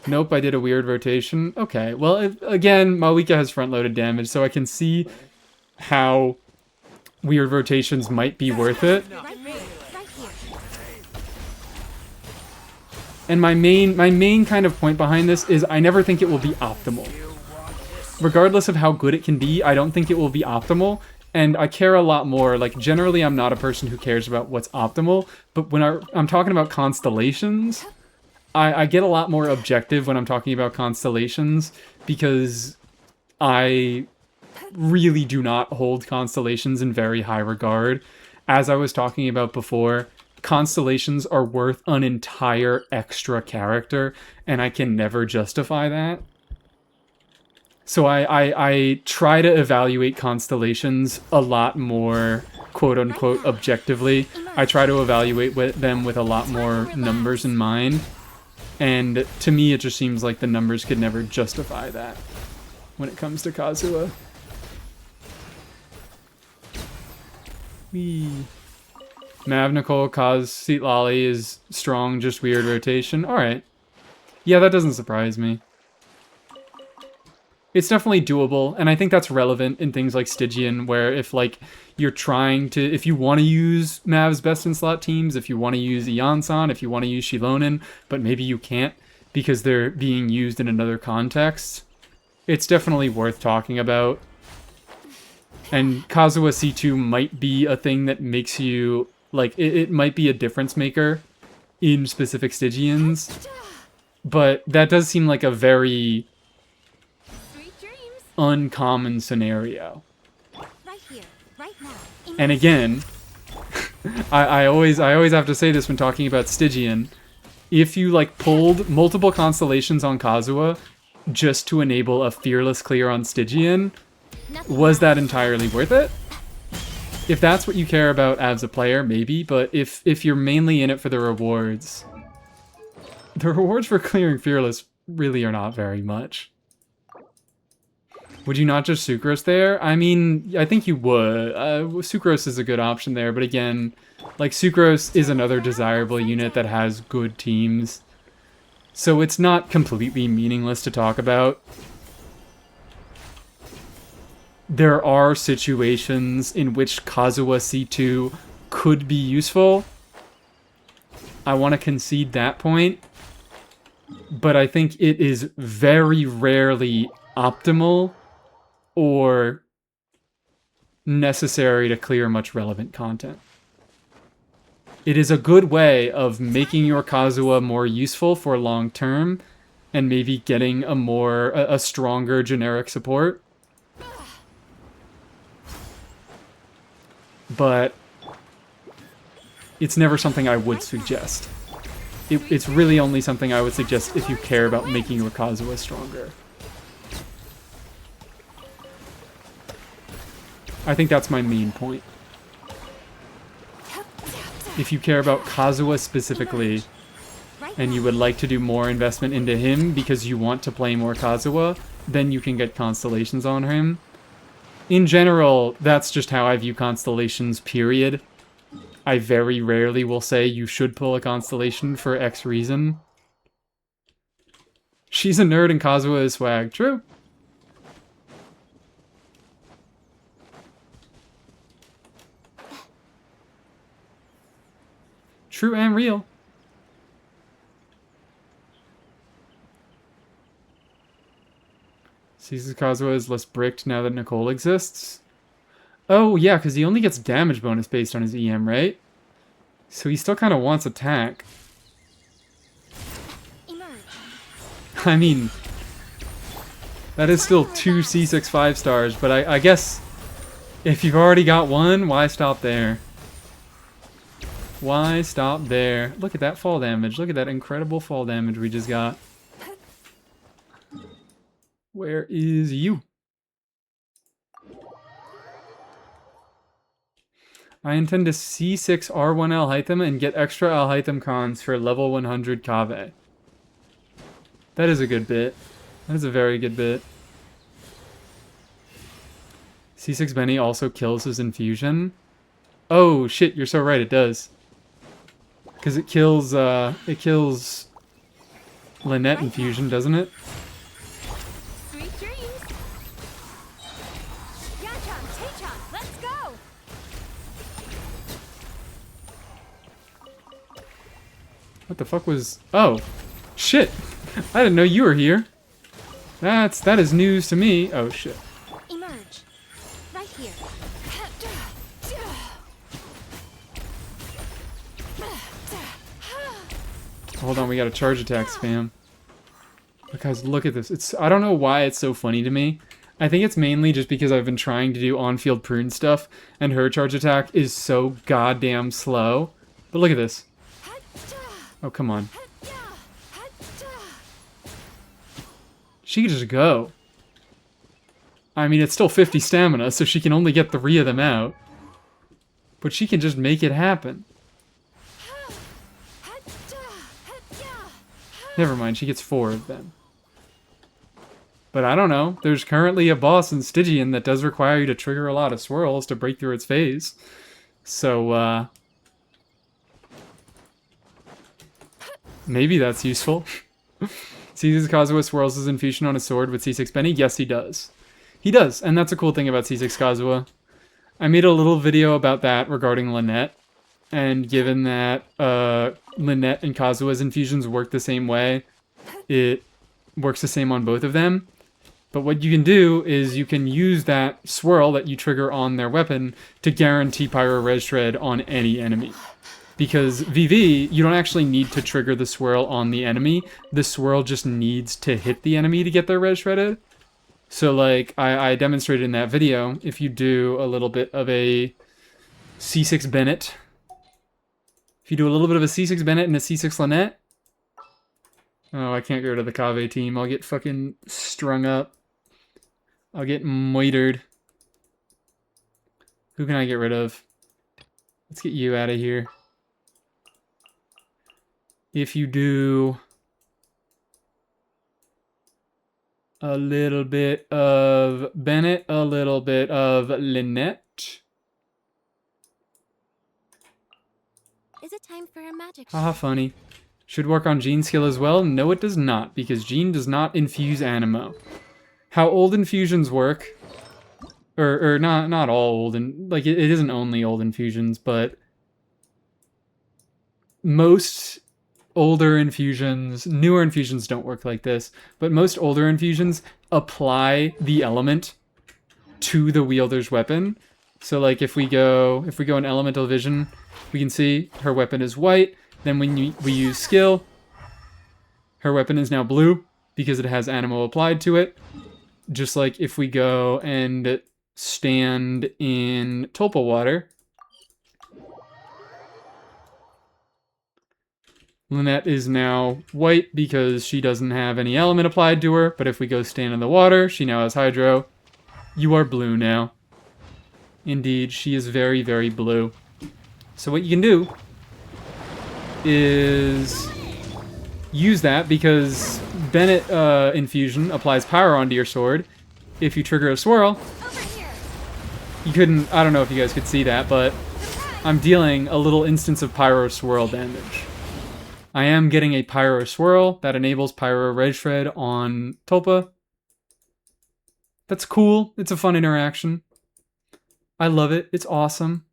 Nope, I did a weird rotation. Okay, well, again, Mawika has front-loaded damage, so I can see how weird rotations might be worth it. Right here. Right here. And my main kind of point behind this is I never think it will be optimal. Regardless of how good it can be, I don't think it will be optimal. And I care a lot more. Like, generally, I'm not a person who cares about what's optimal. But when I'm talking about constellations, I get a lot more objective when I'm talking about constellations because I really do not hold constellations in very high regard. As I was talking about before, constellations are worth an entire extra character, and I can never justify that. So I try to evaluate constellations a lot more, quote-unquote, objectively. I try to evaluate them with a lot more numbers in mind. And to me, it just seems like the numbers could never justify that when it comes to Kazuha. Whee. Mavnicol, Kaz, Seat Lolly is strong, just weird rotation. Alright. Yeah, that doesn't surprise me. It's definitely doable, and I think that's relevant in things like Stygian, where if, like, you're trying to... If you want to use Mav's best-in-slot teams, if you want to use Iansan, if you want to use Shilonen, but maybe you can't because they're being used in another context, it's definitely worth talking about. And Kazuha C2 might be a thing that makes you... Like, it might be a difference maker in specific Stygians, but that does seem like a very uncommon scenario. Right here. Right now. And again, I always have to say this when talking about Stygian. If you, like, pulled multiple constellations on Kazuha just to enable a fearless clear on Stygian, was that entirely worth it? If that's what you care about as a player, maybe, but if you're mainly in it for the rewards for clearing fearless really are not very much. Would you not just Sucrose there? I mean, I think you would. Sucrose is a good option there, but again, like, Sucrose is another desirable unit that has good teams. So it's not completely meaningless to talk about. There are situations in which Kazuha C2 could be useful. I want to concede that point. But I think it is very rarely optimal or necessary to clear much relevant content. It is a good way of making your Kazuha more useful for long term and maybe getting a stronger generic support. But it's never something I would suggest. It's really only something I would suggest if you care about making your Kazuha stronger. I think that's my main point. If you care about Kazuha specifically, and you would like to do more investment into him because you want to play more Kazuha, then you can get constellations on him. In general, that's just how I view constellations, period. I very rarely will say you should pull a constellation for X reason. She's a nerd and Kazuha is swag. True. True and real. Sees Kazuha is less bricked now that Nicole exists. Oh, yeah, because he only gets damage bonus based on his EM, right? So he still kind of wants attack. I mean, that is still 2 C6 5-stars, but I guess if you've already got one, why stop there? Why stop there? Look at that fall damage. Look at that incredible fall damage we just got. Where is you? I intend to C6 R1 Alhaitham and get extra Alhaitham cons for level 100 Kave. That is a good bit. That is a very good bit. C6 Benny also kills his infusion. Oh shit, you're so right, it does. Because it kills Lynette infusion, doesn't it? Sweet dreams. Yachan, Taechan, let's go. What the fuck was... Oh, shit. I didn't know you were here. That is news to me. Oh, shit. Emerge. Right here. Hold on, we got a charge attack spam. But guys, look at this. I don't know why it's so funny to me. I think it's mainly just because I've been trying to do on-field prune stuff, and her charge attack is so goddamn slow. But look at this. Oh, come on. She can just go. I mean, it's still 50 stamina, so she can only get 3 of them out. But she can just make it happen. Never mind, she gets 4 of them. But I don't know. There's currently a boss in Stygian that does require you to trigger a lot of swirls to break through its phase. So, maybe that's useful. C6 Kazuha swirls his infusion on his sword with C6 Benny? Yes, he does. He does, and that's a cool thing about C6 Kazuha. I made a little video about that regarding Lynette. And given that Lynette and Kazuha's infusions work the same way, it works the same on both of them. But what you can do is you can use that swirl that you trigger on their weapon to guarantee Pyro Res Shred on any enemy. Because VV, you don't actually need to trigger the swirl on the enemy. The swirl just needs to hit the enemy to get their Res Shredded. So like I demonstrated in that video, if you do a little bit of a C6 Bennett, if you do a little bit of a C6 Bennett and a C6 Lynette, oh, I can't get rid of the Kave team. I'll get fucking strung up. I'll get moitered. Who can I get rid of? Let's get you out of here. If you do a little bit of Bennett, a little bit of Lynette. Is it time for a magic Haha, funny. Should work on Jean's skill as well? No, it does not, because Jean does not infuse Animo. How old infusions work, or not all old, and like it isn't only old infusions, but most older infusions, newer infusions don't work like this, but most older infusions apply the element to the wielder's weapon. So like if we go in elemental vision, we can see her weapon is white. Then when we use skill, her weapon is now blue because it has anemo applied to it. Just like if we go and stand in Tulpa water, Lynette is now white because she doesn't have any element applied to her, but if we go stand in the water, she now has hydro. You are blue now. Indeed, she is very, very blue. So what you can do is use that because Bennett infusion applies power onto your sword. If you trigger a swirl, you couldn't, I don't know if you guys could see that, but I'm dealing a little instance of pyro swirl damage. I am getting a pyro swirl that enables pyro rage shred on Tulpa. That's cool. It's a fun interaction. I love it. It's awesome.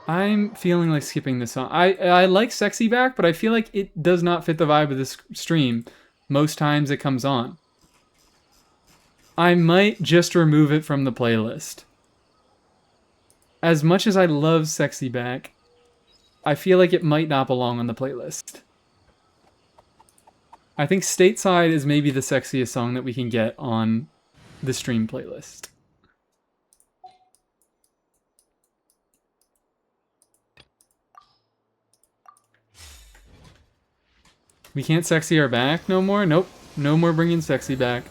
I'm feeling like skipping this song. I like Sexy Back, but I feel like it does not fit the vibe of this stream most times it comes on. I might just remove it from the playlist. As much as I love Sexy Back, I feel like it might not belong on the playlist. I think Stateside is maybe the sexiest song that we can get on the stream playlist. We can't sexy her back no more? Nope. No more bringing sexy back.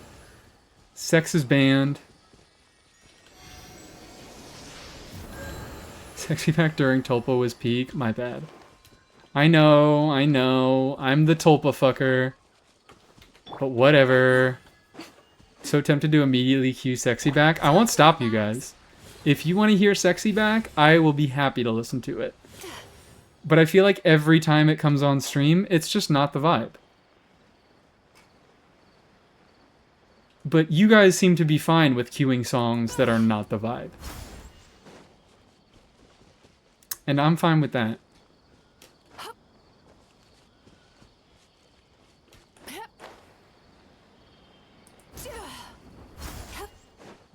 Sex is banned. Sexy back during Tulpa was peak. My bad. I know. I'm the Tulpa fucker. But whatever. So tempted to immediately cue sexy back. I won't stop you guys. If you want to hear sexy back, I will be happy to listen to it. But I feel like every time it comes on stream, it's just not the vibe. But you guys seem to be fine with queuing songs that are not the vibe. And I'm fine with that.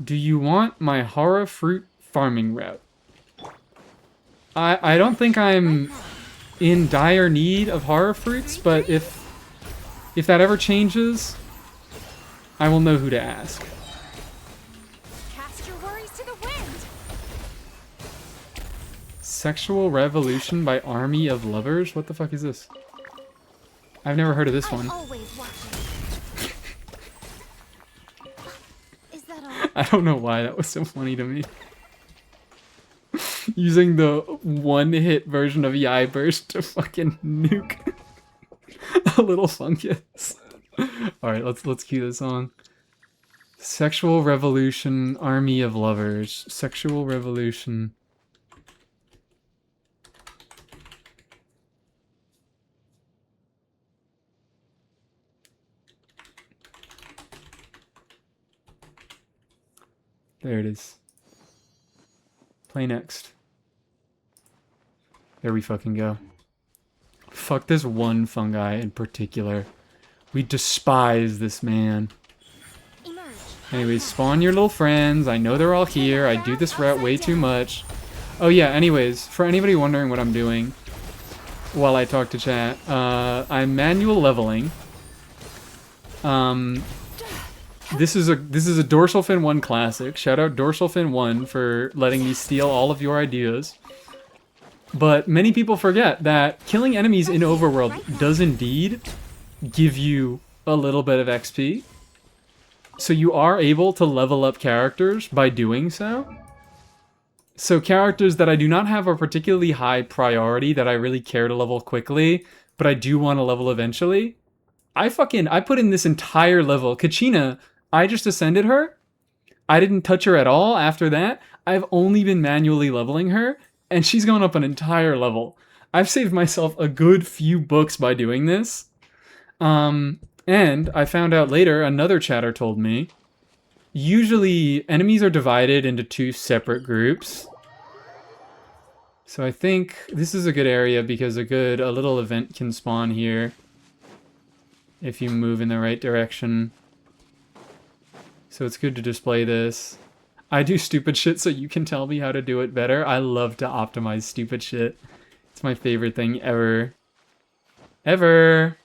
Do you want my Hara fruit farming route? I don't think I'm in dire need of Hara fruits, but if that ever changes, I will know who to ask. Cast your worries to the wind. Sexual Revolution by Army of Lovers? What the fuck is this? I've never heard of this one. Always watching. Is that all? I don't know why that was so funny to me. Using the one-hit version of Yai Burst to fucking nuke a little fungus. Alright, let's cue this song. Sexual Revolution, Army of Lovers. Sexual Revolution. There it is. Play next. There we fucking go. Fuck this one fungi in particular. We despise this man. Emerge. Anyways, spawn your little friends. I know they're all here. I do this route way too much. Oh yeah, anyways, for anybody wondering what I'm doing while I talk to chat, I'm manual leveling. This is a Dorsal Fin 1 classic. Shout out Dorsal Fin 1 for letting me steal all of your ideas. But many people forget that killing enemies in Overworld does indeed give you a little bit of XP. So you are able to level up characters by doing so. So characters that I do not have a particularly high priority that I really care to level quickly, but I do want to level eventually. I put in this entire level. Kachina, I just ascended her. I didn't touch her at all after that. I've only been manually leveling her, and she's gone up an entire level. I've saved myself a good few books by doing this. And I found out later, another chatter told me, usually enemies are divided into two separate groups. So I think this is a good area because a little event can spawn here if you move in the right direction. So it's good to display this. I do stupid shit so you can tell me how to do it better. I love to optimize stupid shit. It's my favorite thing ever. Ever!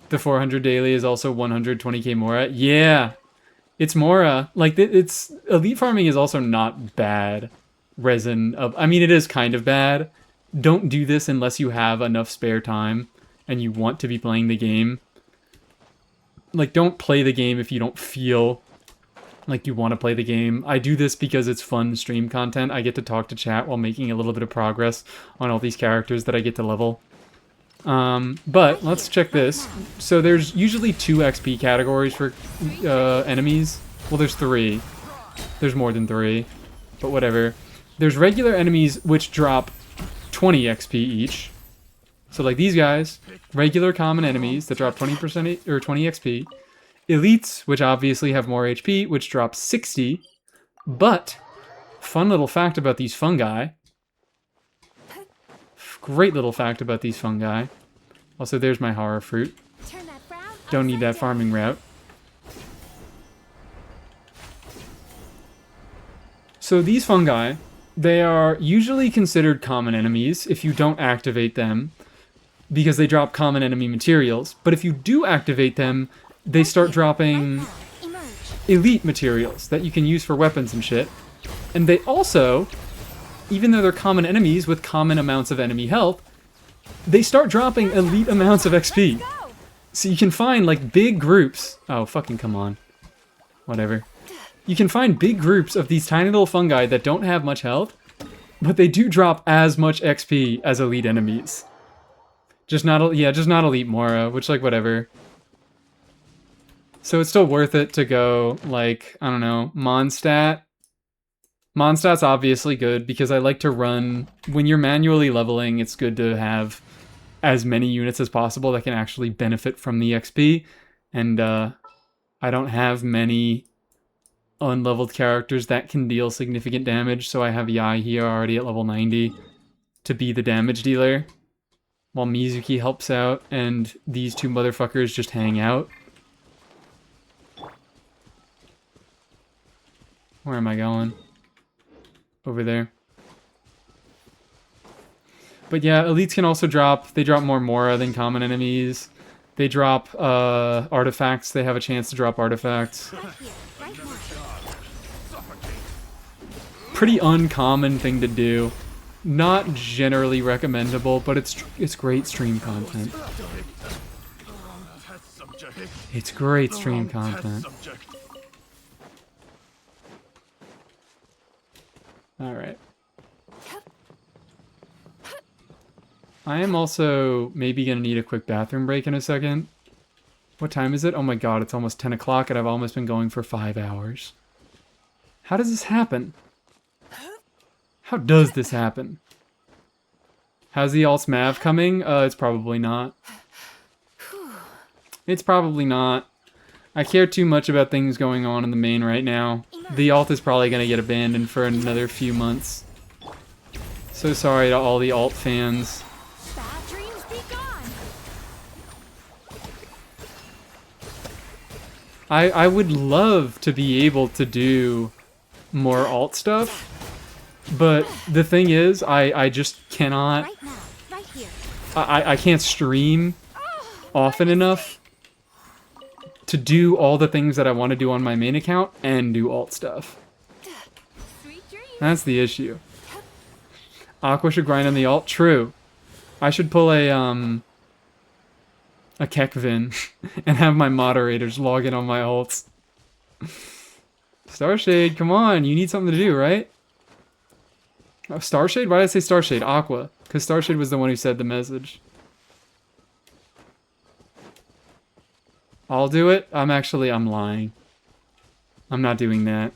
The 400 daily is also 120k Mora. Yeah! It's Mora. Like, it's... Elite farming is also not bad. Resin of... I mean, it is kind of bad. Don't do this unless you have enough spare time and you want to be playing the game. Like, don't play the game if you don't feel like you want to play the game. I do this because it's fun stream content. I get to talk to chat while making a little bit of progress on all these characters that I get to level. But let's check this. So there's usually 2 XP categories for enemies. Well, there's 3. There's more than 3, but whatever. There's regular enemies which drop 20 XP each. So like these guys, regular common enemies that drop 20% or 20 XP. Elites, which obviously have more HP, which drop 60. But, fun little fact about these fungi. Great little fact about these fungi. Also, there's my horror fruit. Turn that frown Don't need that upside farming route. So these fungi, they are usually considered common enemies if you don't activate them, because they drop common enemy materials. But if you do activate them, they start dropping down. Emerge. elite materials that you can use for weapons and shit. And they also, even though they're common enemies with common amounts of enemy health, they start dropping elite amounts of XP. So you can find like big groups. Oh, fucking come on. Whatever. You can find big groups of these tiny little fungi that don't have much health, but they do drop as much XP as elite enemies. Just not elite Mora, which like whatever. So it's still worth it to go, like, I don't know, Mondstadt. Mondstat's obviously good because I like to run... When you're manually leveling, it's good to have as many units as possible that can actually benefit from the XP. And I don't have many unleveled characters that can deal significant damage, so I have Yai here already at level 90 to be the damage dealer, while Mizuki helps out, and these 2 motherfuckers just hang out. Where am I going? Over there. But yeah, elites can also drop... They drop more Mora than common enemies. They drop artifacts. They have a chance to drop artifacts. Right here. Right now. Pretty uncommon thing to do. Not generally recommendable, but it's great stream content. It's great stream content. Alright. I am also maybe gonna need a quick bathroom break in a second. What time is it? Oh my god, it's almost 10 o'clock and I've almost been going for 5 hours. How does this happen? How does this happen? How's the Alts Mav coming? It's probably not. It's probably not. I care too much about things going on in the main right now. The alt is probably going to get abandoned for another few months. So sorry to all the alt fans. Bad dreams be gone. I would love to be able to do more alt stuff, but the thing is, I just cannot... Right now. Right here. I can't stream often enough to do all the things that I want to do on my main account and do alt stuff. Sweet dreams. That's the issue. Aqua should grind on the alt. True. I should pull a Kekvin and have my moderators log in on my alts. Starshade, come on. You need something to do, right? Oh, Starshade? Why did I say Starshade? Aqua. Because Starshade was the one who said the message. I'll do it? I'm lying. I'm not doing that.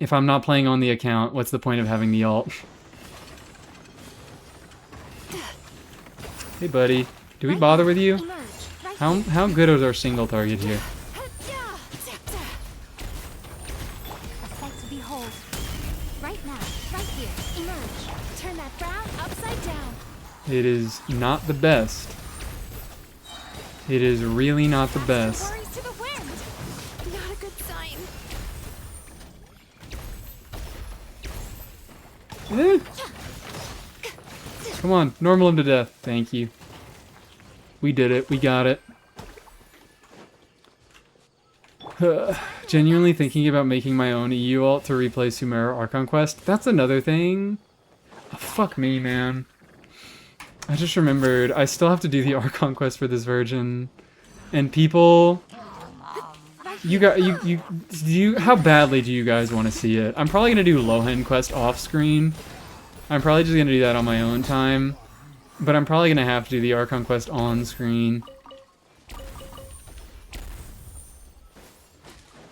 If I'm not playing on the account, what's the point of having the alt? Hey buddy, do we bother with you? Emerge. Right How good is our single target here? A sight to behold. Right now. Right here. It is not the best. It is really not the best. Worries to the wind. Not a good sign. Eh. Come on, normal him to death. Thank you. We did it. We got it. Genuinely thinking about making my own EU alt to replay Sumeru Archon Quest. That's another thing. Oh, fuck me, man. I just remembered I still have to do the Archon Quest for this version. And people... how badly do you guys want to see it? I'm probably going to do Lohen Quest off screen. I'm probably just going to do that on my own time. But I'm probably going to have to do the Archon Quest on screen.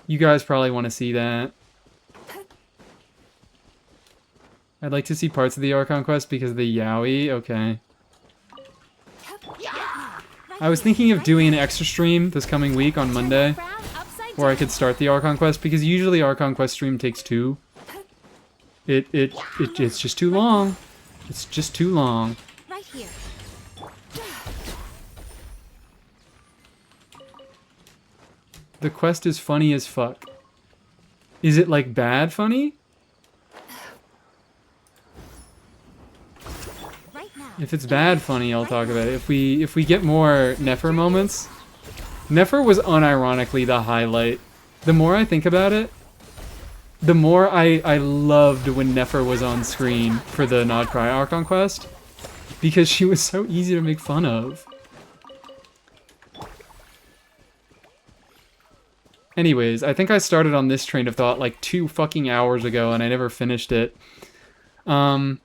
You guys probably want to see that. I'd like to see parts of the Archon Quest because of the Yaoi. Okay. I was thinking of doing an extra stream this coming week on Monday where I could start the Archon Quest because usually Archon Quest stream takes 2. It's just too long. It's just too long. Right here. The quest is funny as fuck. Is it like bad funny? Right now. If it's bad funny, I'll talk about it. If we get more Nefer moments, Nefer was unironically the highlight. The more I think about it, the more I loved when Nefer was on screen for the Nod Cry Archon Quest, because she was so easy to make fun of. Anyways, I think I started on this train of thought like 2 fucking hours ago and I never finished it. Mizuki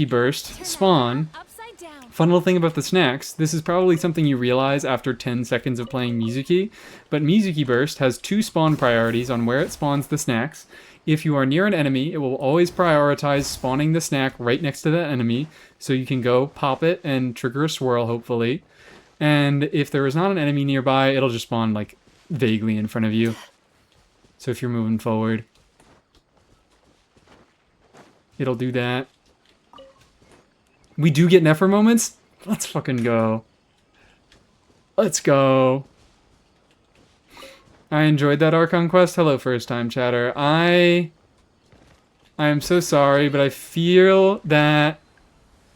Burst, Spawn. Upside down. Fun little thing about the snacks, this is probably something you realize after 10 seconds of playing Mizuki, but Mizuki Burst has 2 spawn priorities on where it spawns the snacks. If you are near an enemy, it will always prioritize spawning the snack right next to that enemy, so you can go pop it and trigger a swirl, hopefully. And if there is not an enemy nearby, it'll just spawn, like, vaguely in front of you. So if you're moving forward, it'll do that. We do get Nefer moments? Let's fucking go. Let's go. I enjoyed that Archon quest. Hello, first time chatter. I am so sorry, but I feel that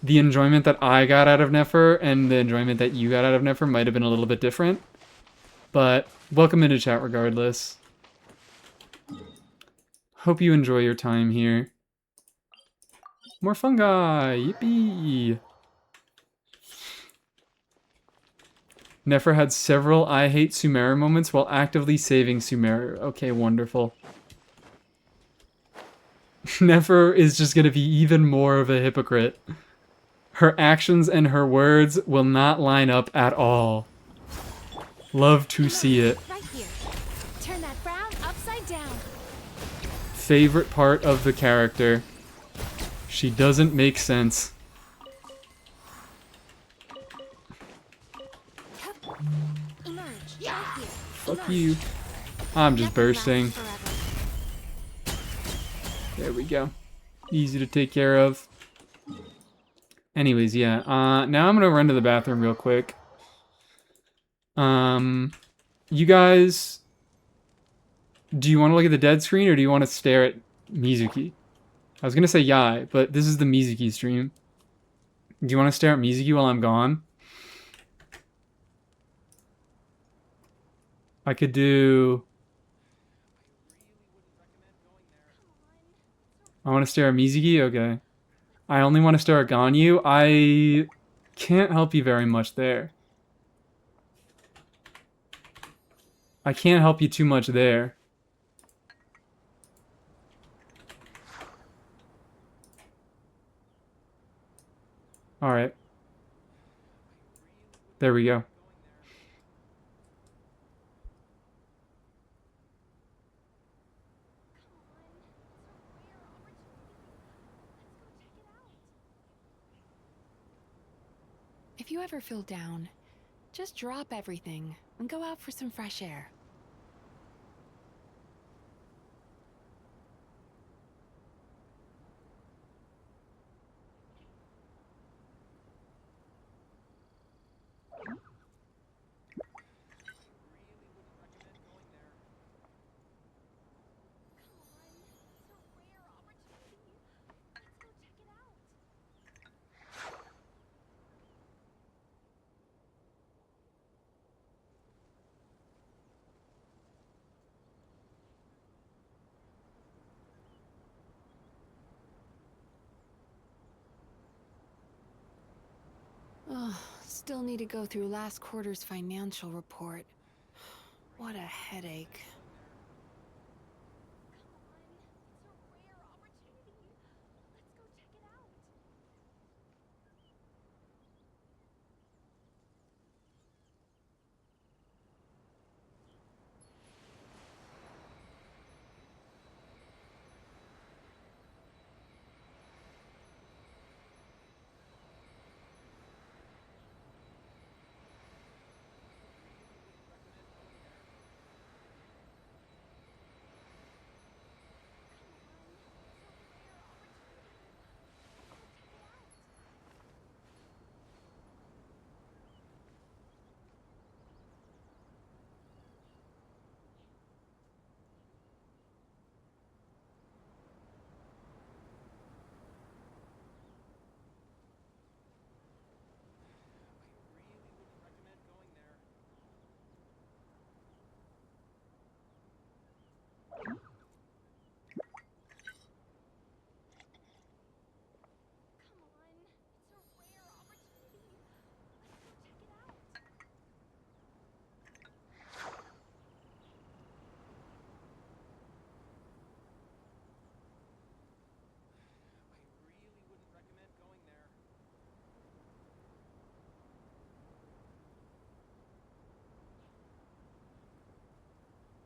the enjoyment that I got out of Nefer and the enjoyment that you got out of Nefer might have been a little bit different. But welcome into chat regardless. Hope you enjoy your time here. More fungi! Yippee! Nefer had several I hate Sumeru moments while actively saving Sumeru. Okay, wonderful. Nefer is just gonna be even more of a hypocrite. Her actions and her words will not line up at all. Love to see it. Right here. Turn that frown upside down. Favorite part of the character. She doesn't make sense. Emerge. Right here. Fuck you. I'm just bursting. There we go. Easy to take care of. Anyways, yeah. Now I'm gonna run to the bathroom real quick. You guys, do you want to look at the dead screen or do you want to stare at Mizuki? I was gonna say Yai, but this is the Mizuki stream. Do you want to stare at Mizuki while I'm gone? I could do... I want to stare at Mizuki? Okay. I only want to stare at Ganyu. I can't help you very much there. I can't help you too much there. Alright. There we go. If you ever feel down, just drop everything and go out for some fresh air. Oh, still need to go through last quarter's financial report. What a headache.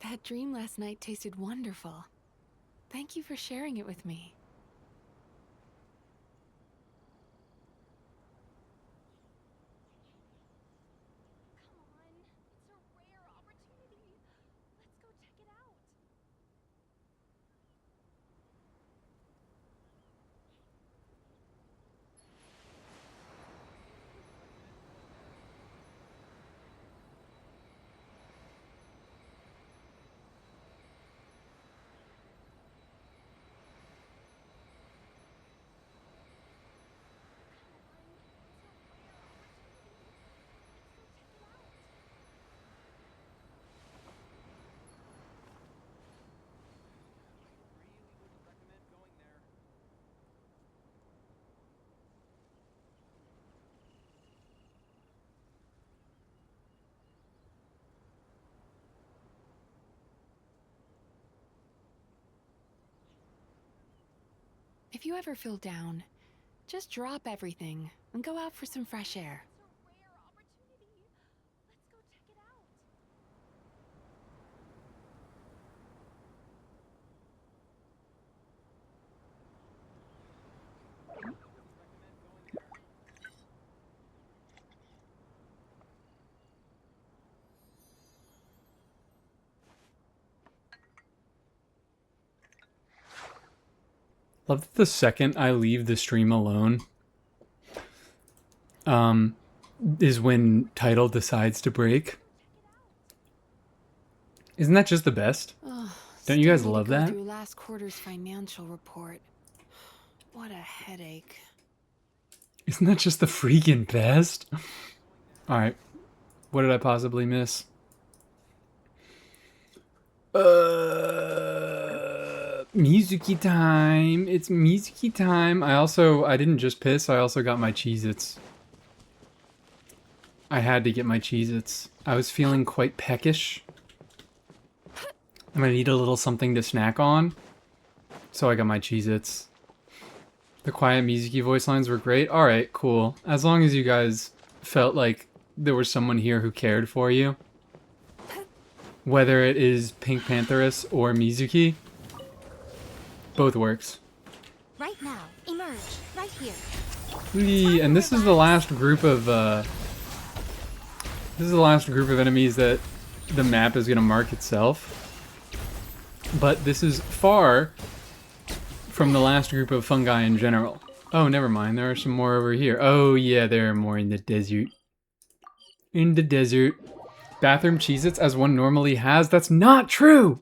That dream last night tasted wonderful. Thank you for sharing it with me. If you ever feel down, just drop everything and go out for some fresh air. Love that the second I leave the stream alone, is when title decides to break. Isn't that just the best? Oh, Don't you guys still need to love go that? through last quarter's financial report. What a headache. Isn't that just the freaking best? Alright. What did I possibly miss? Mizuki time. It's Mizuki time. I didn't just piss, I also got my Cheez-Its. I had to get my Cheez-Its. I was feeling quite peckish. I'm gonna need a little something to snack on. So I got my Cheez-Its. The quiet Mizuki voice lines were great. Alright, cool. As long as you guys felt like there was someone here who cared for you. Whether it is Pink Pantheress or Mizuki. Both works. Right now, emerge. Right here. Whee, and this is the last group of enemies that the map is gonna mark itself. But this is far from the last group of fungi in general. Oh, never mind. There are some more over here. Oh, yeah, there are more in the desert. In the desert. Bathroom Cheez-Its as one normally has. That's not true!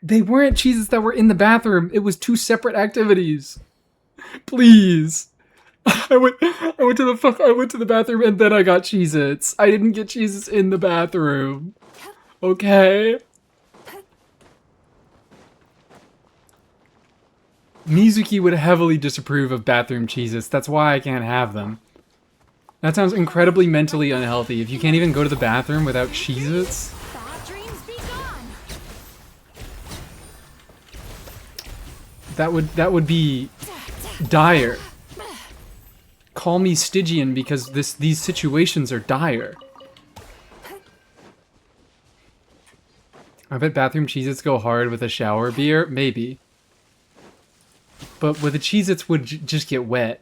They weren't Cheez-Its that were in the bathroom. It was two separate activities. Please. I went to the bathroom and then I got Cheez-Its. I didn't get Cheez-Its in the bathroom. Okay? Mizuki would heavily disapprove of bathroom Cheez-Its. That's why I can't have them. That sounds incredibly mentally unhealthy. If you can't even go to the bathroom without Cheez-Its. Bad dreams be gone. That would be dire. Call me Stygian because these situations are dire. I bet bathroom Cheez-Its go hard with a shower beer. Maybe. But with the Cheez-Its would just get wet.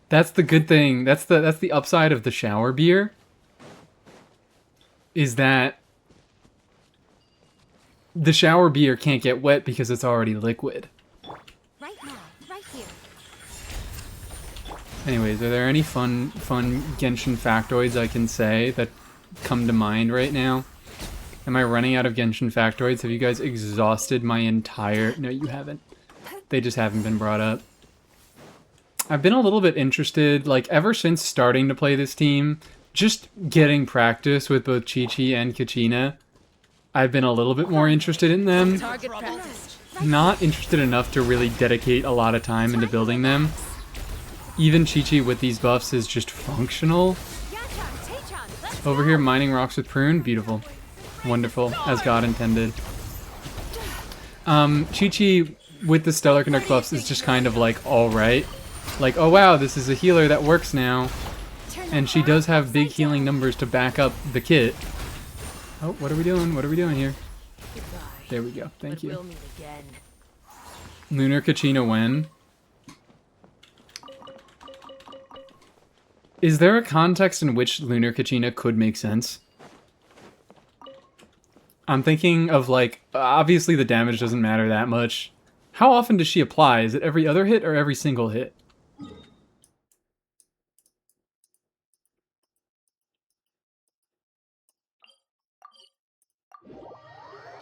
That's the good thing. That's the upside of the shower beer. Is that the shower beer can't get wet because it's already liquid. Right now, right here. Anyways, are there any fun Genshin factoids I can say that come to mind right now? Am I running out of Genshin factoids? Have you guys exhausted my entire... No, you haven't. They just haven't been brought up. I've been a little bit interested, like, ever since starting to play this team, just getting practice with both Chi-Chi and Kachina. I've been a little bit more interested in them. Target practice. Not interested enough to really dedicate a lot of time into building them. Even Chi-Chi with these buffs is just functional. Yachan, Tachan, let's Over here, mining rocks with Prune. Beautiful. Wonderful. As God intended. Chi-Chi with the Stellar Conduct buffs is just kind of like, alright. Like, oh wow, this is a healer that works now. And she does have big healing numbers to back up the kit. Oh, what are we doing? What are we doing here? There we go. Thank you. We'll meet again. Lunar Kachina when? Is there a context in which Lunar Kachina could make sense? I'm thinking of, like, obviously the damage doesn't matter that much. How often does she apply? Is it every other hit or every single hit?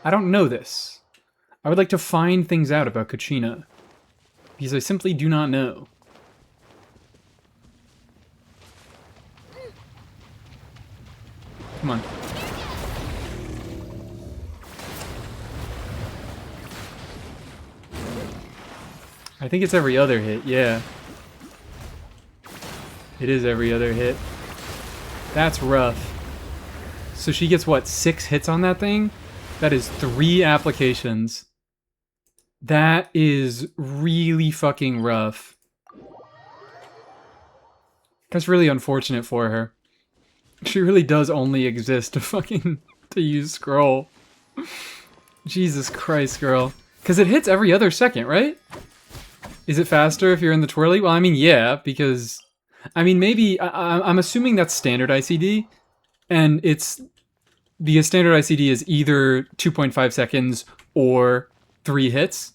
I don't know this. I would like to find things out about Kachina, because I simply do not know. Come on. I think it's every other hit, yeah. It is every other hit. That's rough. So she gets, what, 6 hits on that thing? That is 3 applications. That is really fucking rough. That's really unfortunate for her. She really does only exist to fucking... to use scroll. Jesus Christ, girl. Because it hits every other second, right? Is it faster if you're in the twirly? Well, I mean, yeah, because... I mean, maybe... I'm assuming that's standard ICD. And it's... The standard ICD is either 2.5 seconds or 3 hits.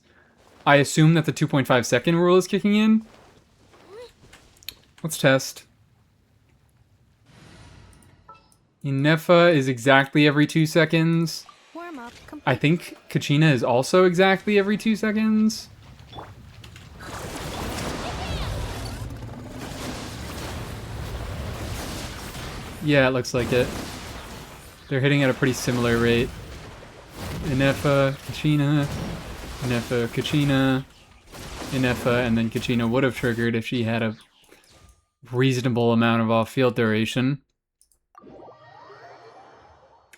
I assume that the 2.5 second rule is kicking in. Let's test. Inefa is exactly every 2 seconds. warm up. I think Kachina is also exactly every 2 seconds. Yeah, it looks like it. They're hitting at a pretty similar rate. Inefa, Kachina, Inefa, Kachina, Inefa, and then Kachina would have triggered if she had a reasonable amount of off-field duration.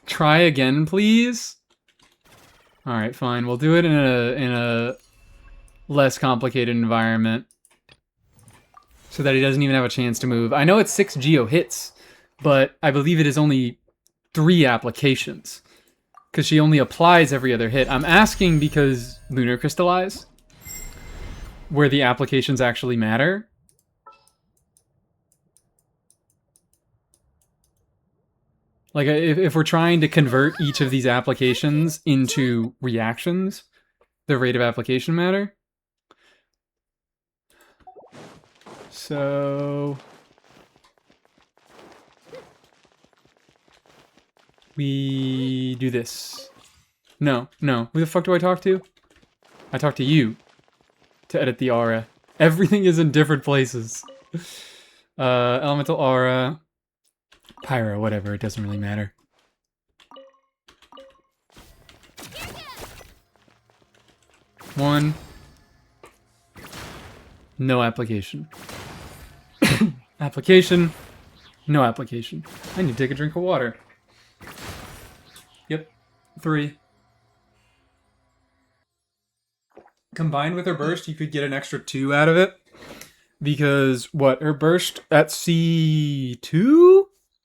Try again, please? Alright, fine. We'll do it in a less complicated environment. So that he doesn't even have a chance to move. I know it's 6 geo hits, but I believe it is only 3 applications. Because she only applies every other hit. I'm asking because Lunar Crystallize, where the applications actually matter. Like, if we're trying to convert each of these applications into reactions, the rate of application matter. So... we do this. No. Who the fuck do I talk to? I talk to you to edit the aura. Everything is in different places. Elemental aura. Pyro, whatever, it doesn't really matter. One. No application. Application. No application. I need to take a drink of water. Yep. 3. Combined with her burst, you could get an extra 2 out of it. Because, what, her burst at C2,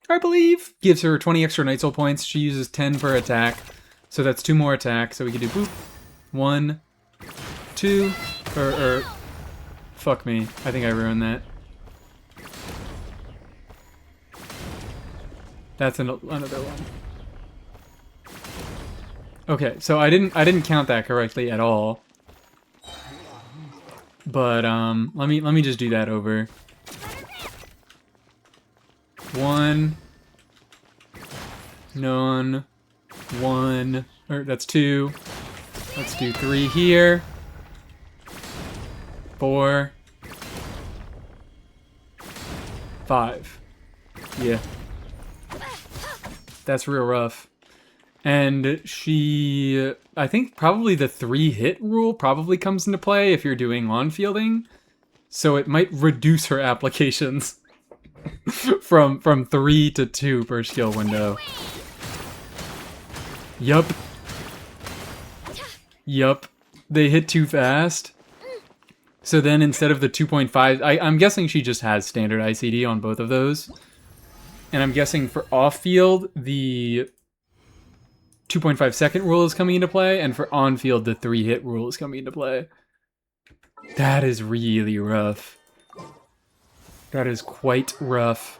I believe, gives her 20 extra Night Soul points. She uses 10 per attack. So that's 2 more attacks. So we can do boop. 1, 2, or fuck me. I think I ruined that. That's another one. Okay, so I didn't count that correctly at all. But let me just do that over. 1, none, 1, or that's 2. Let's do 3 here. 4, 5. Yeah. That's real rough. And she, I think probably the 3-hit rule probably comes into play if you're doing on-fielding. So it might reduce her applications from 3 to 2 per skill window. Yup. Yup. They hit too fast. So then instead of the 2.5, I'm guessing she just has standard ICD on both of those. And I'm guessing for off-field, the 2.5 second rule is coming into play, and for on-field, the 3-hit rule is coming into play. That is really rough. That is quite rough.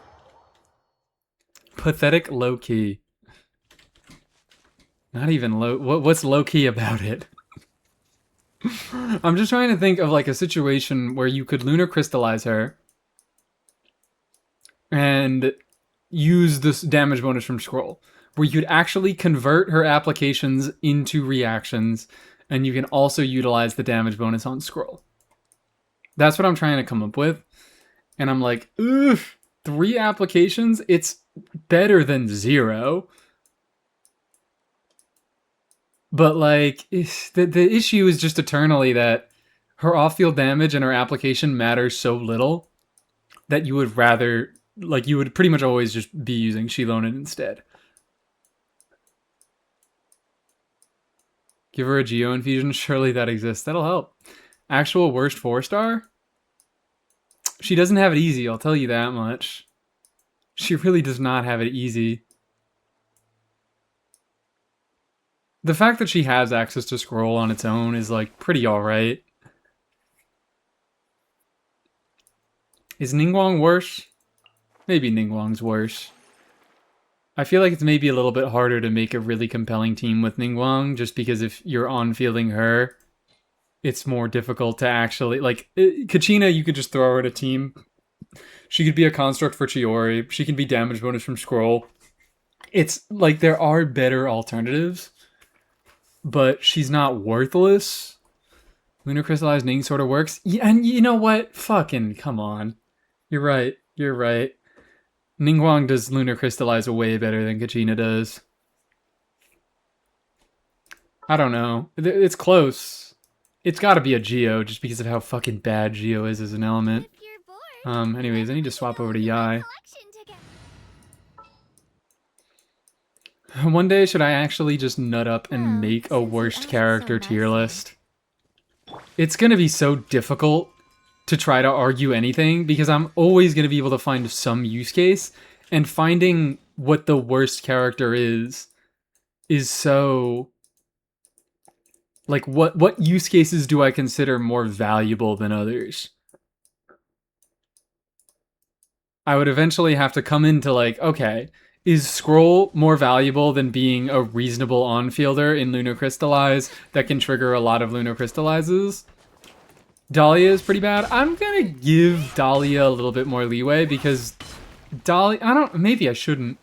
Pathetic low-key. Not even low... What's low-key about it? I'm just trying to think of like a situation where you could lunar crystallize her and use this damage bonus from scroll, where you could actually convert her applications into reactions, and you can also utilize the damage bonus on scroll. That's what I'm trying to come up with. And I'm like, oof, 3 applications? It's better than 0. But like, the issue is just eternally that her off-field damage and her application matters so little that you would rather, like, you would pretty much always just be using Shilonen instead. Give her a Geo Infusion? Surely that exists. That'll help. Actual worst 4-star? She doesn't have it easy, I'll tell you that much. She really does not have it easy. The fact that she has access to scroll on its own is, like, pretty alright. Is Ningguang worse? Maybe Ningguang's worse. I feel like it's maybe a little bit harder to make a really compelling team with Ningguang, just because if you're on-fielding her, it's more difficult to actually... Like, Kachina, you could just throw her in a team. She could be a construct for Chiori. She can be damage bonus from scroll. It's, like, there are better alternatives, but she's not worthless. Lunar Crystallized Ning sort of works. Yeah, and you know what? Fucking, come on. You're right. You're right. Ningguang does Lunar Crystallize way better than Kachina does. I don't know. It's close. It's gotta be a Geo, just because of how fucking bad Geo is as an element. If you're bored, Anyways, I need to swap over to Yai. collection together. One day, should I actually just nut up and Well, make a since you worst asked character so tier nicely. list? It's gonna be so difficult to try to argue anything, because I'm always gonna be able to find some use case, and finding what the worst character is so... Like, what use cases do I consider more valuable than others? I would eventually have to come into, like, okay, is Scroll more valuable than being a reasonable on-fielder in Lunar Crystallize that can trigger a lot of Lunar Crystallizes? Dahlia is pretty bad. I'm gonna give Dahlia a little bit more leeway, because Dahlia... maybe I shouldn't.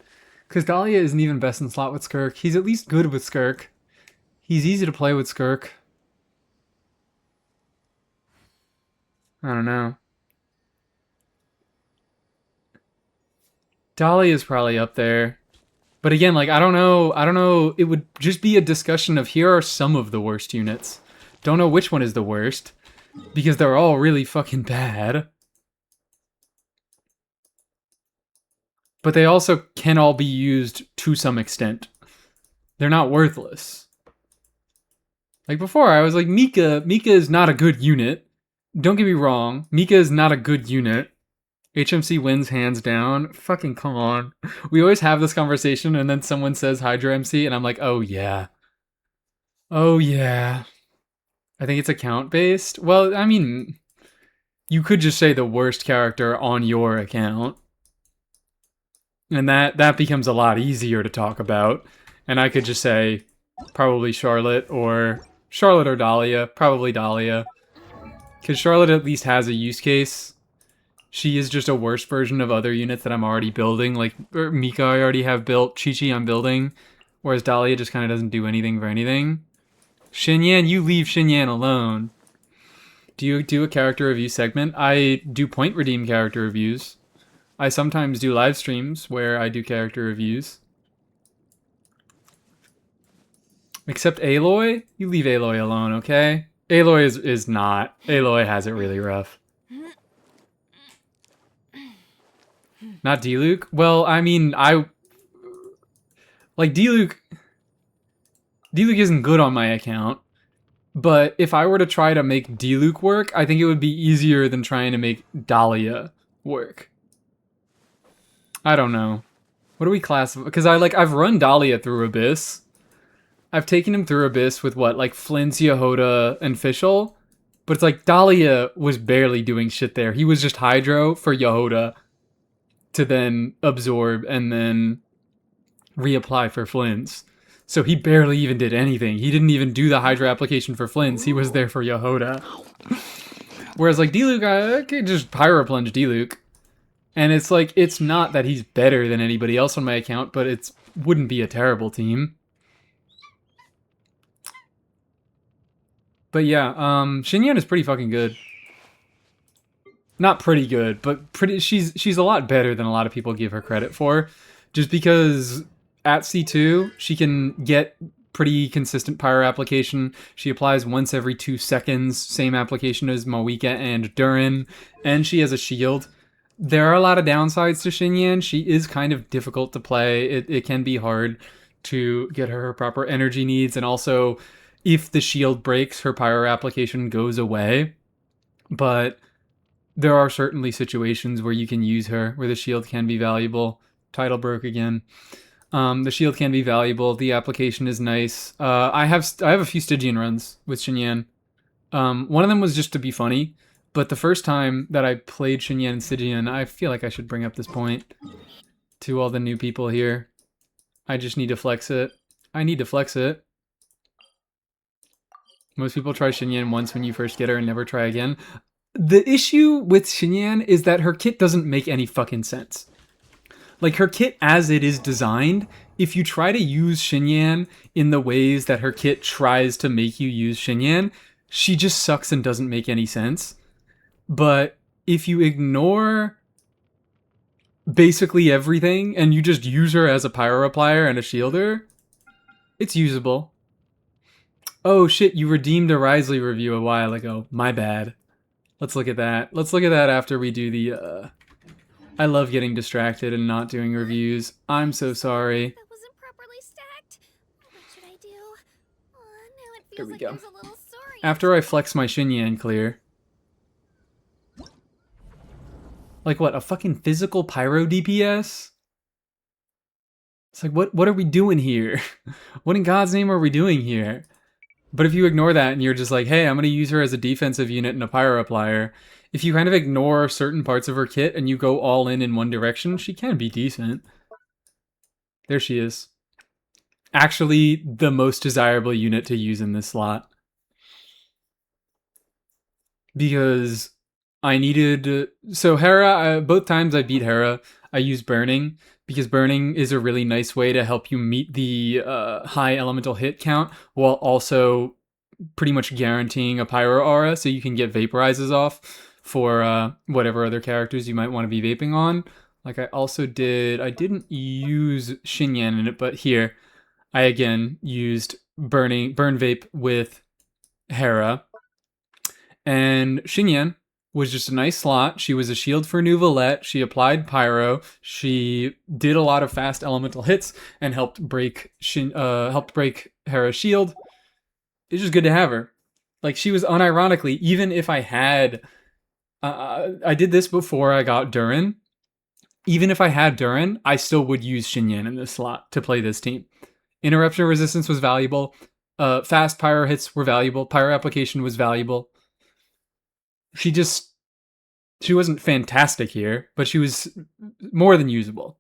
Because Dahlia isn't even best in slot with Skirk. He's at least good with Skirk. He's easy to play with Skirk. I don't know. Dahlia is probably up there. But again, like, I don't know. It would just be a discussion of here are some of the worst units. Don't know which one is the worst, because they're all really fucking bad. but they also can all be used to some extent. They're not worthless. Like before, I was like, Mika is not a good unit. Don't get me wrong, Mika is not a good unit. HMC wins hands down. Fucking come on. We always have this conversation and then someone says Hydra MC and I'm like, oh yeah. Oh yeah. I think it's account based. Well, I mean, you could just say the worst character on your account. And that becomes a lot easier to talk about. And I could just say probably Charlotte or Dahlia. Probably Dahlia. Because Charlotte at least has a use case. She is just a worse version of other units that I'm already building. Like Mika I already have built. Chi-Chi I'm building. Whereas Dahlia just kind of doesn't do anything for anything. Xinyan, you leave Xinyan alone. Do you do a character review segment? I do point redeem character reviews. I sometimes do live streams where I do character reviews. Except Aloy? You leave Aloy alone, okay? Aloy is not. Aloy has it really rough. Not D-Luke? Well, I mean, like, D-Luke isn't good on my account. But if I were to try to make D-Luke work, I think it would be easier than trying to make Dahlia work. I don't know. What do we classify? Because I've run Dahlia through Abyss. I've taken him through Abyss with what, like Flynn's, Yehoda, and Fischl. But it's like Dahlia was barely doing shit there. He was just Hydro for Yehoda to then absorb and then reapply for Flynn's. So he barely even did anything. He didn't even do the Hydra application for Flynn's. He was there for Yehoda. Whereas like D-Luke, I could just Pyro Plunge D-Luke. And it's like, it's not that he's better than anybody else on my account, but it wouldn't be a terrible team. But yeah, Xinyan is pretty fucking good. Not pretty good, but she's a lot better than a lot of people give her credit for. Just because at C2, she can get pretty consistent pyro application. She applies once every 2 seconds, same application as Mawika and Durin, and she has a shield. There are a lot of downsides to Xinyan. She is kind of difficult to play. It can be hard to get her proper energy needs, and also if the shield breaks, her pyro application goes away. But there are certainly situations where you can use her, where the shield can be valuable. Title broke again. The shield can be valuable. The application is nice. I have a few Stygian runs with Xinyan. One of them was just to be funny, but the first time that I played Xinyan and Stygian, I feel like I should bring up this point to all the new people here. I just need to flex it. I need to flex it. Most people try Xinyan once when you first get her and never try again. The issue with Xinyan is that her kit doesn't make any fucking sense. Like, her kit as it is designed, if you try to use Xinyan in the ways that her kit tries to make you use Xinyan, she just sucks and doesn't make any sense. But if you ignore basically everything and you just use her as a pyro applier and a shielder, it's usable. Oh shit, you redeemed a Risley review a while ago. My bad. Let's look at that. Let's look at that after we do the, I love getting distracted and not doing reviews. I'm so sorry. That wasn't properly stacked. What should I do? Now it There feels we like go. there's a little sorry. After I flex my Xinyan clear. Like what, a fucking physical pyro DPS? It's like, what are we doing here? What in God's name are we doing here? But if you ignore that and you're just like, hey, I'm going to use her as a defensive unit and a pyro applier, if you kind of ignore certain parts of her kit and you go all in one direction, she can be decent. There she is. Actually, the most desirable unit to use in this slot. Because I needed... So Hera, both times I beat Hera, I used Burning. Because Burning is a really nice way to help you meet the high elemental hit count while also pretty much guaranteeing a pyro aura so you can get vaporizes off for whatever other characters you might want to be vaping on. Like I also did, I didn't use Xinyan in it, but here I again used Burn Vape with Hera. And Xinyan was just a nice slot. She was a shield for Nuvolette. She applied Pyro. She did a lot of fast elemental hits and helped break Hera's shield. It's just good to have her. Like, she was unironically, even if I had... I did this before I got Durin. Even if I had Durin, I still would use Xinyan in this slot to play this team. Interruption resistance was valuable. Fast Pyro hits were valuable. Pyro application was valuable. She wasn't fantastic here, but she was more than usable.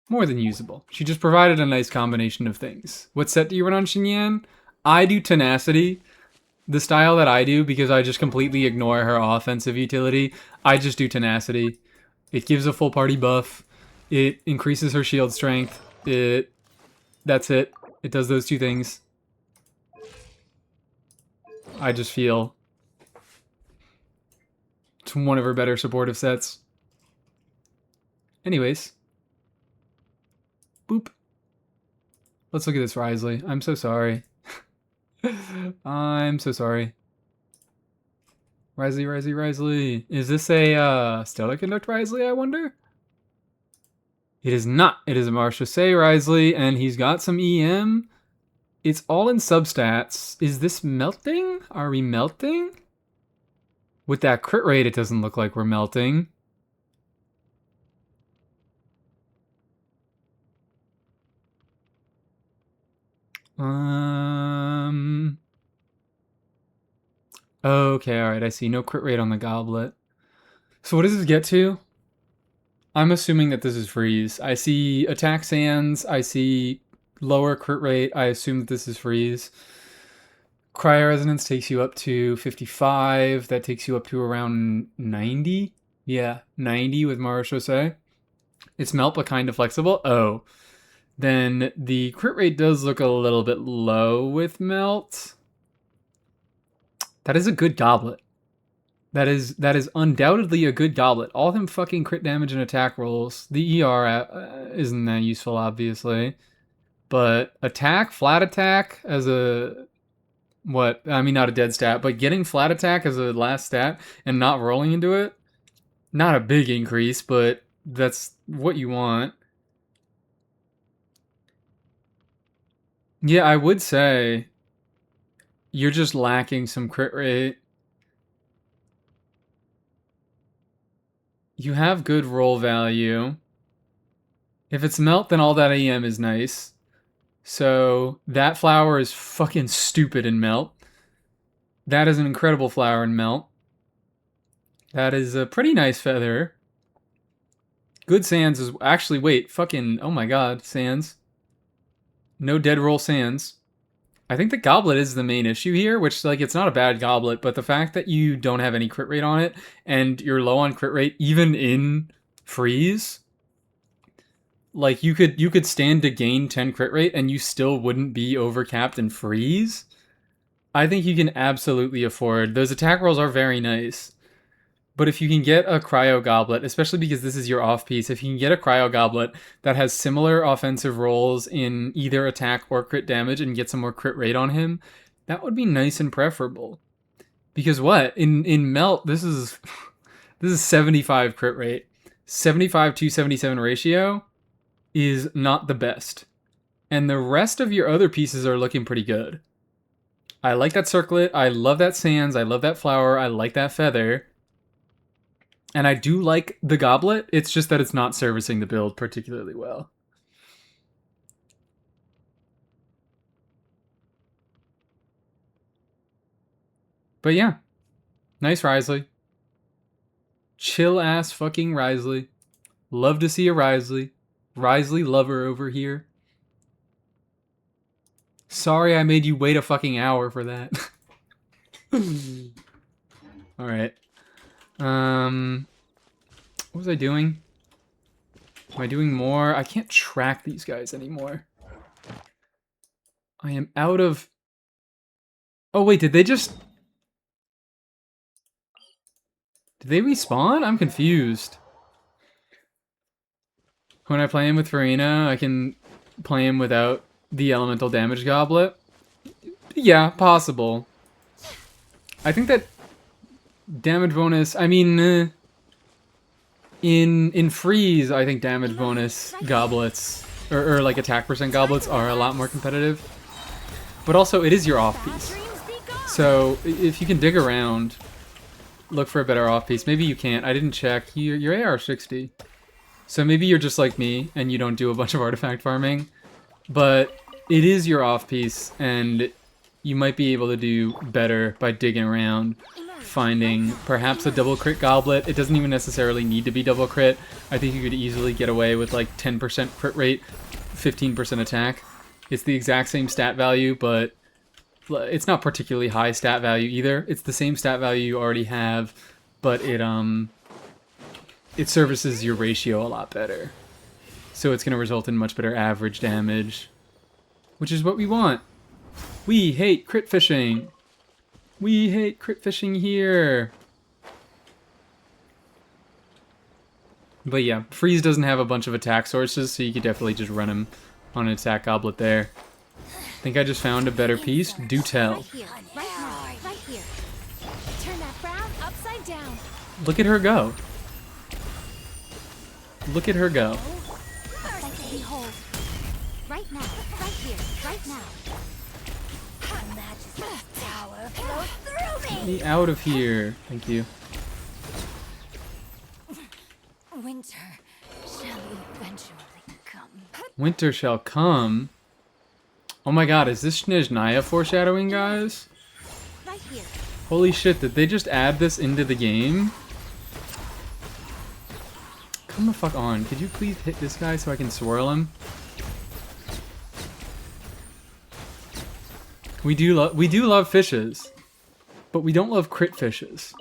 More than usable. She just provided a nice combination of things. What set do you run on Xinyan? I do Tenacity. The style that I do, because I just completely ignore her offensive utility, I just do Tenacity. It gives a full party buff. It increases her shield strength. That's it. It does those two things. I just feel it's one of her better supportive sets. Anyways. Boop. Let's look at this Risley. I'm so sorry. I'm so sorry. Risley. Is this a Stellar Conduct Risley, I wonder? It is not. It is a Marchese Risley, and he's got some EM. It's all in substats. Is this melting? Are we melting? With that crit rate, it doesn't look like we're melting. Okay, alright, I see. No crit rate on the goblet. So what does this get to? I'm assuming that this is freeze. I see attack sands, I see lower crit rate, I assume that this is freeze. Cryo resonance takes you up to 55, that takes you up to around 90? Yeah, 90 with Marechaussee. It's melt but kind of flexible. Oh. Then the crit rate does look a little bit low with melt. That is a good goblet. That is undoubtedly a good goblet. All them fucking crit damage and attack rolls. The ER isn't that useful, obviously. But attack, flat attack as a... What? I mean, not a dead stat, but getting flat attack as a last stat and not rolling into it? Not a big increase, but that's what you want. Yeah, I would say you're just lacking some crit rate. You have good roll value. If it's melt, then all that EM is nice. So that flower is fucking stupid in melt. That is an incredible flower in melt. That is a pretty nice feather. Good sands is actually, wait, fucking, oh my god, sands. No dead roll sands. I think the goblet is the main issue here, which, like, it's not a bad goblet, but the fact that you don't have any crit rate on it, and you're low on crit rate, even in freeze, like, you could stand to gain 10 crit rate, and you still wouldn't be overcapped in freeze. I think you can absolutely afford. Those attack rolls are very nice. But if you can get a cryo goblet, especially because this is your off piece, if you can get a cryo goblet that has similar offensive rolls in either attack or crit damage and get some more crit rate on him, that would be nice and preferable. Because what? In melt, this is 75 crit rate. 75 to 77 ratio is not the best. And the rest of your other pieces are looking pretty good. I like that circlet, I love that sands, I love that flower, I like that feather. And I do like the goblet, it's just that it's not servicing the build particularly well. But yeah, nice Risley. Chill ass fucking Risley. Love to see a Risley. Risley lover over here. Sorry I made you wait a fucking hour for that. Alright. What was I doing? Am I doing more? I can't track these guys anymore. I am out of... Oh wait, did they respawn? I'm confused. When I play him with Farina, I can play him without the elemental damage goblet. Yeah, possible. I think that damage bonus, I mean, in freeze, I think damage bonus goblets, or like attack percent goblets are a lot more competitive. But also, it is your off-piece. Dreams be gone. So, if you can dig around, look for a better off-piece. Maybe you can't. I didn't check. Your AR 60. So maybe you're just like me, and you don't do a bunch of artifact farming. But it is your off-piece, and you might be able to do better by digging around, finding perhaps a double crit goblet. It doesn't even necessarily need to be double crit. I think you could easily get away with like 10% crit rate, 15% attack. It's the exact same stat value, but it's not particularly high stat value either. It's the same stat value you already have, but it services your ratio a lot better. So it's going to result in much better average damage, which is what we want. We hate crit fishing. We hate crit fishing here. But yeah, Freeze doesn't have a bunch of attack sources, so you could definitely just run him on an attack goblet there. Think I just found a better piece? Do tell. Right here, right now, right here. Turn that frown upside down. Look at her go. Look at her go. Sight to behold. Right now, right here, right now. Her Majesty's power flows through Get me. me out of here. Thank you. Winter shall eventually come. Winter shall come. Oh my god, is this Snezhnaya foreshadowing, guys? Right here. Holy shit, did they just add this into the game? Come the fuck on. Could you please hit this guy so I can swirl him? We do love fishes, but we don't love crit fishes.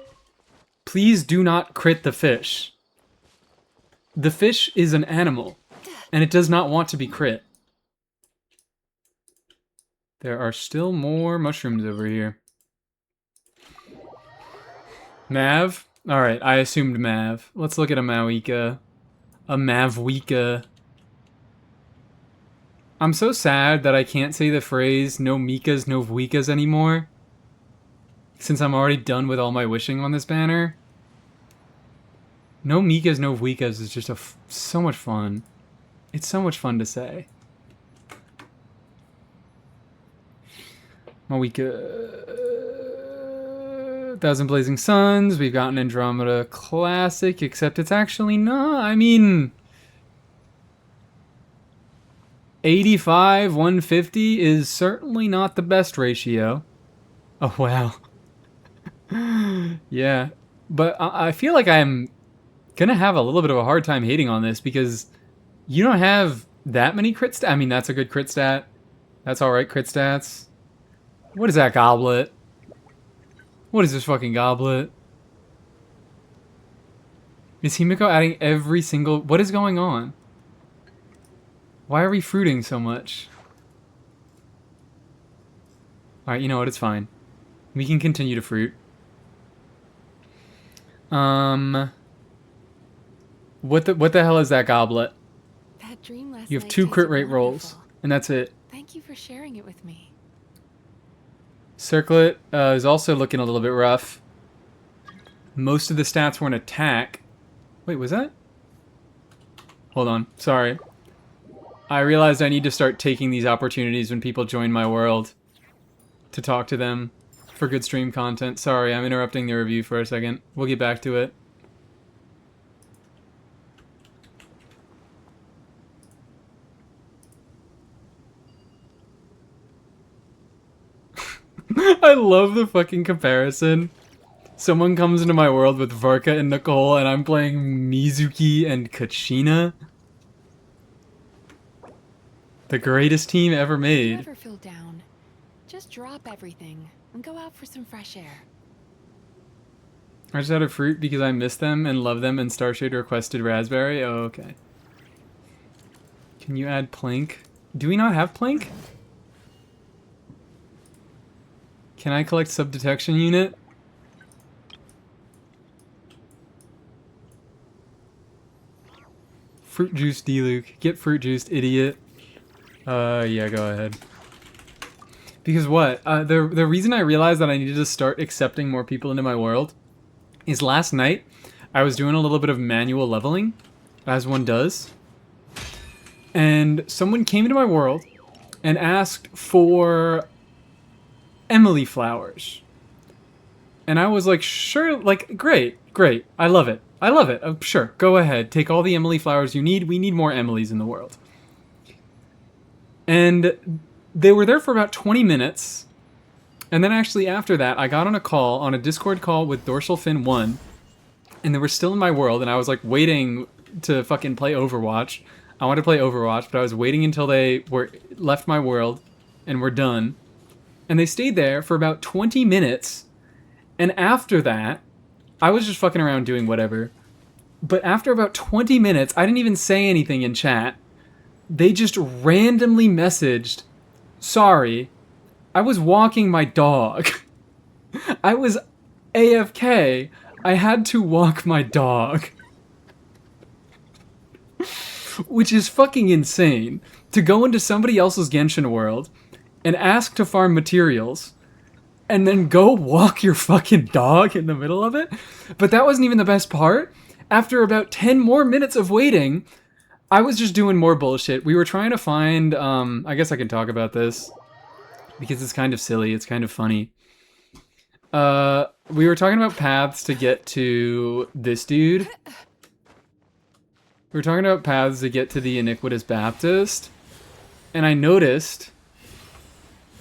Please do not crit the fish. The fish is an animal, and it does not want to be crit. There are still more mushrooms over here. Mav? Alright, I assumed Mav. Let's look at a Mawika. A Mavwika. I'm so sad that I can't say the phrase no Mikas, no Vwikas anymore, since I'm already done with all my wishing on this banner. No Mikas, no Vwikas is just so much fun. It's so much fun to say. Mawika. Thousand Blazing Suns. We've got an Andromeda Classic, except it's actually not. I mean, 85, 150 is certainly not the best ratio. Oh, wow. Yeah. But I feel like I'm gonna have a little bit of a hard time hating on this because you don't have that many crit stats. I mean, that's a good crit stat. That's alright crit stats. What is that goblet? What is this fucking goblet? Is Himiko adding every single... What is going on? Why are we fruiting so much? Alright, you know what? It's fine. We can continue to fruit. What the hell is that goblet? That dream last You have night 2 crit tasted rate rolls, wonderful. and that's it. Thank you for sharing it with me. Circlet is also looking a little bit rough. Most of the stats were an attack. Wait, was that? Hold on. Sorry. I realized I need to start taking these opportunities when people join my world to talk to them for good stream content. Sorry, I'm interrupting the review for a second. We'll get back to it. I love the fucking comparison. Someone comes into my world with Varka and Nicole, and I'm playing Mizuki and Kachina. The greatest team ever made. Never feel down. Just drop everything and go out for some fresh air. I just had a fruit because I miss them and love them, and Starshade requested raspberry. Oh, okay. Can you add plank? Do we not have plank? Can I collect sub-detection unit? Fruit juice, D-Luke. Get fruit juiced, idiot. Yeah, go ahead. Because what? The reason I realized that I needed to start accepting more people into my world is last night I was doing a little bit of manual leveling, as one does, and someone came into my world and asked for Emily flowers. And I was like, sure, like, great, I love it. Sure, go ahead, take all the Emily flowers you need. We need more Emilys in the world. And they were there for about 20 minutes. And then actually after that, I got on a Discord call with Dorsal Fin 1. And they were still in my world, and I was like waiting to fucking play Overwatch. I wanted to play Overwatch, but I was waiting until they left my world and were done. And they stayed there for about 20 minutes. And after that, I was just fucking around doing whatever. But after about 20 minutes, I didn't even say anything in chat. They just randomly messaged, sorry, I was walking my dog. I was AFK. I had to walk my dog. Which is fucking insane. To go into somebody else's Genshin world and ask to farm materials and then go walk your fucking dog in the middle of it. But that wasn't even the best part. After about 10 more minutes of waiting, I was just doing more bullshit. We were trying to find, I guess I can talk about this because it's kind of silly. It's kind of funny. We were talking about paths to get to this dude. We were talking about paths to get to the Iniquitous Baptist. And I noticed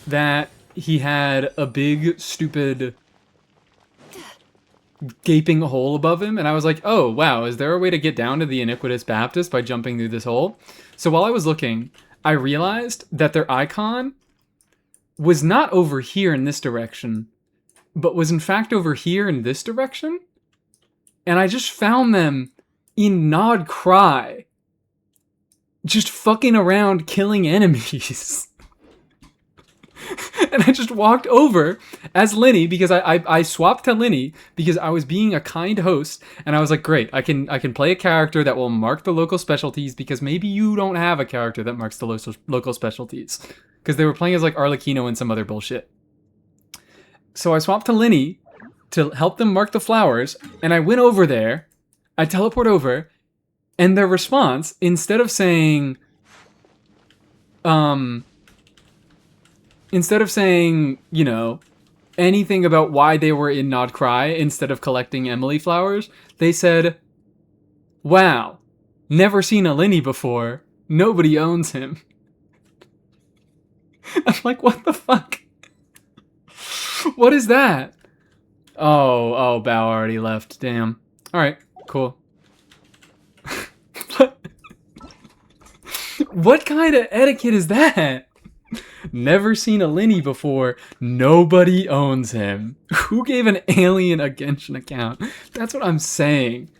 that he had a big, stupid, gaping hole above him. And I was like, oh, wow, is there a way to get down to the Iniquitous Baptist by jumping through this hole? So while I was looking, I realized that their icon was not over here in this direction, but was in fact over here in this direction. And I just found them in Nod Cry, just fucking around killing enemies. And I just walked over as Linny because I swapped to Linny because I was being a kind host, and I was like, great, I can play a character that will mark the local specialties because maybe you don't have a character that marks the local specialties, because they were playing as like Arlecchino and some other bullshit. So I swapped to Linny to help them mark the flowers, and I went over there, I teleport over, and their response, instead of saying, you know, anything about why they were in Nod Cry instead of collecting Emily flowers, they said, wow, never seen a Linny before. Nobody owns him. I'm like, what the fuck? What is that? Oh, Bao already left. Damn. Alright, cool. What kind of etiquette is that? Never seen a Linny before. Nobody owns him. Who gave an alien a Genshin account? That's what I'm saying.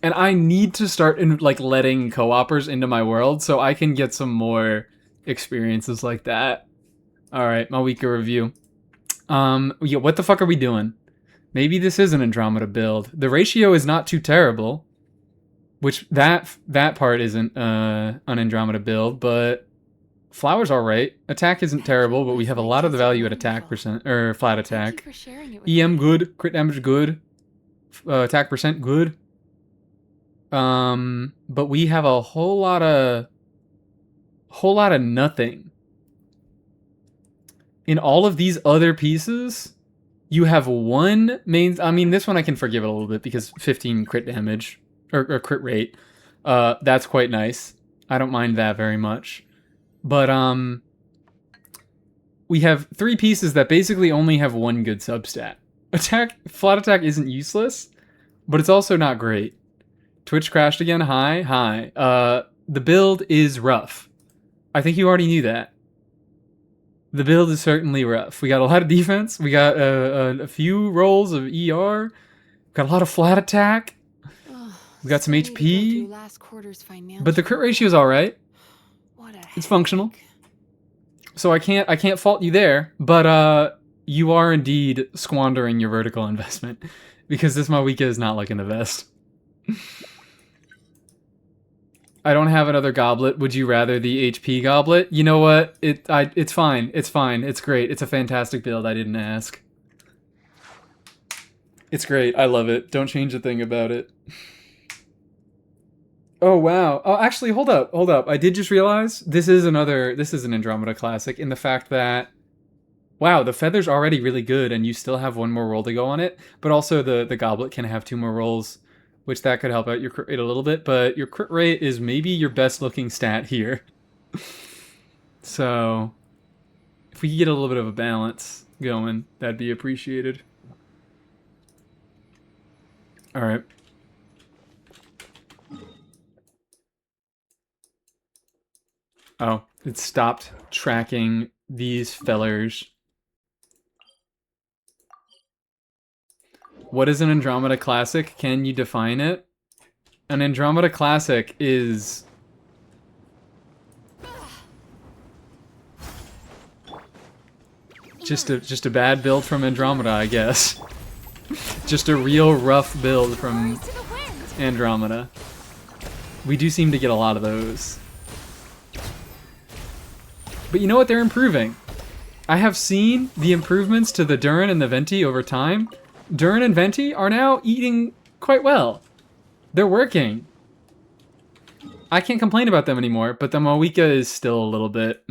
And I need to start letting co-opers into my world so I can get some more experiences like that. Alright, my weekly review. Yeah, what the fuck are we doing? Maybe this is an Andromeda build. The ratio is not too terrible. Which, that part isn't an Andromeda build, but Flower's alright. Attack isn't terrible, but we have a lot of the value at attack percent, or flat attack. EM good, crit damage good, attack percent good. But we have a whole lot of nothing. In all of these other pieces, you have one main... I mean, this one I can forgive it a little bit because 15 crit damage, or crit rate. That's quite nice. I don't mind that very much. But, we have 3 pieces that basically only have one good substat. Flat attack isn't useless, but it's also not great. Twitch crashed again. Hi. The build is rough. I think you already knew that. The build is certainly rough. We got a lot of defense. We got a few rolls of ER. Got a lot of flat attack. We got some HP. But the crit ratio is all right. It's functional. So I can't fault you there. But you are indeed squandering your vertical investment because this Mawika is not looking the best. I don't have another goblet. Would you rather the HP goblet? You know what? It's fine. It's fine. It's great. It's a fantastic build. I didn't ask. It's great. I love it. Don't change a thing about it. Oh, wow. Oh, actually, hold up. Hold up. I did just realize this is an Andromeda classic in the fact that, wow, the feather's already really good and you still have one more roll to go on it, but also the goblet can have 2 more rolls, which that could help out your crit rate a little bit, but your crit rate is maybe your best looking stat here. So, if we could get a little bit of a balance going, that'd be appreciated. Alright. Oh, it stopped tracking these fellers. What is an Andromeda Classic? Can you define it? An Andromeda Classic is... just a bad build from Andromeda, I guess. Just a real rough build from Andromeda. We do seem to get a lot of those. But you know what? They're improving. I have seen the improvements to the Durin and the Venti over time. Durin and Venti are now eating quite well. They're working. I can't complain about them anymore, but the Moika is still a little bit...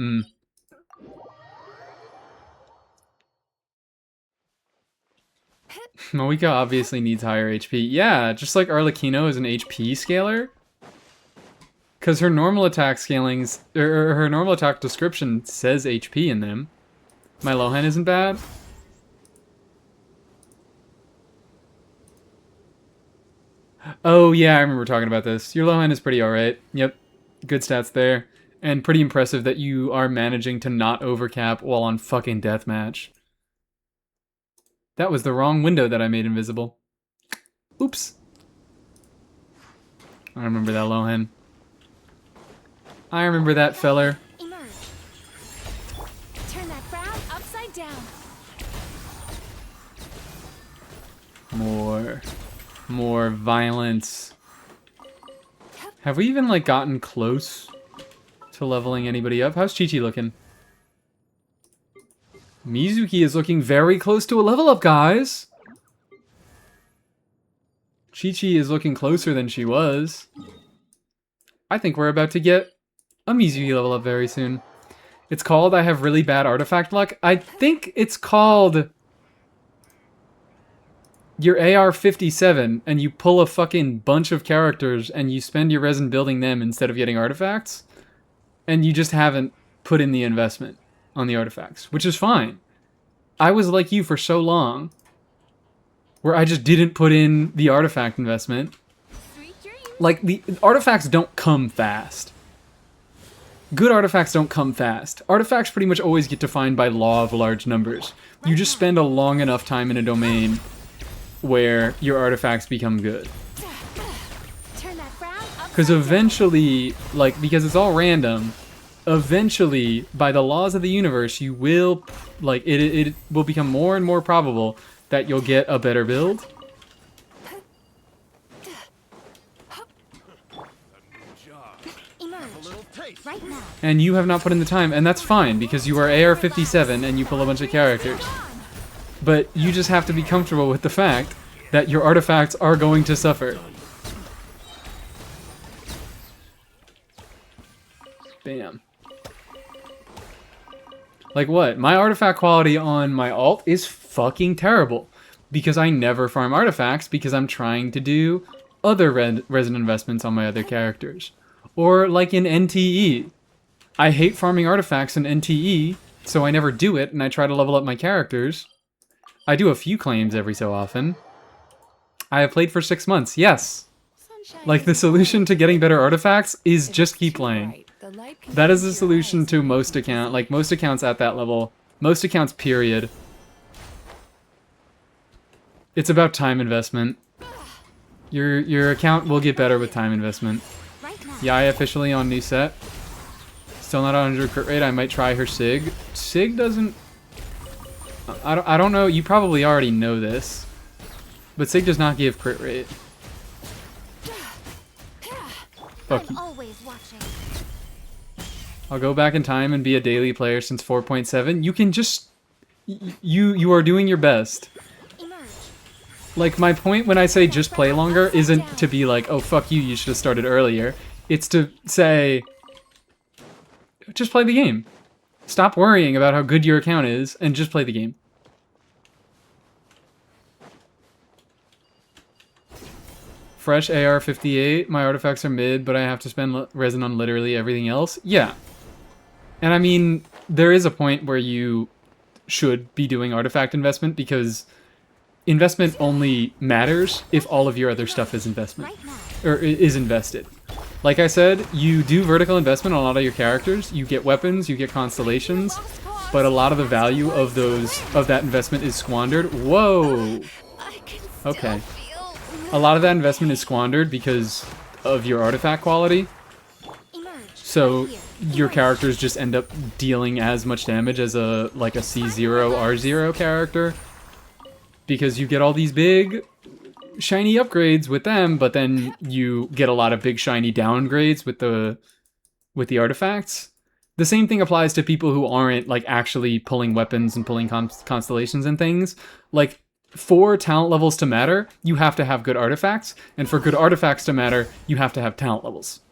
Moika obviously needs higher HP. Yeah, just like Arlecchino is an HP scaler. Because her normal attack scalings, or her normal attack description says HP in them. My Lohan isn't bad. Oh yeah, I remember talking about this. Your Lohan is pretty alright. Yep, good stats there. And pretty impressive that you are managing to not overcap while on fucking deathmatch. That was the wrong window that I made invisible. Oops. I remember that, Lohan. I remember that feller. Emerge. Turn that frown upside down. More violence. Have we even, like, gotten close to leveling anybody up? How's Chi-Chi looking? Mizuki is looking very close to a level up, guys. Chi-Chi is looking closer than she was. I think we're about to get a Mizuki level up very soon. It's called I have really bad artifact luck. I think it's called your AR-57 and you pull a fucking bunch of characters and you spend your resin building them instead of getting artifacts. And you just haven't put in the investment on the artifacts, which is fine. I was like you for so long, where I just didn't put in the artifact investment. Like, the artifacts don't come fast. Good artifacts don't come fast. Artifacts pretty much always get defined by law of large numbers. You just spend a long enough time in a domain where your artifacts become good. Because eventually, like, because it's all random, eventually, by the laws of the universe, you will, like, it will become more and more probable that you'll get a better build. Right now. And you have not put in the time, and that's fine, because you are AR-57 and you pull a bunch of characters. But you just have to be comfortable with the fact that your artifacts are going to suffer. Bam. Like what? My artifact quality on my alt is fucking terrible. Because I never farm artifacts because I'm trying to do other resin investments on my other characters. Or like in NTE. I hate farming artifacts in NTE, so I never do it and I try to level up my characters. I do a few claims every so often. I have played for 6 months, yes. Like the solution to getting better artifacts is just keep playing. That is the solution to most accounts, like most accounts at that level. Most accounts, period. It's about time investment. Your account will get better with time investment. Yai officially on new set. Still not 100 crit rate. I might try her Sig. Sig doesn't... I don't know. You probably already know this. But Sig does not give crit rate. Fuck you. I'll go back in time and be a daily player since 4.7. You can just... You are doing your best. Emerge. Like, my point when I say just play longer isn't to be like, oh, fuck you, you should have started earlier. It's to say, just play the game. Stop worrying about how good your account is and just play the game. Fresh AR-58, my artifacts are mid, but I have to spend resin on literally everything else. Yeah. And I mean, there is a point where you should be doing artifact investment because investment only matters if all of your other stuff is investment. Or is invested. Like I said, you do vertical investment on a lot of your characters. You get weapons, you get constellations, but a lot of the value of that investment is squandered. Whoa! Okay. A lot of that investment is squandered because of your artifact quality. So your characters just end up dealing as much damage as a C0, R0 character. Because you get all these big shiny upgrades with them, but then you get a lot of big shiny downgrades with the artifacts. The same thing applies to people who aren't like actually pulling weapons and pulling constellations and things. Like, for talent levels to matter, you have to have good artifacts, and for good artifacts to matter, you have to have talent levels.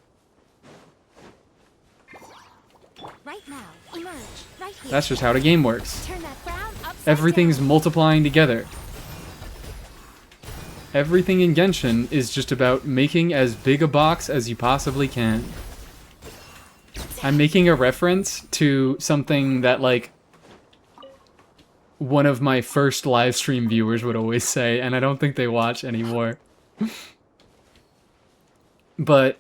Right now, emerge. Right here. That's just how the game works. Turn that frown upside Everything's down. multiplying together. Everything in Genshin is just about making as big a box as you possibly can. I'm making a reference to something that, like, one of my first live stream viewers would always say, and I don't think they watch anymore. But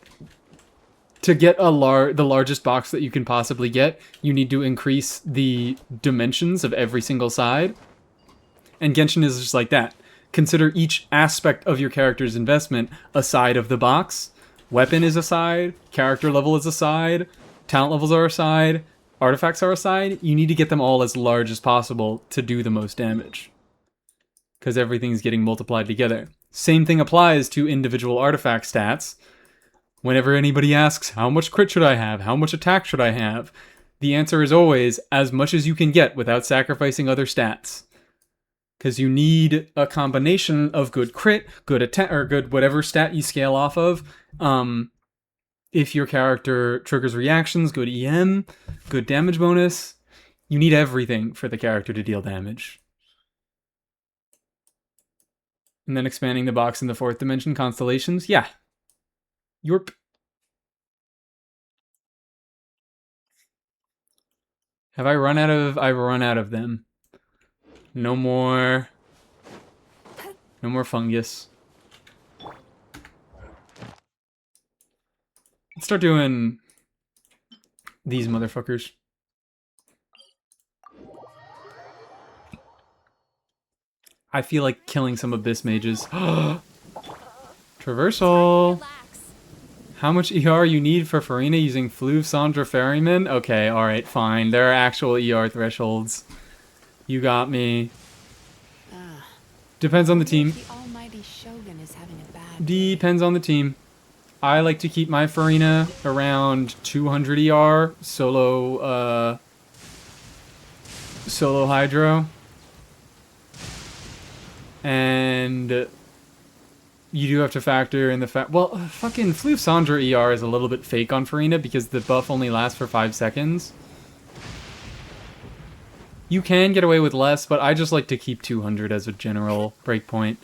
to get the largest box that you can possibly get, you need to increase the dimensions of every single side. And Genshin is just like that. Consider each aspect of your character's investment a side of the box. Weapon is a side, character level is a side, talent levels are a side, artifacts are a side. You need to get them all as large as possible to do the most damage. Because everything's getting multiplied together. Same thing applies to individual artifact stats. Whenever anybody asks, how much crit should I have? How much attack should I have? The answer is always, as much as you can get without sacrificing other stats. Because you need a combination of good crit, good attack, or good whatever stat you scale off of. If your character triggers reactions, good EM, good damage bonus. You need everything for the character to deal damage. And then expanding the box in the 4th dimension, constellations, yeah. Yorp. Have I run out of... I've run out of them. No more... No more fungus. Let's start doing these motherfuckers. I feel like killing some Abyss Mages. Traversal! How much ER you need for Farina using Fluve Sandra Ferryman? Okay, alright, fine. There are actual ER thresholds. You got me. Depends on the team. The almighty Shogun is having a bad Depends on the team. I like to keep my Farina around 200 ER, solo Hydro. And you do have to factor in the fact... Well, fucking Fluve Sandra ER is a little bit fake on Farina because the buff only lasts for 5 seconds. You can get away with less, but I just like to keep 200 as a general breakpoint.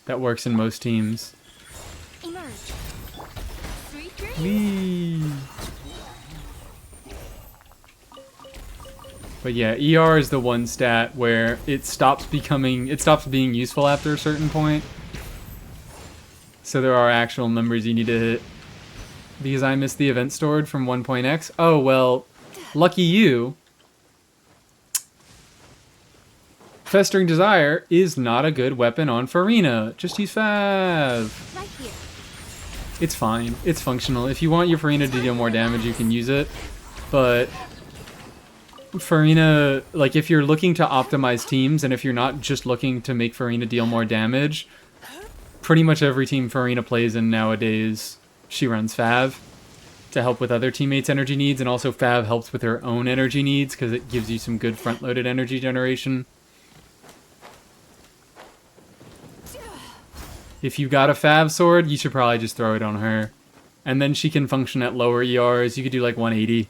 That works in most teams. Whee! But yeah, ER is the one stat where it stops being useful after a certain point. So there are actual numbers you need to hit. Because I missed the event stored from 1.x. Oh, well, lucky you. Festering Desire is not a good weapon on Farina. Just use Fav. Right here. It's fine. It's functional. If you want your Farina to deal more damage, you can use it. But Farina, like, if you're looking to optimize teams, and if you're not just looking to make Farina deal more damage, pretty much every team Farina plays in nowadays, she runs Fav. to help with other teammates' energy needs, and also Fav helps with her own energy needs because it gives you some good front-loaded energy generation. If you got a Fav sword, you should probably just throw it on her. And then she can function at lower ERs. You could do like 180.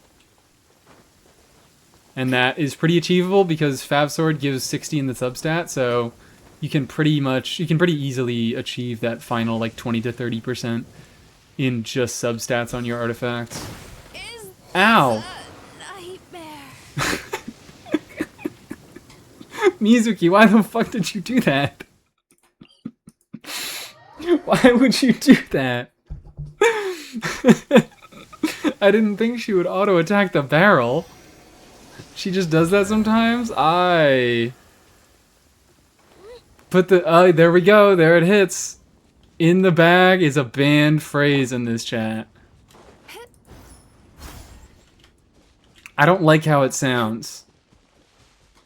And that is pretty achievable because Fav sword gives 60 in the substat, so you can pretty easily achieve that final like 20 to 30% in just substats on your artifacts. Ow! Nightmare. Mizuki, why the fuck did you do that? Why would you do that? I didn't think she would auto-attack the barrel. She just does that sometimes? There we go, there it hits. In the bag is a banned phrase in this chat. I don't like how it sounds.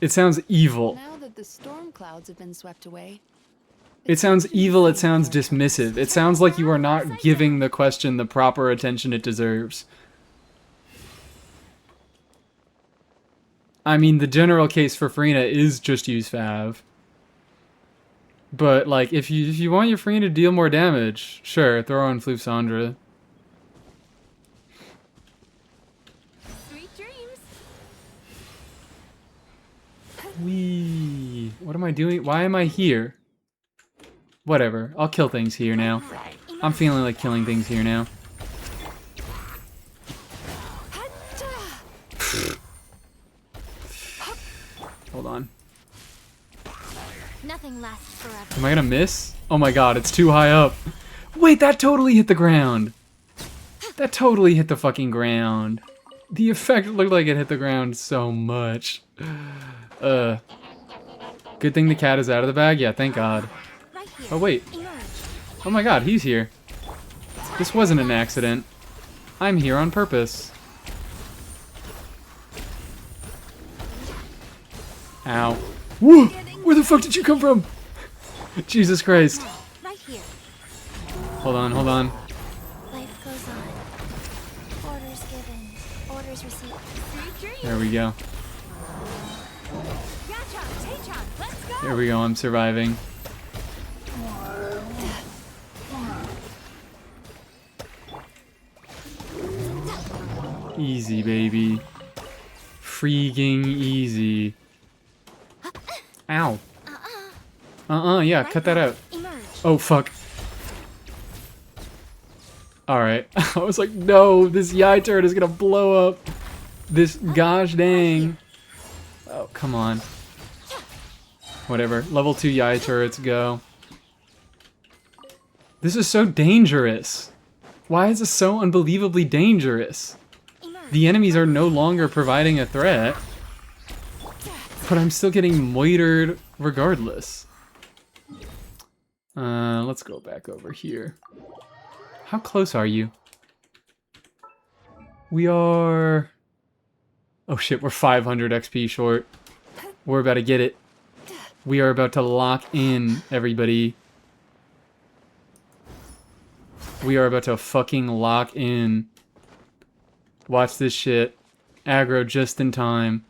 It sounds evil. Now that the storm clouds have been swept away, It sounds evil, it sounds dismissive. It sounds like you are not giving the question the proper attention it deserves. I mean, the general case for Frina is just use Fav. But, like, if you want your Frina to deal more damage, sure, throw on Flufsandra. Sweet dreams. Whee! What am I doing? Why am I here? Whatever, I'll kill things here now. I'm feeling like killing things here now. Hold on. Nothing lasts forever. Am I gonna miss? Oh my god, it's too high up. Wait, that totally hit the ground. That totally hit the fucking ground. The effect looked like it hit the ground so much. Good thing the cat is out of the bag? Yeah, thank god. Right here. Oh wait. Emerge. Oh my god, he's here. This wasn't an accident. I'm here on purpose. Ow. Whoa! Where the fuck did you come from? Jesus Christ. Right here. Hold on, hold on. Life goes on. Orders given. Orders received. Sweet dreams. There we go. Yachan, Taechan, let's go. There we go, I'm surviving. Easy, baby. Freaking easy. Ow. Yeah, cut that out. Emerge. Oh, fuck. Alright. I was like, no, this Yai turret is gonna blow up. This gosh dang. Oh, come on. Whatever. Level 2 Yai turrets go. This is so dangerous. Why is this so unbelievably dangerous? Emerge. The enemies are no longer providing a threat. But I'm still getting moitered regardless. Let's go back over here. How close are you? We are... Oh shit, we're 500 XP short. We're about to get it. We are about to lock in, everybody. We are about to fucking lock in. Watch this shit. Aggro just in time.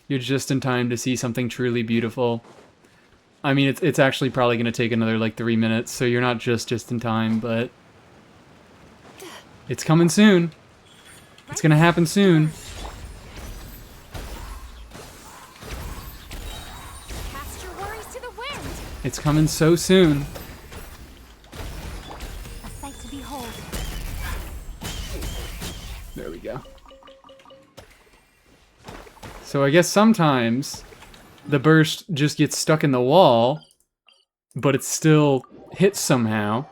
You're just in time to see something truly beautiful. I mean, it's actually probably going to take another, like, 3 minutes, so you're not just in time, but... It's coming soon. It's going to happen soon. Cast your worries to the wind. It's coming so soon. A sight to behold. There we go. So I guess sometimes the burst just gets stuck in the wall, but it still hits somehow.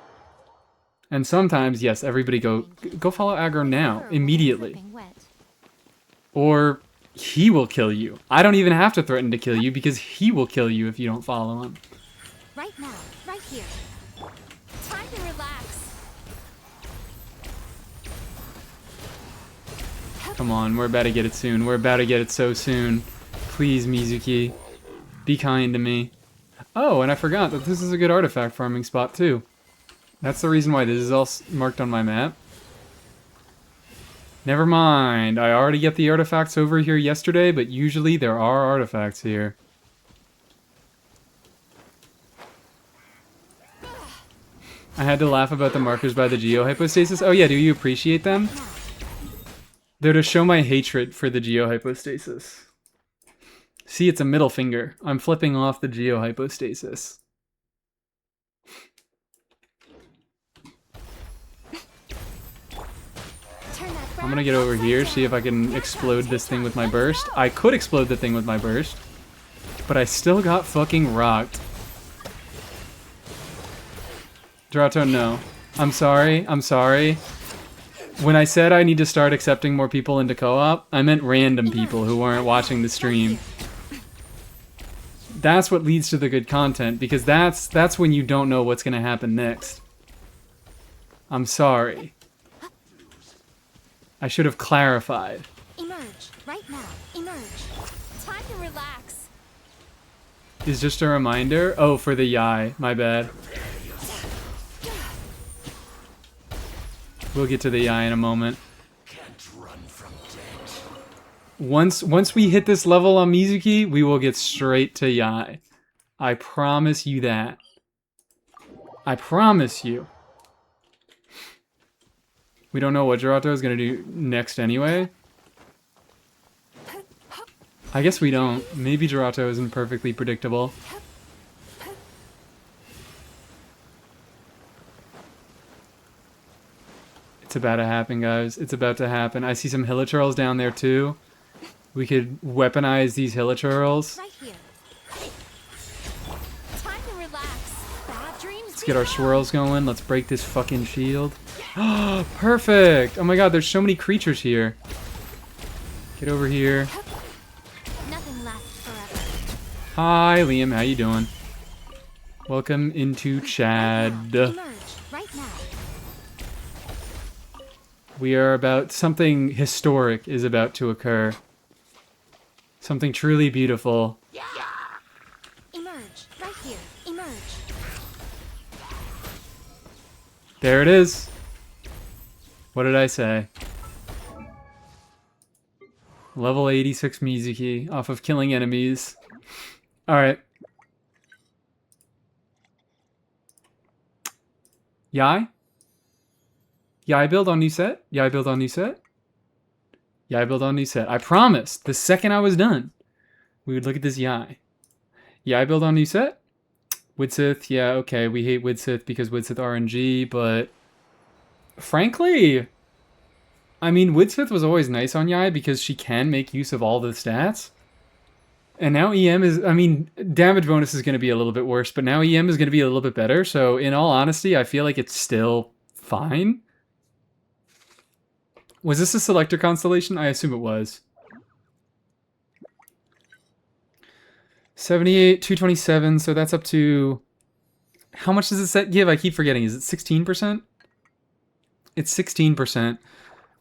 And sometimes, yes, everybody go follow aggro now, immediately. Dripping wet. Or he will kill you. I don't even have to threaten to kill you because he will kill you if you don't follow him. Right now. Right here. Time to relax. Come on, we're about to get it soon. We're about to get it so soon. Please, Mizuki, be kind to me. Oh, and I forgot that this is a good artifact farming spot, too. That's the reason why this is all marked on my map. Never mind. I already get the artifacts over here yesterday, but usually there are artifacts here. I had to laugh about the markers by the geohypostasis. Oh yeah, do you appreciate them? They're to show my hatred for the geohypostasis. See, it's a middle finger. I'm flipping off the geohypostasis. I'm gonna get over here, see if I can explode this thing with my burst. I could explode the thing with my burst, but I still got fucking rocked. Drato, no. I'm sorry, I'm sorry. When I said I need to start accepting more people into co-op, I meant random people who weren't watching the stream. That's what leads to the good content, because that's when you don't know what's gonna happen next. I'm sorry. I should have clarified. Emerge right now. Emerge. Time to relax. Is just a reminder. Oh, for the Yai. My bad. We'll get to the Yai in a moment. Once we hit this level on Mizuki, we will get straight to Yai. I promise you that. I promise you. We don't know what Girato is going to do next anyway. I guess we don't. Maybe Girato isn't perfectly predictable. It's about to happen, guys. It's about to happen. I see some Hilichurls down there, too. We could weaponize these Hilichurls. Right here. Time to relax. Bad dreams. Let's get our swirls going. Let's break this fucking shield. Oh, perfect! Oh my god, there's so many creatures here. Get over here. Nothing lasts forever. Hi, Liam. How you doing? Welcome into Chad. Emerge right now. We are about... Something historic is about to occur. Something truly beautiful. Emerge right here. Emerge. There it is. What did I say? Level 86 Mizuki off of killing enemies. Alright. Yai? Yai build on new set? Yai build on new set? Yai build on new set. I promised the second I was done, we would look at this Yai. Yai build on new set? Widsith, yeah, okay. We hate Widsith because Widsith RNG, but... Frankly... I mean, Widsith was always nice on Yai because she can make use of all the stats. And now EM is... I mean, damage bonus is going to be a little bit worse, but now EM is going to be a little bit better. So, in all honesty, I feel like it's still fine. Was this a selector constellation? I assume it was. 78, 227, so that's up to... How much does the set give? I keep forgetting. Is it 16%? It's 16%,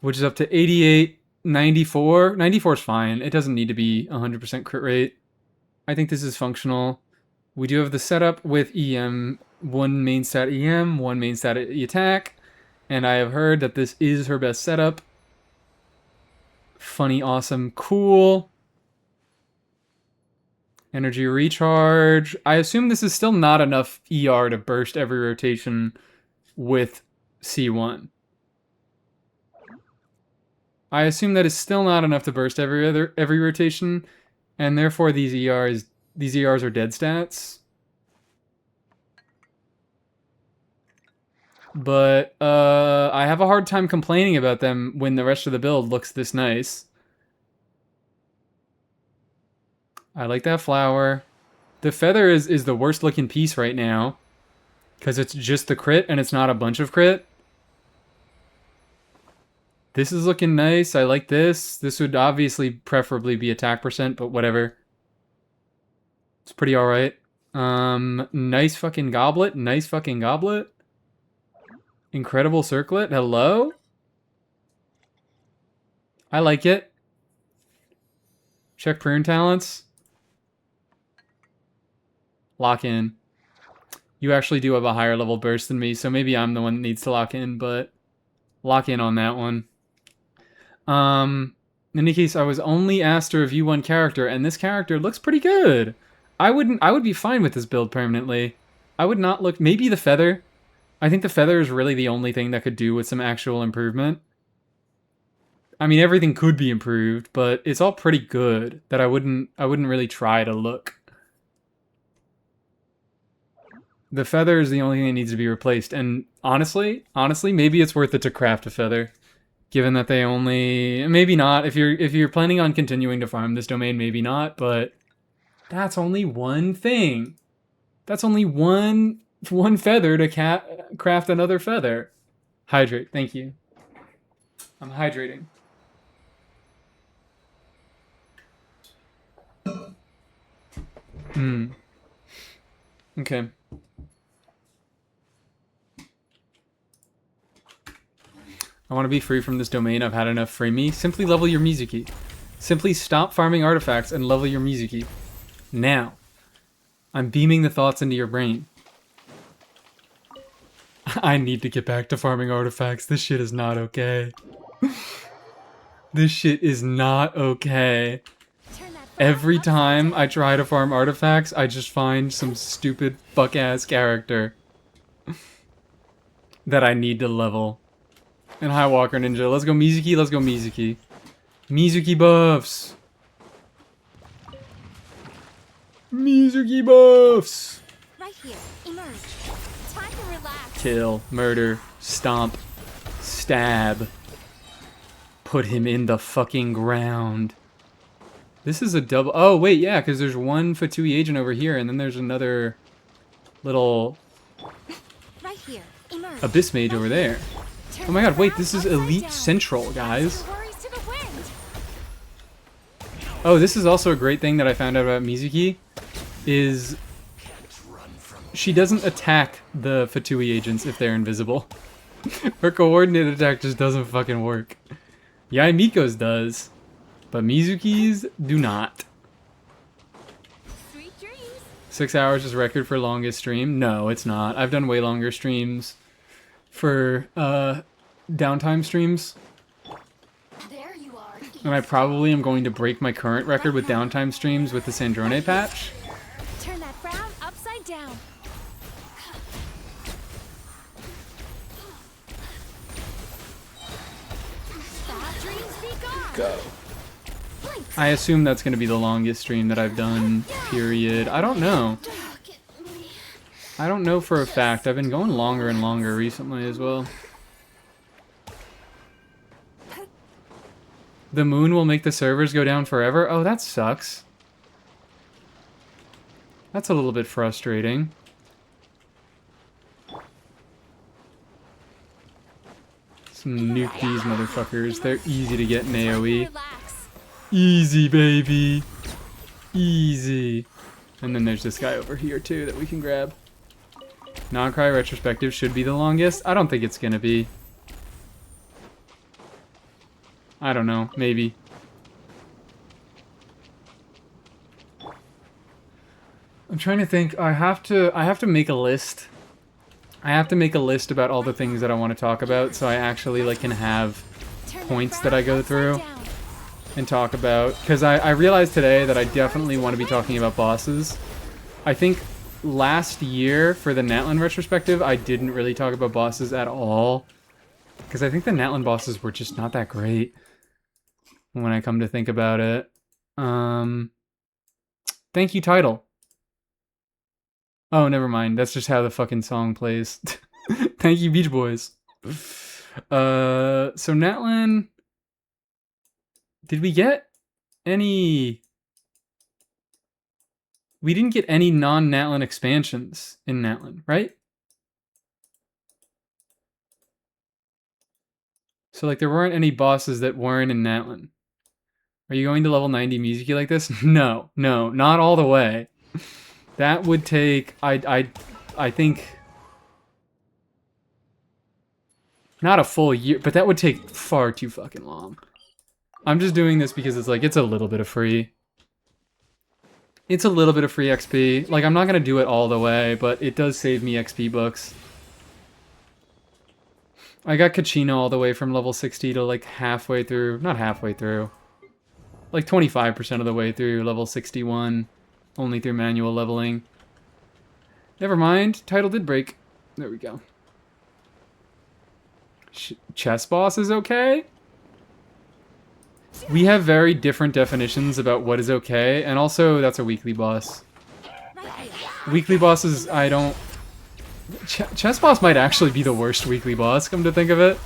which is up to 88, 94. 94 is fine. It doesn't need to be 100% crit rate. I think this is functional. We do have the setup with EM, one main stat EM, one main stat attack, and I have heard that this is her best setup. Funny, awesome, cool. Energy recharge. I assume this is still not enough ER to burst every rotation with C1. I assume that is still not enough to burst every rotation, and therefore these ERs are dead stats. But I have a hard time complaining about them when the rest of the build looks this nice. I like that flower. The feather is the worst looking piece right now, because it's just the crit and it's not a bunch of crit. This is looking nice. I like this. This would obviously preferably be attack percent, but whatever. It's pretty alright. Nice fucking goblet. Nice fucking goblet. Incredible circlet. Hello? I like it. Check prune talents. Lock in. You actually do have a higher level burst than me, so maybe I'm the one that needs to lock in, but lock in on that one. In any case, I was only asked to review one character, and this character looks pretty good. I would be fine with this build permanently. I would not look, maybe the feather. I think the feather is really the only thing that could do with some actual improvement. I mean, everything could be improved, but it's all pretty good that I wouldn't really try to look. The feather is the only thing that needs to be replaced, and honestly, maybe it's worth it to craft a feather, given that they only, maybe not. If you're planning on continuing to farm this domain, maybe not. But that's only one thing. That's only one feather to craft another feather. Hydrate, thank you. I'm hydrating. Okay. I want to be free from this domain. I've had enough. Free me. Simply level your mizuki. Simply stop farming artifacts and level your mizuki. Now. I'm beaming the thoughts into your brain. I need to get back to farming artifacts. This shit is not okay. This shit is not okay. Every time I try to farm artifacts, I just find some stupid fuck-ass character that I need to level. And hi, Walker Ninja. Let's go Mizuki, let's go Mizuki. Mizuki buffs! Mizuki buffs! Right here. Emerge. Time to relax. Kill, murder, stomp, stab. Put him in the fucking ground. This is a double... Oh, wait, yeah, because there's one Fatui agent over here, and then there's another little... Right here. Emerge. Abyss mage over there. Oh my god, wait, this is Elite Central, guys. Oh, this is also a great thing that I found out about Mizuki, is she doesn't attack the Fatui agents if they're invisible. Her coordinated attack just doesn't fucking work. Yai Miko's does, but Mizuki's do not. 6 hours is record for longest stream? No, it's not. I've done way longer streams for downtime streams. There you are. And I probably am going to break my current record with downtime streams with the Sandrone patch. Turn that frown upside down. Bad dreams be gone. Go. I assume that's going to be the longest stream that I've done, period. I don't know. I don't know for a fact. I've been going longer and longer recently as well. The moon will make the servers go down forever? Oh, that sucks. That's a little bit frustrating. Let's nuke these motherfuckers. They're easy to get in AoE. Easy, baby. Easy. And then there's this guy over here, too, that we can grab. Non-cry retrospective should be the longest. I don't think it's gonna be. I don't know. Maybe. I'm trying to think. I have to make a list. I have to make a list about all the things that I want to talk about, so I actually like can have points that I go through and talk about. Because I realized today that I definitely want to be talking about bosses. I think last year for the Natlan retrospective, I didn't really talk about bosses at all. Because I think the Natlan bosses were just not that great when I come to think about it. Thank you, title. Oh, never mind. That's just how the fucking song plays. Thank you, Beach Boys. So Natlan... Did we get any... We didn't get any non-Natlan expansions in Natlan, right? So, like, there weren't any bosses that weren't in Natlan. Are you going to level 90 Mizuki like this? No, not all the way. That would take, I think, not a full year, but that would take far too fucking long. I'm just doing this because it's like, it's a little bit of free. It's a little bit of free XP. Like, I'm not going to do it all the way, but it does save me XP bucks. I got Kachina all the way from level 60 to like halfway through. Not halfway through. Like 25% of the way through level 61. Only through manual leveling. Never mind. Title did break. There we go. Chess boss is okay? We have very different definitions about what is okay. And also, that's a weekly boss. Weekly bosses, I don't... Chess boss might actually be the worst weekly boss, come to think of it.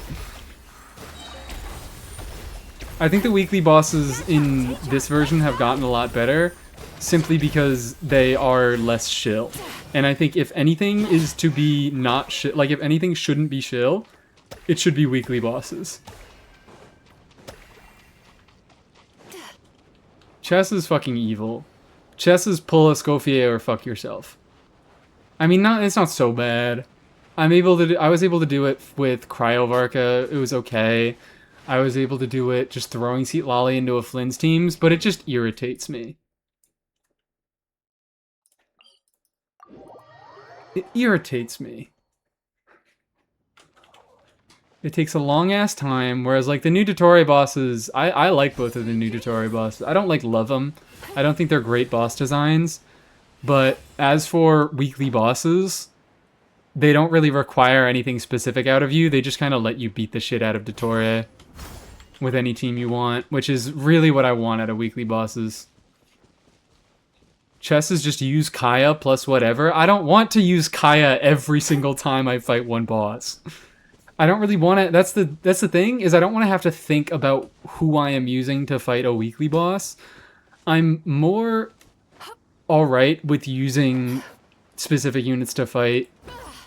I think the weekly bosses in this version have gotten a lot better, simply because they are less shill. And I think if anything is to be not shill, like if anything shouldn't be shill, it should be weekly bosses. Chess is fucking evil. Chess is pull a Escoffier or fuck yourself. I mean, it's not so bad. I was able to do it with Cryovarka. It was okay. I was able to do it just throwing Seat Lolly into a Flynn's teams, but it just irritates me. It irritates me. It takes a long-ass time, whereas, like, the new Dottore bosses... I like both of the new Dottore bosses. I don't, like, love them. I don't think they're great boss designs. But as for weekly bosses, they don't really require anything specific out of you. They just kind of let you beat the shit out of Dottore with any team you want, which is really what I want out of weekly bosses. Chess is just use Kaya plus whatever. I don't want to use Kaya every single time I fight one boss. I don't really want to... That's the thing, is I don't want to have to think about who I am using to fight a weekly boss. I'm more alright with using specific units to fight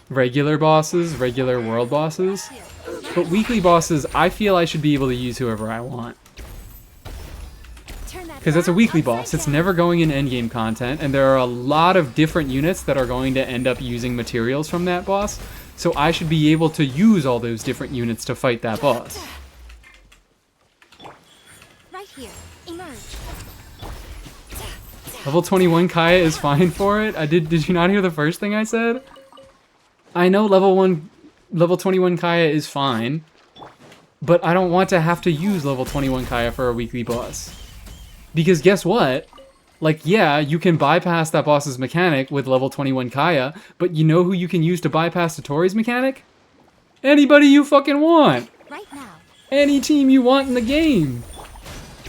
regular bosses, regular world bosses. But weekly bosses, I feel I should be able to use whoever I want. Because that's a weekly boss. It's never going in endgame content, and there are a lot of different units that are going to end up using materials from that boss. So I should be able to use all those different units to fight that boss. Right here. Emerge. Level 21 Kaya is fine for it. Did you not hear the first thing I said? I know level 21 Kaya is fine, but I don't want to have to use level 21 Kaya for a weekly boss. Because guess what? Like, yeah, you can bypass that boss's mechanic with level 21 Kaya, but you know who you can use to bypass Dottore's mechanic? Anybody you fucking want! Right now. Any team you want in the game!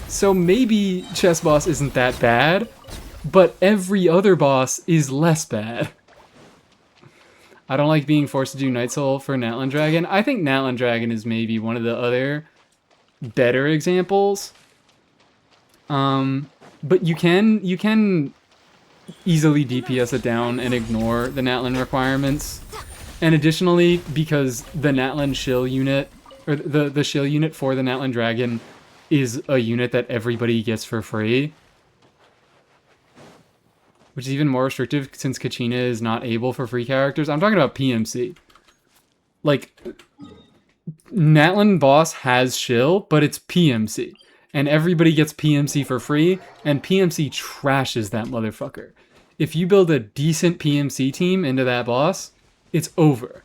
So maybe Chess Boss isn't that bad, but every other boss is less bad. I don't like being forced to do Night Soul for Natlan Dragon. I think Natlan Dragon is maybe one of the other better examples. But you can easily DPS it down and ignore the Natlan requirements. And additionally, because the Natlan shill unit, or the shill unit for the Natlan Dragon is a unit that everybody gets for free. Which is even more restrictive since Kachina is not able for free characters. I'm talking about PMC. Like, Natlan boss has shill, but it's PMC. And everybody gets PMC for free, and PMC trashes that motherfucker. If you build a decent PMC team into that boss, it's over.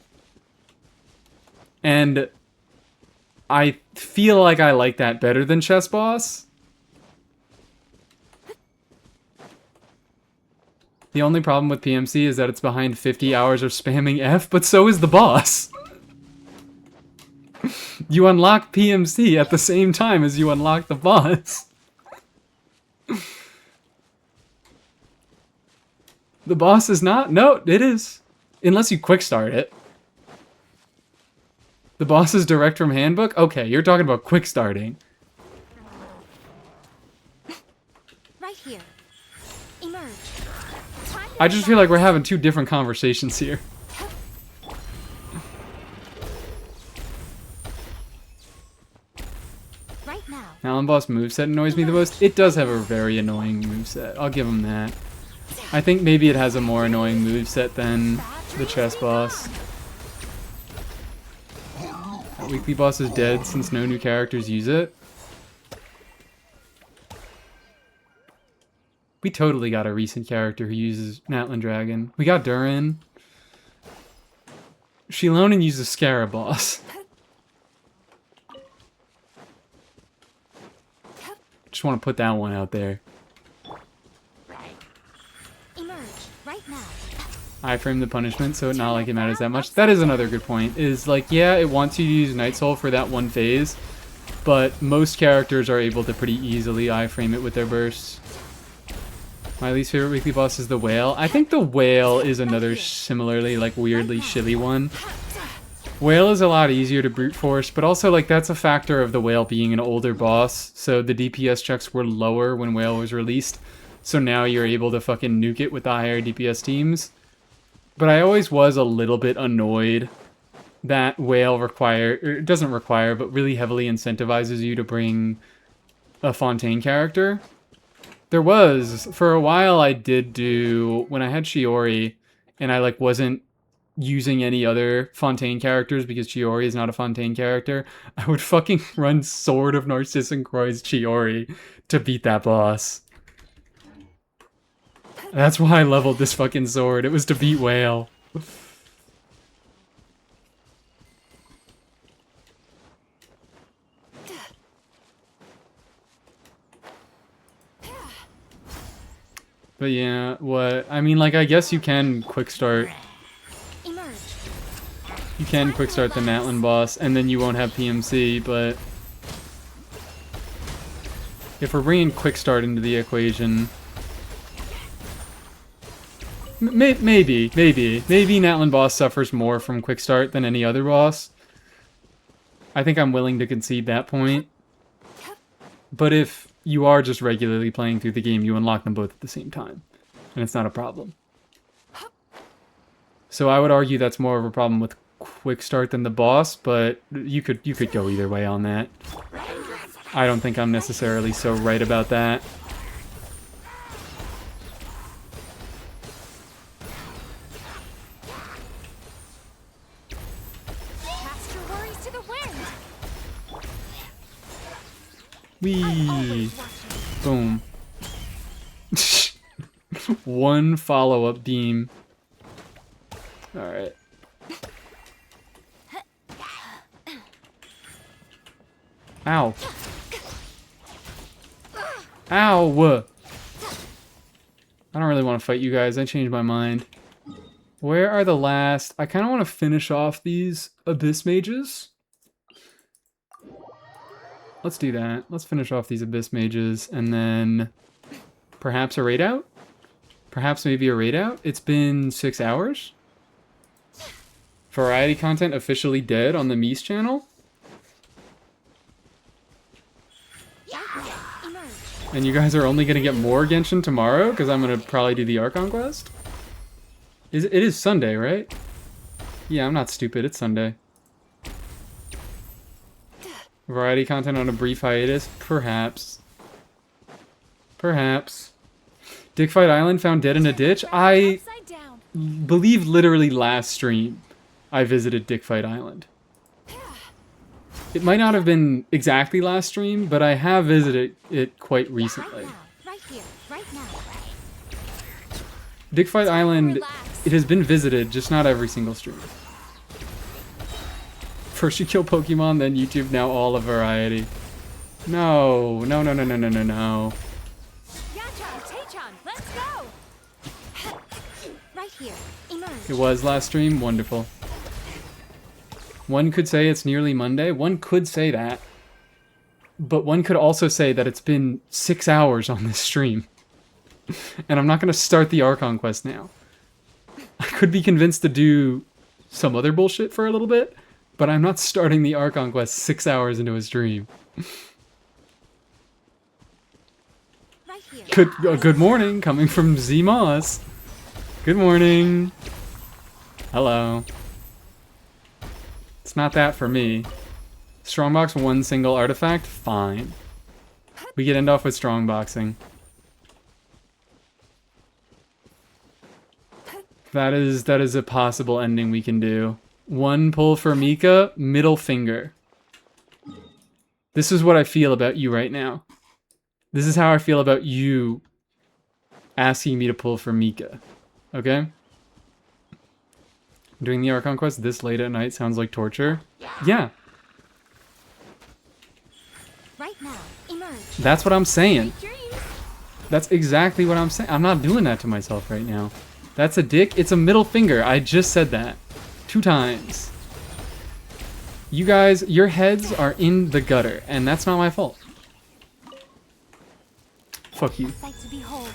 And I feel like I like that better than Chess Boss. The only problem with PMC is that it's behind 50 hours of spamming F, but so is the boss. You unlock PMC at the same time as you unlock the boss. The boss is not? No, it is. Unless you quick start it. The boss is direct from handbook? Okay, you're talking about quick starting. Right here. Emerge. I just feel like we're having two different conversations here. Right now. Alan Boss moveset annoys me the most. It does have a very annoying moveset. I'll give him that. I think maybe it has a more annoying moveset than the Chess Boss. That weekly boss is dead since no new characters use it. We totally got a recent character who uses Natlan Dragon. We got Durin. Shilonen uses Scarab Boss. Just want to put that one out there. Emerge right now. I frame the punishment, so it's not like it matters that much. That is another good point. Is like, yeah, it wants you to use Night Soul for that one phase, but most characters are able to pretty easily iframe it with their bursts. My least favorite weekly boss is the Whale. I think the Whale is another similarly, like, weirdly shilly one. Whale is a lot easier to brute force, but also, like, that's a factor of the Whale being an older boss, so the DPS checks were lower when Whale was released, so now you're able to fucking nuke it with the higher DPS teams. But I always was a little bit annoyed that Whale doesn't require, but really heavily incentivizes you to bring a Fontaine character. There was, for a while I did do, when I had Shiori, and I like wasn't using any other Fontaine characters because Chiori is not a Fontaine character, I would fucking run Sword of Narcissus Croix Chiori to beat that boss. That's why I leveled this fucking sword. It was to beat Whale. But yeah, what... I mean, like, I guess you can quick start... You can quick start the Natlin boss, and then you won't have PMC, but... If we're bringing quick start into the equation... Maybe Natlin boss suffers more from quick start than any other boss. I think I'm willing to concede that point. But if you are just regularly playing through the game, you unlock them both at the same time. And it's not a problem. So I would argue that's more of a problem with quick start than the boss, but you could go either way on that. I don't think I'm necessarily so right about that. Whee! Boom. One follow-up beam. Alright. Ow. Ow! I don't really want to fight you guys. I changed my mind. Where are the last... I kind of want to finish off these Abyss Mages. Let's do that. Let's finish off these Abyss Mages, and then perhaps a raid out? Perhaps maybe a raid out? It's been 6 hours? Variety content officially dead on the Mies channel? And you guys are only going to get more Genshin tomorrow? Because I'm going to probably do the Archon quest? It is Sunday, right? Yeah, I'm not stupid. It's Sunday. Variety content on a brief hiatus? Perhaps. Perhaps. Dickfight Island found dead in a ditch? I believe literally last stream I visited Dickfight Island. It might not have been exactly last stream, but I have visited it quite recently. Dickfight Island, it has been visited, just not every single stream. First you kill Pokemon, then YouTube, now all of Variety. No. It was last stream? Wonderful. One could say it's nearly Monday. One could say that. But one could also say that it's been 6 hours on this stream. And I'm not going to start the Archon quest now. I could be convinced to do some other bullshit for a little bit, but I'm not starting the Archon quest 6 hours into a stream. Good morning, coming from Z Moss. Good morning. Hello. It's not that for me. Strongbox one single artifact? Fine. We get end off with strongboxing. That is a possible ending we can do. One pull for Mika, middle finger. This is what I feel about you right now. This is how I feel about you asking me to pull for Mika. Okay? Doing the Archon quest this late at night sounds like torture. Yeah. Right now, emerge. That's what I'm saying. Dreams. That's exactly what I'm saying. I'm not doing that to myself right now. That's a dick. It's a middle finger. I just said that 2 times. You guys, your heads are in the gutter, and that's not my fault. Fuck you. Sight to behold.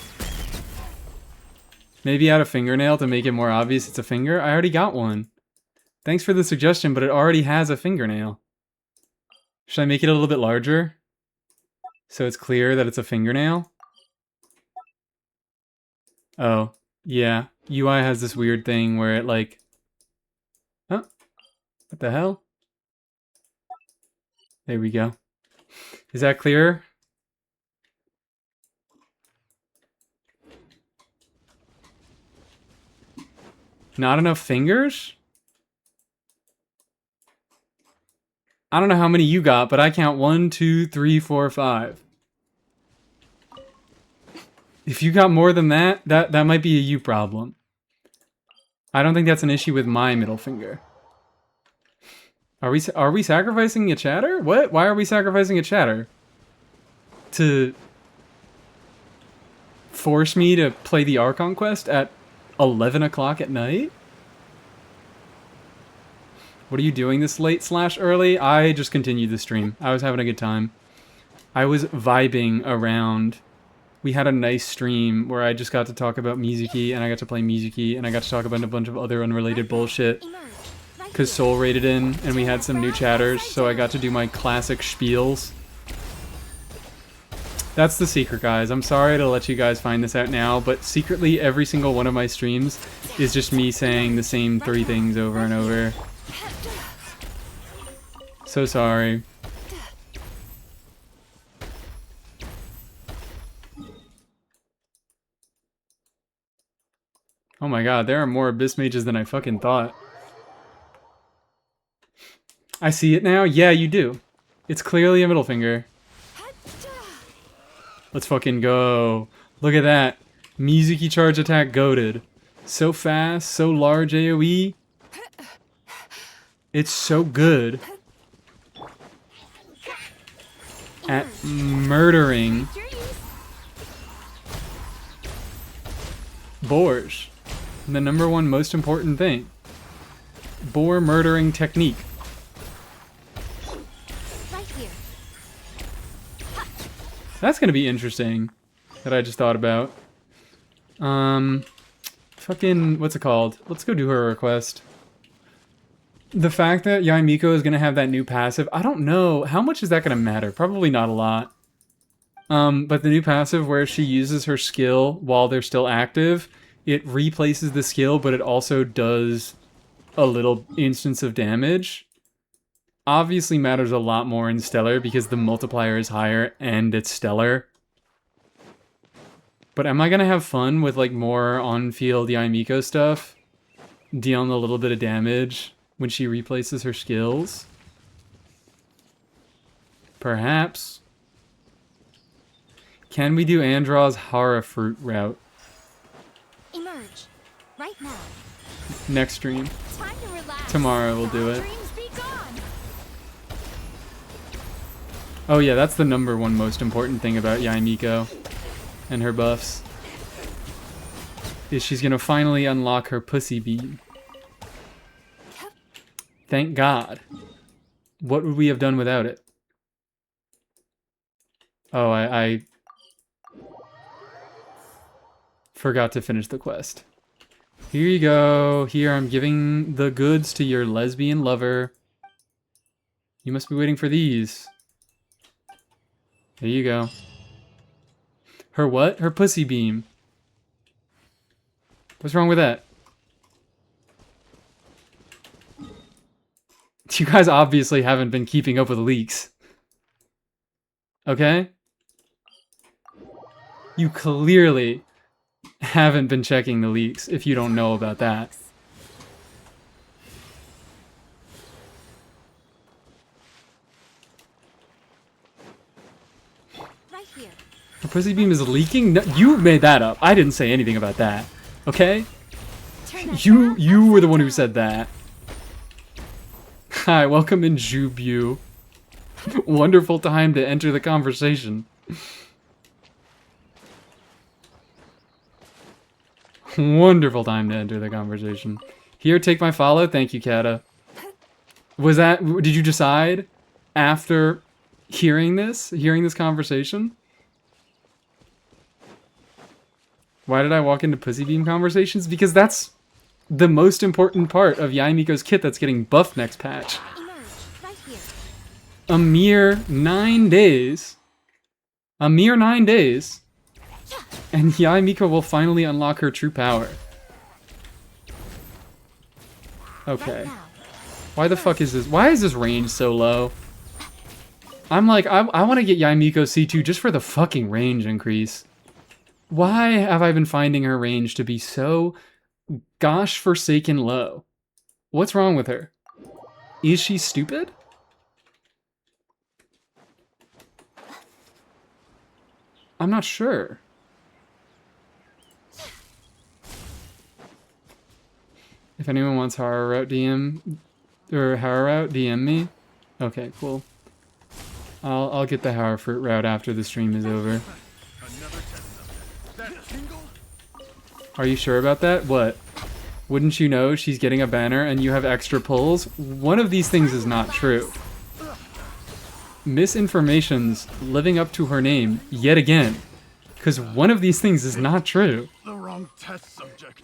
Maybe add a fingernail to make it more obvious it's a finger? I already got one. Thanks for the suggestion, but it already has a fingernail. Should I make it a little bit larger? So it's clear that it's a fingernail? Oh, yeah. UI has this weird thing where it like... Huh? What the hell? There we go. Is that clearer? Not enough fingers? I don't know how many you got, but I count 1, 2, 3, 4, 5. If you got more than that, that might be a you problem. I don't think that's an issue with my middle finger. Are we sacrificing a chatter? What? Why are we sacrificing a chatter? To force me to play the Archon quest at 11 o'clock at night? What are you doing this late / early? I just continued the stream. I was having a good time. I was vibing around. We had a nice stream where I just got to talk about mizuki, and I got to play mizuki, and I got to talk about a bunch of other unrelated bullshit. Because Soul raided in, and we had some new chatters, so I got to do my classic spiels. That's the secret, guys. I'm sorry to let you guys find this out now, but secretly every single one of my streams is just me saying the same 3 things over and over. So sorry. Oh my god, there are more Abyss Mages than I fucking thought. I see it now? Yeah, you do. It's clearly a middle finger. Let's fucking go. Look at that. Mizuki charge attack goated. So fast, so large AoE. It's so good at murdering boars. The #1 most important thing. Boar murdering technique. Right here. That's gonna be interesting. That I just thought about. Fucking, what's it called? Let's go do her request. The fact that Yaimiko is gonna have that new passive, I don't know. How much is that gonna matter? Probably not a lot. But the new passive where she uses her skill while they're still active, it replaces the skill, but it also does a little instance of damage. Obviously matters a lot more in Stellar because the multiplier is higher and it's Stellar. But am I gonna have fun with like more on-field Yaimiko stuff? Dealing a little bit of damage when she replaces her skills? Perhaps. Can we do Andraw's Hara Fruit route? Emerge. Right now. Next stream. Time to relax. Tomorrow we'll do it. Dreams be gone. Oh yeah, that's the #1 most important thing about Yaimiko and her buffs. Is she's gonna finally unlock her pussy beam. Thank God. What would we have done without it? Oh, I forgot to finish the quest. Here you go. Here, I'm giving the goods to your lesbian lover. You must be waiting for these. There you go. Her what? Her pussy beam. What's wrong with that? You guys obviously haven't been keeping up with leaks. Okay? You clearly haven't been checking the leaks if you don't know about that. Right here. Her pussy beam is leaking? No, you made that up. I didn't say anything about that. Okay? Turn that You down, were the one who upside said that. Hi, welcome in Jubu. Wonderful time to enter the conversation. Wonderful time to enter the conversation. Here, take my follow. Thank you, Kata. Was that... Did you decide after hearing this conversation? Why did I walk into Pussy Beam conversations? Because that's the most important part of Yae Miko's kit that's getting buffed next patch. Emerge right here. A mere 9 days. A mere 9 days. And Yae Miko will finally unlock her true power. Okay. Right now. Why the fuck is this? Why is this range so low? I'm like, I want to get Yae Miko C2 just for the fucking range increase. Why have I been finding her range to be so gosh forsaken low? What's wrong with her? Is she stupid? I'm not sure. If anyone wants Horror Route DM or Horror Route, DM me. Okay, cool. I'll get the Horror Fruit route after the stream is over. Are you sure about that? What? Wouldn't you know she's getting a banner and you have extra pulls? One of these things is not true. Misinformation's living up to her name yet again. Because one of these things is not true. The wrong test subject.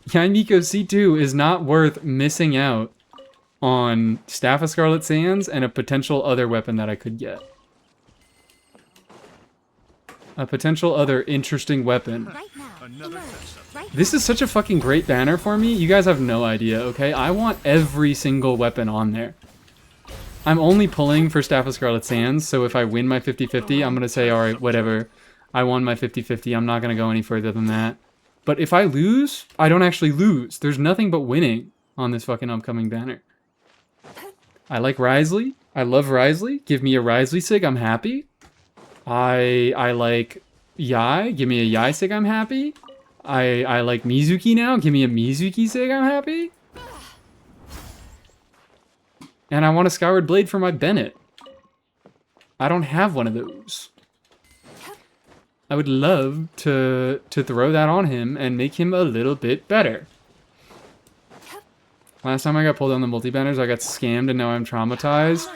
Yae Miko C2 is not worth missing out on Staff of Scarlet Sands and a potential other weapon that I could get. A potential other interesting weapon. Right now. Emerge right This is such a fucking great banner for me. You guys have no idea, okay? I want every single weapon on there. I'm only pulling for Staff of Scarlet Sands, so if I win my 50-50, I'm gonna say, alright, whatever. I won my 50-50, I'm not gonna go any further than that. But if I lose, I don't actually lose. There's nothing but winning on this fucking upcoming banner. I like Risley. I love Risley. Give me a Risley sig, I'm happy. I like Yae. Give me a Yae sig, I'm happy. I like Mizuki now. Give me a Mizuki sig, I'm happy. And I want a Scoured Blade for my Bennett. I don't have one of those. I would love to throw that on him and make him a little bit better. Last time I got pulled on the multi-banners, I got scammed and now I'm traumatized.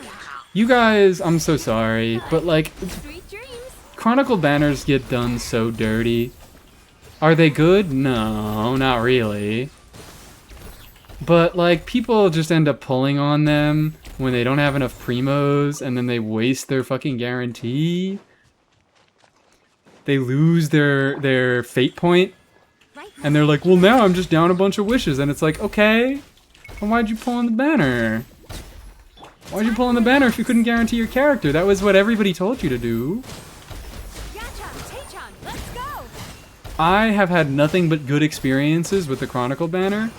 You guys, I'm so sorry, but like, Sweet dreams. Chronicle banners get done so dirty. Are they good? No, not really. But like, people just end up pulling on them when they don't have enough primos and then they waste their fucking guarantee. They lose their fate point Right now. and they're like, well, now I'm just down a bunch of wishes. And it's like, okay, well, why'd you pull on the banner? Why'd you pull on the banner if you couldn't guarantee your character? That was what everybody told you to do. Yachan, Taechan, let's go. I have had nothing but good experiences with the Chronicle banner.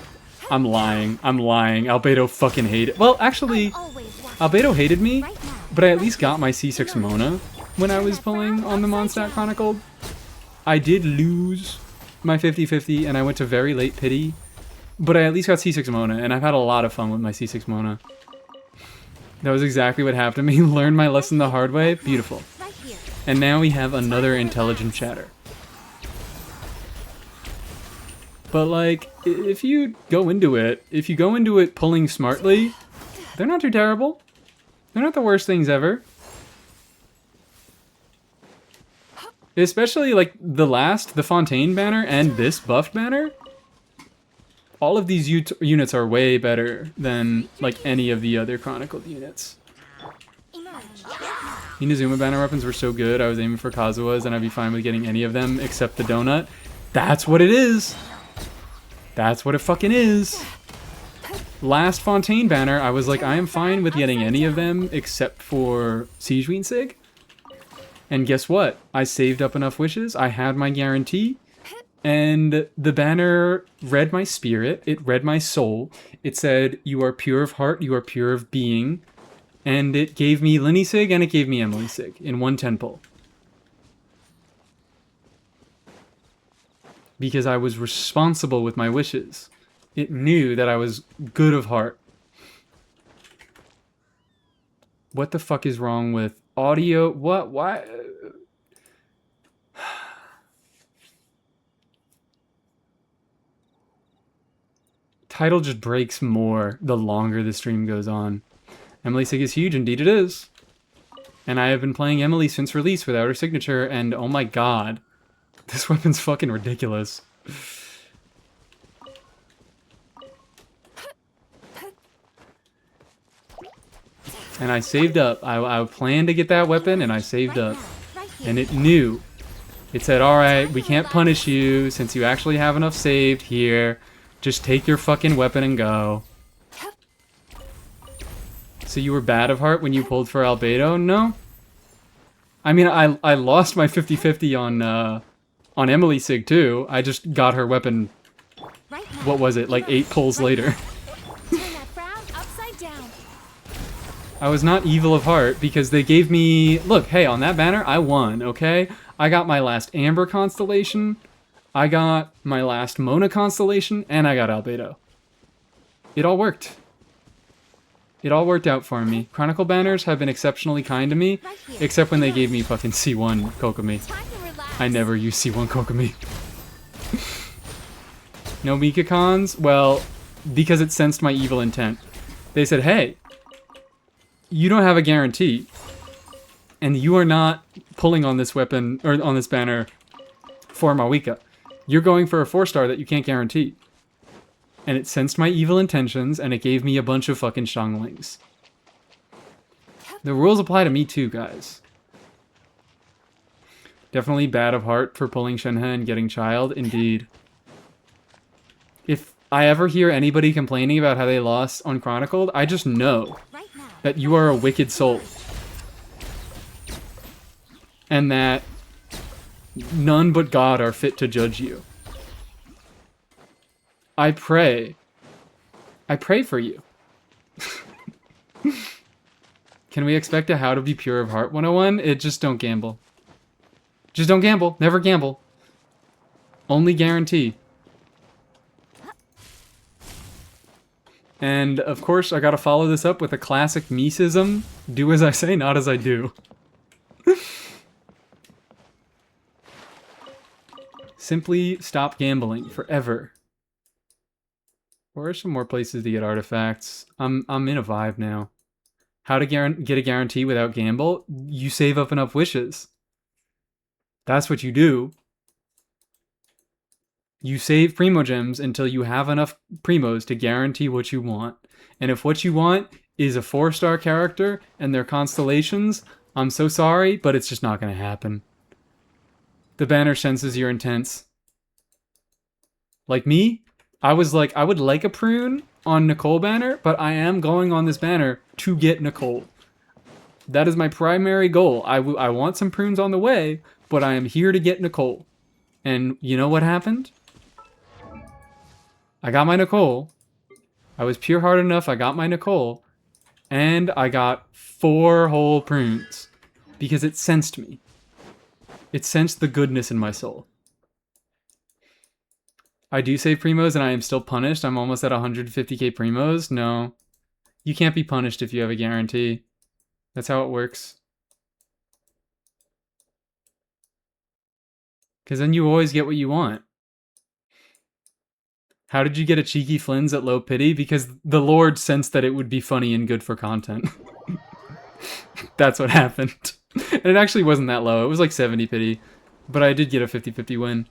I'm lying. Albedo fucking hated. Well, actually, Always watch Albedo hated me, right now. but I at least got my C6 Mona when I was pulling on the Mondstadt Chronicle. I did lose my 50-50 and I went to very late pity, but I at least got C6 Mona and I've had a lot of fun with my C6 Mona. That was exactly what happened to me. Learned my lesson the hard way. Beautiful. Right here. And now we have another intelligent chatter. But like, if you go into it pulling smartly, they're not too terrible. They're not the worst things ever. Especially like the Fontaine banner and this buffed banner. All of these units are way better than like any of the other chronicled units. Emerge. Inazuma banner weapons were so good, I was aiming for Kazuha's and I'd be fine with getting any of them except the donut. That's what it is. That's what it fucking is. Last Fontaine banner, I was like, I am fine with getting any of them except for Siege Queen Sig. And guess what? I saved up enough wishes, I had my guarantee, and the banner read my spirit, it read my soul. It said, you are pure of heart, you are pure of being. And it gave me Linny Sig and it gave me Emily Sig in one 10 pull. Because I was responsible with my wishes. It knew that I was good of heart. What the fuck is wrong with Audio, what? Why? Title just breaks more the longer the stream goes on. Emily Sig is huge, indeed it is. And I have been playing Emily since release without her signature, and oh my god. This weapon's fucking ridiculous. And I saved up. I planned to get that weapon, and I saved up. And it knew. It said, alright, we can't punish you since you actually have enough saved here. Just take your fucking weapon and go. So you were bad of heart when you pulled for Albedo? No. I mean, I lost my 50-50 on Emily Sig too. I just got her weapon, what was it, like 8 pulls later. Turn that frown upside down. I was not evil of heart because they gave me... Look, hey, on that banner, I won, okay? I got my last Amber constellation, I got my last Mona constellation, and I got Albedo. It all worked. It all worked out for me. Chronicle banners have been exceptionally kind to me, except when they gave me fucking C1 Kokomi. Time to relax. I never use C1 Kokomi. No Mikakons? Well, because it sensed my evil intent. They said, hey, you don't have a guarantee, and you are not pulling on this weapon, or on this banner, for Mawika. You're going for a 4-star that you can't guarantee. And it sensed my evil intentions, and it gave me a bunch of fucking Xianglings. The rules apply to me too, guys. Definitely bad of heart for pulling Shenhe and getting Child, indeed. If I ever hear anybody complaining about how they lost on Chronicled, I just know Right now. that you are a wicked soul. And that none but God are fit to judge you. I pray for you. Can we expect a How to Be Pure of Heart 101? It just don't gamble. Just don't gamble. Never gamble. Only guarantee. And of course, I gotta follow this up with a classic Mises-ism. Do as I say, not as I do. Simply stop gambling forever. Where are some more places to get artifacts? I'm in a vibe now. How to get a guarantee without gamble? You save up enough wishes. That's what you do. You save Primogems until you have enough Primos to guarantee what you want. And if what you want is a 4-star character and their constellations, I'm so sorry, but it's just not going to happen. The banner senses your intents. Like me, I was like, I would like a prune on Nicole banner, but I am going on this banner to get Nicole. That is my primary goal. I want some prunes on the way, but I am here to get Nicole. And you know what happened? I got my Nicole. I was pure-hearted enough, I got my Nicole. And I got 4 whole prunes. Because it sensed me. It sensed the goodness in my soul. I do save Primos and I am still punished. I'm almost at 150k Primos. No. You can't be punished if you have a guarantee. That's how it works. Because then you always get what you want. How did you get a cheeky Flynn's at low pity? Because the Lord sensed that it would be funny and good for content. That's what happened. And it actually wasn't that low. It was like 70 pity. But I did get a 50-50 win.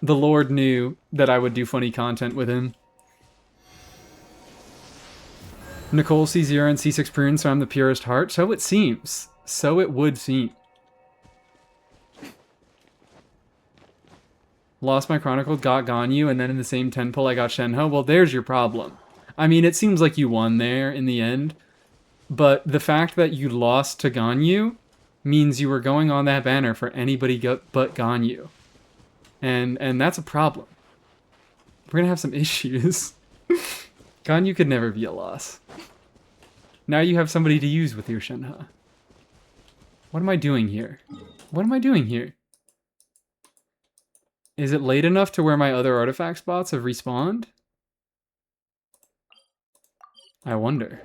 The Lord knew that I would do funny content with him. Nicole C0 and C6 prune, so I'm the purest heart. So it seems. So it would seem. Lost my Chronicle, got Ganyu, and then in the same 10 pull I got Shenhe. Well, there's your problem. I mean, it seems like you won there in the end. But the fact that you lost to Ganyu means you were going on that banner for anybody but Ganyu. And that's a problem. We're gonna have some issues. Ganyu could never be a loss. Now you have somebody to use with your Shenhe. What am I doing here? What am I doing here? Is it late enough to where my other artifact spots have respawned? I wonder.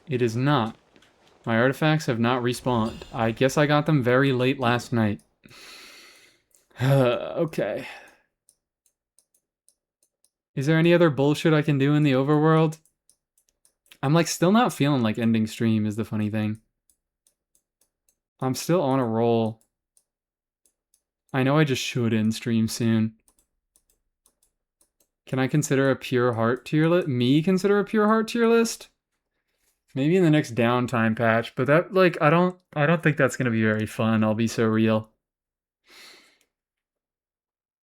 It is not. My artifacts have not respawned. I guess I got them very late last night. Okay. Is there any other bullshit I can do in the overworld? I'm like still not feeling like ending stream is the funny thing. I'm still on a roll. I know I just should end stream soon. Can I consider a pure heart tier list? Me consider a pure heart tier list? Maybe in the next downtime patch, but that like I don't think that's gonna be very fun, I'll be so real.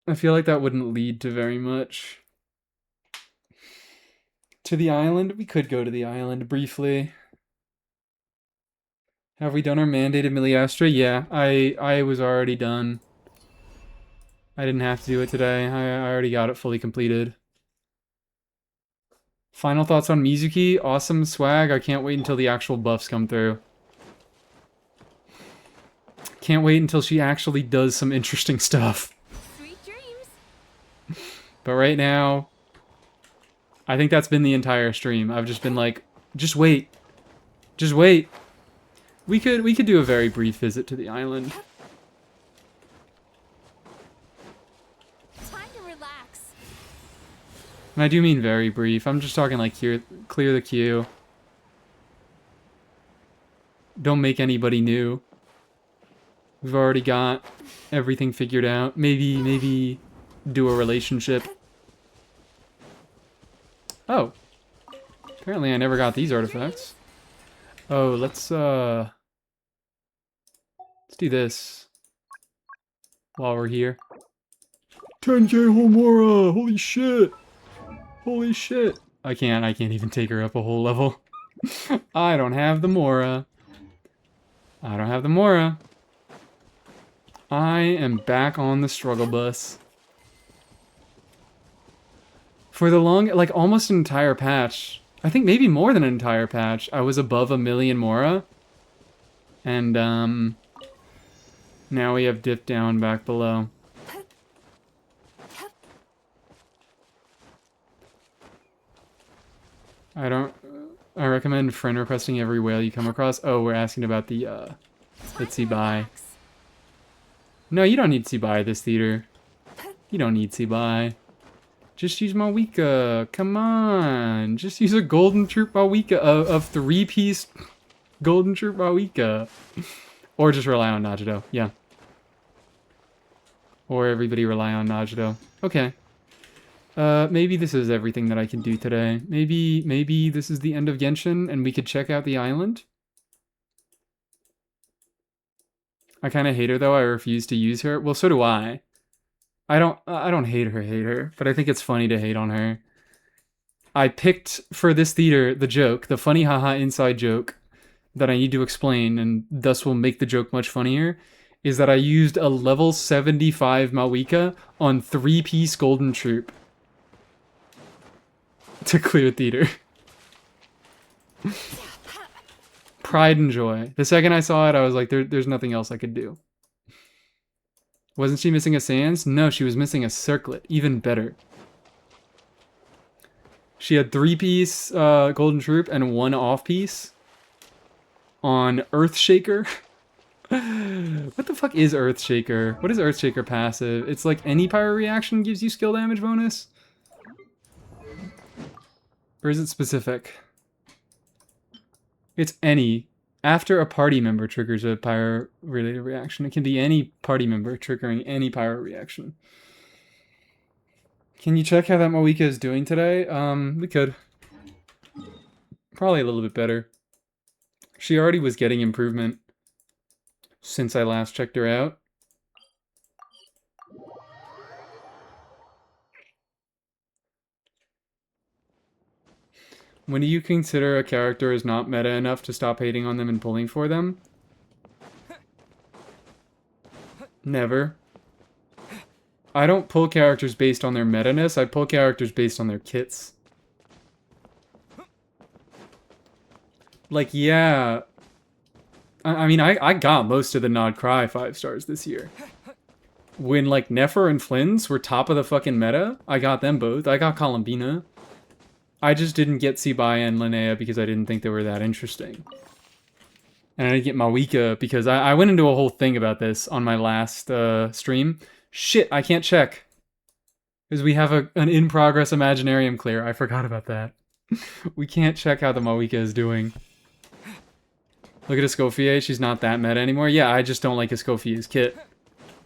I feel like that wouldn't lead to very much. To the island? We could go to the island briefly. Have we done our mandated Miliastra? Yeah, I was already done. I didn't have to do it today. I already got it fully completed. Final thoughts on Mizuki? Awesome swag. I can't wait until the actual buffs come through. Can't wait until she actually does some interesting stuff. Sweet dreams. But right now, I think that's been the entire stream. I've just been like, just wait. Just wait. We could do a very brief visit to the island. Time to relax. And I do mean very brief. I'm just talking like here, clear the queue. Don't make anybody new. We've already got everything figured out. Maybe do a relationship. Oh. Apparently I never got these artifacts. Oh, let's do this while we're here. 10k Homura! Holy shit! Holy shit! I can't even take her up a whole level. I don't have the Mora. I don't have the Mora. I am back on the struggle bus. For the like almost an entire patch, I think maybe more than an entire patch, I was above 1,000,000 Mora. And, now we have dipped down back below. I recommend friend requesting every whale you come across. Oh, we're asking about the, Itsy Buy. No, you don't need Itsy Buy this theater. You don't need Itsy Buy. Just use Mawika. Come on. Just use a Golden Troop Mawika of 3-piece Golden Troop Mawika. Or just rely on Najito. Yeah. Or everybody rely on Najito. Okay. Maybe this is everything that I can do today. Maybe this is the end of Genshin and we could check out the island. I kind of hate her though. I refuse to use her. Well, so do I. I don't hate her, but I think it's funny to hate on her. I picked for this theater the joke, the funny haha inside joke that I need to explain and thus will make the joke much funnier, is that I used a level 75 Mawika on 3-piece Golden Troop to clear theater. Pride and joy. The second I saw it, I was like, there's nothing else I could do. Wasn't she missing a Sans? No, she was missing a circlet. Even better. She had 3-piece Golden Troop and 1 off-piece on Earthshaker. What the fuck is Earthshaker? What is Earthshaker passive? It's like any pyro reaction gives you skill damage bonus? Or is it specific? It's any. After a party member triggers a pyro-related reaction, it can be any party member triggering any pyro reaction. Can you check how that Mawika is doing today? We could. Probably a little bit better. She already was getting improvement since I last checked her out. When do you consider a character is not meta enough to stop hating on them and pulling for them? Never. I don't pull characters based on their meta-ness, I pull characters based on their kits. Like, yeah. I mean, I got most of the Nod Cry 5 stars this year. When, like, Nefer and Flynn's were top of the fucking meta, I got them both. I got Columbina. I just didn't get Tsubaya and Linnea because I didn't think they were that interesting. And I didn't get Mawika because I went into a whole thing about this on my last stream. Shit, I can't check. Because we have an in-progress Imaginarium clear. I forgot about that. We can't check how the Mawika is doing. Look at Escoffier, she's not that meta anymore. Yeah, I just don't like Escoffier's kit.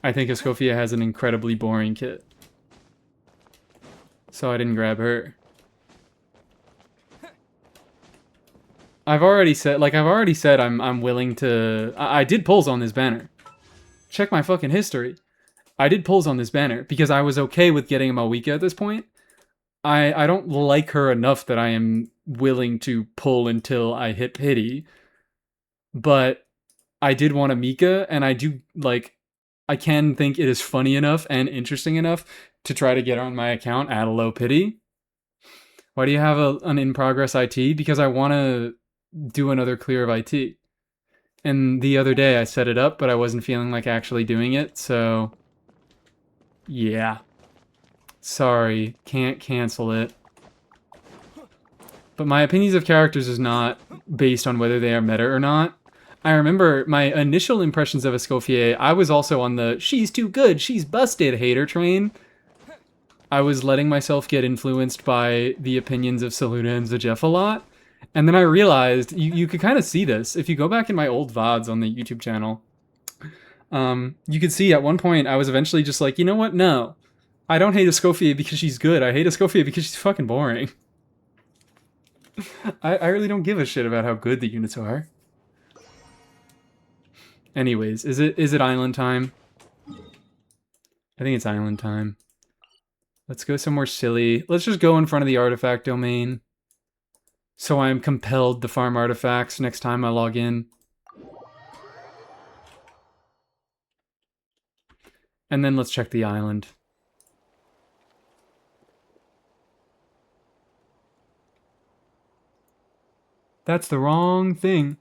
I think Escoffier has an incredibly boring kit. So I didn't grab her. I've already said I'm willing to... I did pulls on this banner. Check my fucking history. I did pulls on this banner because I was okay with getting a Mawika at this point. I don't like her enough that I am willing to pull until I hit pity. But I did want a Mika, and I do, like... I can think it is funny enough and interesting enough to try to get her on my account at a low pity. Why do you have an in-progress IT? Because I want to do another clear of IT. And the other day I set it up, but I wasn't feeling like actually doing it, so... yeah. Sorry, can't cancel it. But my opinions of characters is not based on whether they are meta or not. I remember my initial impressions of Escoffier, I was also on the she's too good, she's busted hater train. I was letting myself get influenced by the opinions of Saluna and Zajef a lot. And then I realized, you could kind of see this. If you go back in my old VODs on the YouTube channel, you could see at one point I was eventually just like, you know what? No. I don't hate Escoffier because she's good. I hate Escoffier because she's fucking boring. I really don't give a shit about how good the units are. Anyways, is it island time? I think it's island time. Let's go somewhere silly. Let's just go in front of the artifact domain. So I'm compelled to farm artifacts next time I log in. And then let's check the island. That's the wrong thing.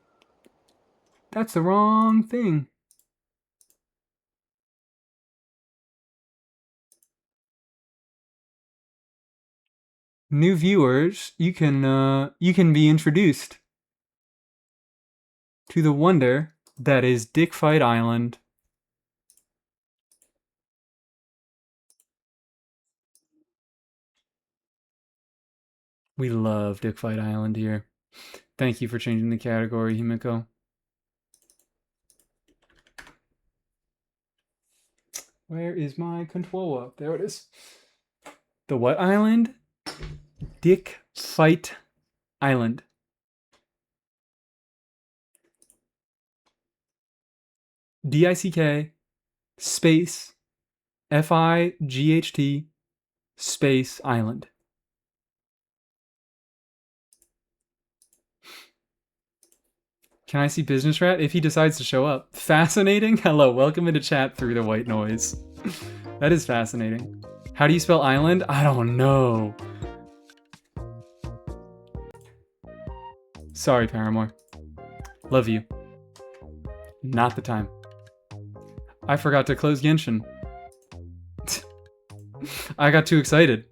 That's the wrong thing. New viewers, you can be introduced to the wonder that is Dick Fight Island. We love Dick Fight Island here. Thank you for changing the category, Himiko. Where is my controller? There it is. The what island? Dick Fight Island. DICK space FIGHT space island. Can I see Business Rat if he decides to show up? Fascinating? Hello, welcome into chat through the white noise. That is fascinating. How do you spell island? I don't know. Sorry, Paramore. Love you. Not the time. I forgot to close Genshin. I got too excited.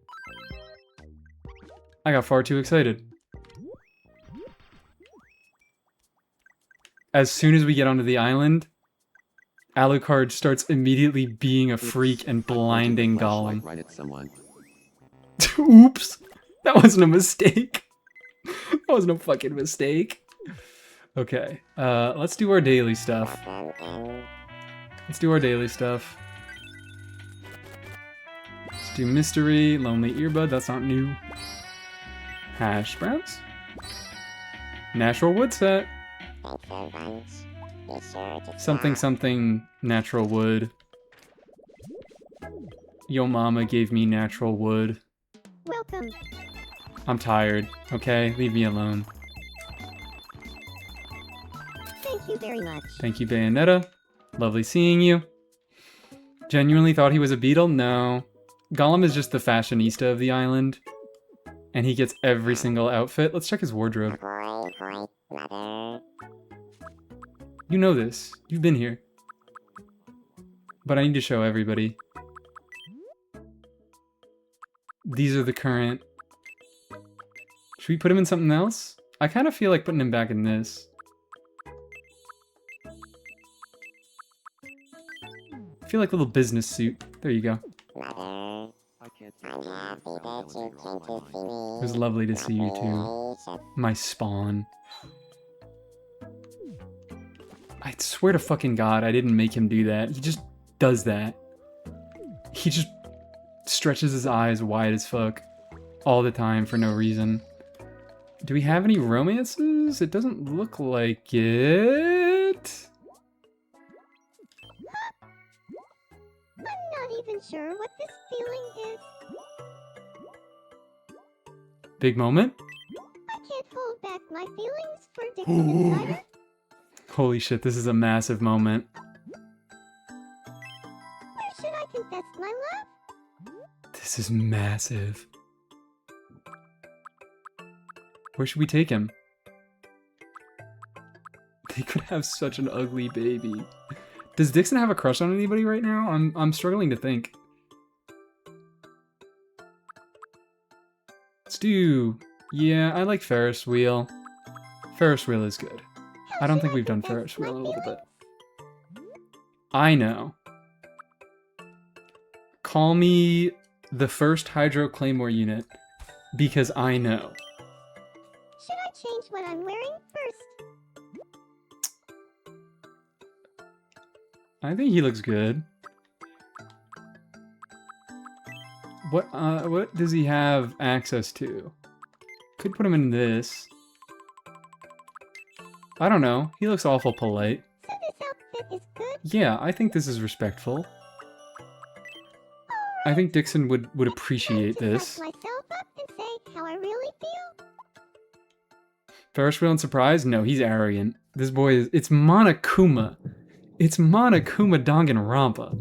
I got far too excited. As soon as we get onto the island, Alucard starts immediately being a freak and blinding Galling. Right at someone. Oops! That wasn't a mistake. That wasn't a fucking mistake. Okay, let's do our daily stuff. Let's do our daily stuff. Let's do Mystery, Lonely Earbud, that's not new. Hash browns. Natural wood set. Something something natural wood. Yo mama gave me natural wood. Welcome. I'm tired, okay? Leave me alone. Thank you very much. Thank you, Bayonetta. Lovely seeing you. Genuinely thought he was a beetle? No. Gollum is just the fashionista of the island. And he gets every single outfit. Let's check his wardrobe. You know this. You've been here. But I need to show everybody. These are the current Should we put him in something else? I kind of feel like putting him back in this. I feel like a little business suit. There you go. It was lovely to see you too. My spawn. I swear to fucking God, I didn't make him do that. He just does that. He just stretches his eyes wide as fuck all the time for no reason. Do we have any romances? It doesn't look like it. I'm not even sure what this feeling is. Big moment. I can't hold back my feelings for Dixon and Snyder. Holy shit, this is a massive moment. Where should I confess my love? This is massive. Where should we take him? They could have such an ugly baby. Does Dixon have a crush on anybody right now? I'm struggling to think. Let's do... Yeah, I like Ferris wheel. Ferris wheel is good. I don't think we've done Ferris wheel in a little bit. I know. Call me the first Hydro Claymore unit, because I know. Should I change what I'm wearing first? I think he looks good. What does he have access to? Could put him in this. I don't know. He looks awful polite. So this outfit is good? Yeah, I think this is respectful. I think Dixon would appreciate this. Myself up and say how I really feel. Ferris wheel and surprise? No, he's arrogant. This boy is... It's Monokuma. It's Monokuma Danganronpa.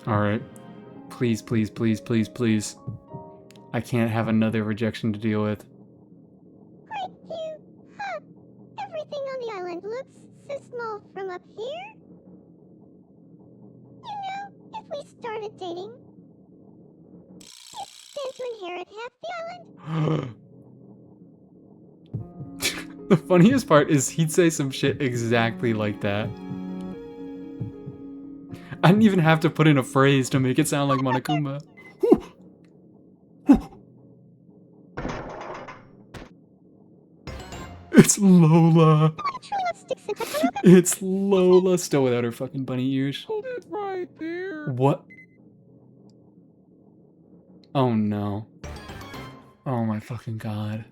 Alright. Please, please, please, please, please. I can't have another rejection to deal with. Great view. Huh. Everything on the island looks so small from up here. You know, if we started dating, you'd stand to inherit half the island. The funniest part is he'd say some shit exactly like that. I didn't even have to put in a phrase to make it sound like Monokuma. It's Lola. It's Lola, still without her fucking bunny ears. Hold it right there. What? Oh no. Oh my fucking God.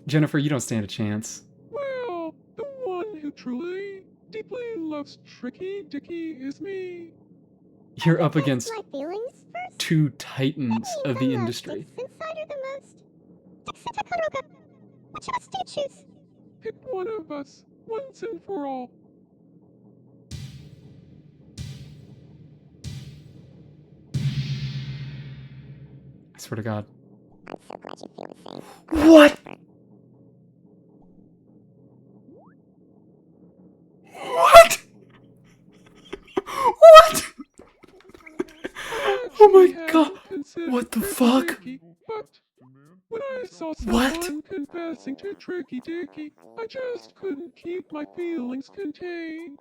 Jennifer, you don't stand a chance. Well, the one who truly, deeply loves Tricky Dicky is me. You're up against My feelings first. two titans of the industry. Insider the most. Dixon Takaroga. Which of us do you choose? Pick one of us, once and for all. I swear to God. I'm so glad you feel the same. What? What? What? Oh my God. What the fuck? Tricky, but when I saw What? someone confessing to Tricky Dicky, I just couldn't keep my feelings contained.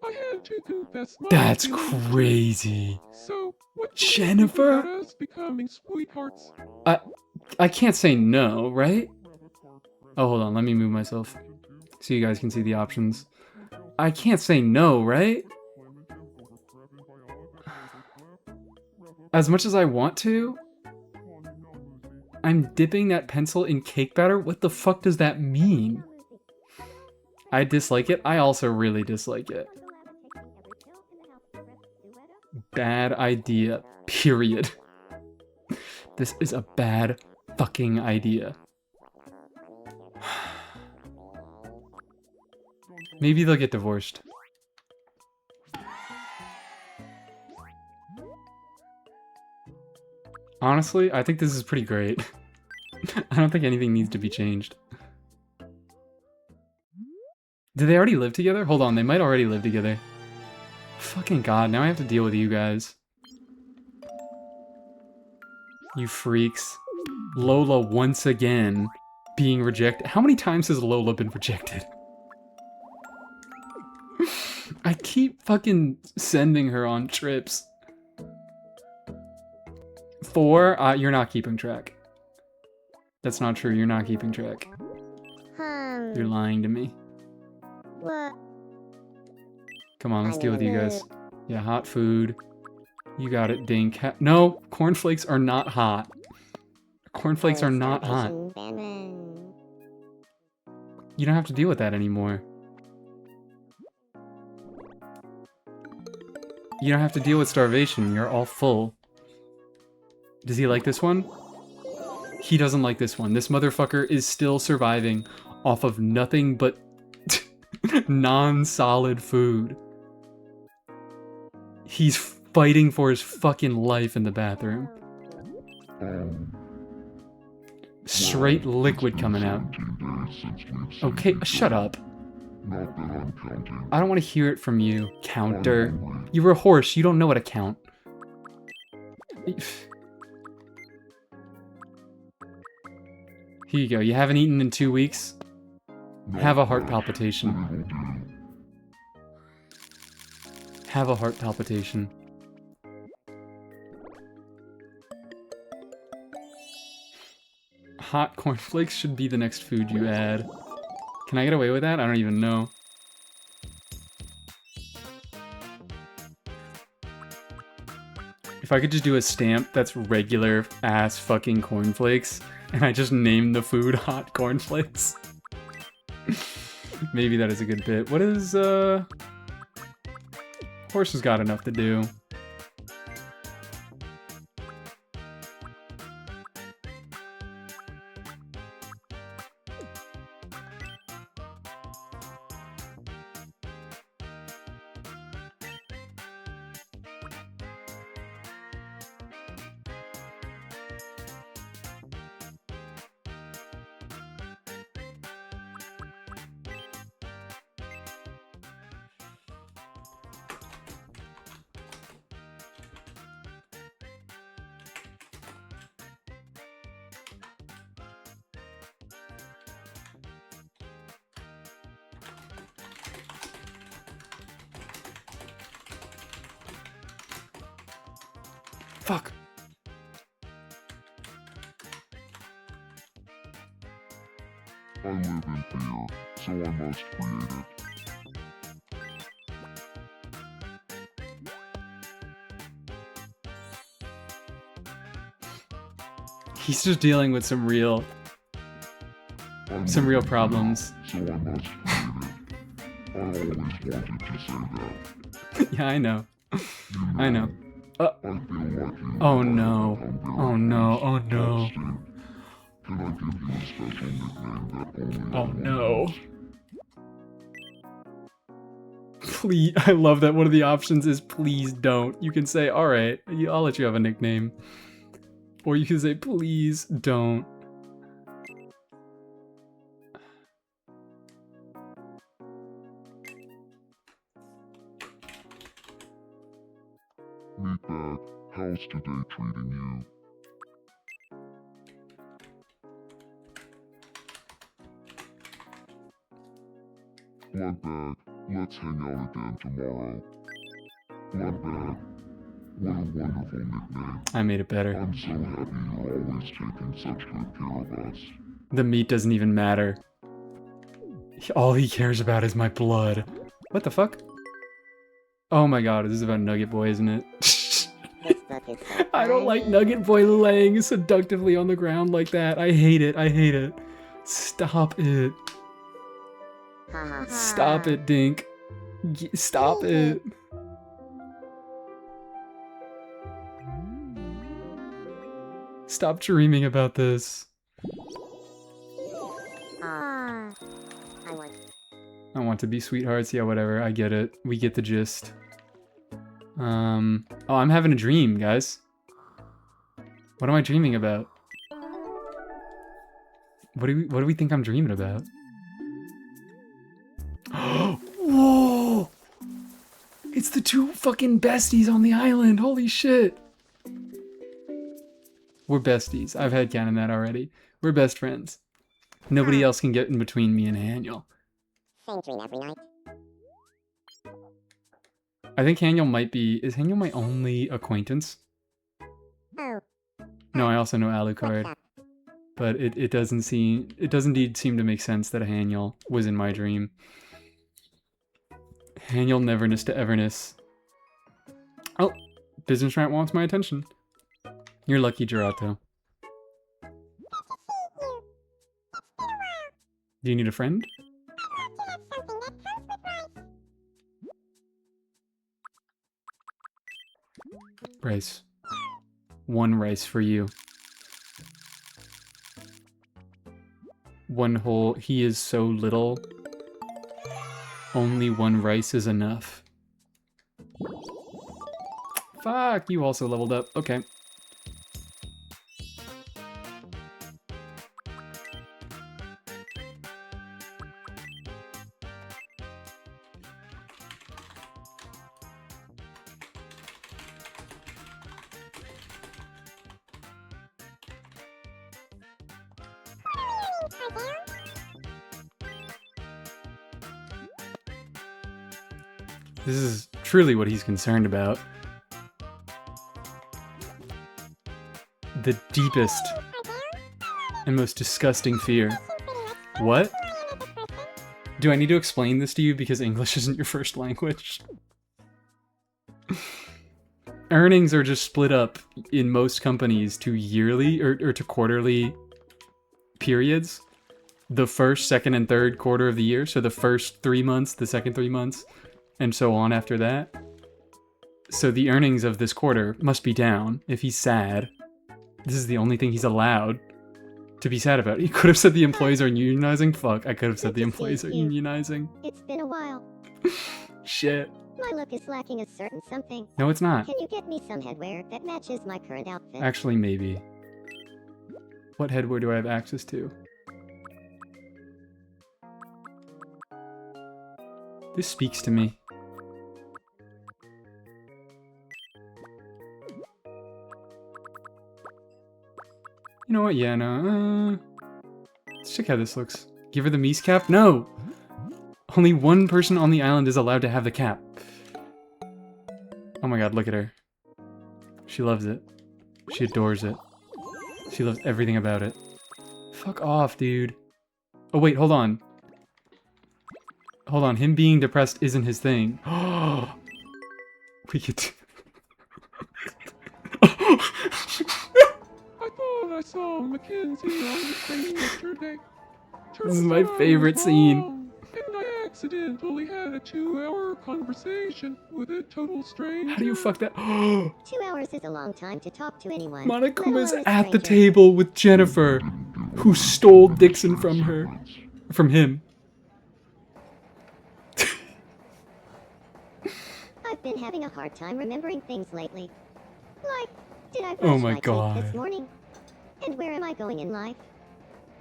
I had to confess my That's feelings. crazy. So, what do you Jennifer? think about us becoming sweethearts? I can't say no, right? Oh, hold on. Let me move myself so you guys can see the options. I can't say no, right? As much as I want to, I'm dipping that pencil in cake batter? What the fuck does that mean? I dislike it. I also really dislike it. Bad idea. Period. This is a bad fucking idea. Maybe they'll get divorced. Honestly, I think this is pretty great. I don't think anything needs to be changed. Did they already live together? Hold on, they might already live together. Fucking god, now I have to deal with you guys. You freaks. Lola once again being rejected. How many times has Lola been rejected? I keep fucking sending her on trips. 4? You're not keeping track. That's not true, you're not keeping track. You're lying to me. What? Come on, let's deal with you guys. Yeah, hot food. You got it, Dink. No, cornflakes are not hot. Cornflakes are not hot. You don't have to deal with that anymore. You don't have to deal with starvation. You're all full. Does he like this one? He doesn't like this one. This motherfucker is still surviving off of nothing but non-solid food. He's fighting for his fucking life in the bathroom. Straight liquid coming out. Okay, shut up. I don't want to hear it from you, counter. You were a horse, you don't know how to count. Here you go, you haven't eaten in 2 weeks? Have a heart palpitation. Have a heart palpitation. Hot cornflakes should be the next food you add. Can I get away with that? I don't even know. If I could just do a stamp that's regular ass fucking cornflakes, and I just name the food hot cornflakes. Maybe that is a good bit. What is, Horse has got enough to do. Fuck. I live in fear, so I must create it. He's just dealing with some real problems. So I must create it. I always wanted to say that. Yeah, I know. I know. I feel like you Oh no. Oh no. Oh no. Can I give you a special nickname that only Oh I no. want? Please, I love that one of the options is please don't. You can say, alright, I'll let you have a nickname. Or you can say, please don't. Meatbag, how's today treating you? Bloodbag, let's hang out again tomorrow. Bloodbag, what a wonderful nickname. I made it better. I'm so happy you're always taking such good care of us. The meat doesn't even matter. All he cares about is my blood. What the fuck? Oh my god, this is about Nugget Boy, isn't it? I don't like Nugget Boy laying seductively on the ground like that. I hate it. I hate it. Stop it. Stop it, Dink. Stop it. Stop dreaming about this. I want to be sweethearts. Yeah, whatever. I get it. We get the gist. Oh, I'm having a dream, guys. What am I dreaming about? What do we think I'm dreaming about? Whoa! It's the two fucking besties on the island. Holy shit. We're besties. I've had canon that already. We're best friends. Nobody else can get in between me and Haniel. Same dream every night. I think Haniel might be... Is Haniel my only acquaintance? Oh. No, I also know What's Alucard. up? But it doesn't seem... It does indeed seem to make sense that Haniel was in my dream. Haniel neverness to everness. Oh, Business Rant wants my attention. You're lucky, Girato. Do you need a friend? Rice. One rice for you. One whole... He is so little. Only one rice is enough. Fuck, you also leveled up. Okay. This is truly what he's concerned about. The deepest and most disgusting fear. What? Do I need to explain this to you because English isn't your first language? Earnings are just split up in most companies to yearly or to quarterly periods. The first, second, and third quarter of the year. So the first 3 months, the second 3 months, and so on after that. So the earnings of this quarter must be down if he's sad. This is the only thing he's allowed to be sad about. He could have said the employees are unionizing. Fuck, I could have said the employees are unionizing. It's been a while. Shit. My look is lacking a certain something. No, it's not. Can you get me some headwear that matches my current outfit? Actually, maybe. What headwear do I have access to? This speaks to me. You know what? Yeah, no. Let's check how this looks. Give her the Mies cap? No! Only one person on the island is allowed to have the cap. Oh my god, look at her. She loves it. She adores it. She loves everything about it. Fuck off, dude. Oh wait, hold on. Hold on, him being depressed isn't his thing. We could... I thought I saw Mackenzie on the train yesterday. This is my favorite scene. And I accidentally had a 2-hour conversation with a total stranger. How do you fuck that? 2 hours is a long time to talk to anyone. Monokuma's let alone a at the stranger. table with Jennifer, who stole Dixon from her. From him. I've been having a hard time remembering things lately. Like, did I brush Oh my my God. teeth this morning? And where am I going in life?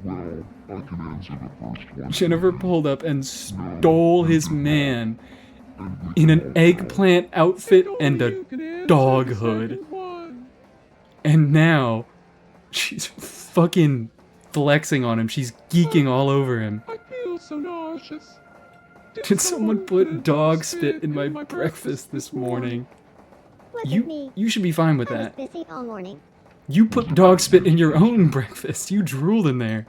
Well, I can answer the first one. Jennifer pulled up and stole his man in an eggplant outfit and a dog hood. And now she's fucking flexing on him. She's geeking all over him. I feel so nauseous. Did someone put dog spit in my breakfast this morning? Was it me? You should be fine with I that. was busy all morning. You put dog spit in your own breakfast. You drooled in there.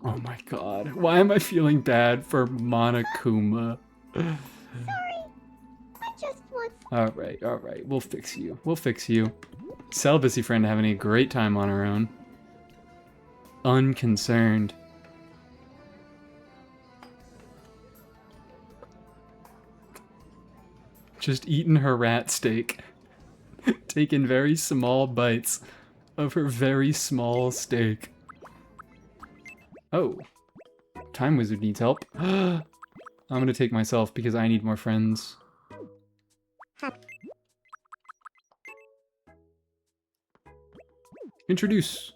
Oh my god. Why am I feeling bad for Monokuma? I just want... Alright. We'll fix you. We'll fix you. Celibacy friend having a great time on her own. Unconcerned. Just eating her rat steak. Taking very small bites of her very small steak. Oh. Time Wizard needs help. I'm gonna take myself because I need more friends. Introduce.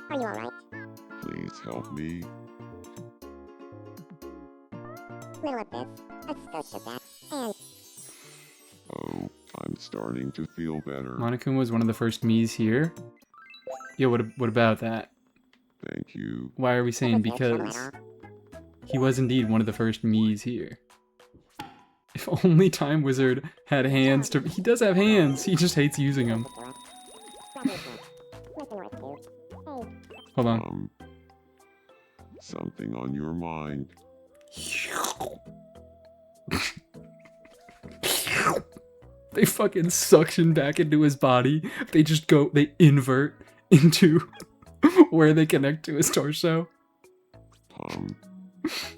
Are you alright? Please help me. Oh, I'm starting to feel better. Monokuma was one of the first Miis here. Yeah, what about that? Thank you. Why are we saying because? He was indeed one of the first Miis here. If only Time Wizard had hands to... He does have hands, he just hates using them. Hold on. Something on your mind. They fucking suction back into his body. They just go, they invert into where they connect to his torso.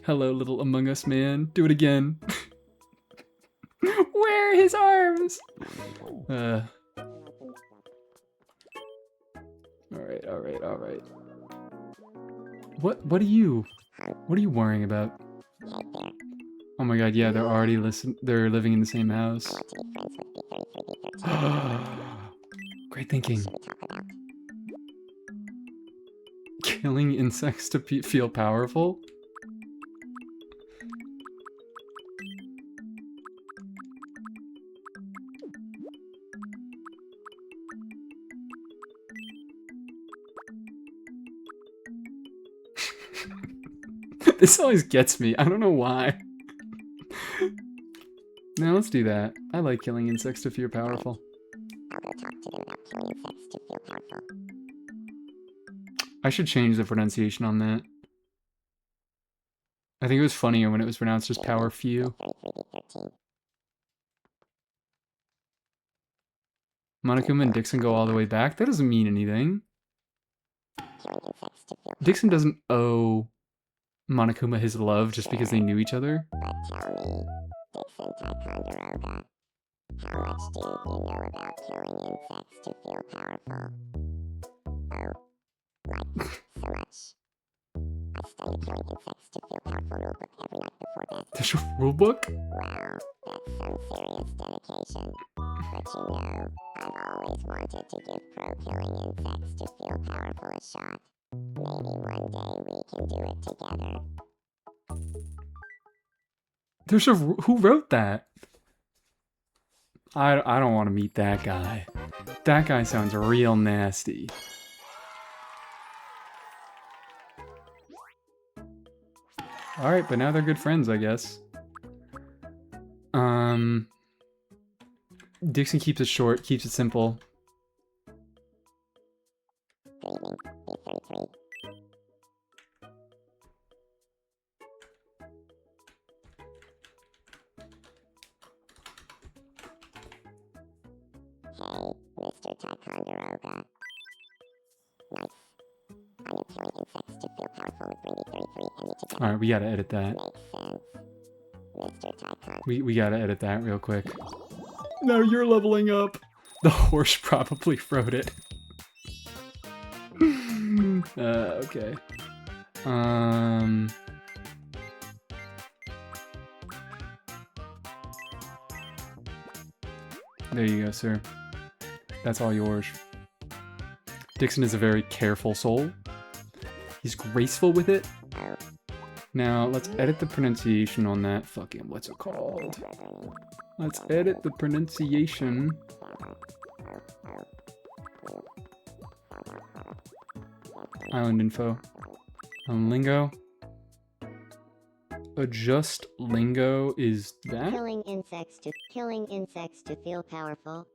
Hello, little Among Us man. Do it again. Where are his arms? Alright. What are you worrying about? Oh my god, yeah, they're living in the same house. Great thinking. Killing insects to feel powerful? This always gets me. I don't know why. Now let's do that. I like killing insects to feel powerful. I'll go talk to them about killing insects to feel powerful. I should change the pronunciation on that. I think it was funnier when it was pronounced as power few. Monokuma and Dixon go all the way back? That doesn't mean anything. Dixon doesn't owe Monokuma his love just because they knew each other. But tell me, Dixon Ticonderoga, how much do you know about killing insects to feel powerful? Oh, like, so much. I study killing insects to feel powerful rulebook every night before bed. There's a rulebook? Wow, that's some serious dedication. But you know, I've always wanted to give pro killing insects to feel powerful a shot. Maybe one day we can do it together. There's a... Who wrote that? I don't want to meet that guy. That guy sounds real nasty. Alright, but now they're good friends, I guess. Dixon keeps it short, keeps it simple. Good evening, B33. Hey, Mr. Ticonderoga. Nice. I know killing insects to feel powerful would bring B33 and me together. Alright, we gotta edit that. Makes sense. Mr. Ticonderoga. We gotta edit that real quick. No, you're leveling up! The horse probably wrote it. Okay. There you go, sir. That's all yours. Dixon is a very careful soul. He's graceful with it. Now, let's edit the pronunciation on that fucking... What's it called? Let's edit the pronunciation. Island info. Lingo. Adjust lingo is that? Killing insects to feel powerful.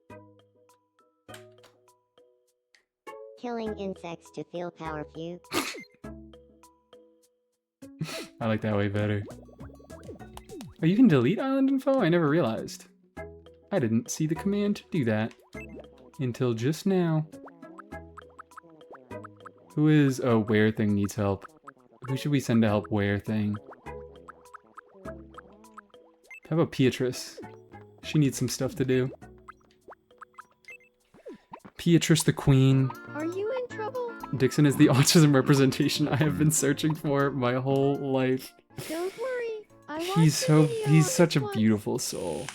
Killing insects to feel powerful. I like that way better. Oh, you can delete island info? I never realized. I didn't see the command to do that until just now. Who is... Oh, Where Thing needs help. Who should we send to help Where Thing? How about Beatrice? She needs some stuff to do. Beatrice the Queen. Are you in trouble? Dixon is the autism representation I have been searching for my whole life. Don't worry. He's such a beautiful soul.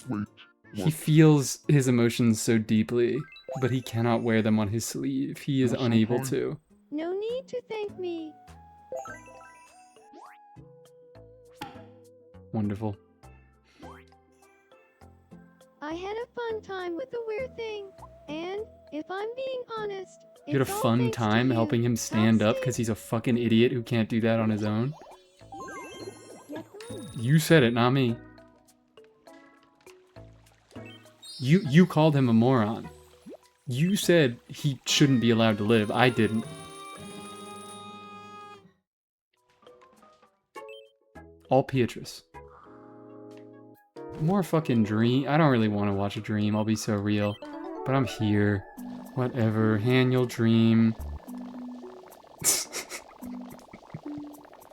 Wait, He feels his emotions so deeply, but he cannot wear them on his sleeve. He is unable to. No need to thank me. Wonderful. I had a fun time with the weird thing, and if I'm being honest, You had a it's all fun thanks to time you. helping him stand up I'll because he's a fucking idiot who can't do that on his own? say- You said it, not me. You called him a moron. You said he shouldn't be allowed to live. I didn't. All Beatrice. More fucking dream. I don't really want to watch a dream. I'll be so real. But I'm here. Whatever. Han, you'll dream.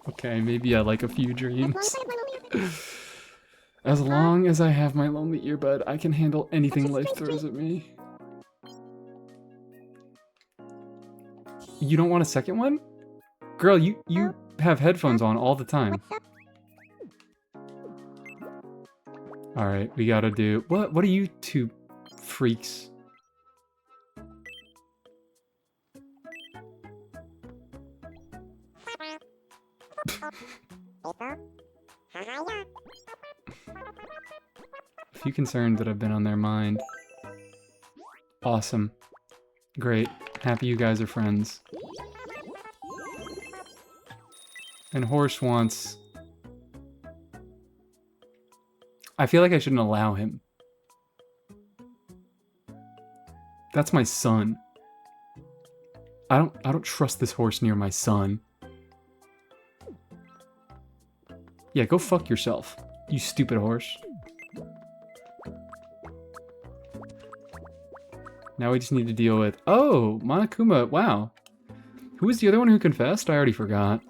Okay, maybe I like a few dreams. As long as I have my lonely earbud, I can handle anything life throws at me. You don't want a second one? Girl, you have headphones on all the time. Alright, we gotta do... What are you two freaks? A few concerned that I've been on their mind. Awesome. Great. Happy you guys are friends. And Horse wants... I feel like I shouldn't allow him. That's my son. I don't trust this horse near my son. Yeah, go fuck yourself, you stupid horse. Now we just need to deal with... Oh, Monokuma, wow. Who was the other one who confessed? I already forgot.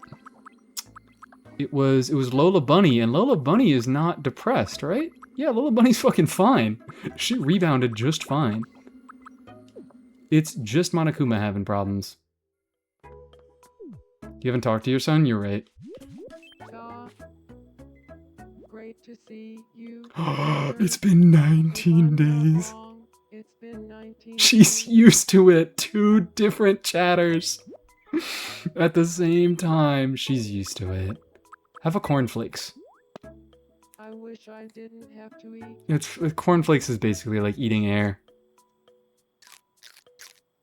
It was Lola Bunny, and Lola Bunny is not depressed, right? Yeah, Lola Bunny's fucking fine. She rebounded just fine. It's just Monokuma having problems. You haven't talked to your son? You're right. Great to see you. It's been 19 days. It's been 19 She's used to it. 2 different chatters. At the same time, she's used to it. Have a cornflakes. I wish I didn't have to eat. Cornflakes is basically like eating air.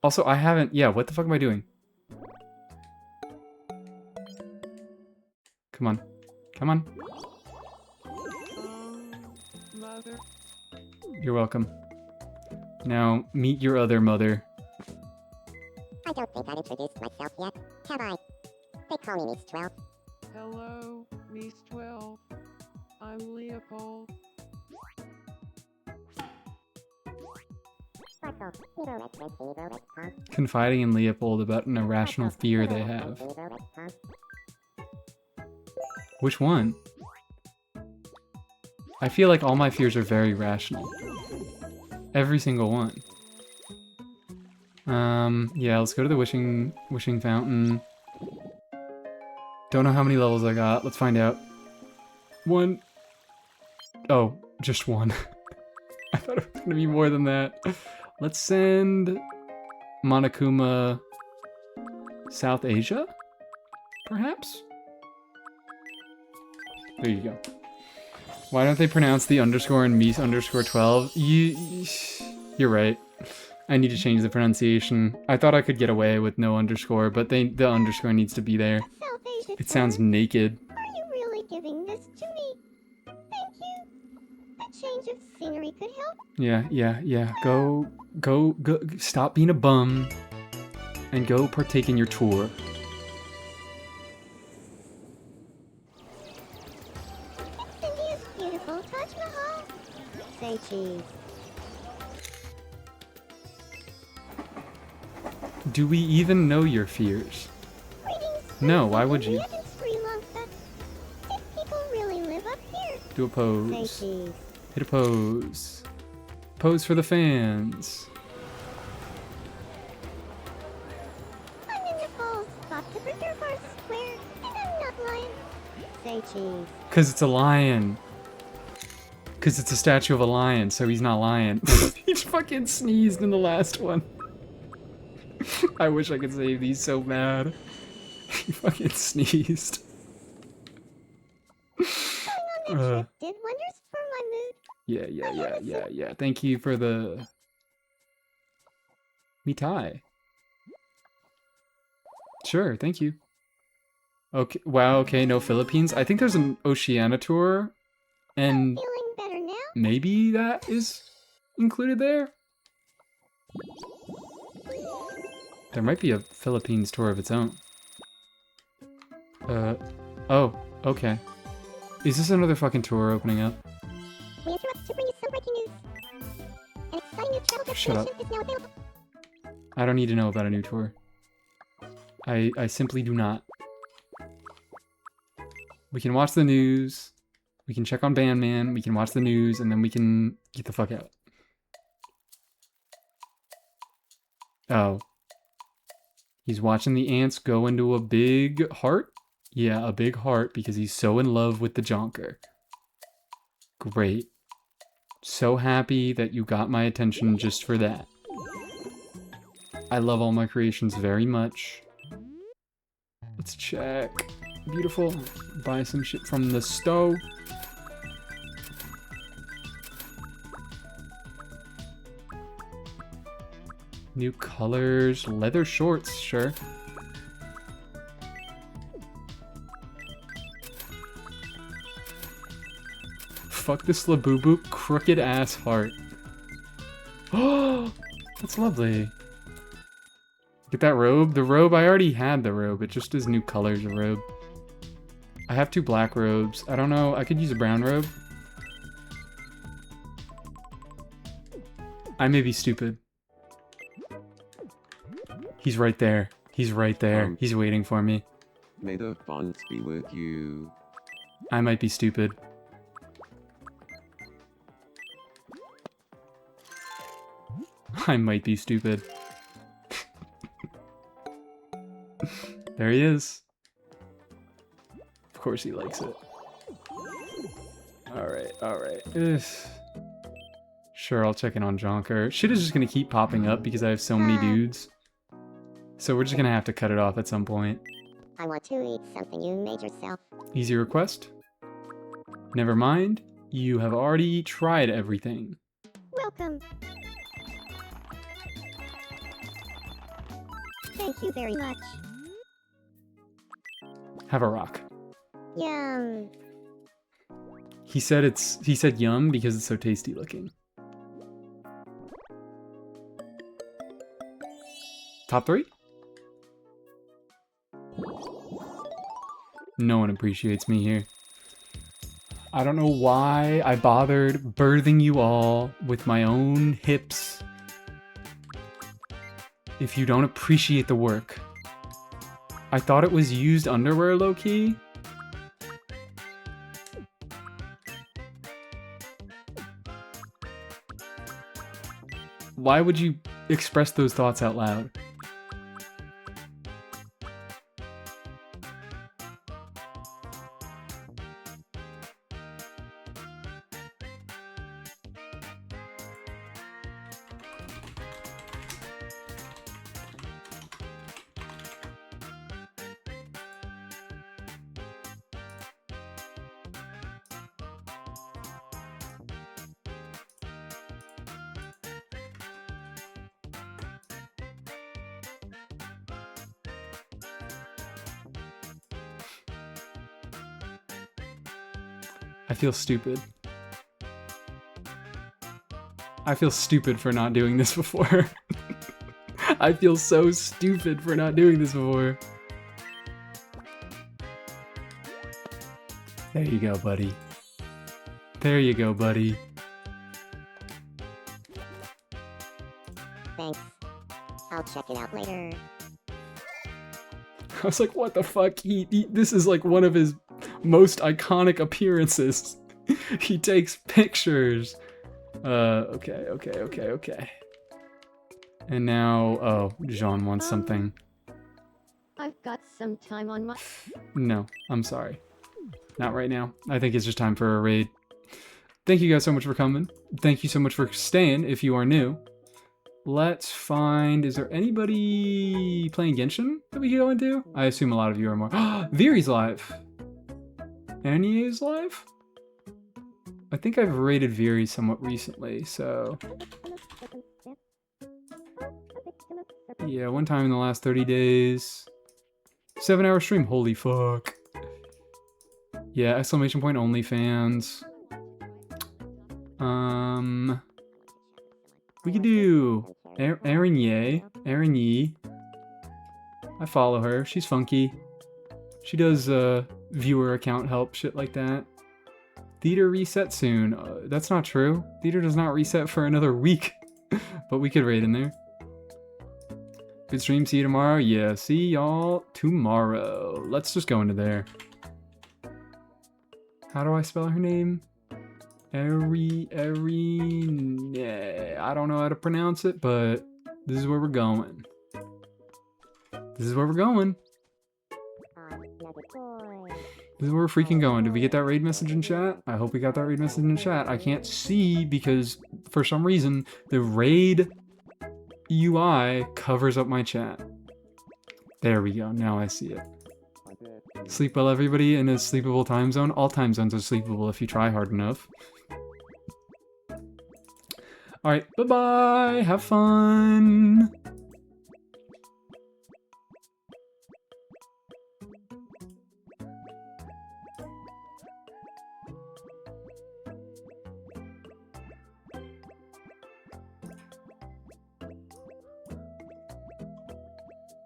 Also, I haven't... Yeah, what the fuck am I doing? Come on. Come on. Mother. You're welcome. Now, meet your other mother. I don't think I've introduced myself yet, have I? They call me Miss 12. Hello, Miss 12. I'm Leopold. Confiding in Leopold about an irrational fear they have. Which one? I feel like all my fears are very rational. Every single one. Yeah, let's go to the wishing fountain. Don't know how many levels I got. Let's find out. 1. Oh, just 1. I thought it was gonna be more than that. Let's send Monokuma South Asia? Perhaps? There you go. Why don't they pronounce the underscore in Mies underscore 12? You're right. I need to change the pronunciation. I thought I could get away with no underscore, but the underscore needs to be there. It sounds naked. Are you really giving this to me? Thank you. A change of scenery could help. Yeah. Go. Stop being a bum. And go partake in your tour. It's India's beautiful Taj Mahal. Say cheese. Do we even know your fears? Greetings. No, why would you? We live in Sri Lanka. Did people really live up here? Do a Say pose. cheese. Hit a pose. Pose for the fans. I'm in Nepal. Got the Bridgerbar Square, and I'm not lying. Say cheese. Cause it's a lion. Cause it's a statue of a lion, so he's not lying. He fucking sneezed in the last one. I wish I could save these so bad. He fucking sneezed. trip did wonders for my mood. Yeah. Thank you for the mitai. Sure, thank you. Okay, wow, okay, no Philippines. I think there's an Oceania tour, and Feeling better now? maybe that is included there? There might be a Philippines tour of its own. Oh, okay. Is this another fucking tour opening up? We interrupt to bring you some breaking news. An exciting new travel Shut up. destination is now available. I don't need to know about a new tour. I simply do not. We can watch the news. We can check on Bandman. We can watch the news, and then we can get the fuck out. Oh. He's watching the ants go into a big heart? Yeah, a big heart because he's so in love with the Jonker. Great. So happy that you got my attention just for that. I love all my creations very much. Let's check. Beautiful. Buy some shit from the stove. New colors. Leather shorts, sure. Fuck this Labubu crooked ass heart. Oh, that's lovely. Get that robe. The robe, I already had the robe. It just is new colors of robe. I have 2 black robes. I don't know. I could use a brown robe. I may be stupid. He's right there. He's right there. He's waiting for me. May the fonts be with you. I might be stupid. I might be stupid. There he is. Of course he likes it. Alright. Sure, I'll check in on Jonker. Shit is just gonna keep popping up because I have so many dudes. So we're just gonna have to cut it off at some point. I want to eat something you made yourself. Easy request? Never mind. You have already tried everything. Welcome. Thank you very much. Have a rock. Yum. He said yum because it's so tasty looking. Top 3? No one appreciates me here. I don't know why I bothered birthing you all with my own hips. If you don't appreciate the work. I thought it was used underwear, low-key. Why would you express those thoughts out loud? I feel stupid. I feel stupid for not doing this before. I feel so stupid for not doing this before. There you go, buddy. There you go, buddy. Thanks. I'll check it out later. I was like, what the fuck? This is like one of his most iconic appearances. He takes pictures. Okay. And now, oh, Jean wants something. I've got some time on my... No, I'm sorry. Not right now. I think it's just time for a raid. Thank you guys so much for coming. Thank you so much for staying if you are new. Let's find... Is there anybody playing Genshin that we can go into? I assume a lot of you are more... Viri's live. Annie's live? I think I've raided Viri somewhat recently, so... Yeah, one time in the last 30 days. 7-hour stream, holy fuck. Yeah, exclamation point OnlyFans. We could do Erin Ye. Erin Yee. I follow her. She's funky. She does viewer account help, shit like that. Theater reset soon. That's not true. Theater does not reset for another week. But we could raid in there. Good stream. See you tomorrow. Yeah, see y'all tomorrow. Let's just go into there. How do I spell her name? I don't know how to pronounce it, but this is where we're going. This is where we're going. This is where we're freaking going. Did we get that raid message in chat? I hope we got that raid message in chat. I can't see because for some reason the raid UI covers up my chat. There we go. Now I see it. Sleep well, everybody, in a sleepable time zone. All time zones are sleepable if you try hard enough. Alright, bye-bye! Have fun!